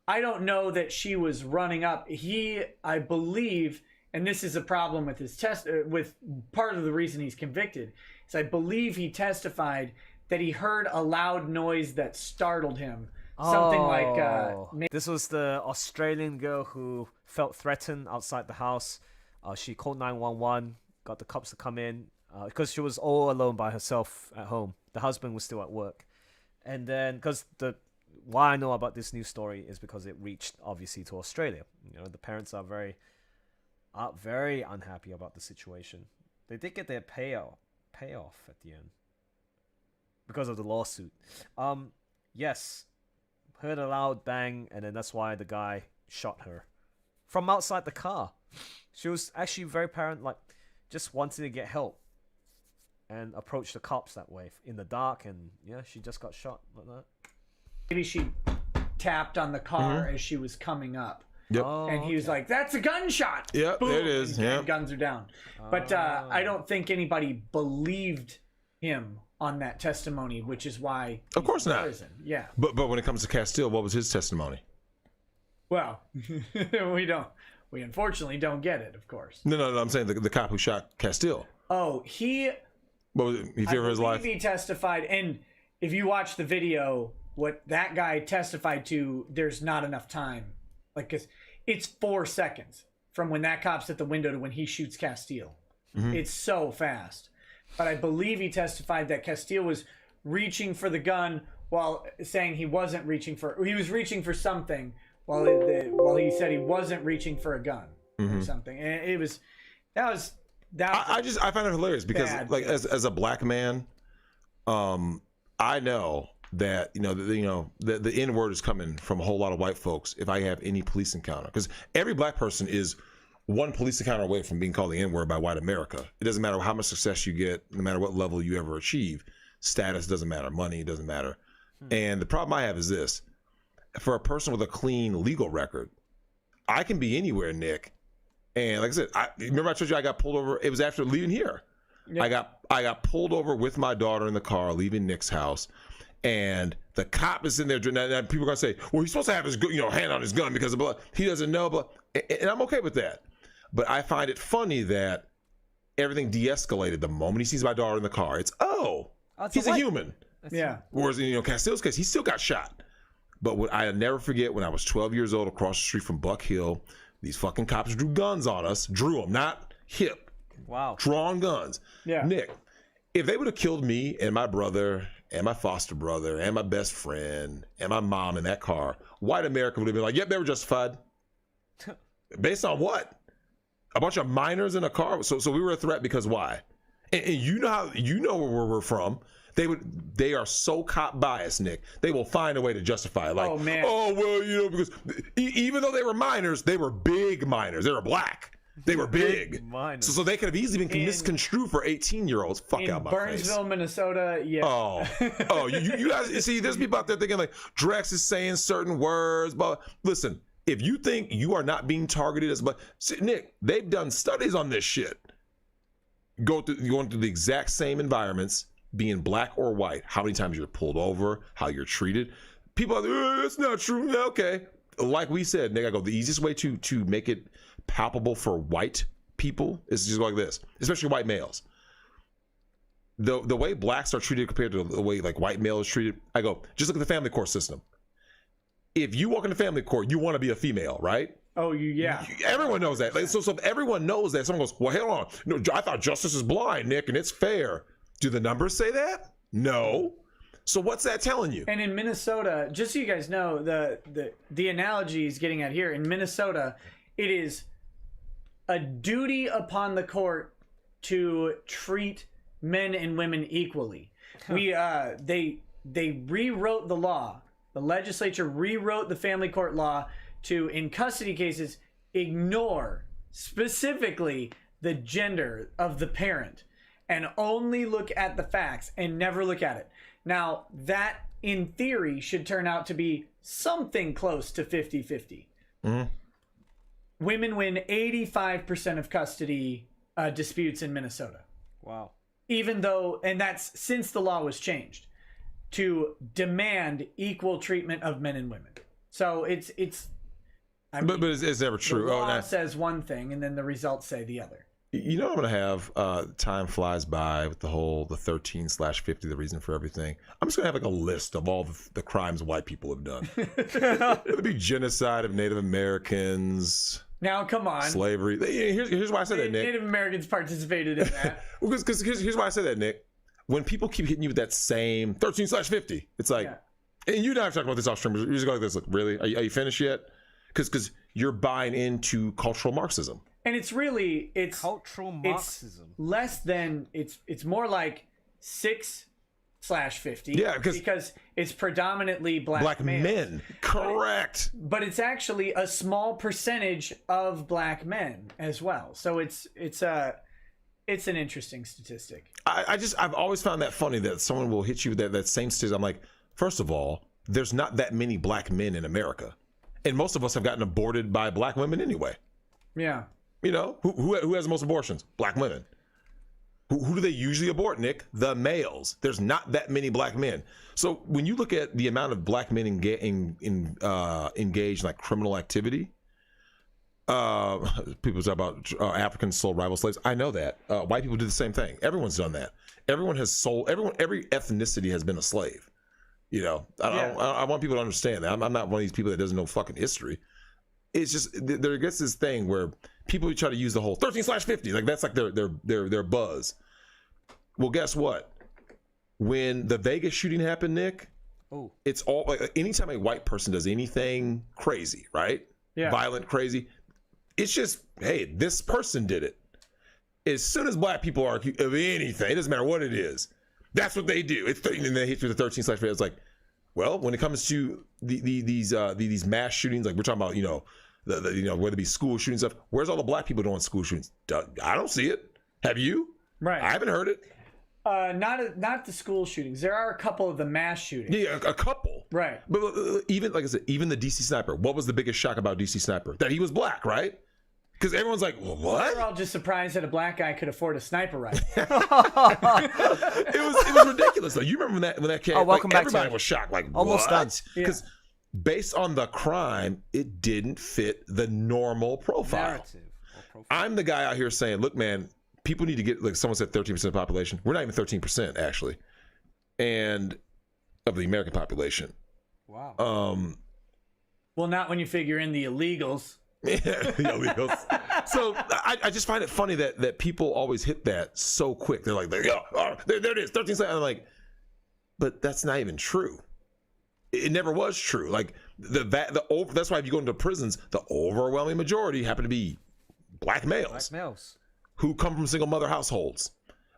I don't know that she was running up. I believe, and this is a problem with his with part of the reason he's convicted, is I believe he testified that he heard a loud noise that startled him. Something like this was the Australian girl who felt threatened outside the house. She called 911, got the cops to come in because she was all alone by herself at home. The husband was still at work, and then because why I know about this news story is because it reached obviously to Australia. The parents are very unhappy about the situation. They did get their payoff at the end because of the lawsuit. Yes. Heard a loud bang, and then that's why the guy shot her from outside the car. She was actually very apparent, like just wanted to get help, and approached the cops that way in the dark, and she just got shot like that. Maybe she tapped on the car as she was coming up. Yep. And he was like, "That's a gunshot." Yep, Boom, there it is. and Yeah. Guns are down. But I don't think anybody believed him on that testimony, which is why he's of course in not. prison. Yeah. But when it comes to Castile, what was his testimony? Well, we unfortunately don't get it, of course. No. I'm saying the cop who shot Castile. Oh, he feared for his life. He testified, and if you watch the video, what that guy testified to, there's not enough time. Like, 'cause it's 4 seconds from when that cop's at the window to when he shoots Castile. It's so fast. But I believe he testified that Castile was reaching for the gun while saying he was reaching for something while he said he wasn't reaching for a gun or something. And I find it hilarious because like as a black man, I know that the N word is coming from a whole lot of white folks if I have any police encounter, because every black person is one police encounter away from being called the N-word by white America. It doesn't matter how much success you get, no matter what level you ever achieve. Status doesn't matter. Money doesn't matter. And the problem I have is this. For a person with a clean legal record, I can be anywhere, Nick. And like I said, remember I told you I got pulled over? It was after leaving here. Yep. I got pulled over with my daughter in the car, leaving Nick's house. And the cop is in there. Now people are going to say, well, he's supposed to have his hand on his gun because of blood. He doesn't know. And I'm okay with that. But I find it funny that everything de-escalated the moment he sees my daughter in the car. It's, he's a human. Yeah. Whereas in Castile's case, he still got shot. But what I never forget, when I was 12 years old across the street from Buck Hill, these fucking cops drew guns on us. Drew them, not hip. Wow. Drawn guns. Yeah. Nick, if they would have killed me and my brother and my foster brother and my best friend and my mom in that car, white America would have been like, yep, they were justified. Based on what? A bunch of minors in a car. So we were a threat because why? And you know where we're from. They are so cop biased, Nick. They will find a way to justify it. Like, because even though they were minors, they were big minors. They were black. They were big. So they could have easily been misconstrued for 18-year-olds. Fuck out my face. Burnsville, Minnesota, yeah. Oh, you guys, you see, there's people out there thinking like Drex is saying certain words, but listen, if you think you are not being targeted as much, Nick, they've done studies on this shit. Going through the exact same environments, being black or white, how many times you're pulled over, how you're treated. People are like, that's not true. Okay. Like we said, Nick, I go, the easiest way to make it palpable for white people is just like this, especially white males. The way blacks are treated compared to the way like white male is treated, I go, just look at the family court system. If you walk into family court, you want to be a female, right? Oh, yeah. Everyone knows that. Like, so if everyone knows that, someone goes, well, hang on. No, I thought justice is blind, Nick, and it's fair. Do the numbers say that? No. So what's that telling you? And in Minnesota, just so you guys know, the analogy is getting at here. In Minnesota, it is a duty upon the court to treat men and women equally. They rewrote the law. The legislature rewrote the family court law to, in custody cases, ignore specifically the gender of the parent and only look at the facts and never look at it. Now, that in theory should turn out to be something close to 50-50. Mm-hmm. Women win 85% of custody disputes in Minnesota. Wow. Even though, and that's since the law was changed to demand equal treatment of men and women. So it's I mean, but it's never true. The law says one thing, and then the results say the other. You know what I'm going to have? Time flies by with the 13/50, the reason for everything. I'm just going to have like a list of all the crimes white people have done. It'll be genocide of Native Americans. Now, come on. Slavery. Here's why I said that, Nick. Native Americans participated in that. Because here's why I said that, Nick. When people keep hitting you with that same 13/50, it's like, and you and I have talked about this off stream. You're just going like this. Look, really? Are you finished yet? Because you're buying into cultural Marxism. And it's really cultural Marxism. It's less than it's more like 6/50. Yeah, because it's predominantly black men. Correct. But it's actually a small percentage of black men as well. So it's an interesting statistic. I've always found that funny that someone will hit you with that same statistic. I'm like, first of all, there's not that many black men in America, and most of us have gotten aborted by black women anyway. Yeah. You know, who has the most abortions? Black women. Who do they usually abort, Nick? The males. There's not that many black men. So when you look at the amount of black men engaged in like criminal activity, people talk about Africans sold rival slaves. I know that. White people do the same thing. Everyone's done that. Every ethnicity has been a slave. You know, I want people to understand that. I'm not one of these people that doesn't know fucking history. It's just there gets this thing where people try to use the whole 13/50, like that's like their buzz. Well, guess what? When the Vegas shooting happened, Nick, it's all like anytime a white person does anything crazy, right? Yeah. Violent, crazy. It's just, hey, this person did it. As soon as black people are accused of anything, it doesn't matter what it is. That's what they do. And they hit through the 13/50. It's like, well, when it comes to these mass shootings, like we're talking about, whether it be school shootings stuff, where's all the black people doing school shootings? I don't see it. Have you? Right. I haven't heard it. Not the school shootings. There are a couple of the mass shootings. Yeah, a couple. Right. But even, like I said, even the DC Sniper. What was the biggest shock about DC Sniper? That he was black, right? Because everyone's like, well, what? We're all just surprised that a black guy could afford a sniper rifle. It was ridiculous. Though. You remember when that came? Welcome back. Everybody was shocked. Like, almost done. Because based on the crime, it didn't fit the normal profile. Narrative. I'm the guy out here saying, look, man, people need to get, like someone said 13% of the population. We're not even 13%, actually. And of the American population. Wow. Well, not when you figure in the illegals. Yeah, the illegals. So I just find it funny that people always hit that so quick. They're like, there it is, 13%. I'm like, But that's not even true. It never was true. Like that's why if you go into prisons, the overwhelming majority happen to be black males who come from single mother households.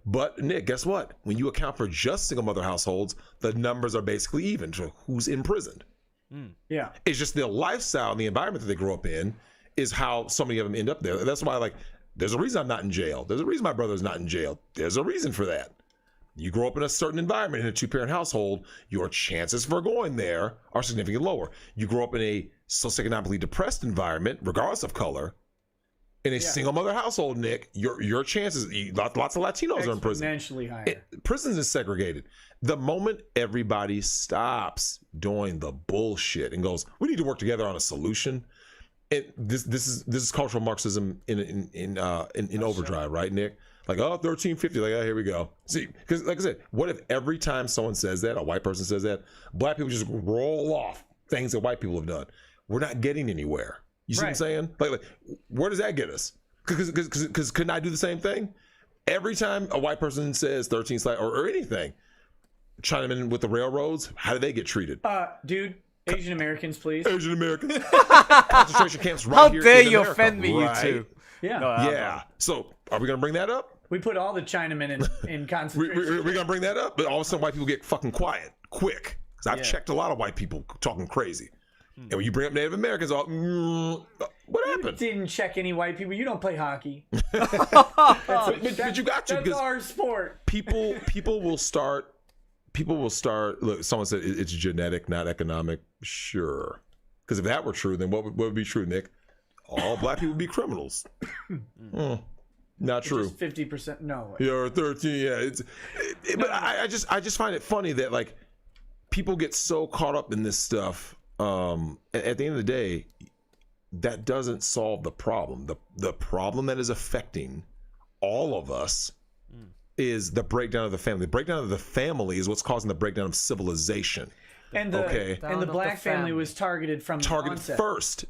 But Nick, guess what? When you account for just single mother households, the numbers are basically even to who's imprisoned. Yeah. It's just the lifestyle and the environment that they grow up in is how so many of them end up there. That's why, like, there's a reason I'm not in jail. There's a reason my brother's not in jail. There's a reason for that. You grow up in a certain environment in a two-parent household, your chances for going there are significantly lower. You grow up in a socioeconomically depressed environment, regardless of color, in a single mother household, Nick, your chances, lots of Latinos are in prison. Exponentially higher. Prisons is segregated. The moment everybody stops doing the bullshit and goes, we need to work together on a solution. This is cultural Marxism in overdrive, right, Nick? Like, 1350, like, here we go. See, because like I said, what if every time someone says that, a white person says that, black people just roll off things that white people have done? We're not getting anywhere. You see what I'm saying? Like, where does that get us? Because couldn't I do the same thing? Every time a white person says 13 or anything, chime in with the railroads, how do they get treated? Dude, Asian Americans, please. Asian Americans. Concentration camps right here. How dare in you America, offend me, right? you two? Yeah. Yeah. So, are we going to bring that up? We put all the Chinamen in concentration. We're going to bring that up? But all of a sudden, white people get fucking quiet, quick. Because I've checked a lot of white people talking crazy. And when you bring up Native Americans, what happened? You didn't check any white people. You don't play hockey. but you got to. That's our sport. People will start. Look, someone said it's genetic, not economic. Sure. Because if that were true, then what would be true, Nick? All black people would be criminals. Not true. 50%. No. Yeah, or 13. Yeah. But I just find it funny that, like, people get so caught up in this stuff. At the end of the day, that doesn't solve the problem. The problem that is affecting all of us is the breakdown of the family. The breakdown of the family is what's causing the breakdown of civilization. And the black family was targeted from the onset. First.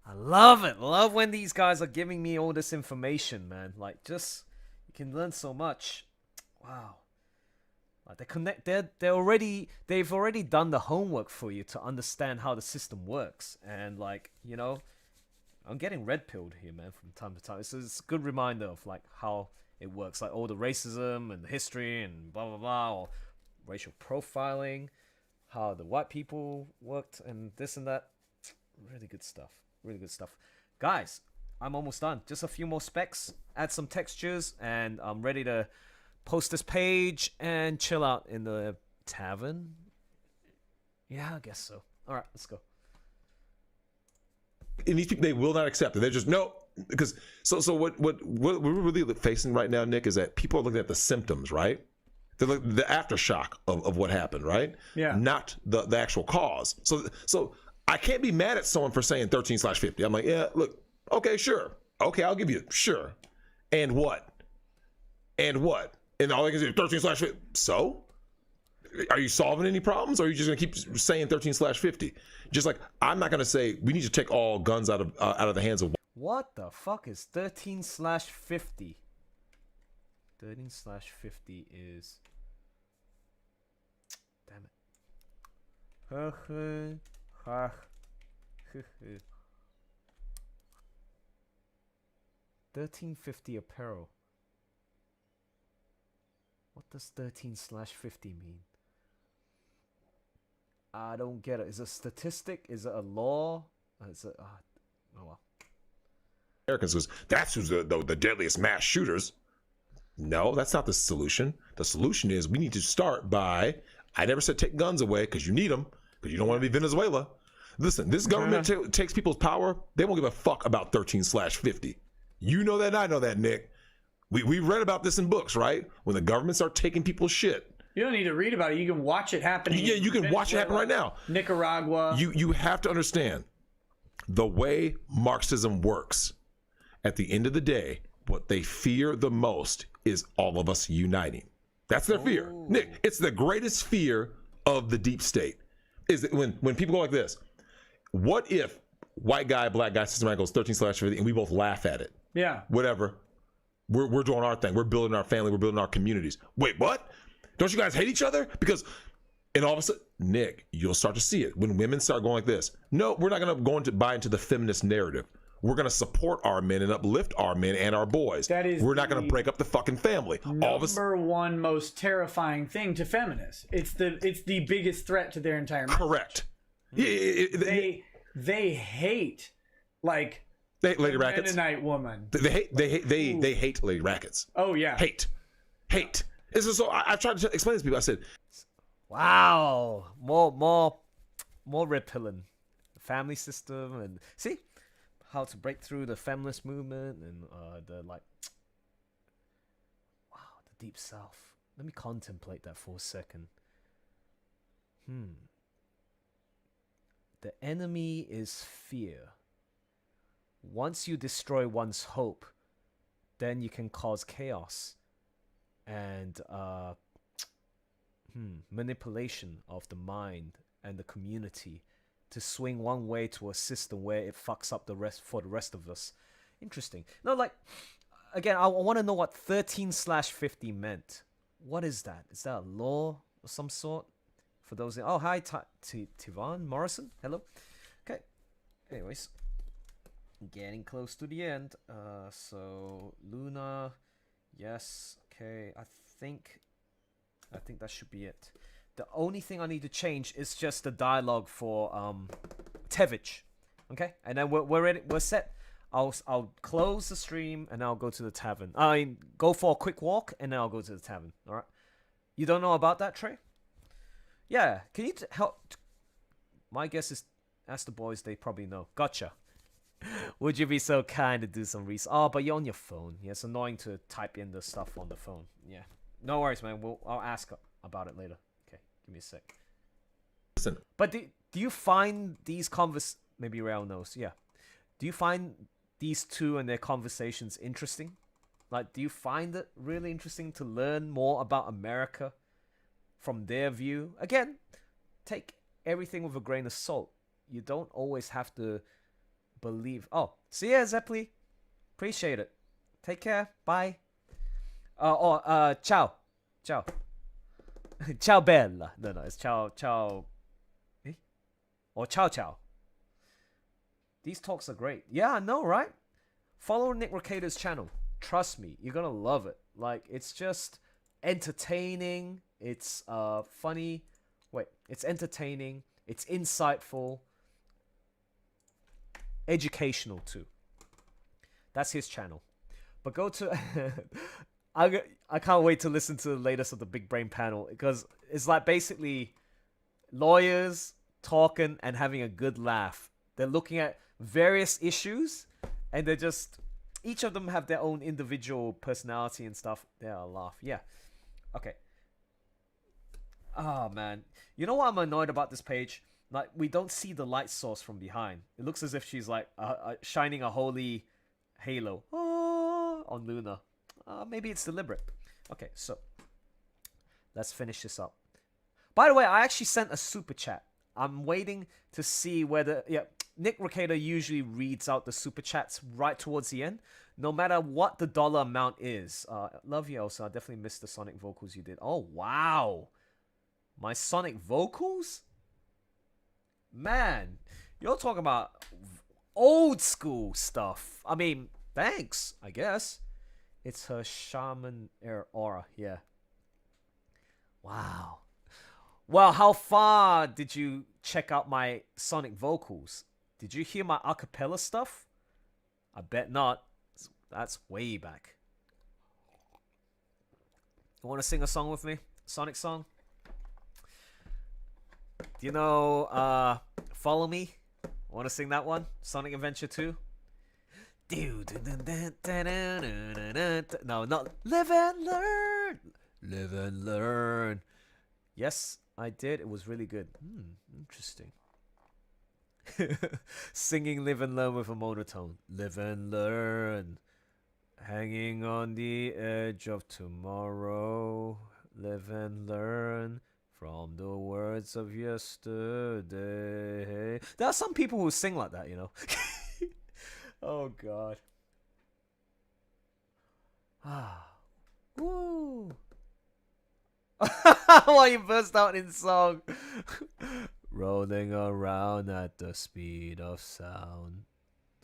I love it. Love when these guys are giving me all this information, man. Like, just you can learn so much. Wow. Like they've already done the homework for you to understand how the system works. And, like, you know, I'm getting red pilled here, man, from time to time. It's a good reminder of, like, how it works, like all the racism and the history and blah blah blah, or racial profiling, how the white people worked and this and that. Really good stuff. Really good stuff. Guys, I'm almost done. Just a few more specs, add some textures, and I'm ready to post this page and chill out in the tavern. Yeah, I guess so. All right, let's go. And these people, they will not accept it. They're just, no. Because so what we're really facing right now, Nick, is that people are looking at the symptoms, right? They're looking, the aftershock of what happened, right? Yeah. Not the actual cause. So I can't be mad at someone for saying 13/50. I'm like, yeah, look, okay, sure. Okay, I'll give you, sure. And what? And what? And all I can say is 13/50. So? Are you solving any problems, or are you just going to keep saying 13/50? Just like, I'm not going to say we need to take all guns out of the hands of. What the fuck is 13/50? 13/50 is. Damn it. 1350 apparel. What does 13/50 mean? I don't get it. Is it a statistic? Is it a law? Is it? Oh well. Americans was that's who's the deadliest mass shooters. No, that's not the solution. The solution is we need to start by. I never said take guns away because you need them because you don't want to be Venezuela. Listen, this government takes people's power. They won't give a fuck about 13/50. You know that, and I know that, Nick. We read about this in books, right? When the government start taking people's shit. You don't need to read about it. You can watch it happen. Yeah, you can watch it happen right now. Nicaragua. You have to understand the way Marxism works. At the end of the day, what they fear the most is all of us uniting. That's their fear. Nick, it's the greatest fear of the deep state. Is that when people go like this, what if white guy, black guy, systematic goes 13/50 and we both laugh at it? Yeah. Whatever. We're doing our thing. We're building our family. We're building our communities. Wait, what? Don't you guys hate each other? Because, and all of a sudden, Nick, you'll start to see it when women start going like this. No, we're not going to buy into the feminist narrative. We're going to support our men and uplift our men and our boys. That is we're not going to break up the fucking family. Number one most terrifying thing to feminists. It's the biggest threat to their entire marriage. Correct. They hate like Lady Rackets. Mennonite woman. They hate Lady Rackets. Oh yeah. Hate. This is so. I tried to explain this to people. I said, "Wow, more repellent family system and see how to break through the feminist movement and the like. Wow, the deep south. Let me contemplate that for a second. The enemy is fear. Once you destroy one's hope, then you can cause chaos and manipulation of the mind and the community to swing one way to a system where it fucks up the rest of us. Interesting. No, like, again, I want to know what 13/50 meant. What is that? Is that a law of some sort? For those, oh hi, Tivan Morrison, hello. Okay. Anyways, getting close to the end. So Luna, yes. Okay, I think that should be it. The only thing I need to change is just the dialogue for Tevich. Okay, and then we're ready. We're set. I'll close the stream and I'll go to the tavern. I mean, go for a quick walk and then I'll go to the tavern. All right. You don't know about that, Trey? Yeah. Can you help? My guess is, ask the boys. They probably know. Gotcha. Would you be so kind to do some research? Oh, but you're on your phone. Yeah, it's annoying to type in the stuff on the phone. Yeah. No worries, man. I'll ask about it later. Okay, give me a sec. Listen. But do you find these maybe Rael knows, yeah. Do you find these two and their conversations interesting? Like, do you find it really interesting to learn more about America from their view? Again, take everything with a grain of salt. You don't always have to believe. Oh, see ya, Zeppeli. Appreciate it. Take care. Bye. Ciao. Ciao. Ciao bella. No, it's ciao. Eh? Or ciao. These talks are great. Yeah, I know, right? Follow Nick Rekita's channel. Trust me, you're gonna love it. Like, it's just entertaining. It's funny. Wait, it's entertaining. It's insightful. Educational too. That's his channel. But go to I can't wait to listen to the latest of the Big Brain panel, because it's like basically lawyers talking and having a good laugh. They're looking at various issues and they're just, each of them have their own individual personality and stuff. They're a laugh. Yeah. Okay. Oh man. You know what I'm annoyed about this page? Like, we don't see the light source from behind. It looks as if she's like shining a holy halo on Luna. Maybe it's deliberate. Okay, so let's finish this up. By the way, I actually sent a super chat. I'm waiting to see whether... Yeah, Nick Rekita usually reads out the super chats right towards the end, no matter what the dollar amount is. Love you, Elsa. I definitely missed the Sonic vocals you did. Oh, wow. My Sonic vocals? Man, you're talking about old school stuff. I mean, thanks, I guess. It's her shaman aura, yeah. Wow. Well, how far did you check out my Sonic vocals? Did you hear my acapella stuff? I bet not. That's way back. You want to sing a song with me? Sonic song? Do you know Follow Me? Want to sing that one? Sonic Adventure 2? No, not Live and Learn. Live and Learn. Yes, I did. It was really good. Interesting. Singing Live and Learn with a monotone. Live and learn. Hanging on the edge of tomorrow. Live and learn from the words of yesterday. There are some people who sing like that, you know. Oh God. Woo. While you burst out in song. Rolling around at the speed of sound.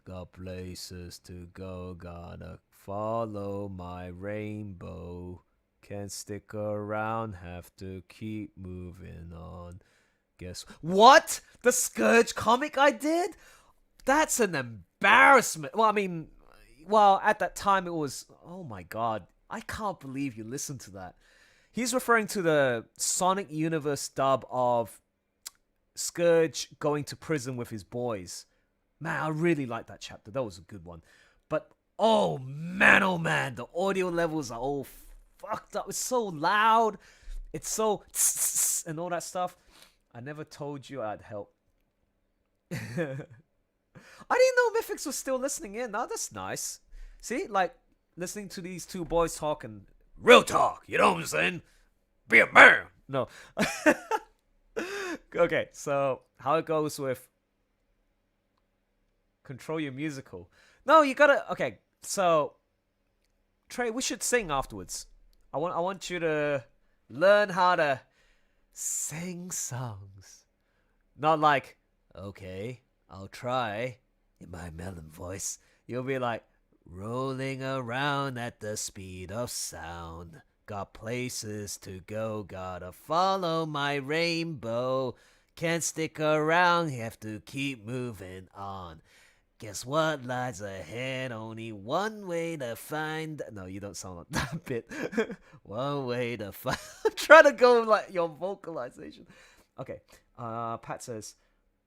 Got places to go, gotta follow my rainbow. Can't stick around, have to keep moving on. Guess what? The Scourge comic I did? That's an embarrassment. Well, I mean, at that time it was, oh my god, I can't believe you listened to that. He's referring to the Sonic Universe dub of Scourge going to prison with his boys. Man, I really like that chapter. That was a good one. But, oh man, the audio levels are all fucked up. It's so loud. It's so and all that stuff. I never told you I'd help. I didn't know Mythics was still listening in. Now that's nice. See, like, listening to these two boys talking. Real talk, you know what I'm saying? Be a man. No. Okay, so how it goes with control your musical. No, you gotta. Okay, so Trey, we should sing afterwards. I want you to learn how to sing songs. Not like, okay, I'll try in my melon voice. You'll be like, rolling around at the speed of sound. Got places to go, gotta follow my rainbow. Can't stick around, have to keep moving on. Guess what lies ahead? Only one way to find. No, you don't sound like that bit. One way to find. I'm trying to go like your vocalization. Okay. Pat says,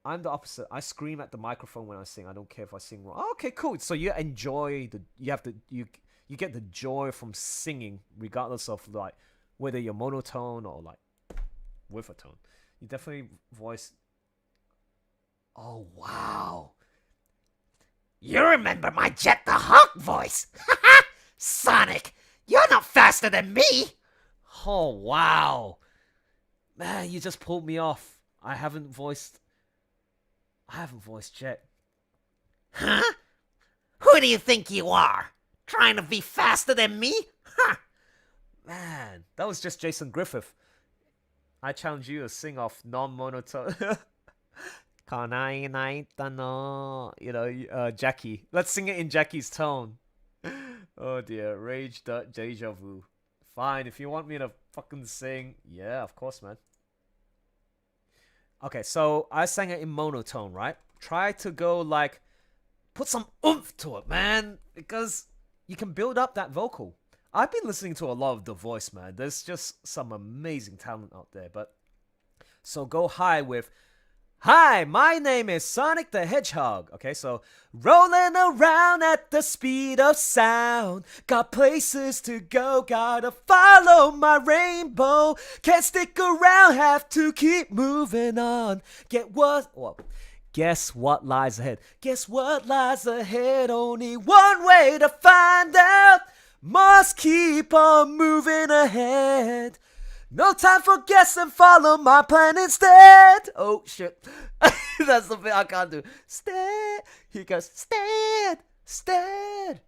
I'm the opposite. I scream at the microphone when I sing. I don't care if I sing wrong. Oh, okay, cool. So you enjoy you get the joy from singing, regardless of like whether you're monotone or like with a tone. You definitely voice. Oh wow. You remember my Jet the Hawk voice? Sonic, you're not faster than me! Oh, wow. Man, you just pulled me off. I haven't voiced Jet. Huh? Who do you think you are? Trying to be faster than me? Huh? Man, that was just Jason Griffith. I challenge you to sing off non-monotone. Jackie. Let's sing it in Jackie's tone. Oh dear, rage deja vu. Fine, if you want me to fucking sing, yeah, of course, man. Okay, so I sang it in monotone, right? Try to go like, put some oomph to it, man, because you can build up that vocal. I've been listening to a lot of The Voice, man. There's just some amazing talent out there, but so go high with, hi, my name is Sonic the Hedgehog. Okay, so rolling around at the speed of sound. Got places to go, gotta follow my rainbow. Can't stick around, have to keep moving on. Guess what lies ahead? Guess what lies ahead? Only one way to find out. Must keep on moving ahead. No time for guessing, follow my plan instead. Oh, shit. That's the bit I can't do. Stead. He goes, stead.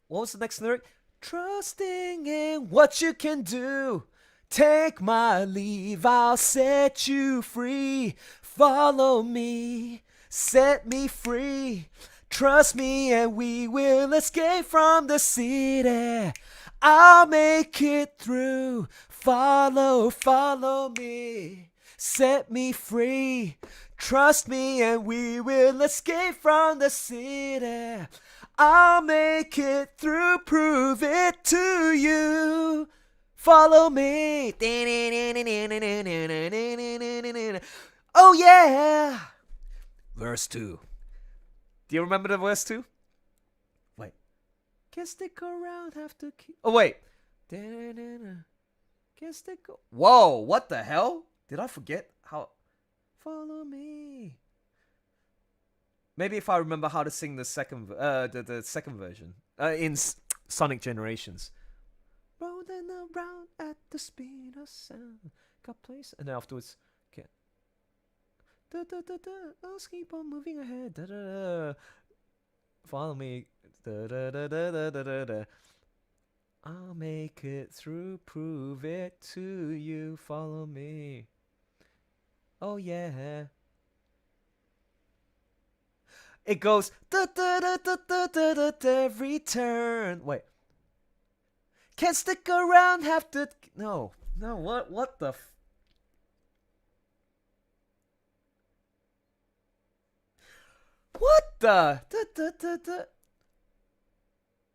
What was the next lyric? Trusting in what you can do. Take my leave, I'll set you free. Follow me, set me free. Trust me and we will escape from the city. I'll make it through. Follow me. Set me free. Trust me and we will escape from the city. I'll make it through. Prove it to you. Follow me. Oh yeah. Verse 2. Do you remember the verse 2? Wait. Can't stick around, have to keep... Oh, wait. Can't stick... Whoa, what the hell? Did I forget how... Follow me. Maybe if I remember how to sing the second the second version. In Sonic Generations. Rolling around at the speed of sound. Got place... And then afterwards... Let's keep on moving ahead. Follow me. I'll make it through, prove it to you. Follow me. Oh yeah. It goes da da da da da da da da every turn. Wait. Can't stick around, have to. No, no. What the? What the? Da, da, da, da.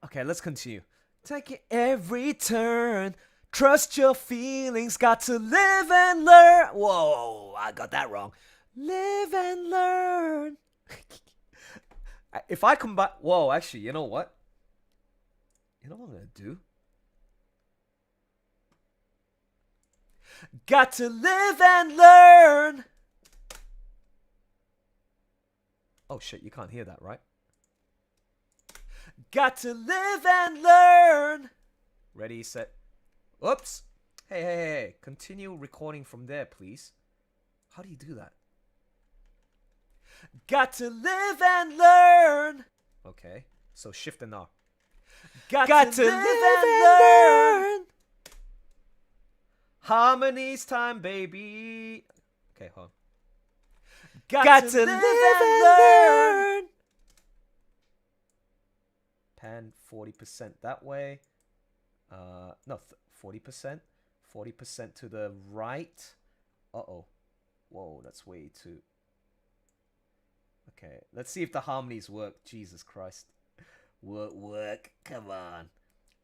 Okay, let's continue. Take it every turn. Trust your feelings. Got to live and learn. Whoa, I got that wrong. Live and learn. If I combine. Whoa, actually, you know what? You know what I'm gonna do? Got to live and learn. Oh shit, you can't hear that, right? Got to live and learn. Ready, set. Oops. Hey. Continue recording from there, please. How do you do that? Got to live and learn. Okay, so shift and R. Got to live and learn. Harmonies time, baby. Okay, hold on. Got to live and learn. Pan 40% that way. No, 40%. 40% to the right. Uh-oh. Whoa, that's way too... Okay, let's see if the harmonies work. Jesus Christ. Work. Come on.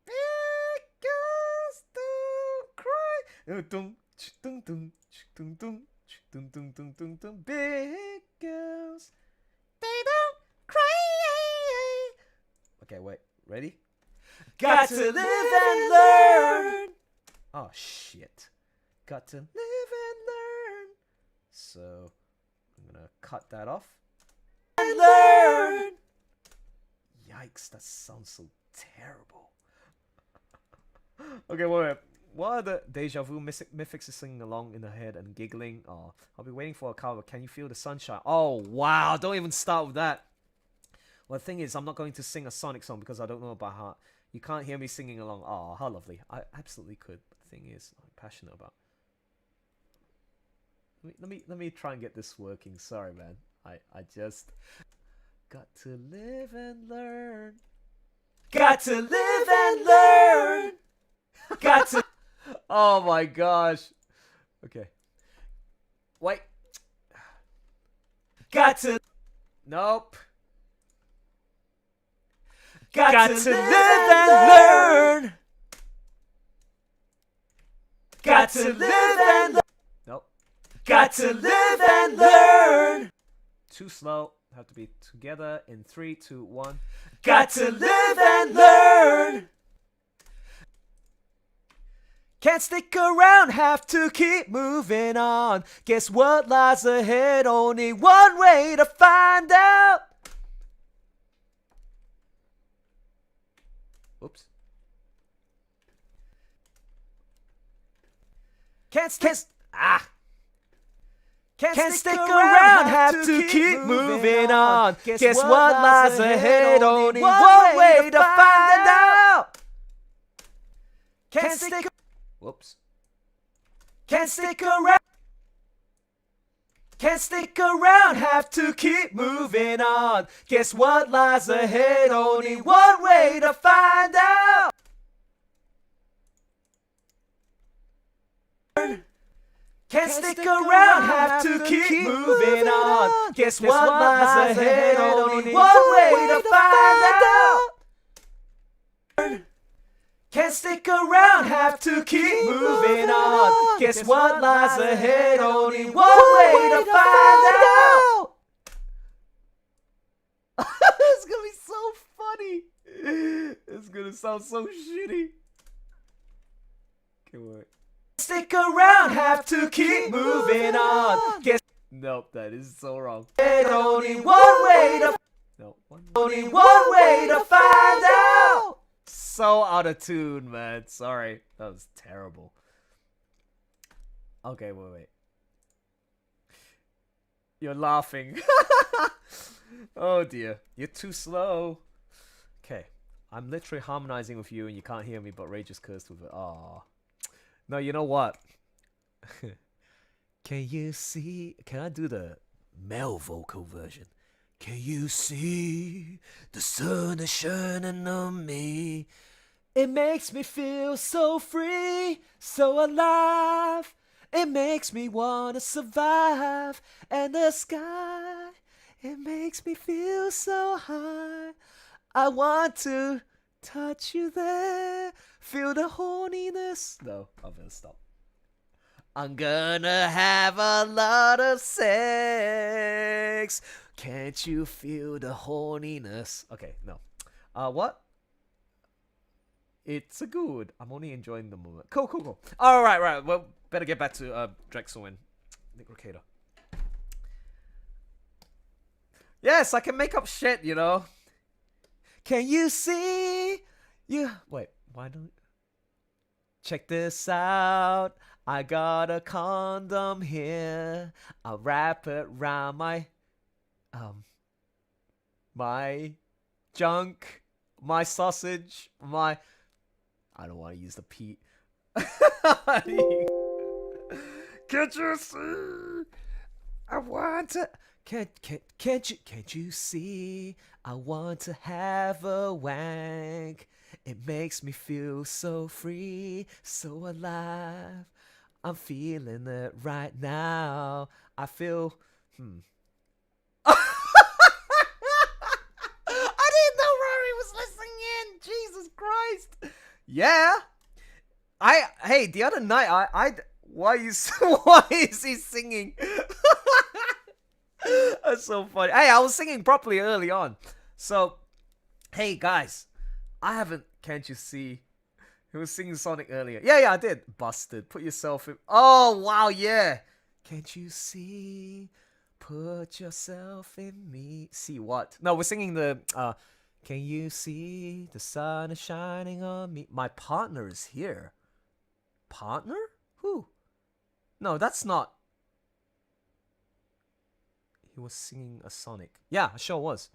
Big girls don't cry. Big girls, they don't cry. Okay, wait. Ready? Got to live and learn. Oh, shit. Got to live and learn. So, I'm going to cut that off. And learn. Yikes, that sounds so terrible. Okay, wait. What are the deja vu mythics is singing along in her head and giggling? Oh, I'll be waiting for a car, but can you feel the sunshine? Oh, wow. Don't even start with that. Well, the thing is, I'm not going to sing a Sonic song because I don't know it by heart. You can't hear me singing along. Oh, how lovely. I absolutely could. But the thing is, I'm passionate about. Let me try and get this working. Sorry, man. I just got to live and learn. Got to live and learn. Got to. Oh my gosh. Okay. Wait. Got to. Nope. Got to live and learn. Got to live and learn. Nope. Got to live and learn. Too slow. Have to be together in 3, 2, 1. Got to live and learn. Can't stick around, have to keep moving on. Guess what lies ahead? Only one way to find out. Oops. Can't stick around, have to keep moving on. Guess what lies ahead? Only one way to find out. Can't stick. Whoops. Can't stick around. Can't stick around, have to keep moving on. Guess what lies ahead? Only one way to find out. Can't stick around, have to keep moving on. Guess what lies ahead? Only one way to find out. Can't stick around, have to keep moving on. Guess what lies ahead? Only one way to find out. It's gonna be so funny. It's gonna sound so shitty. Okay, wait. Stick around, have to keep moving on. Guess. Nope, that is so wrong. Only one way to. No, only one way to find out. So out of tune, man. Sorry. That was terrible. Okay, wait. You're laughing. Oh dear. You're too slow. Okay. I'm literally harmonizing with you and you can't hear me, but Ray just cursed with it. Aw. No, you know what? Can you see? Can I do the male vocal version? Can you see the sun is shining on me? It makes me feel so free, so alive. It makes me wanna survive. And the sky, it makes me feel so high. I want to touch you there, feel the horniness. No, I'm gonna stop. I'm gonna have a lot of sex. Can't you feel the horniness? Okay, no. What? It's a good. I'm only enjoying the moment. Cool. All right. Well, better get back to Drexel and Nick Rekita. Yes, I can make up shit, you know. Can you see? Wait, why don't... Check this out. I got a condom here. I'll wrap it around my... my junk, my sausage, my... I don't want to use the Pete. Can't you see? I want to... Can't you see? I want to have a wank. It makes me feel so free, so alive. I'm feeling it right now. I feel... I didn't know Rory was listening in. Jesus Christ. Yeah. Hey, the other night, why is he singing? That's so funny. Hey, I was singing properly early on. So, hey guys, can't you see? He was singing Sonic earlier. Yeah, I did. Busted. Put yourself in. Oh, wow, yeah. Can't you see? Put yourself in me. See what? No, we're singing the, can you see the sun is shining on me? My partner is here. Partner? Who? No, that's not. He was singing a Sonic. Yeah, sure was.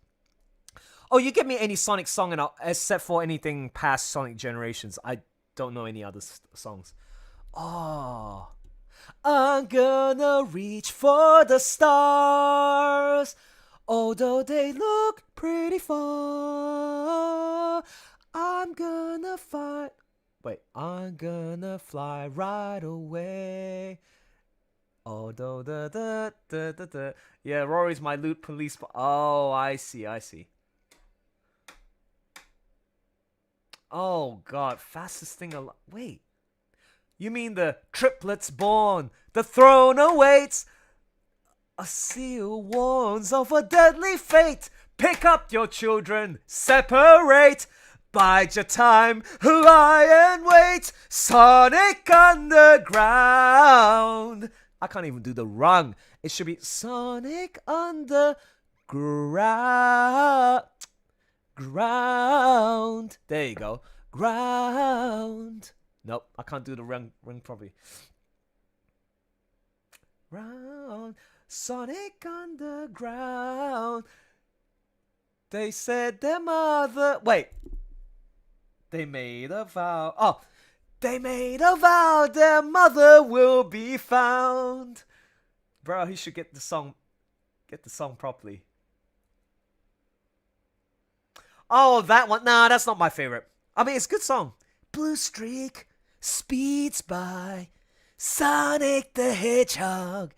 Oh, you give me any Sonic song, and except for anything past Sonic Generations, I don't know any other songs. Oh, I'm gonna reach for the stars, although they look pretty far. I'm gonna fight. Wait, I'm gonna fly right away. Although yeah, Rory's my loot police. Oh, I see. Oh God, fastest thing alive. Wait, you mean the triplets born? The throne awaits. A seal warns of a deadly fate. Pick up your children, separate. Bide your time, lie and wait. Sonic Underground. I can't even do the rung. It should be Sonic Underground. Ground. There you go. Ground. Nope, I can't do the rung properly. Round. Sonic Underground. They said their mother... Wait. They made a vow. Oh. They made a vow their mother will be found. Bro, he should get the song properly. Oh, that one. Nah, that's not my favorite. I mean, it's a good song. Blue streak speeds by. Sonic the Hedgehog.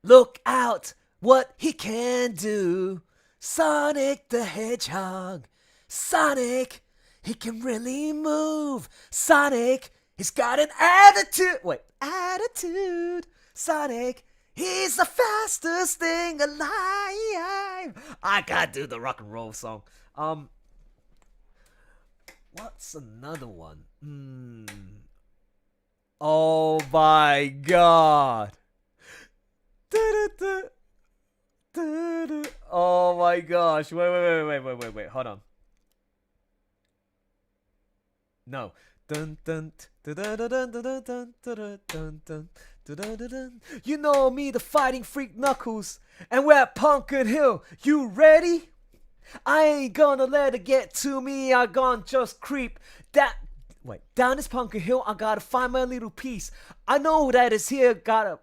Look out what he can do. Sonic the Hedgehog. Sonic, he can really move. Sonic, he's got an attitude. Wait, attitude. Sonic, he's the fastest thing alive. I gotta do the rock and roll song. What's another one? Oh my God. Oh my gosh. Wait. Hold on. No. Dun dun dun dun dun dun dun dun dun dun dun. You know me, the fighting freak Knuckles, and we're at Pumpkin Hill. You ready? I ain't gonna let it get to me. I gonna just creep down this pumpkin hill. I gotta find my little piece. I know that it's here. Gotta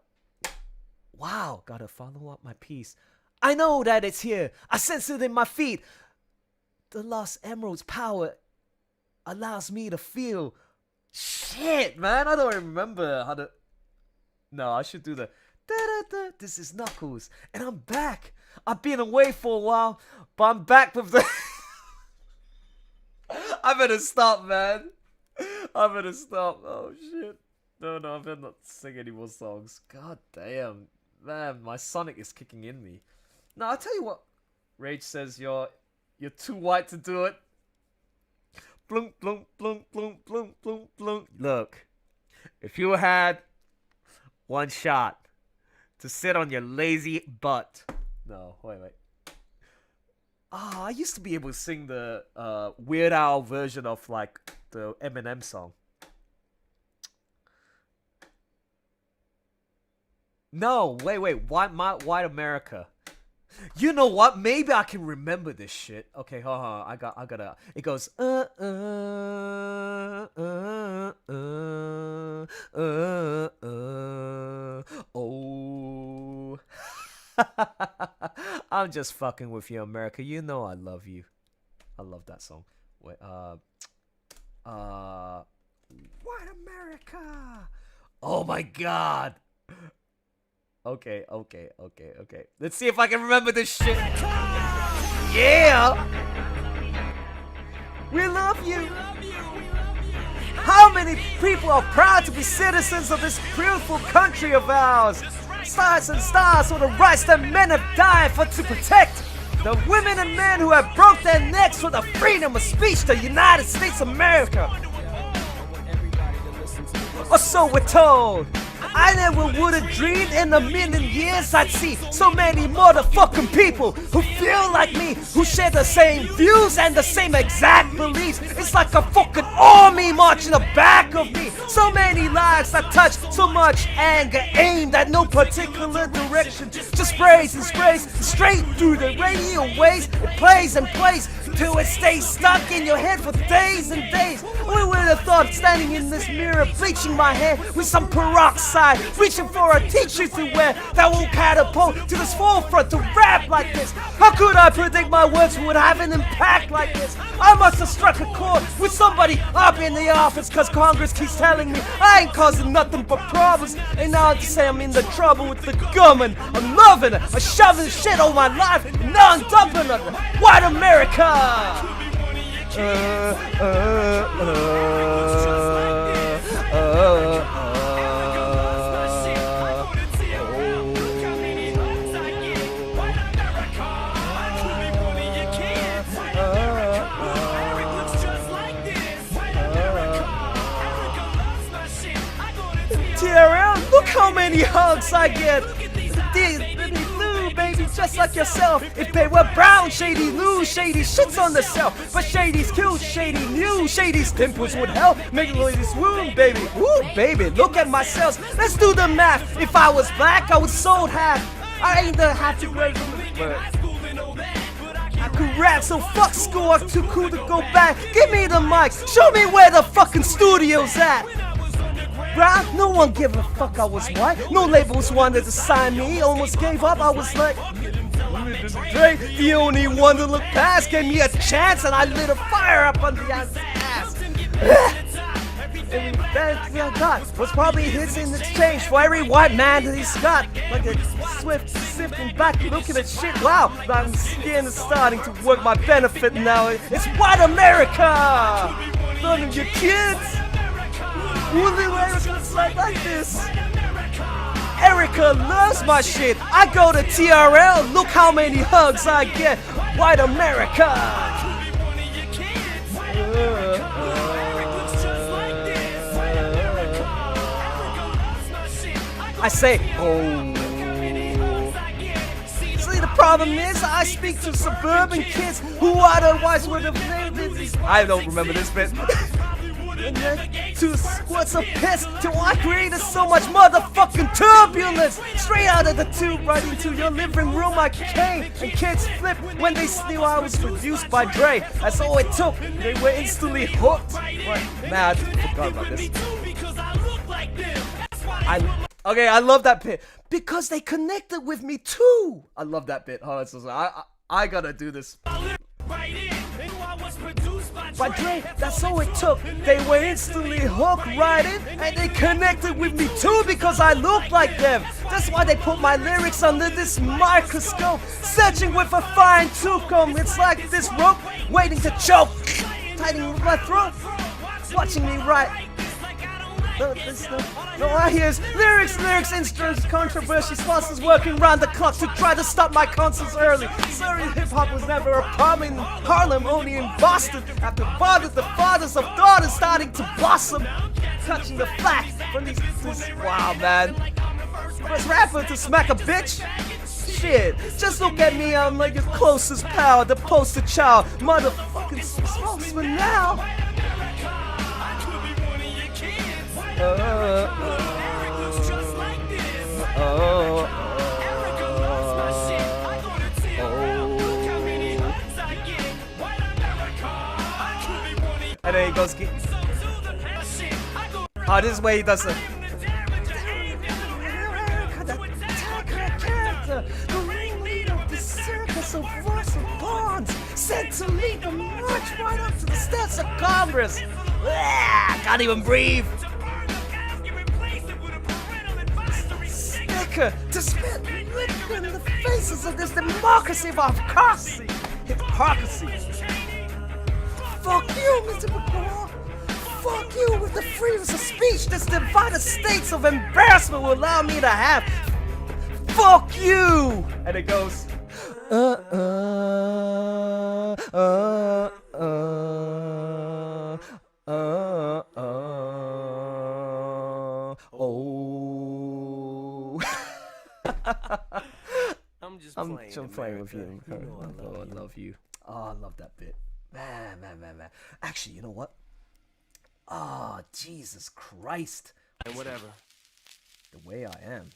follow up my piece. I know that it's here. I sense it in my feet. The lost emerald's power allows me to feel. Shit, man, I don't remember how to. No, I should do the. This is Knuckles, and I'm back. I've been away for a while, but I'm back with the. I better stop, man. I better stop. Oh shit. No, I better not sing any more songs. God damn, man, my Sonic is kicking in me. No, I'll tell you what. Rage says you're too white to do it. Blunk, blunk, blunk, blunk, blunk, blunk, blunk. Look, if you had one shot to sit on your lazy butt. No, wait. I used to be able to sing the Weird Al version of like the Eminem song. No, wait. White America. You know what? Maybe I can remember this shit. Okay, hold on. I gotta. It goes. Oh. I'm just fucking with you, America. You know I love you. I love that song. Wait. White America. Oh my god. Okay. Let's see if I can remember this shit. Yeah! We love you! How many people are proud to be citizens of this beautiful country of ours? Stars and stars for the rights that men have died for to protect. The women and men who have broke their necks for the freedom of speech, the United States of America. Or so we're told. I never would have dreamed in a million years I'd see so many motherfucking people who feel like me, who share the same views and the same exact beliefs. It's like a fucking army marching the back of me. So many lives that touch, so much anger aimed at no particular direction. Just sprays and sprays straight through the radio waves. It plays and plays till it stays stuck in your head for days and days. We would have thought standing in this mirror, bleaching my hair with some peroxide, reaching for a t-shirt to wear that will catapult to this forefront to rap like this. How could I predict my words would have an impact like this? I must have struck a chord with somebody up in the office, cause Congress keeps telling me I ain't causing nothing but problems. And now to say I'm in the trouble with the government. I'm loving it, I'm shoving shit all my life, and now I'm dumping it. White America! TRL, look how many hugs I get. Blue, baby, just like yourself. If they were brown, Shady Lou, Shady shits on the cell. But Shady's cute, Shady knew Shady's dimples would help make ladies swoon, baby. Ooh, baby, look at myself. Let's do the math. If I was black, I would sold half. I ain't the half to grade but I could rap, so fuck school, I'm too cool to go back. Give me the mic, show me where the fucking studio's at. Bruh, no one give a fuck I was white. No labels wanted to sign me. Almost gave up, I was like Drake, the only one to look past. Gave me a chance and I lit a fire up on the ass. And that I got was probably his in exchange for every white man that he's got. Like a swift sifting back looking at shit. Wow, my skin is starting to work my benefit now. It's white America! None of your kids! Only Erica's like this. Erica loves my shit. I go to TRL, look how many hugs I get. White America. I say, oh. See, the problem is I speak to suburban kids who otherwise would have named it. I don't remember this bit. And then 2 squirts of piss Till I created so much motherfucking turbulence. Straight out of the tube, right into your living room I came. And kids flipped when they knew I was produced by Dre. That's all it took. They were instantly hooked. Right. Nah, I forgot about this. I love that bit. Because they connected with me too. I love that bit. Oh, it's I gotta do this. But Dre, that's all it took. They were instantly hooked right in, and they connected with me too because I look like them. That's why they put my lyrics under this microscope, searching with a fine tooth comb. It's like this rope waiting to choke, tightening my throat, watching me write. No, I hear lyrics, instruments, controversy, sponsors working round the clock to try to stop my concerts early. Sorry, hip-hop was never a problem in Harlem, only in Boston. After the fathers of daughters starting to blossom, touching the flack from these wow, man. First rapper to smack a bitch? Shit, just look at me, I'm like your closest pal, the poster child, motherfucking spokesman now. And then he goes, oh, this is where he does it. The ringleader of the circus of voice of bonds, sent to lead the march right up to the steps of Congress. Can't even breathe. To spit liquor in the faces of this democracy of hypocrisy. Fuck you, Mr. McGraw. Fuck you with the freedoms of speech this divided states of embarrassment will allow me to have. Fuck you! And it goes. I'm just playing with you. I love you. Oh, I love that bit. Man. Actually, you know what? Oh, Jesus Christ. And whatever. The way I am.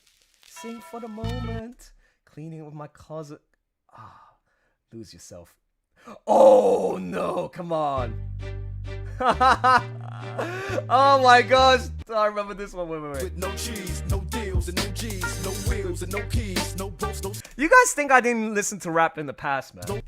Sing for the moment. Cleaning with my closet. Lose yourself. Oh, no. Come on. Oh my gosh, I remember this one. Wait. With no cheese, no deals, and no G's, no wheels, and no keys, no boats, no. You guys think I didn't listen to rap in the past, man?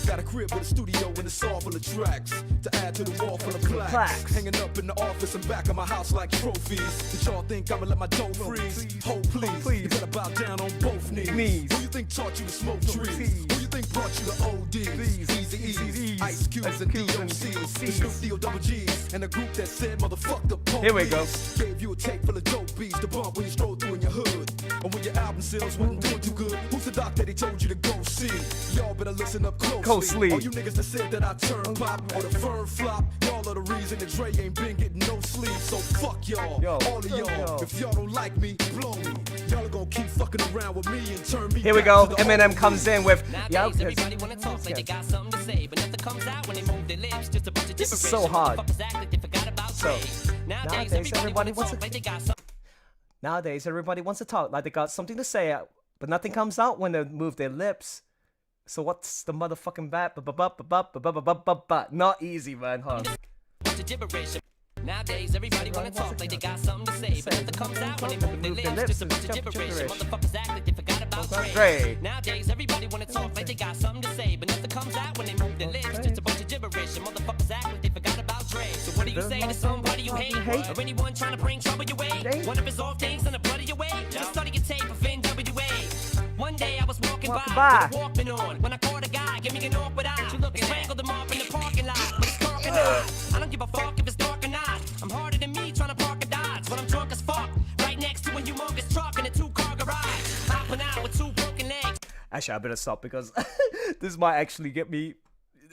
Got a crib with a studio and a saw full of tracks to add to the wall full of plaques. Hanging up in the office and back of my house like trophies. Did y'all think I'ma let my dough freeze? Hold please. You better bow down on both knees. Who you think taught you to smoke trees? Who you think brought you to ODs? Easy Ice Cubes and DOCs, Snoop D-O double G's, and a group that said motherfuck the police. Here we go. Gave you a tape full of dope beats to bump when you stroll through in your hood. And when your album sales wasn't doing too good, who's the doc that he told you to go see? Y'all better listen up closely. All you niggas that said that I turn pop or the firm flop, y'all are the reason that Dre ain't been getting no sleep. So fuck y'all, all of y'all. If y'all don't like me, blow me. Y'all are gonna keep fucking around with me and turn me. Here we go. Eminem comes in with. Everybody wanna talk like they got something to say, but nothing comes out when they move their lips. Just a bunch of this is so hard. So nowadays everybody wants to. Nowadays everybody wants to talk like they got something to say, but nothing comes out when they move their lips. So what's the motherfucking bat? Not easy, man. Huh? Nowadays, everybody wanna talk like they got something to say, but nothing comes out when they move their lips. Just a bunch of gibberish. Motherfuckers act like they forgot about Dre. Nowadays, everybody wanna talk like they got something to say, but nothing comes out when they move their lips. Just a bunch of gibberish. Motherfuckers act like they forgot about Dre. So what do you say to somebody you hate, or anyone trying to bring trouble your way? One of his off things in the blood of your way. Just study your tape of NWA. One day I was walking by with a Walkman on when I caught a guy, give me an awkward eye. I strangled him off in the parking lot, but it's dark and hot. I don't give a fuck if it's dark or not. I'm harder than me trying to park a Dodge, but I'm drunk as fuck. Right next to a humongous truck in a 2-car garage. Hopping out with 2 broken legs. Actually, I better stop because this might actually get me.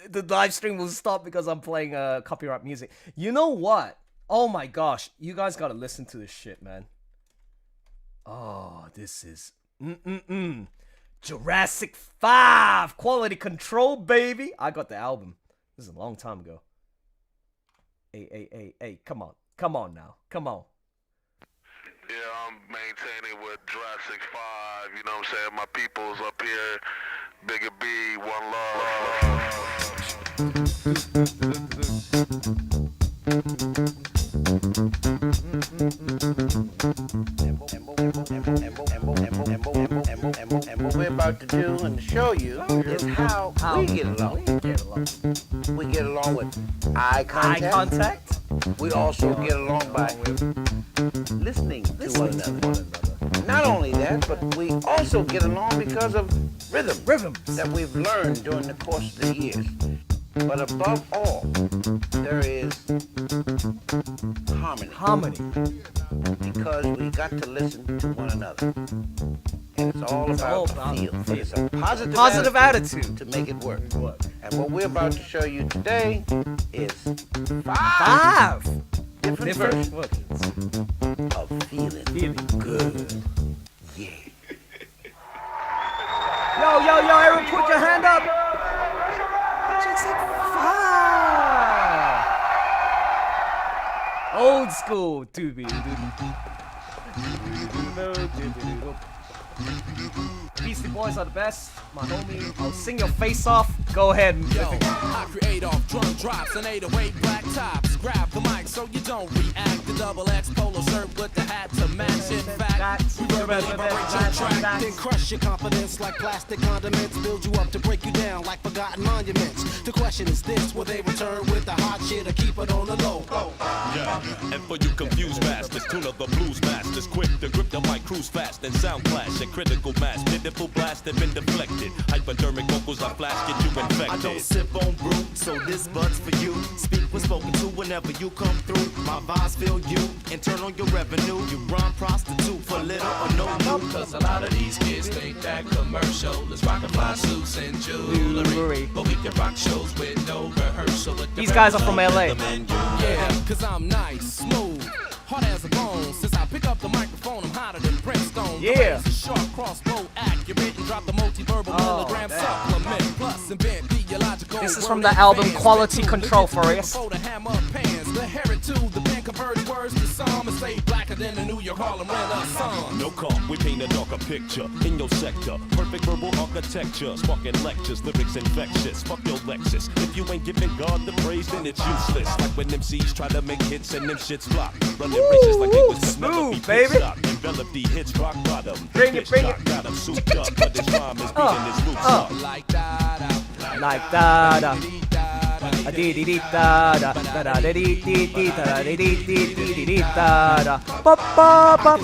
The live stream will stop because I'm playing copyright music. You know what? Oh my gosh, you guys gotta listen to this shit, man. Oh, this is. Jurassic 5 Quality Control, baby. I got the album. This is a long time ago. Hey, come on now, come on. Yeah, I'm maintaining with Jurassic 5. You know what I'm saying? My people's up here. Bigger B, one And what we're about to do and show you is how we get along. We get along with eye contact. We also get along by listening to one another. Not only that, but we also get along because of rhythms that we've learned during the course of the years. But above all, there is harmony. Because we got to listen to one another. And it's all about feel. But it's a positive attitude to make it work. And what we're about to show you today is five different versions of feeling good. Yeah. Yo, everyone put your hand up. Just like 5. Old school, doobie. Beastie Boys are the best, my homie. I'll sing your face off. Go ahead. Yo, I create off drum drops and 808 black tops. Grab the mic so you don't react. The double X polo shirt with the hat to match. In fact, we verbally vibrate your track, then crush your confidence like plastic condiments. Build you up to break you down like forgotten monuments. The question is this: will they return with the hot shit or keep it on the low? Yeah, and for you confused masters, tune up the blues masters, quick to grip the mic, cruise fast and sound clash and critical mass. Pitiful blast have been deflected. Hypodermic vocals are flash, get you infected. I don't sip on brew, so this bud's for you. Speak was spoken to whenever you come through. My vibes feel you, and turn on your revenue. You rhyme prostitute for little or no loot. Cause a lot of these kids think that commercial is rockin' fly suits and jewelry. But we can rock shows with no rehearsal. These guys are from LA. Yeah, cause I'm nice, smooth, hard as a bone. Since I pick up the microphone, I'm hotter than brimstone. Yeah. The sharp crossbow accurate and drop the multi-verbal milligram supplement. Plus invent theological. This is from the album Quality Control for us. The hammer pans, the heritage, the pen converted words to some and stay blacker than the New York Harlem Renaissance. No call, we paint a darker picture in your sector. Perfect verbal architecture, sparking lectures, lyrics infectious. Fuck your Lexus. If you ain't giving God the praise, then it's useless. Like when MCs try to make hits and them shits flop. Running races like they was smooth, baby. Envelop the hits rock bottom. Bring it. Got him souped up, but his rhyme is beating his roots up. Like that. Like da-da. A-dee-dee-dee-da-da. Da-da-dee-dee-dee-da-da-dee-dee-dee-da-da. Ba-ba-ba.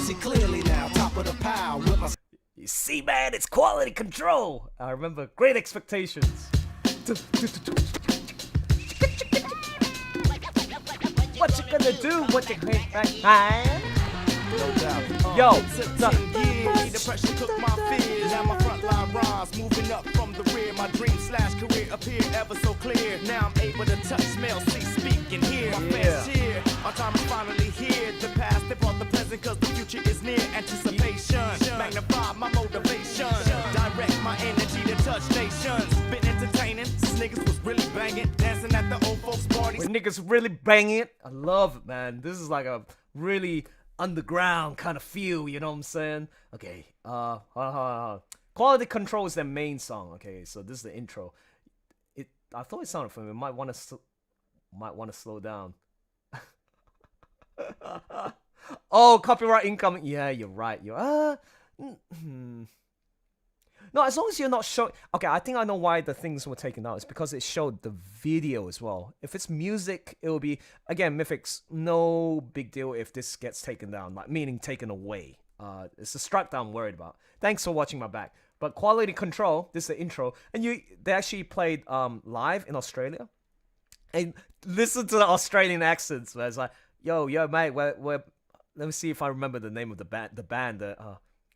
You see, man, it's quality control. I remember Great Expectations. What you gonna do? What you gonna no doubt. Yo, the pressure took my fears. Now my front line rise, moving up from the rear. My dream / career appear ever so clear. Now I'm able to touch, smell, see, speak, and hear. My fans cheer. Our time is finally here. The past, they brought the present, cause the future is near. Anticipation, magnify my motivation. Direct my energy to touch nations. Been entertaining since niggas was really banging. Dancing at the old folks' parties. When niggas really bang it, I love it, man. This is like a really underground kind of feel, you know what I'm saying? Okay, Quality Control is their main song. Okay, so this is the intro. I thought it sounded familiar. Might want to slow down. Oh, copyright incoming. Yeah, you're right. No, as long as you're not showing... Okay, I think I know why the things were taken out. It's because it showed the video as well. If it's music, it will be... Again, Mythics, no big deal if this gets taken down. Like, meaning taken away. It's the strike that I'm worried about. Thanks for watching my back. But Quality Control, this is the intro. And they actually played live in Australia. And listen to the Australian accents, man. It's like, yo, mate, we're... Let me see if I remember the name of the band.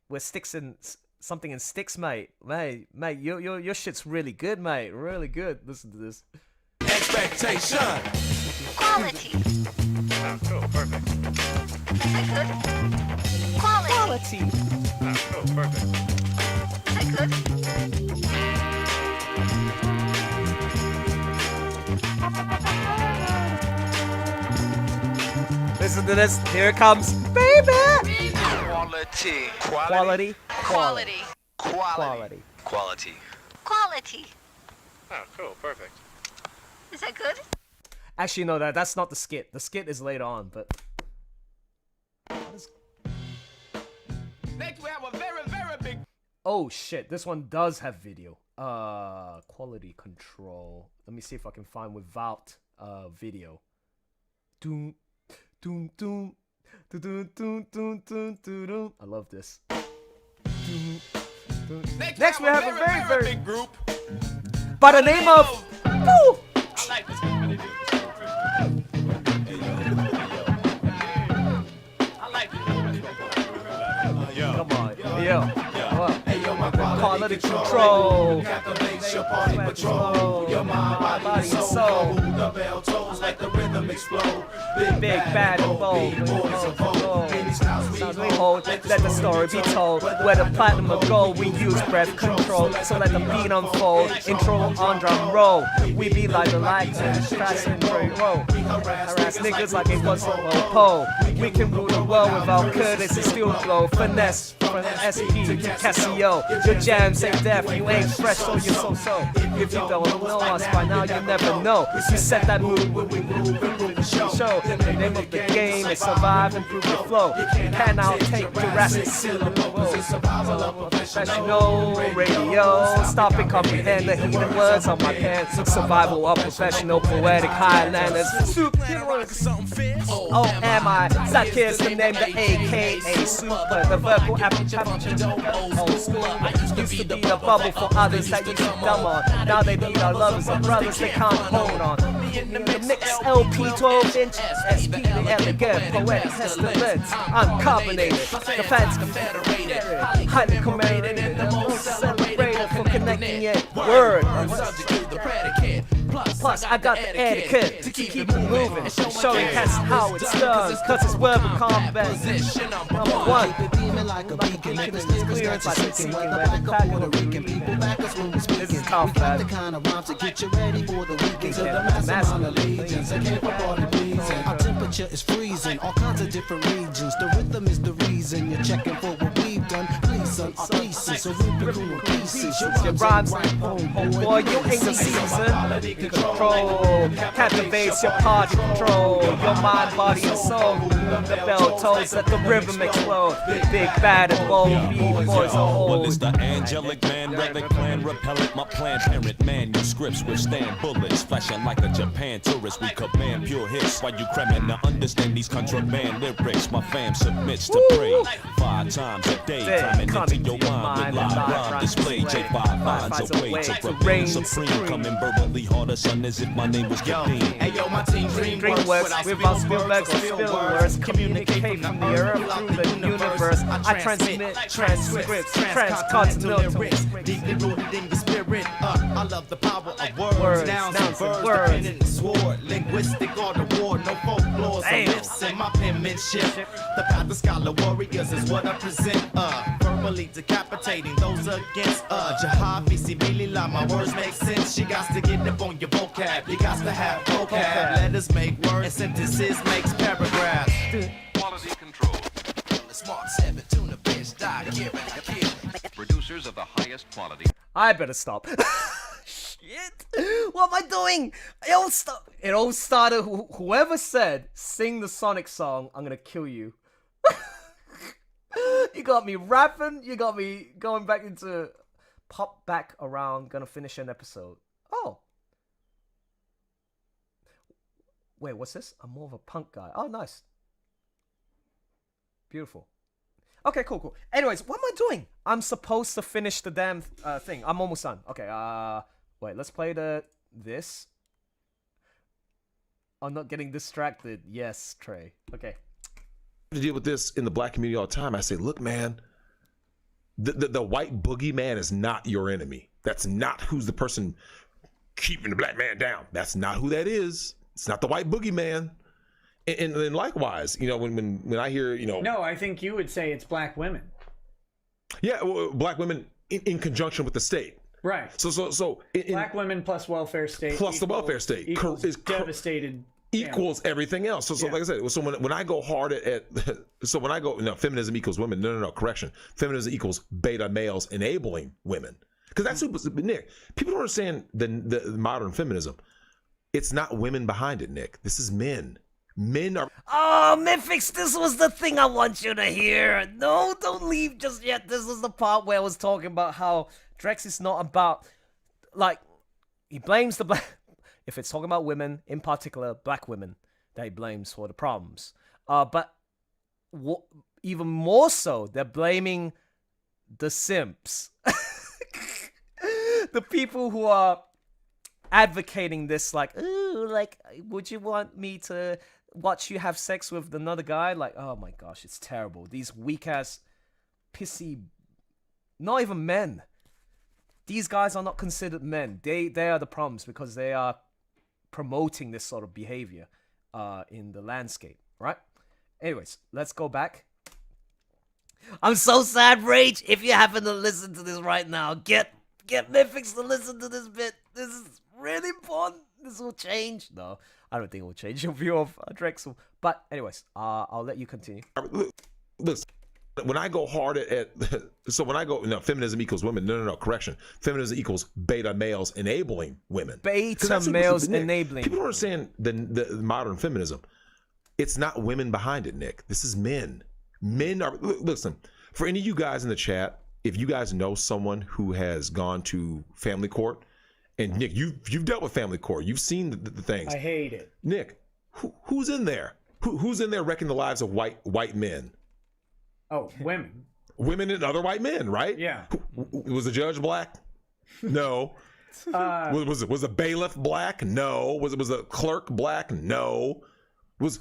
We're Sticks and... Something in Sticks, mate. Mate, your shit's really good, mate. Really good. Listen to this. Expectation. Quality. Cool, perfect. Quality. Cool, perfect. Listen to this. Here it comes. Baby. Quality. Quality. Quality. Quality. Quality. Quality. Oh, cool. Perfect. Is that good? Actually, no, that's not the skit. The skit is later on, but. Next, we have a very, very big. Oh shit, this one does have video. Quality control. Let me see if I can find without video. Doom, doom, doom, doom, doom, doom, doom, doom. I love this. Doom, doom. Next we have a very, very big group. by the name of. Woo! I like this company, dude. I like this company. Come on, yo. Quality control. Your party patrol. Your mind, body, and soul. The bell tolls like the rhythm explode. Big bad and bold. Sounds we hold. Let the story be told. Where the platinum or gold, we use breath control. So let the beat unfold. Intro on drum roll. We be like the lights and tracks and roll. Harass niggas like it was a pole. We can rule the world without courtesy, still flow. Finesse from SP to Casio. Your jams ain't deaf, you ain't fresh, so you're so. If you don't know us by now, you never know. You set that mood when we move the show. The name of the game is survive and prove your flow. Can outtake Jurassic syllable. Professional radio. Stop and comprehend the heathen words on my pen. Survival of professional poetic Highlanders. Superheroes. Oh, am I? Zakir's the name, the AKA Super. The verbal application. Old school. Used to be the bubble for others that you keep dumb on. Now they need our lovers and brothers they can't hold on. The mix LP 12 inch SP the elegant poetic pestilence uncarbonated. The fans confederated, highly commemorated, the most celebrated for connecting it. Word. Plus, I got the etiquette to keep it moving, showing cats how it's done, cause it's verbal combat. Number one, clearance like a beacon, this is tough, man. The kind of rhymes to get you ready for the weekend. So the massive allegiance, I can't body pleasing. Our temperature is freezing, all kinds of different regions. The rhythm is the reason you're checking for what we've done. Please, son, our thesis, so rip it in pieces. Your rhymes, boy, you ain't the season. Control captivates your party control. Your mind, body, and soul. The bell tolls, let the rhythm explode. Big, bad, and bold. B-boys are old. Well, it's the angelic man, relic plan, repellent. My plan, parent, manuscripts withstand bullets. Flashing like a Japan tourist, we command pure hits. While you cramming to understand these contraband lyrics, my fam submits to pray 5 times a day. Climbing into your mind with live rhyme display. J5 finds a way to reign supreme. Coming verbally harder, son, as if my name was Kadeem. Hey yo, my team DreamWorks without Spielberg or Spielberg. Communicate from the earth through the universe. I transmit transcripts, transcontinental. Deeply rooted in your spirit. I love the power of words, nouns and verbs, the pen and the sword. Linguistic art of war, no folklore, so myths in my penmanship. The path of scholar warriors is what I present. Verbally decapitating those against. Jahavi, Sibilila, my words make sense. You got to get up on your vocab. You got to have vocab. Letters make words and sentences makes paragraphs. Quality control. The smart 7 tuna fish, die, producers of the highest quality. I better stop. Shit. What am I doing? It all started. Whoever said sing the Sonic song, I'm gonna kill you. You got me rapping. You got me going back into pop back around. Gonna finish an episode. Oh. Wait, what's this? I'm more of a punk guy. Oh, nice. Beautiful. Okay, cool. Anyways, what am I doing? I'm supposed to finish the damn thing. I'm almost done. Okay, wait, let's play this. I'm not getting distracted. Yes, Trey. Okay. To deal with this in the black community all the time, I say, look, man, the white boogeyman is not your enemy. That's not who's the person keeping the black man down. That's not who that is. It's not the white boogeyman. And then likewise, you know, when I hear, you know, no, I think you would say it's black women. Yeah, well, black women in conjunction with the state. Right. So black women plus welfare state plus the welfare state is devastated equals everything else. So like I said, so when I go hard at so when I go, no, feminism equals women. No, correction. Feminism equals beta males enabling women. Because that's what, Nick, people don't understand the modern feminism. It's not women behind it, Nick. This is men. Men are... Oh, Mythix, this was the thing I want you to hear. No, don't leave just yet. This was the part where I was talking about how Drex is not about, like, he blames the black... If it's talking about women, in particular, black women, that he blames for the problems. But even more so, they're blaming the simps. The people who are advocating this, like, ooh, like, would you want me to watch you have sex with another guy? Like, oh my gosh, it's terrible. These weak-ass, pissy, not even men. These guys are not considered men. They are the problems because they are promoting this sort of behavior in the landscape, right? Anyways, let's go back. I'm so sad, Rage. If you happen to listen to this right now, get Mythix to listen to this bit. This is really important. This will change. No, I don't think it will change your view of Drexel. But anyways, I'll let you continue. Listen, when I go hard at so when I go, no, feminism equals women. No, correction. Feminism equals beta males enabling women. Beta males enabling. People don't understand the modern feminism. It's not women behind it, Nick. This is men. Men are... Listen, for any of you guys in the chat, if you guys know someone who has gone to family court, and Nick, you've dealt with family court, you've seen the things. I hate it. Nick, who's in there? Who's in there wrecking the lives of white men? Oh, women. Women and other white men, right? Yeah. Was the judge black? No. Was the bailiff black? No. Was the clerk black? No.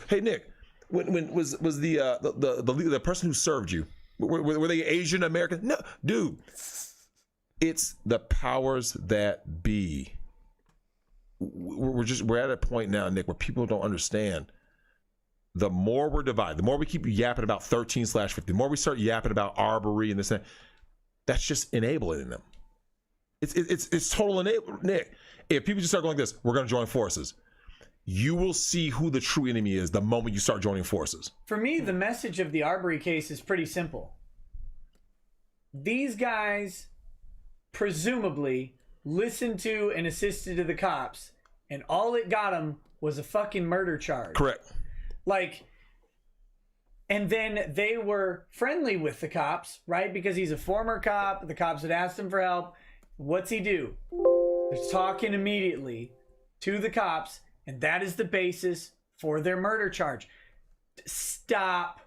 Hey Nick, when was the person who served you? Were they Asian American? No, dude. It's the powers that be. We're at a point now, Nick, where people don't understand. The more we're divided, the more we keep yapping about 13/50, the more we start yapping about Arbery and this and that, that's just enabling them. It's total enable. Nick, if people just start going like this, we're going to join forces. You will see who the true enemy is the moment you start joining forces. For me, the message of the Arbery case is pretty simple. These guys presumably listened to and assisted to the cops, and all it got them was a fucking murder charge. Correct. Like, and then they were friendly with the cops, right? Because he's a former cop. The cops had asked him for help. What's he do? They're talking immediately to the cops, and that is the basis for their murder charge. Stop.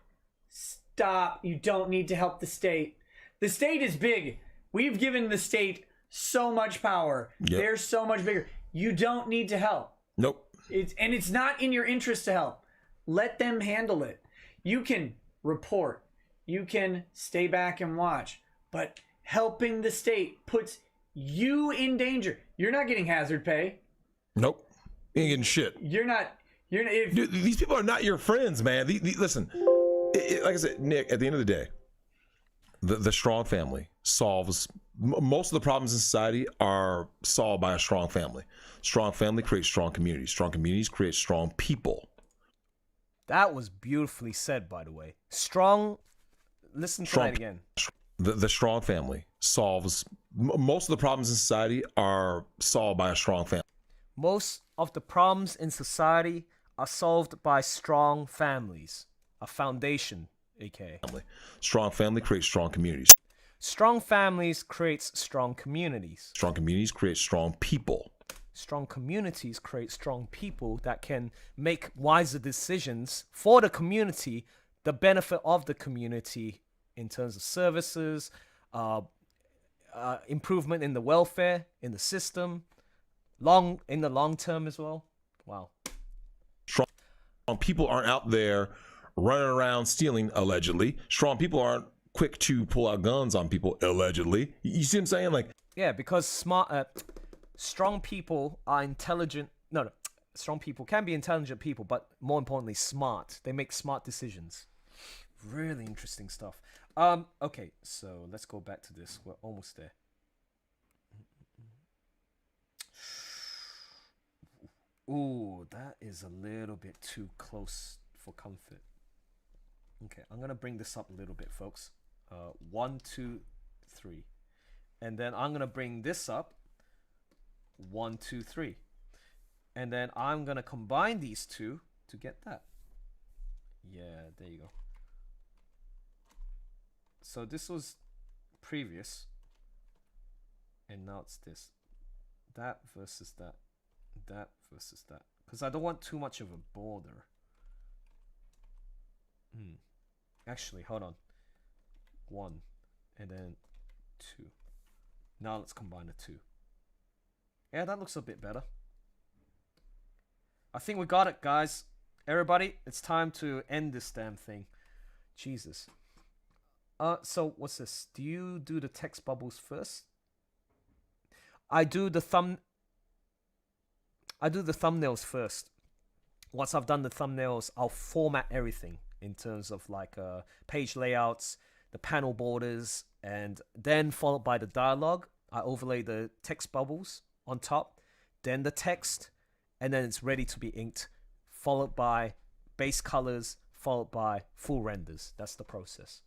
You don't need to help the state. The state is big. We've given the state so much power. Yep. They're so much bigger. You don't need to help. Nope. It's not in your interest to help. Let them handle it. You can report. You can stay back and watch. But helping the state puts you in danger. You're not getting hazard pay. Nope. You ain't getting shit. You're not. Dude, these people are not your friends, man. Listen, like I said, Nick, at the end of the day, the strong family solves most of the problems in society are solved by a strong family. Strong family creates strong communities. Strong communities create strong people. That was beautifully said, by the way. Strong. Listen to that again. The strong family solves most of the problems in society are solved by a strong family. Most of the problems in society are solved by strong families. A foundation, aka. Strong family creates strong communities. Strong families creates strong communities. Strong communities create strong people. Strong communities create strong people that can make wiser decisions for the community, the benefit of the community in terms of services, improvement in the welfare, in the system, in the long term as well. Wow. Strong people aren't out there running around stealing, allegedly. Strong people aren't quick to pull out guns on people, allegedly. You see what I'm saying? Like, yeah, because strong people are intelligent. No. Strong people can be intelligent people, but more importantly, smart. They make smart decisions. Really interesting stuff. Okay, so let's go back to this. We're almost there. Ooh, that is a little bit too close for comfort. Okay, I'm gonna bring this up a little bit, folks. 1, 2, 3, and then I'm gonna bring this up. 1, 2, 3, and then I'm gonna combine these two to get that. Yeah, there you go. So this was previous, and now it's this. That versus that. That versus that. Because I don't want too much of a border. Actually, hold on. 1, and then 2. Now let's combine the 2. Yeah, that looks a bit better. I think we got it, guys. Everybody, it's time to end this damn thing. Jesus. So what's this? Do you do the text bubbles first? I do the thumbnails first. Once I've done the thumbnails, I'll format everything in terms of like page layouts, the panel borders, and then followed by the dialogue. I overlay the text bubbles on top, then the text, and then it's ready to be inked, followed by base colors, followed by full renders. That's the process.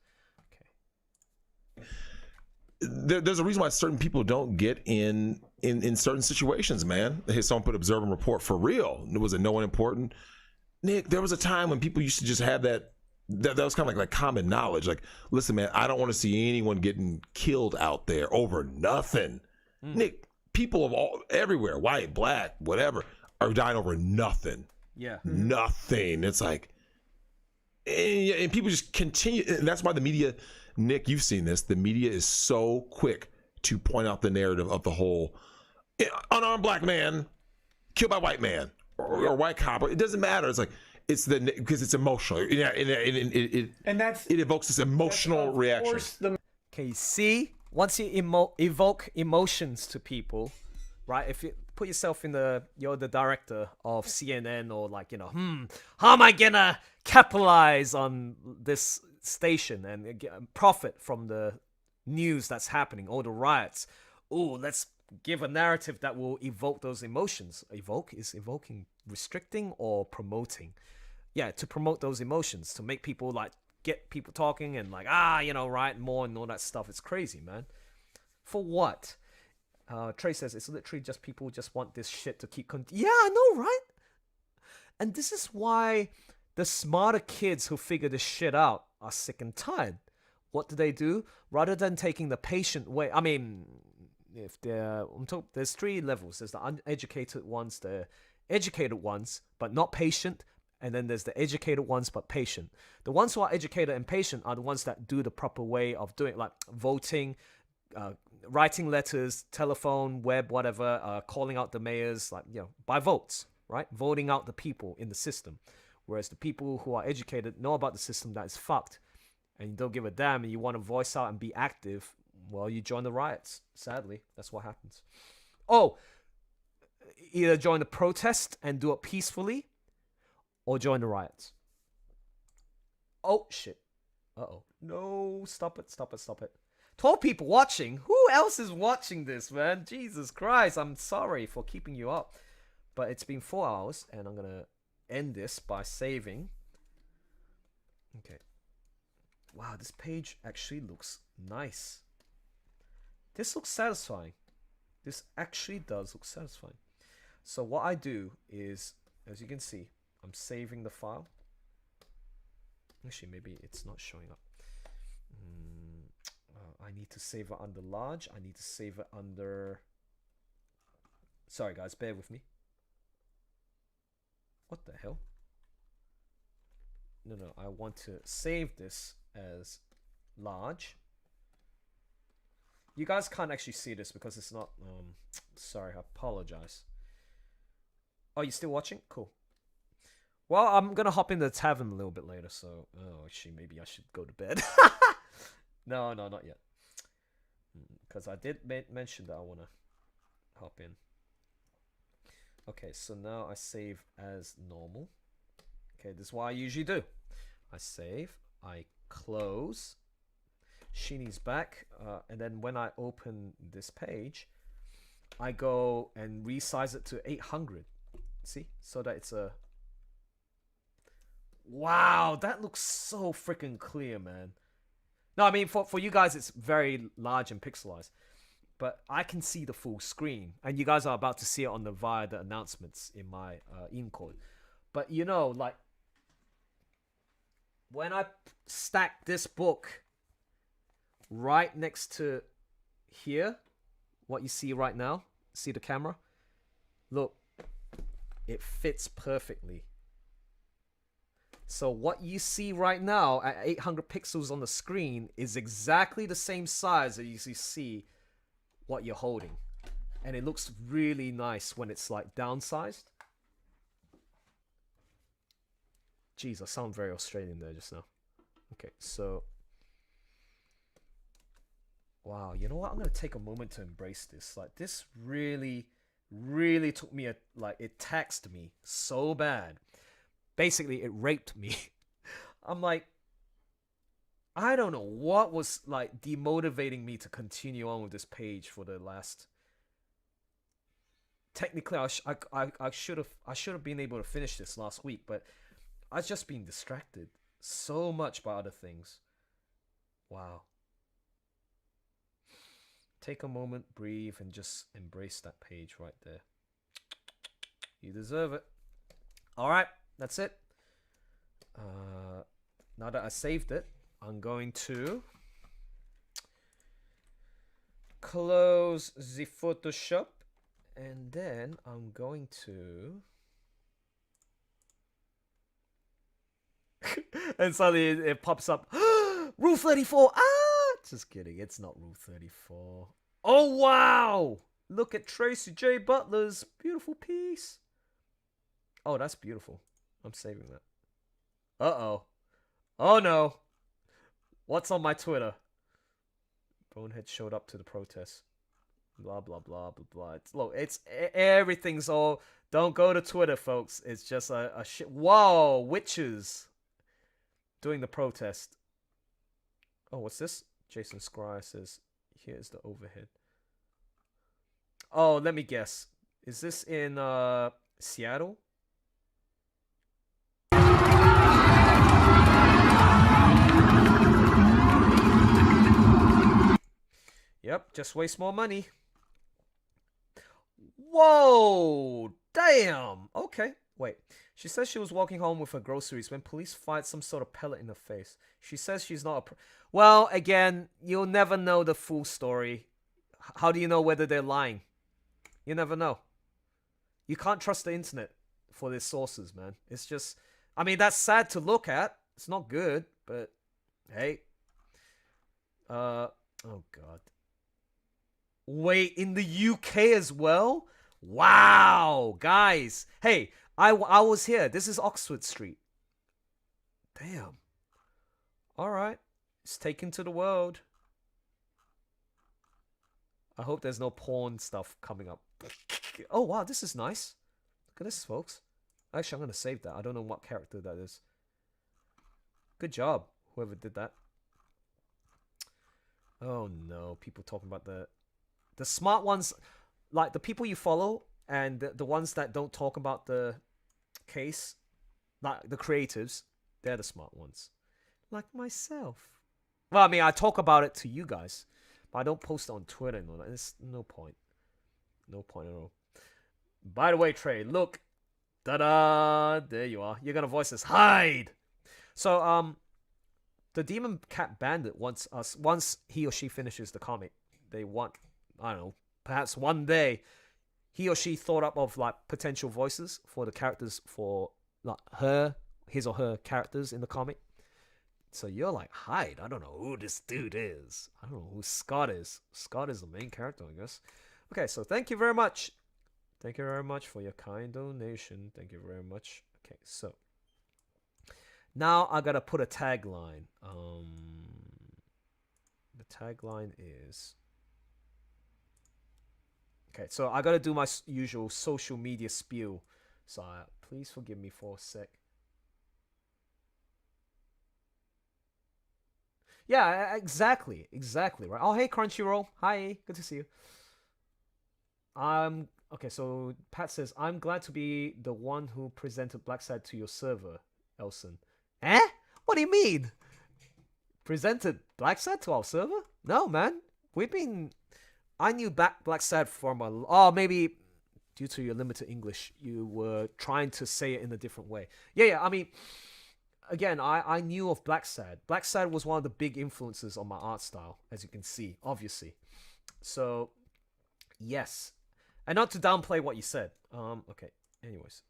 There's a reason why certain people don't get in certain situations, man. Hey, someone put observe and report for real. Was it no one important? Nick, there was a time when people used to just have that was kind of like common knowledge. Like, listen, man, I don't want to see anyone getting killed out there over nothing. Nick, people of everywhere, white, black, whatever, are dying over nothing. Yeah. Nothing. It's like, and people just continue, and that's why the media, Nick, you've seen this. The media is so quick to point out the narrative of the whole unarmed black man killed by white man or white cop. It doesn't matter. It's like because it's emotional. It evokes this emotional reaction. Okay, see, once you evoke emotions to people, right? If you put yourself in you're the director of CNN or how am I gonna capitalize on this station and profit from the news that's happening, all the riots? Oh, let's give a narrative that will evoke those emotions. Evoking restricting or promoting? Yeah, to promote those emotions, to make people get people talking and riot more and all that stuff. It's crazy, man. For what? Trey says it's literally just people just want this shit to keep yeah, I know, right? And this is why the smarter kids who figure this shit out are sick and tired. What do? Rather than taking the patient way, I mean, if they're there's 3 levels. There's the uneducated ones, the educated ones, but not patient, and then there's the educated ones but patient. The ones who are educated and patient are the ones that do the proper way of doing, like voting, writing letters, telephone, web, whatever, calling out the mayors, by votes, right? Voting out the people in the system. Whereas the people who are educated know about the system that is fucked, and you don't give a damn, and you want to voice out and be active, well, you join the riots. Sadly, that's what happens. Oh, either join the protest and do it peacefully, or join the riots. Oh, shit. Uh-oh. No, stop it. 12 people watching. Who else is watching this, man? Jesus Christ, I'm sorry for keeping you up. But it's been 4 hours, and I'm going to end this by saving. Okay. Wow, this page actually looks nice. This looks satisfying. This actually does look satisfying. So what I do is, as you can see, I'm saving the file. Actually, maybe it's not showing up. I need to save it under large. I need to save it under... Sorry guys, bear with me. What the hell? No, I want to save this as large. You guys can't actually see this because it's not... sorry, I apologize. Oh, you still watching? Cool. Well, I'm going to hop in the tavern a little bit later, so... Oh, actually, maybe I should go to bed. No, not yet. Because I did mention that I want to hop in. Okay, so now I save as normal. Okay, this is what I usually do. I save, I close, Sheeny's back, and then when I open this page, I go and resize it to 800. See, so that it's a. Wow, that looks so freaking clear, man. No, I mean for you guys, it's very large and pixelized, but I can see the full screen, and you guys are about to see it on the via the announcements in my in-code. But you know, like when I stack this book right next to here, what you see right now, see the camera? Look, it fits perfectly. So what you see right now at 800 pixels on the screen is exactly the same size as you see what you're holding. And it looks really nice when it's like downsized. Jeez, I sound very Australian there just now. Okay, so... Wow, you know what? I'm going to take a moment to embrace this. Like, this really, really took me it taxed me so bad. Basically, it raped me. I'm like, I don't know what was like demotivating me to continue on with this page for the last. Technically, I should have been able to finish this last week, but I've just been distracted so much by other things. Wow. Take a moment, breathe, and just embrace that page right there. You deserve it. All right. That's it. Now that I saved it, I'm going to close the Photoshop, and then I'm going to and suddenly it pops up. Rule 34. Just kidding. It's not Rule 34. Oh wow! Look at Tracy J. Butler's beautiful piece. Oh, that's beautiful. I'm saving that. Uh-oh. Oh, no. What's on my Twitter? Bonehead showed up to the protest. Blah, blah, blah, blah, blah. Look, everything's all... Don't go to Twitter, folks. It's just a shit... Whoa! Witches! Doing the protest. Oh, what's this? Jason Scryer says, here's the overhead. Oh, let me guess. Is this in Seattle? Yep, just waste more money. Whoa! Damn! Okay, wait. She says she was walking home with her groceries when police fired some sort of pellet in her face. She says she's not a... Well, again, you'll never know the full story. How do you know whether they're lying? You never know. You can't trust the internet for their sources, man. It's just... I mean, that's sad to look at. It's not good, but... Hey. Oh, God. Wait, in the UK as well? Wow, guys. Hey, I was here. This is Oxford Street. Damn. All right. It's taken to the world. I hope there's no porn stuff coming up. Oh, wow, this is nice. Look at this, folks. Actually, I'm going to save that. I don't know what character that is. Good job, whoever did that. Oh, no. People talking about the smart ones, like the people you follow, and the ones that don't talk about the case, like the creatives, they're the smart ones. Like myself. Well, I mean, I talk about it to you guys, but I don't post it on Twitter and all that. There's no point. No point at all. By the way, Trey, look. Ta-da! There you are. You're gonna voice this. Hide! So, the Demon Cat Bandit wants us, once he or she finishes the comic, they want, I don't know, perhaps one day, he or she thought up of, like, potential voices for the characters, for, like, his or her characters in the comic. So you're like, Hyde, I don't know who this dude is. I don't know who Scott is. Scott is the main character, I guess. Okay, so thank you very much. Thank you very much for your kind donation. Thank you very much. Okay, so now I gotta put a tagline. The tagline is... Okay, so I gotta do my usual social media spiel. So please forgive me for a sec. Yeah, exactly, right. Oh, hey Crunchyroll, hi, good to see you. Okay, so Pat says, I'm glad to be the one who presented Black Sad to your server, Elson. Eh? What do you mean? Presented Black Sad to our server? No, man. I knew Black Sad from maybe due to your limited English, you were trying to say it in a different way. Yeah, I mean, again, I knew of Black Sad. Black Sad was one of the big influences on my art style, as you can see, obviously. So, yes. And not to downplay what you said. Okay, anyways.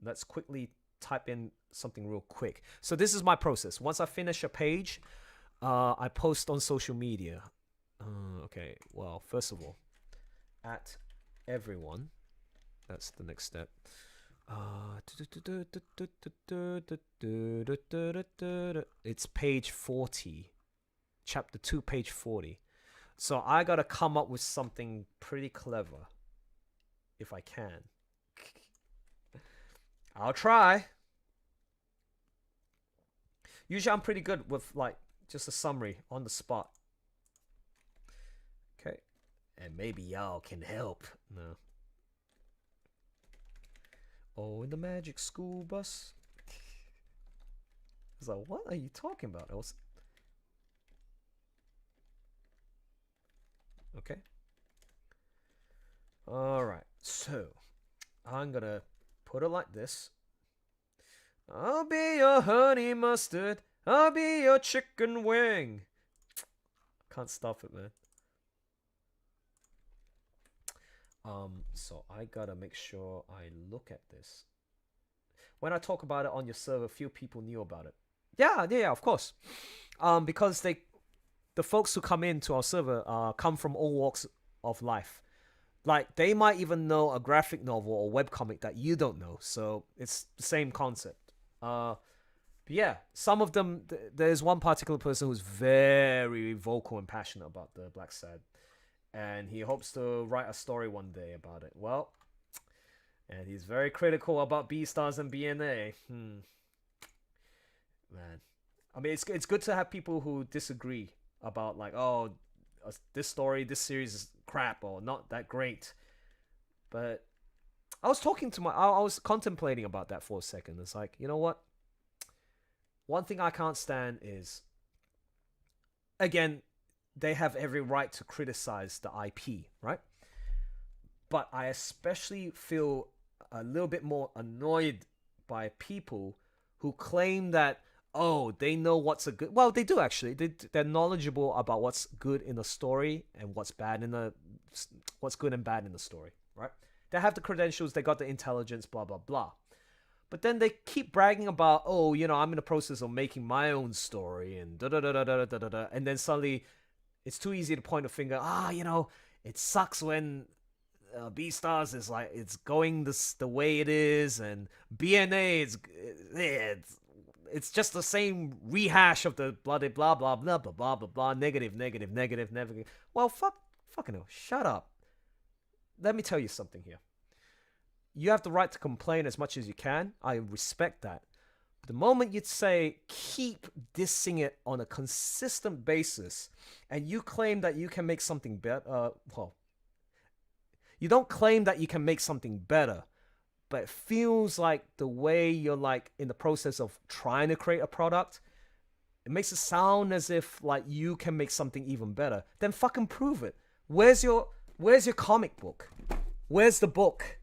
Let's quickly type in something real quick. So this is my process. Once I finish a page, I post on social media. Okay, well, first of all, at everyone. That's the next step. It's page 40. Chapter 2, page 40. So I gotta come up with something pretty clever. If I can. I'll try. Usually I'm pretty good with like just a summary on the spot. Okay. And maybe y'all can help. No. Oh, in the magic school bus. I was like, what are you talking about? Okay. Alright, so I'm gonna put it like this. I'll be your honey mustard. I'll be your chicken wing. Can't stop it, man. So I gotta make sure I look at this. When I talk about it on your server, few people knew about it. Yeah, of course. Because the folks who come into our server come from all walks of life. Like, they might even know a graphic novel or webcomic that you don't know. So it's the same concept. But yeah, some of them, there's one particular person who's very vocal and passionate about the Black Sad. And he hopes to write a story one day about it. Well, and he's very critical about B-Stars and BNA. Man. I mean, it's good to have people who disagree about, like, oh, this series is crap or not that great. But I was I was contemplating about that for a second. It's like, you know what? One thing I can't stand is, again, they have every right to criticize the IP, right? But I especially feel a little bit more annoyed by people who claim that, oh, they know what's a good... Well, they do actually. They're knowledgeable about what's good in a story and what's good and bad in the story, right? They have the credentials, they got the intelligence, blah, blah, blah. But then they keep bragging about, oh, you know, I'm in the process of making my own story and da-da-da-da-da-da-da-da. And then suddenly it's too easy to point a finger. You know, it sucks when B-Stars is like, it's going the way it is, and BNA it's just the same rehash of the blah blah blah blah blah blah blah blah blah negative. Well, fucking hell, shut up. Let me tell you something here. You have the right to complain as much as you can. I respect that. But the moment you'd say keep dissing it on a consistent basis, and you claim that you can make something better, you don't claim that you can make something better, but it feels like the way you're like in the process of trying to create a product, it makes it sound as if like you can make something even better. Then fucking prove it. Where's your comic book? Where's the book?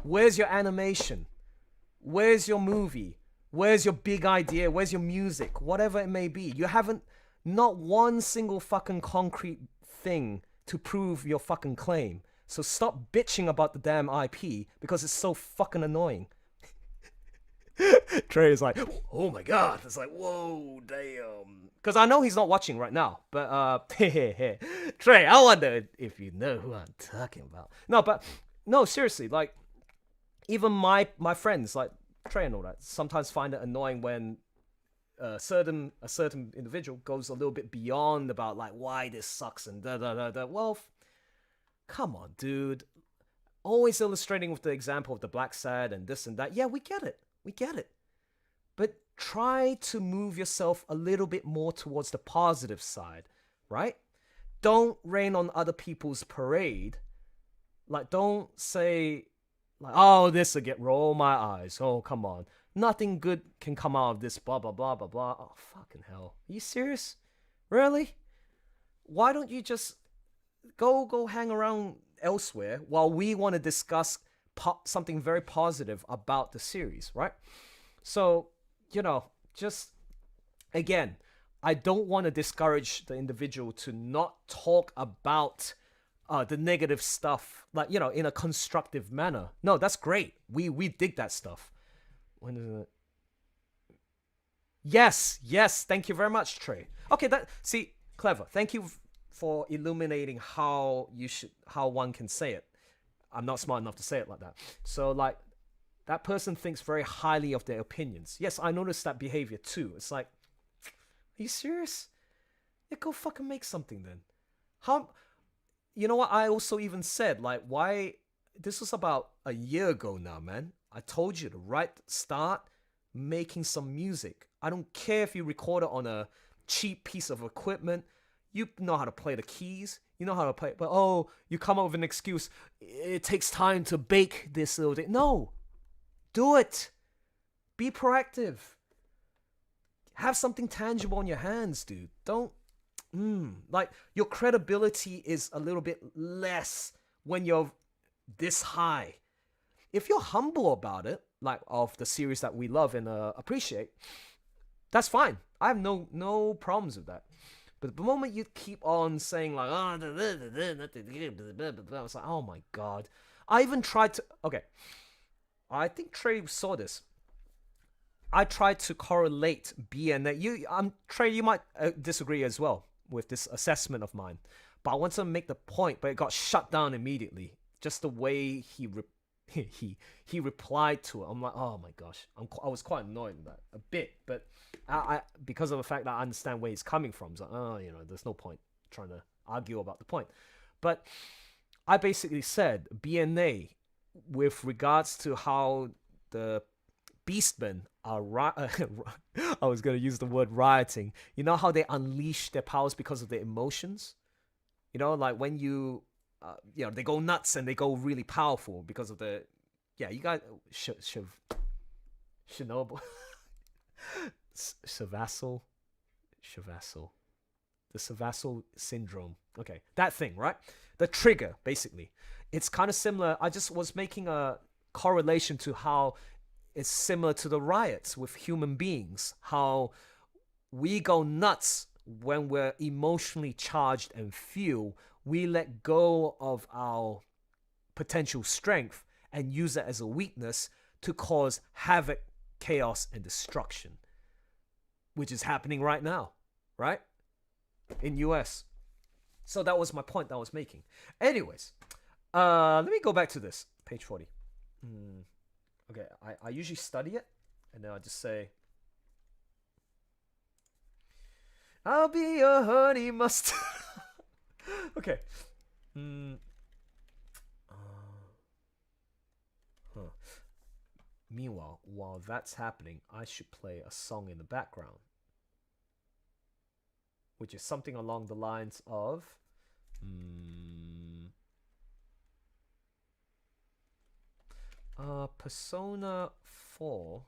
Where's your animation? Where's your movie? Where's your big idea? Where's your music? Whatever it may be. You haven't, not one single fucking concrete thing to prove your fucking claim. So stop bitching about the damn IP because it's so fucking annoying. Trey is like, oh my god. It's like, whoa, damn. Because I know he's not watching right now. But, Trey, I wonder if you know who I'm talking about. No, seriously, like, even my friends, like Trey and all that, sometimes find it annoying when a certain individual goes a little bit beyond about, like, why this sucks and da-da-da-da. Well, come on, dude. Always illustrating with the example of the Black Sad and this and that. Yeah, we get it. But try to move yourself a little bit more towards the positive side, right? Don't rain on other people's parade Like, don't say, like, oh, this will get roll my eyes. Oh, come on. Nothing good can come out of this, blah, blah, blah, blah, blah. Oh, fucking hell. Are you serious? Really? Why don't you just go hang around elsewhere while we want to discuss something very positive about the series, right? So, just, again, I don't want to discourage the individual to not talk about the negative stuff, like, in a constructive manner. No, that's great. We dig that stuff. When is it? Yes. Thank you very much, Trey. Okay, clever. Thank you for illuminating how one can say it. I'm not smart enough to say it like that. So, like, that person thinks very highly of their opinions. Yes, I noticed that behavior too. It's like, are you serious? Yeah, go fucking make something then. You know what? I also even said, like, why? This was about a year ago now, man. I told you to start making some music. I don't care if you record it on a cheap piece of equipment. You know how to play the keys. You know how to play, but you come up with an excuse. It takes time to bake this little thing. No, do it. Be proactive. Have something tangible in your hands, dude. Don't, like, your credibility is a little bit less when you're this high. If you're humble about it, like of the series that we love and appreciate, that's fine. I have no problems with that. But the moment you keep on saying like, I was like, oh my god. I even tried to, okay, I think Trey saw this. I tried to correlate BNA. Trey, you might disagree as well with this assessment of mine, but I wanted to make the point, but it got shut down immediately. Just the way he replied to it. I'm like, oh my gosh. I was quite annoyed with that a bit, but I because of the fact that I understand where he's coming from. It's like, there's no point trying to argue about the point. But I basically said BNA with regards to how the Beastmen are I was going to use the word rioting. You know how they unleash their powers because of their emotions? Like when you they go nuts and they go really powerful because of the, you guys Chernobyl, Savasal, the Savasal syndrome. Okay, that thing, right? The trigger, basically. It's kind of similar. I just was making a correlation to how it's similar to the riots with human beings. How we go nuts when we're emotionally charged and feel. We let go of our potential strength and use it as a weakness to cause havoc, chaos, and destruction, which is happening right now, right? In US. So that was my point that I was making. Anyways, let me go back to this. Page 40. Okay, I usually study it, and then I just say, I'll be your honey mustard. Okay. Meanwhile, while that's happening, I should play a song in the background, which is something along the lines of Persona 4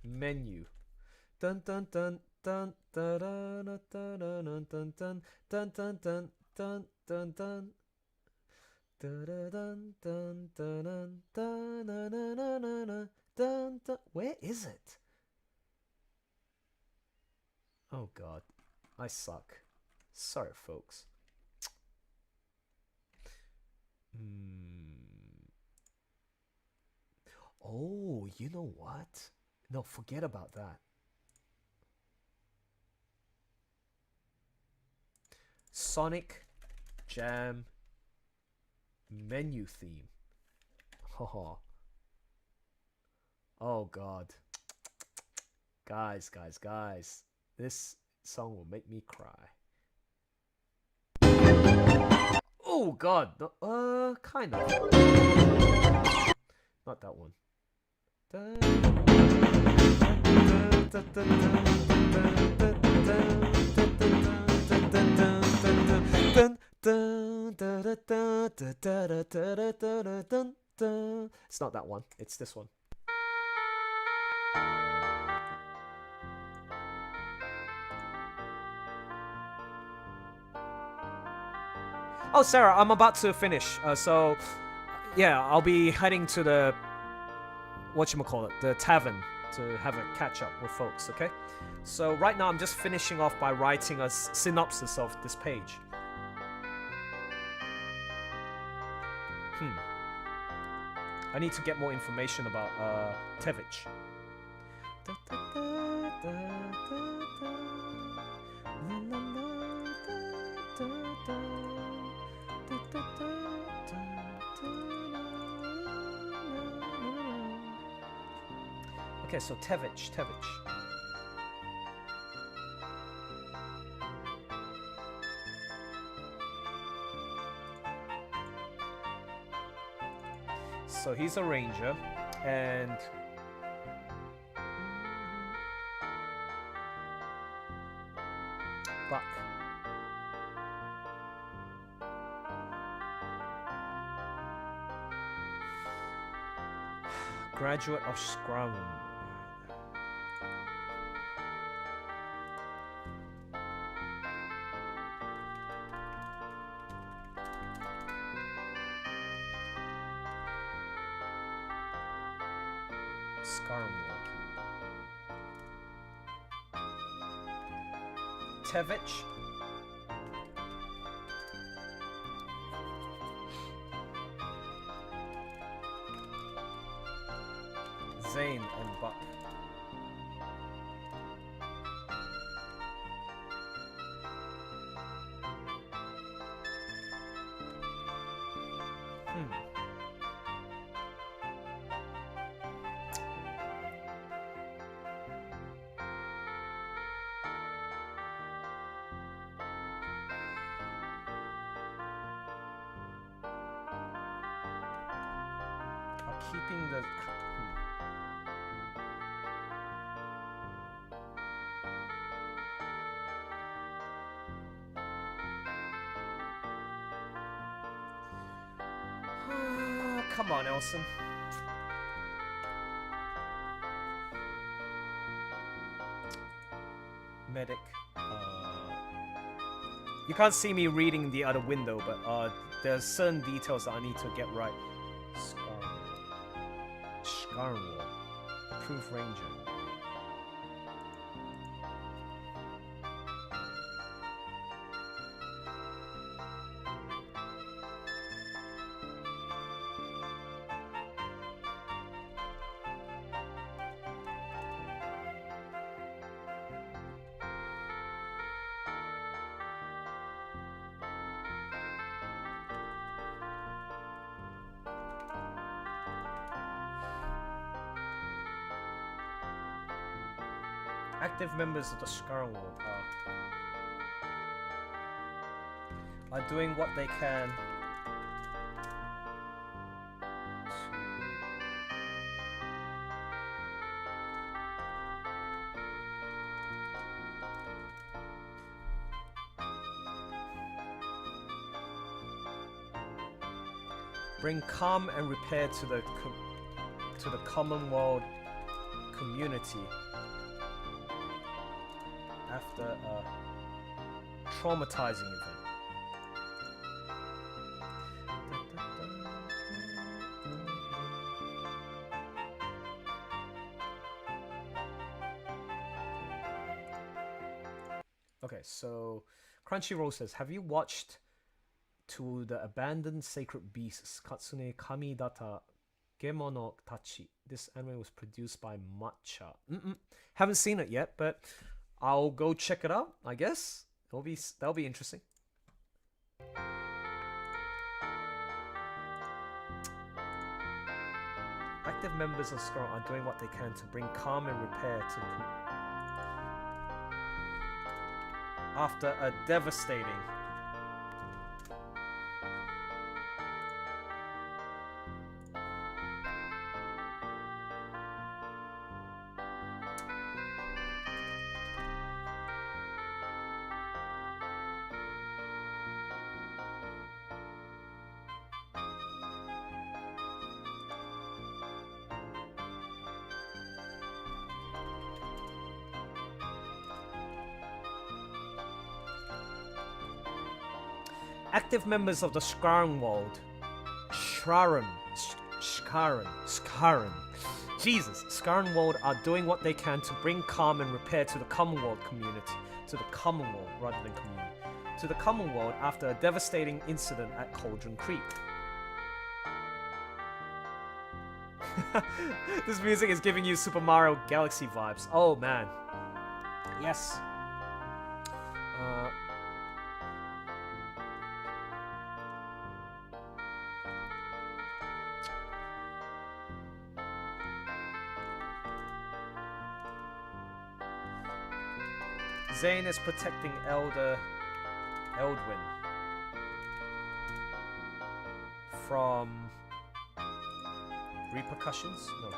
menu. Dun dun dun dun dun dun dun dun dun dun dun dun dun dun dun dun. Where is it? Oh god, I suck. Sorry, folks. Oh, you know what? No, forget about that. Sonic Jam menu theme. Oh god. Guys. This song will make me cry. Oh god. Kind of. Not that one. It's not that one. It's this one. Oh, Sarah, I'm about to finish. So, yeah, I'll be heading to the whatchamacallit, the tavern to have a catch up with folks. Okay. So right now I'm just finishing off by writing a synopsis of this page. I need to get more information about Tevich. Okay, so Tevich. So he's a ranger, and Buck. Graduate of Scrum. Tevich. Zane and Buck. Keeping the come on, Elson. Medic. You can't see me reading the other window, but there's certain details that I need to get right. Scarnwall. Approved Ranger. Active members of the Scarnwall are doing what they can to bring calm and repair to the Commonwealth community after a traumatizing event. Okay, so Crunchyroll says, have you watched To the Abandoned Sacred Beasts, Katsune Kamidata Gemono Tachi? This anime was produced by Matcha. Haven't seen it yet, but I'll go check it out, I guess. That'll be interesting. Active members of Scrum are doing what they can to bring calm and repair to the after a devastating Active members of the Skarnwald, Skarn, Jesus, Skarnwald are doing what they can to bring calm and repair to the Commonwealth community, to the Commonwealth rather than community, to the Commonwealth after a devastating incident at Cauldron Creek. This music is giving you Super Mario Galaxy vibes. Oh man. Yes. Zane is protecting Eldwin from repercussions? No.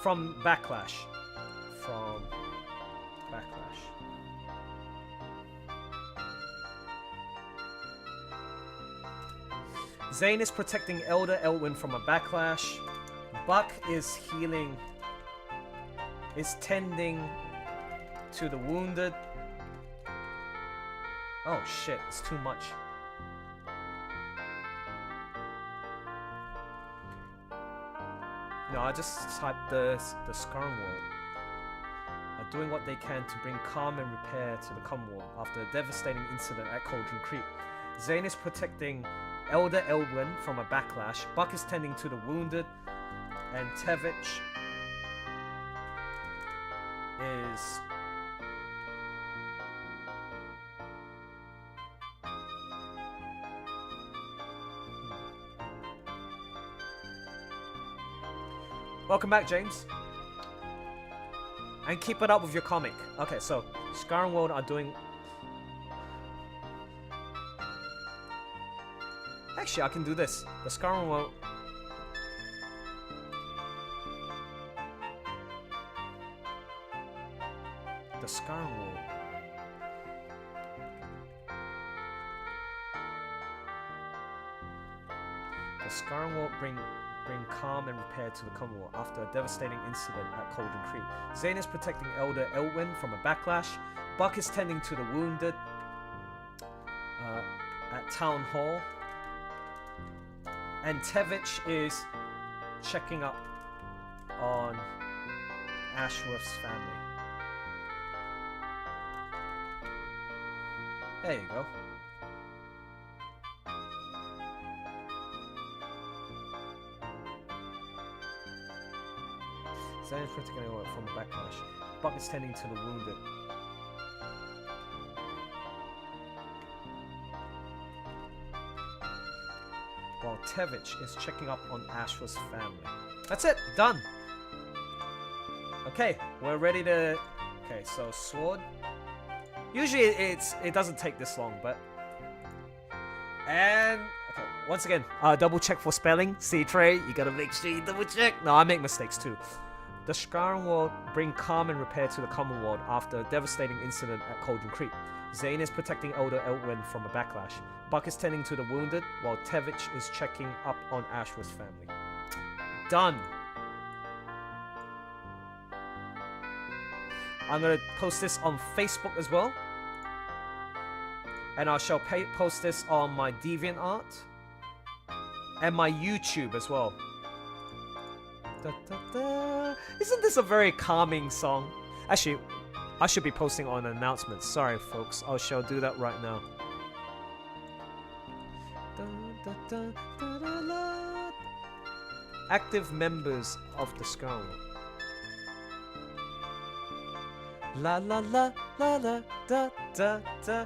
From backlash. From backlash. Zane is protecting Elder Elwyn from a backlash. Buck is healing, is tending to the wounded. Oh shit, it's too much. No, I just typed the Skarnwald. Are doing what they can to bring calm and repair to the Commonwealth after a devastating incident at Cauldron Creek. Zane is protecting Elder Elwyn from a backlash. Buck is tending to the wounded. And Tevich is Welcome back, James. And keep it up with your comic. Okay, so Skarnwald are doing. Actually, I can do this. The Skarnwald. The Skarnwald. The Skarnwald bring calm and repair to the Commonwealth after a devastating incident at Cauldron Creek. Zane is protecting Elder Elwyn from a backlash. Buck is tending to the wounded at Town Hall. And Tevich is checking up on Ashworth's family. There you go. Zane is protecting Elwyn from a backlash. Buck is tending to the wounded. While Tevich is checking up on Ashworth's family. That's it. Done. Okay, we're ready to. Okay, so sword. Usually it doesn't take this long, but. And okay, once again, double check for spelling. See, Trey, you gotta make sure you double check. No, I make mistakes too. The Skarnwald bring calm and repair to the Commonwealth after a devastating incident at Cauldron Creek. Zane is protecting Elder Elwyn from a backlash. Buck is tending to the wounded, while Tevich is checking up on Ashworth's family. Done. I'm going to post this on Facebook as well. And I shall post this on my DeviantArt. And my YouTube as well. Da, da, da. Isn't this a very calming song? Actually, I should be posting on announcements. Sorry, folks. I shall do that right now. Da, da, da, da, da, da. Active members of the Skarnwald. La la la la la da da da.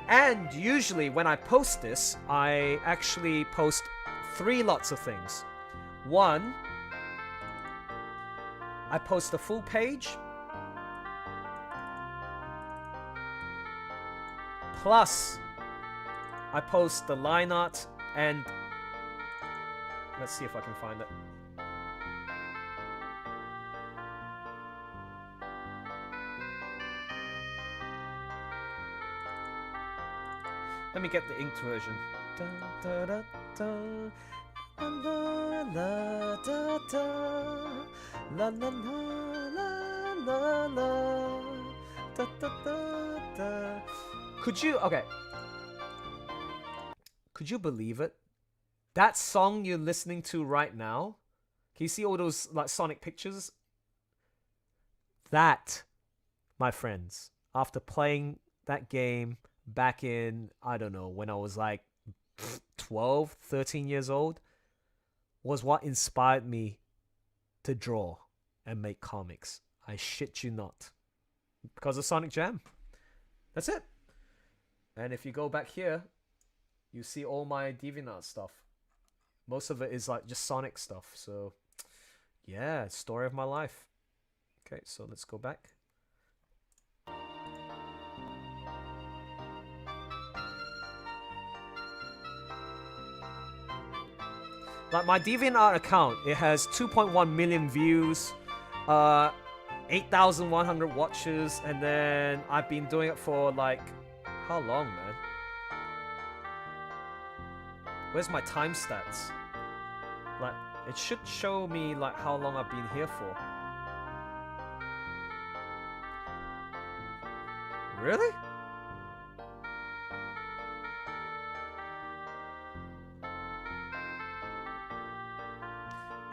And usually when I post this, I actually post 3 lots of things. 1, I post the full page. Plus, I post the line art and let's see if I can find it. Let me get the inked version. Da, da, da, da. La la da da la la la la la, la, da, da, da, da. Could you believe it? That song you're listening to right now, can you see all those like Sonic pictures? That, my friends, after playing that game back in, I don't know, when I was like 12, 13 years old, was what inspired me to draw and make comics. I shit you not. Because of Sonic Jam. That's it. And if you go back here, you see all my DeviantArt stuff. Most of it is like just Sonic stuff. So, yeah, story of my life. Okay, so let's go back. Like my DeviantArt account, it has 2.1 million views, 8,100 watches, and then I've been doing it for like, how long, man? Where's my time stats? Like, it should show me like how long I've been here for. Really?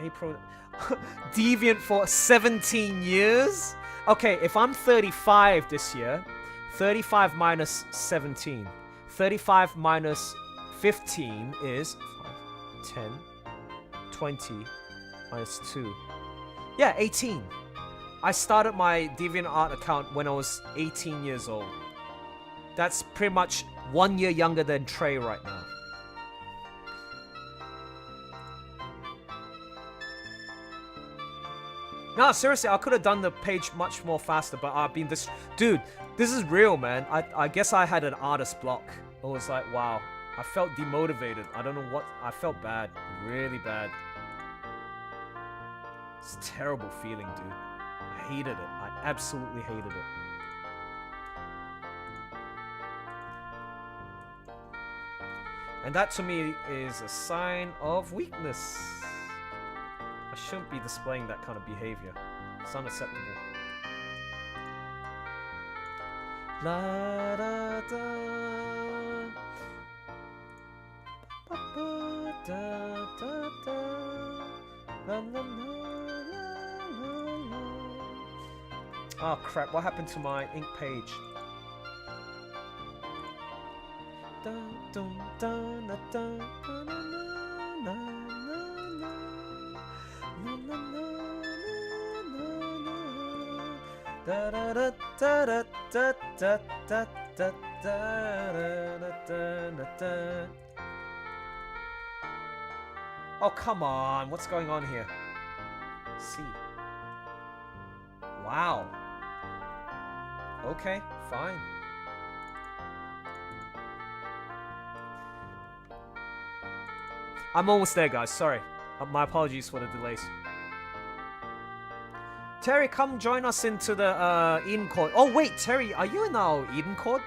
April. Deviant for 17 years? Okay, if I'm 35 this year, 35 minus 17. 35 minus 15 is 5, 10, 20, minus 2. Yeah, 18. I started my DeviantArt account when I was 18 years old. That's pretty much 1 year younger than Trey right now. No, seriously, I could have done the page much more faster, but I've been this... Dude, this is real, man. I guess I had an artist block. I was like, wow. I felt demotivated. I don't know what... I felt bad. Really bad. It's a terrible feeling, dude. I hated it. I absolutely hated it. And that to me is a sign of weakness. I shouldn't be displaying that kind of behavior. It's unacceptable. La da da. Ba ba da da da. La la la. Oh crap, what happened to my ink page? Dun dun dun dun dun dun dun. Oh, come on. What's going on here? See. Wow. Okay, fine. I'm almost there, guys. Sorry. My apologies for the delays. Terry, come join us into the Eden Court. Oh, wait, Terry, are you in our Eden Court?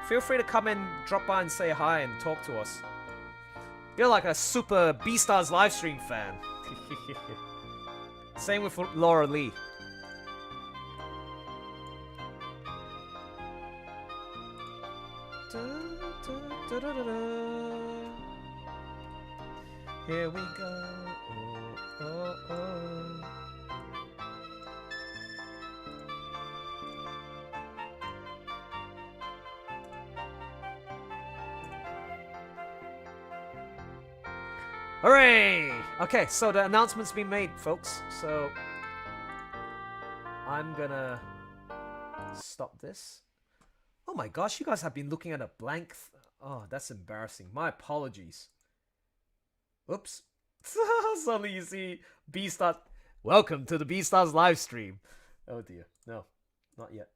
Feel free to come and drop by and say hi and talk to us. You're like a super Beastars livestream fan. Same with Laura Lee. Here we go. Oh, oh, oh. Hooray! Okay, so the announcement's been made, folks. So I'm gonna stop this. Oh my gosh, you guys have been looking at a blank. Oh, that's embarrassing. My apologies. Oops. Suddenly you see Beastars. Welcome to the Beastars live stream. Oh dear. No, not yet.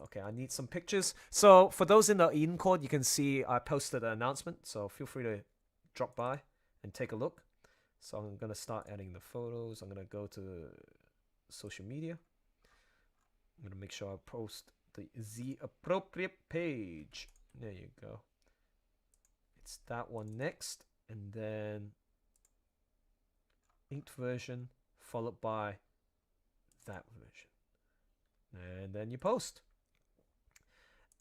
Okay, I need some pictures. So for those in the Eden Court, you can see I posted an announcement. So feel free to drop by and take a look. So I'm going to start adding the photos. I'm going to go to social media. I'm going to make sure I post the appropriate page. There you go. It's that one next, and then inked version followed by that version, and then you post.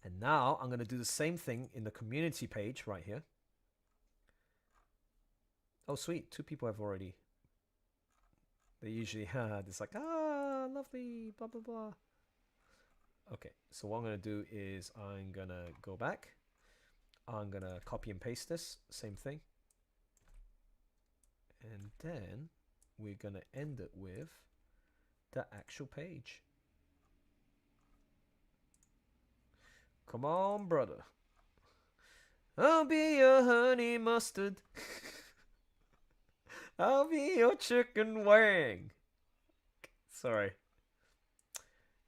And now I'm gonna do the same thing in the community page right here. Oh sweet, 2 people have already. They usually it's like, ah, lovely, blah blah blah. Okay, so what I'm gonna do is I'm gonna go back. I'm gonna copy and paste this, same thing. And then we're gonna end it with the actual page. Come on, brother. I'll be your honey mustard. I'll be your chicken wing. Sorry.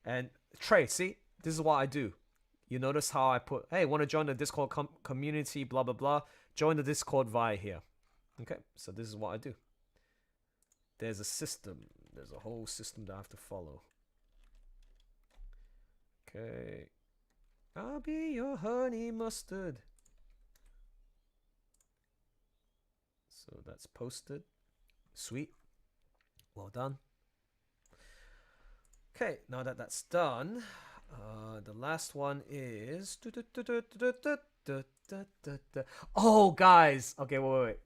And Trey, see, this is what I do. You notice how I put, hey, want to join the Discord community, blah, blah, blah. Join the Discord via here. Okay, so this is what I do. There's a system. There's a whole system that I have to follow. Okay. I'll be your honey mustard. So that's posted. Sweet. Well done. Okay, now that that's done, the last one is... Oh, guys. Okay, wait.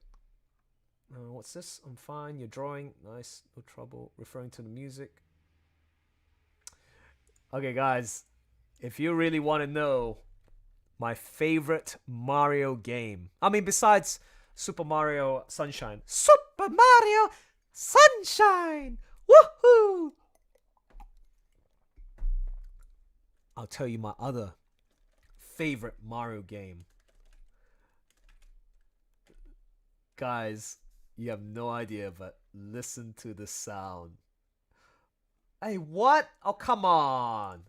What's this? I'm fine. You're drawing. Nice. No trouble. Referring to the music. Okay, guys. If you really want to know my favorite Mario game. I mean, besides Super Mario Sunshine. Super Mario Sunshine! Woohoo! I'll tell you my other favorite Mario game. Guys, you have no idea, but listen to the sound. Hey, what? Oh, come on.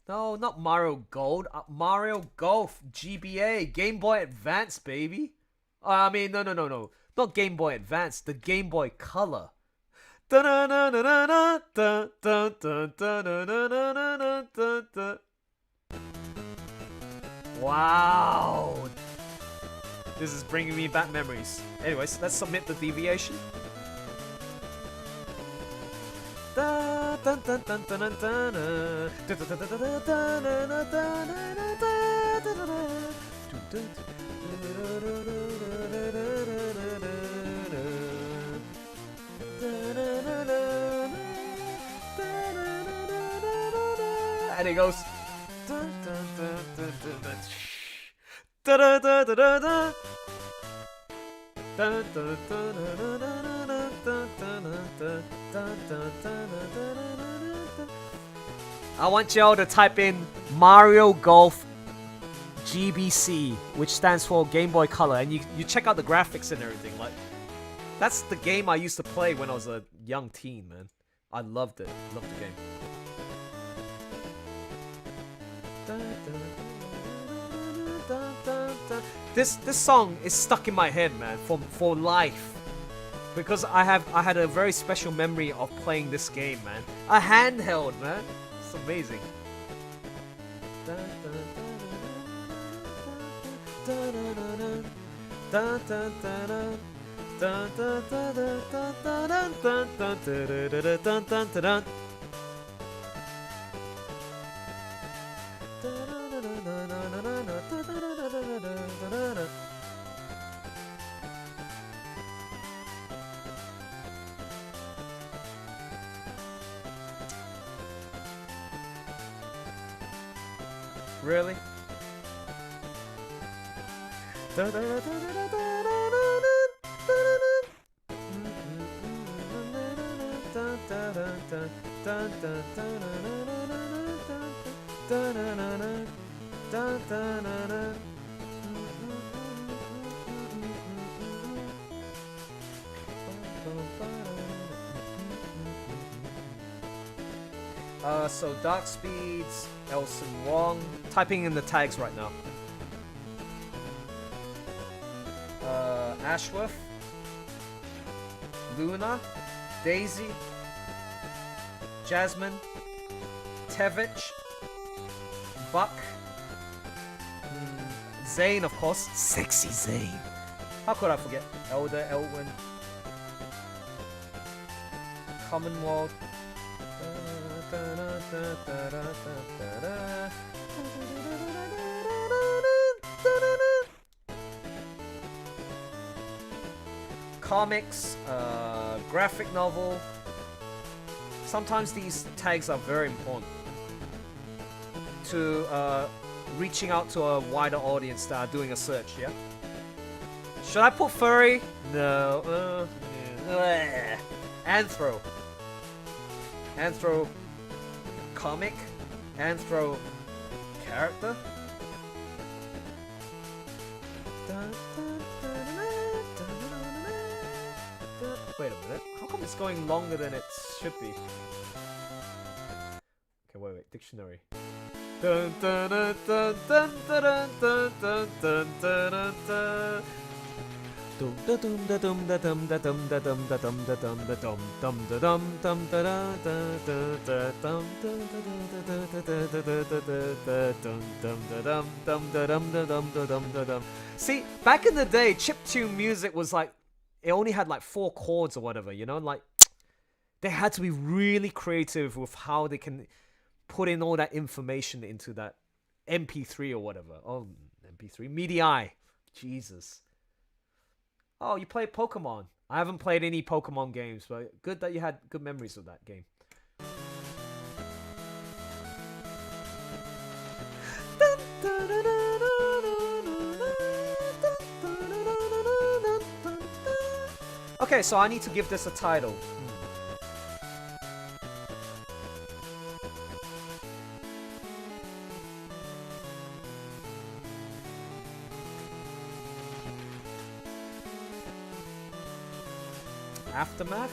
No, not Mario Gold. Mario Golf GBA. Game Boy Advance, baby. I mean, no. Not Game Boy Advance. The Game Boy Color. Wow. This is bringing me back memories. Anyways, let's submit the deviation. And it goes. I want y'all to type in Mario Golf GBC, which stands for Game Boy Color, and you check out the graphics and everything. Like, that's the game I used to play when I was a young teen, man. I loved it. Loved the game. This song is stuck in my head, man, for life, because I had a very special memory of playing this game, man. A handheld, man. It's amazing. Really? So Dark Speeds, Elson Wong. Typing in the tags right now. Ashworth, Luna, Daisy, Jasmine, Tevich, Buck, Zane, of course. Sexy Zane. How could I forget? Elder Elwin. Commonwealth. Comics, graphic novel. Sometimes these tags are very important to reaching out to a wider audience that are doing a search, yeah? Should I put furry? No. Anthro. Anthro comic. Anthro character. Wait a minute. How come it's going longer than it should be? Okay, wait. Dictionary. Dun dun dun dun dun dun dun dun dun dun dun. Dum da dum da dum da dum da dum da dum da dum da dum da dum dum da dum dum da da da da dum dum da dum dum. See, back in the day, chiptune music was like, it only had like 4 chords or whatever, you know? Like, they had to be really creative with how they can put in all that information into that MP3 or whatever. Oh, MP3? MIDI. Jesus. Oh, you played Pokemon. I haven't played any Pokemon games, but good that you had good memories of that game. Okay, so I need to give this a title. Aftermath?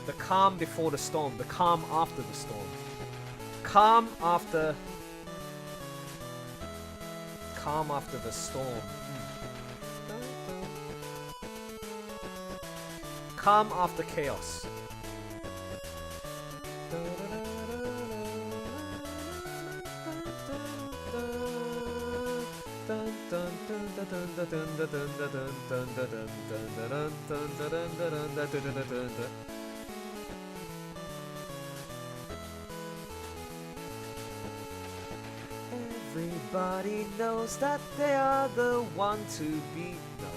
The calm before the storm. The calm after the storm. Calm after... Calm after the storm. Calm after chaos. Everybody knows that they are the one to beat. No.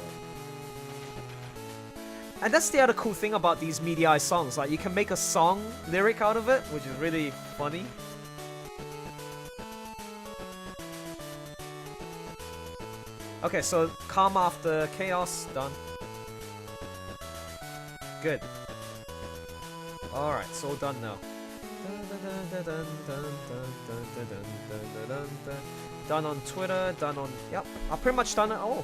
And that's the other cool thing about these MIDI songs. Like, you can make a song lyric out of it, which is really funny. Okay, so calm after chaos, done. Good. Alright, it's all done now. Done on Twitter, done on... Yep, I've pretty much done it all.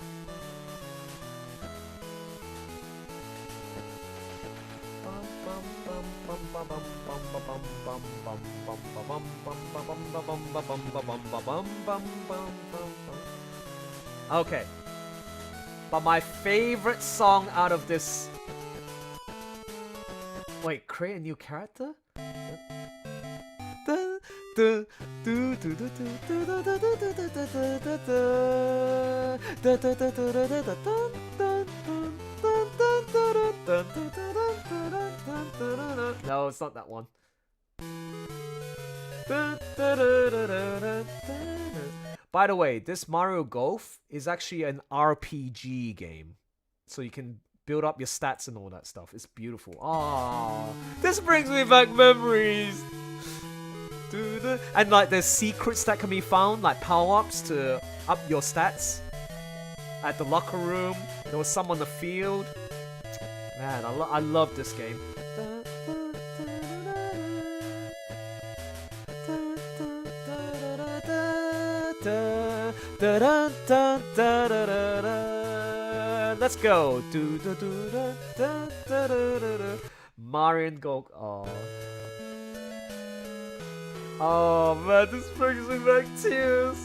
Okay. But my favorite song out of this... Wait, create a new character? No, it's not that one. By the way, this Mario Golf is actually an RPG game. So you can build up your stats and all that stuff. It's beautiful. Oh, this brings me back memories. And like there's secrets that can be found, like power-ups to up your stats. At the locker room, there was some on the field. Man, I love this game. Let's go. Marion Gold. Oh. Oh man, this brings me back tears.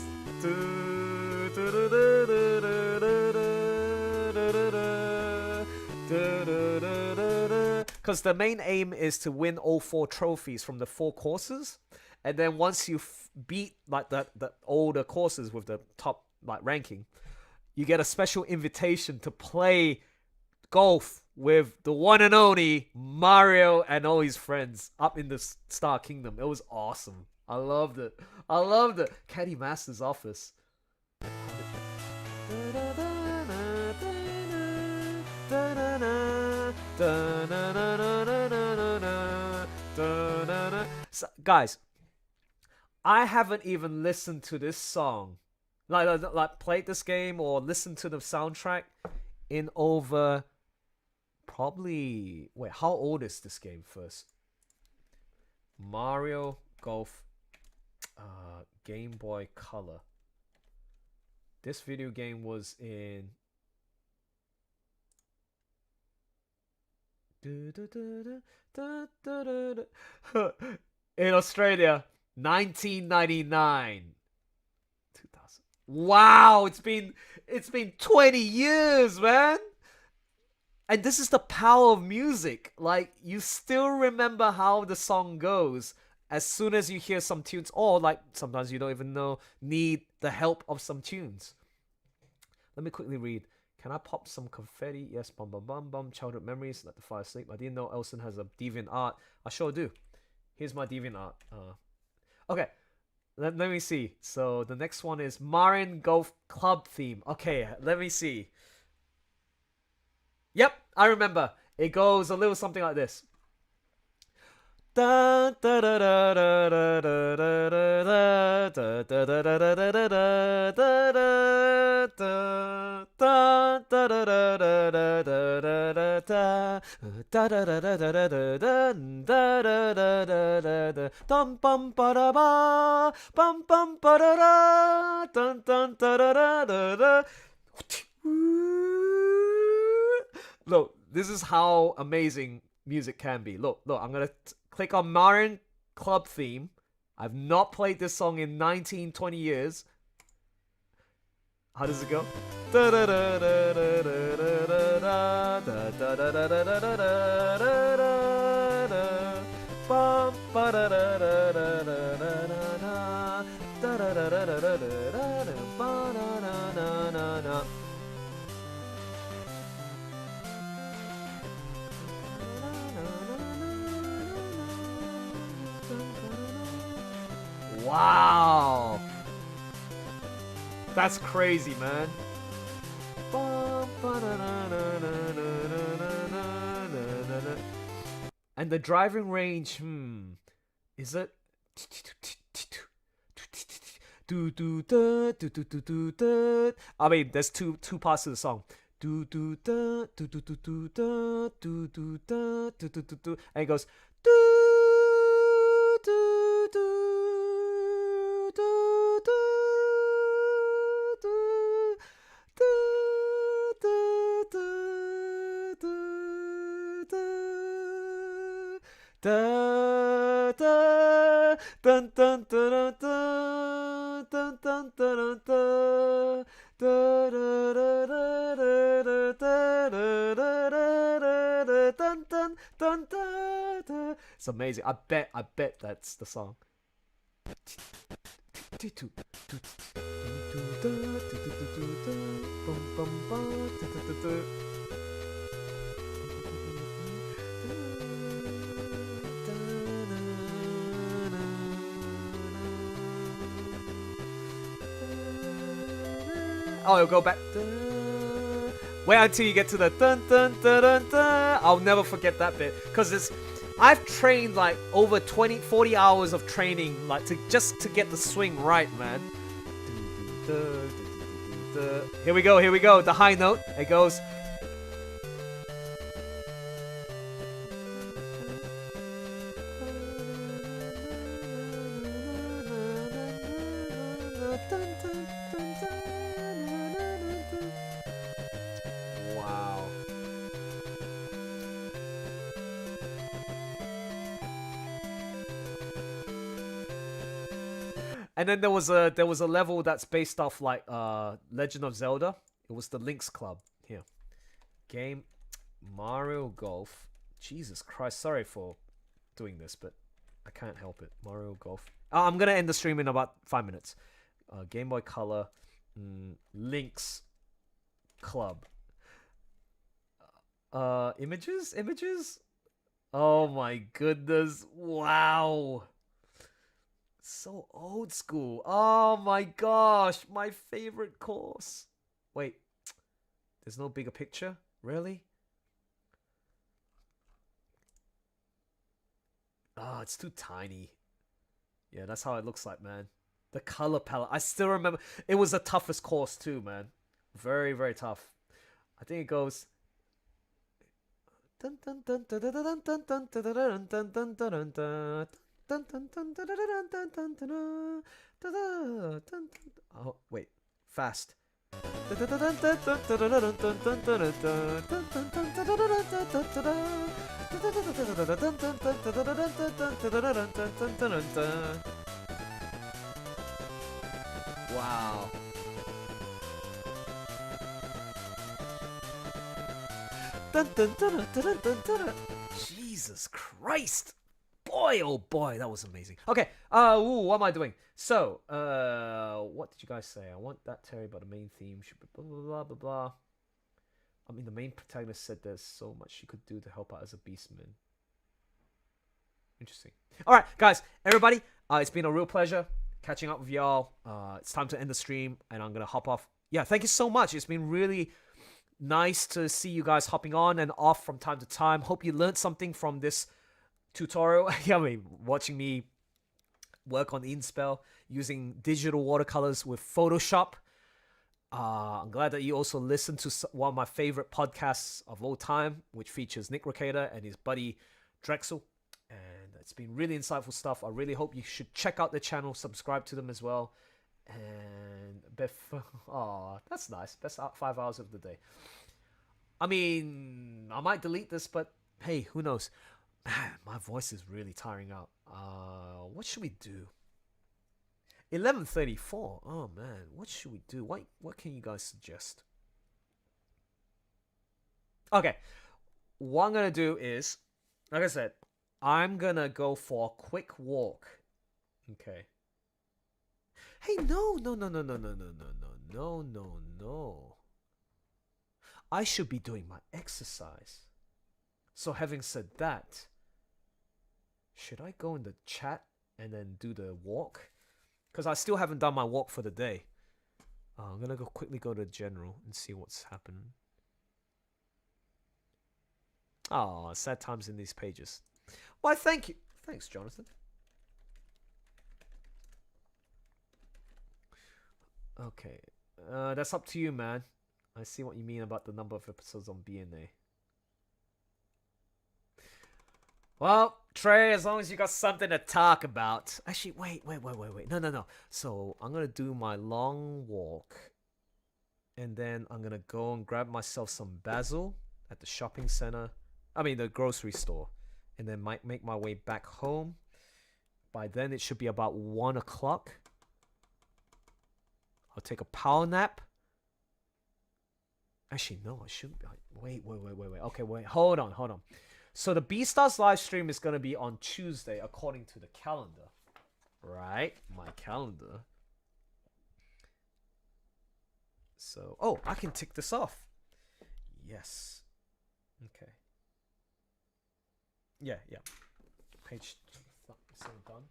Because the main aim is to win all 4 trophies from the 4 courses. and then once you beat like the older courses with the top like ranking, you get a special invitation to play golf with the one and only Mario and all his friends up in the Star Kingdom. It was awesome. I loved it. Caddy Master's office. So, guys, I haven't even listened to this song, like played this game or listened to the soundtrack in over probably. Wait, how old is this game first? Mario Golf, Game Boy Color. This video game was in in Australia, 1999. 2000. Wow, it's been 20 years, man. And this is the power of music. Like, you still remember how the song goes as soon as you hear some tunes, or like sometimes you don't even need the help of some tunes. Let me quickly read. Can I pop some confetti? Yes, bum bum bum bum. Childhood memories, let the fire sleep. I didn't know Elson has a deviant art. I sure do. Here's my deviant art. Okay, let me see. So the next one is Marin Golf Club theme. Okay, let me see. Yep, I remember. It goes a little something like this. Look, this is how amazing music can be. Look, I'm gonna click on Marin Club theme. I've not played this song in 19, 20 years. How does it go? Wow, that's crazy, man. And the driving range, is it? I mean, there's two parts to the song. And it goes. It's amazing. I bet that's the song. Oh, it'll go back. Wait until you get to the dun dun dun dun dun. I'll never forget that bit, because I've trained like over 20, 40 hours of training, like just to get the swing right, man. Here we go, the high note. It goes. Wow. And then there was a level that's based off like Legend of Zelda. It was the Link's Club. Here. Game Mario Golf. Jesus Christ, sorry for doing this, but I can't help it. Mario Golf. I'm gonna end the stream in about 5 minutes. Game Boy Color, Link's Club. Images. Oh my goodness! Wow. So old school. Oh my gosh, my favorite course. Wait, there's no bigger picture? Really? Oh, it's too tiny. Yeah, that's how it looks like, man. The color palette. I still remember. It was the toughest course too, man. Very, very tough. I think it goes... Oh, wait. Fast. Wow. Jesus Christ. Boy, oh boy, that was amazing. Okay, what am I doing? So, what did you guys say? I want that Terry, but the main theme should be blah, blah, blah, blah, blah. I mean, the main protagonist said there's so much she could do to help out as a beastman. Interesting. All right, guys, everybody, it's been a real pleasure catching up with y'all. It's time to end the stream, and I'm going to hop off. Yeah, thank you so much. It's been really nice to see you guys hopping on and off from time to time. Hope you learned something from this tutorial. I mean, watching me work on Edenspell using digital watercolors with Photoshop. I'm glad that you also listened to one of my favorite podcasts of all time, which features Nick Rekita and his buddy Drexel. And it's been really insightful stuff. I really hope you should check out the channel, subscribe to them as well. And that's nice. Best 5 hours of the day. I mean, I might delete this, but hey, who knows? Man, my voice is really tiring out. What should we do? 11:34. Oh man, what should we do? What can you guys suggest? Okay, what I'm gonna do is, like I said, I'm gonna go for a quick walk. Okay. Hey, no. I should be doing my exercise. So having said that, should I go in the chat and then do the walk? Because I still haven't done my walk for the day. I'm going to quickly go to general and see what's happening. Oh, sad times in these pages. Why, thank you. Thanks, Jonathan. Okay. That's up to you, man. I see what you mean about the number of episodes on BNA. Well, Trey, as long as you got something to talk about. Actually, wait. No. So, I'm going to do my long walk. And then I'm going to go and grab myself some basil at the shopping center. I mean, the grocery store. And then might make my way back home. By then, it should be about 1 o'clock. I'll take a power nap. Actually, no, I shouldn't be. Wait. Okay, wait. Hold on. So the Beastars live stream is going to be on Tuesday, according to the calendar. Right? My calendar. So, oh, I can tick this off. Yes. Okay. Yeah. Page 7 done.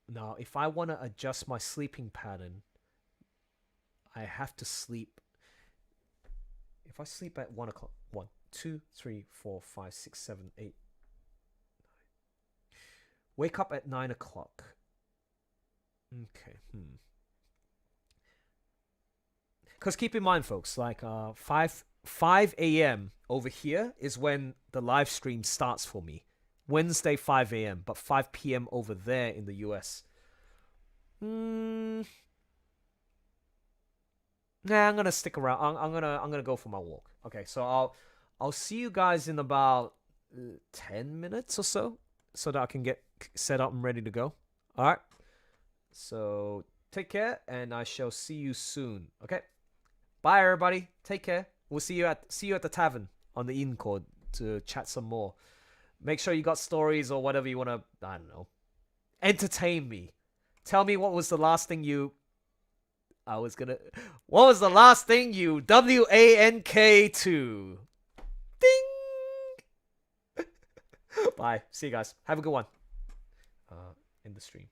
Now, if I want to adjust my sleeping pattern, I have to sleep. If I sleep at 1 o'clock, 1, 2, 3, 4, 5, 6, 7, 8, 9. Wake up at 9 o'clock. Okay. Because keep in mind, folks, like 5 a.m. over here is when the live stream starts for me. Wednesday 5 a.m. but 5 p.m. over there in the US. Nah, I'm gonna stick around. I'm gonna go for my walk. Okay, so I'll see you guys in about 10 minutes or so that I can get set up and ready to go. All right. So take care, and I shall see you soon. Okay. Bye, everybody. Take care. We'll see you at the tavern on the Eden Court to chat some more. Make sure you got stories or whatever you want to, I don't know, entertain me. Tell me what was the last thing you... What was the last thing you WANK to? Ding! Bye. See you guys. Have a good one. In the stream.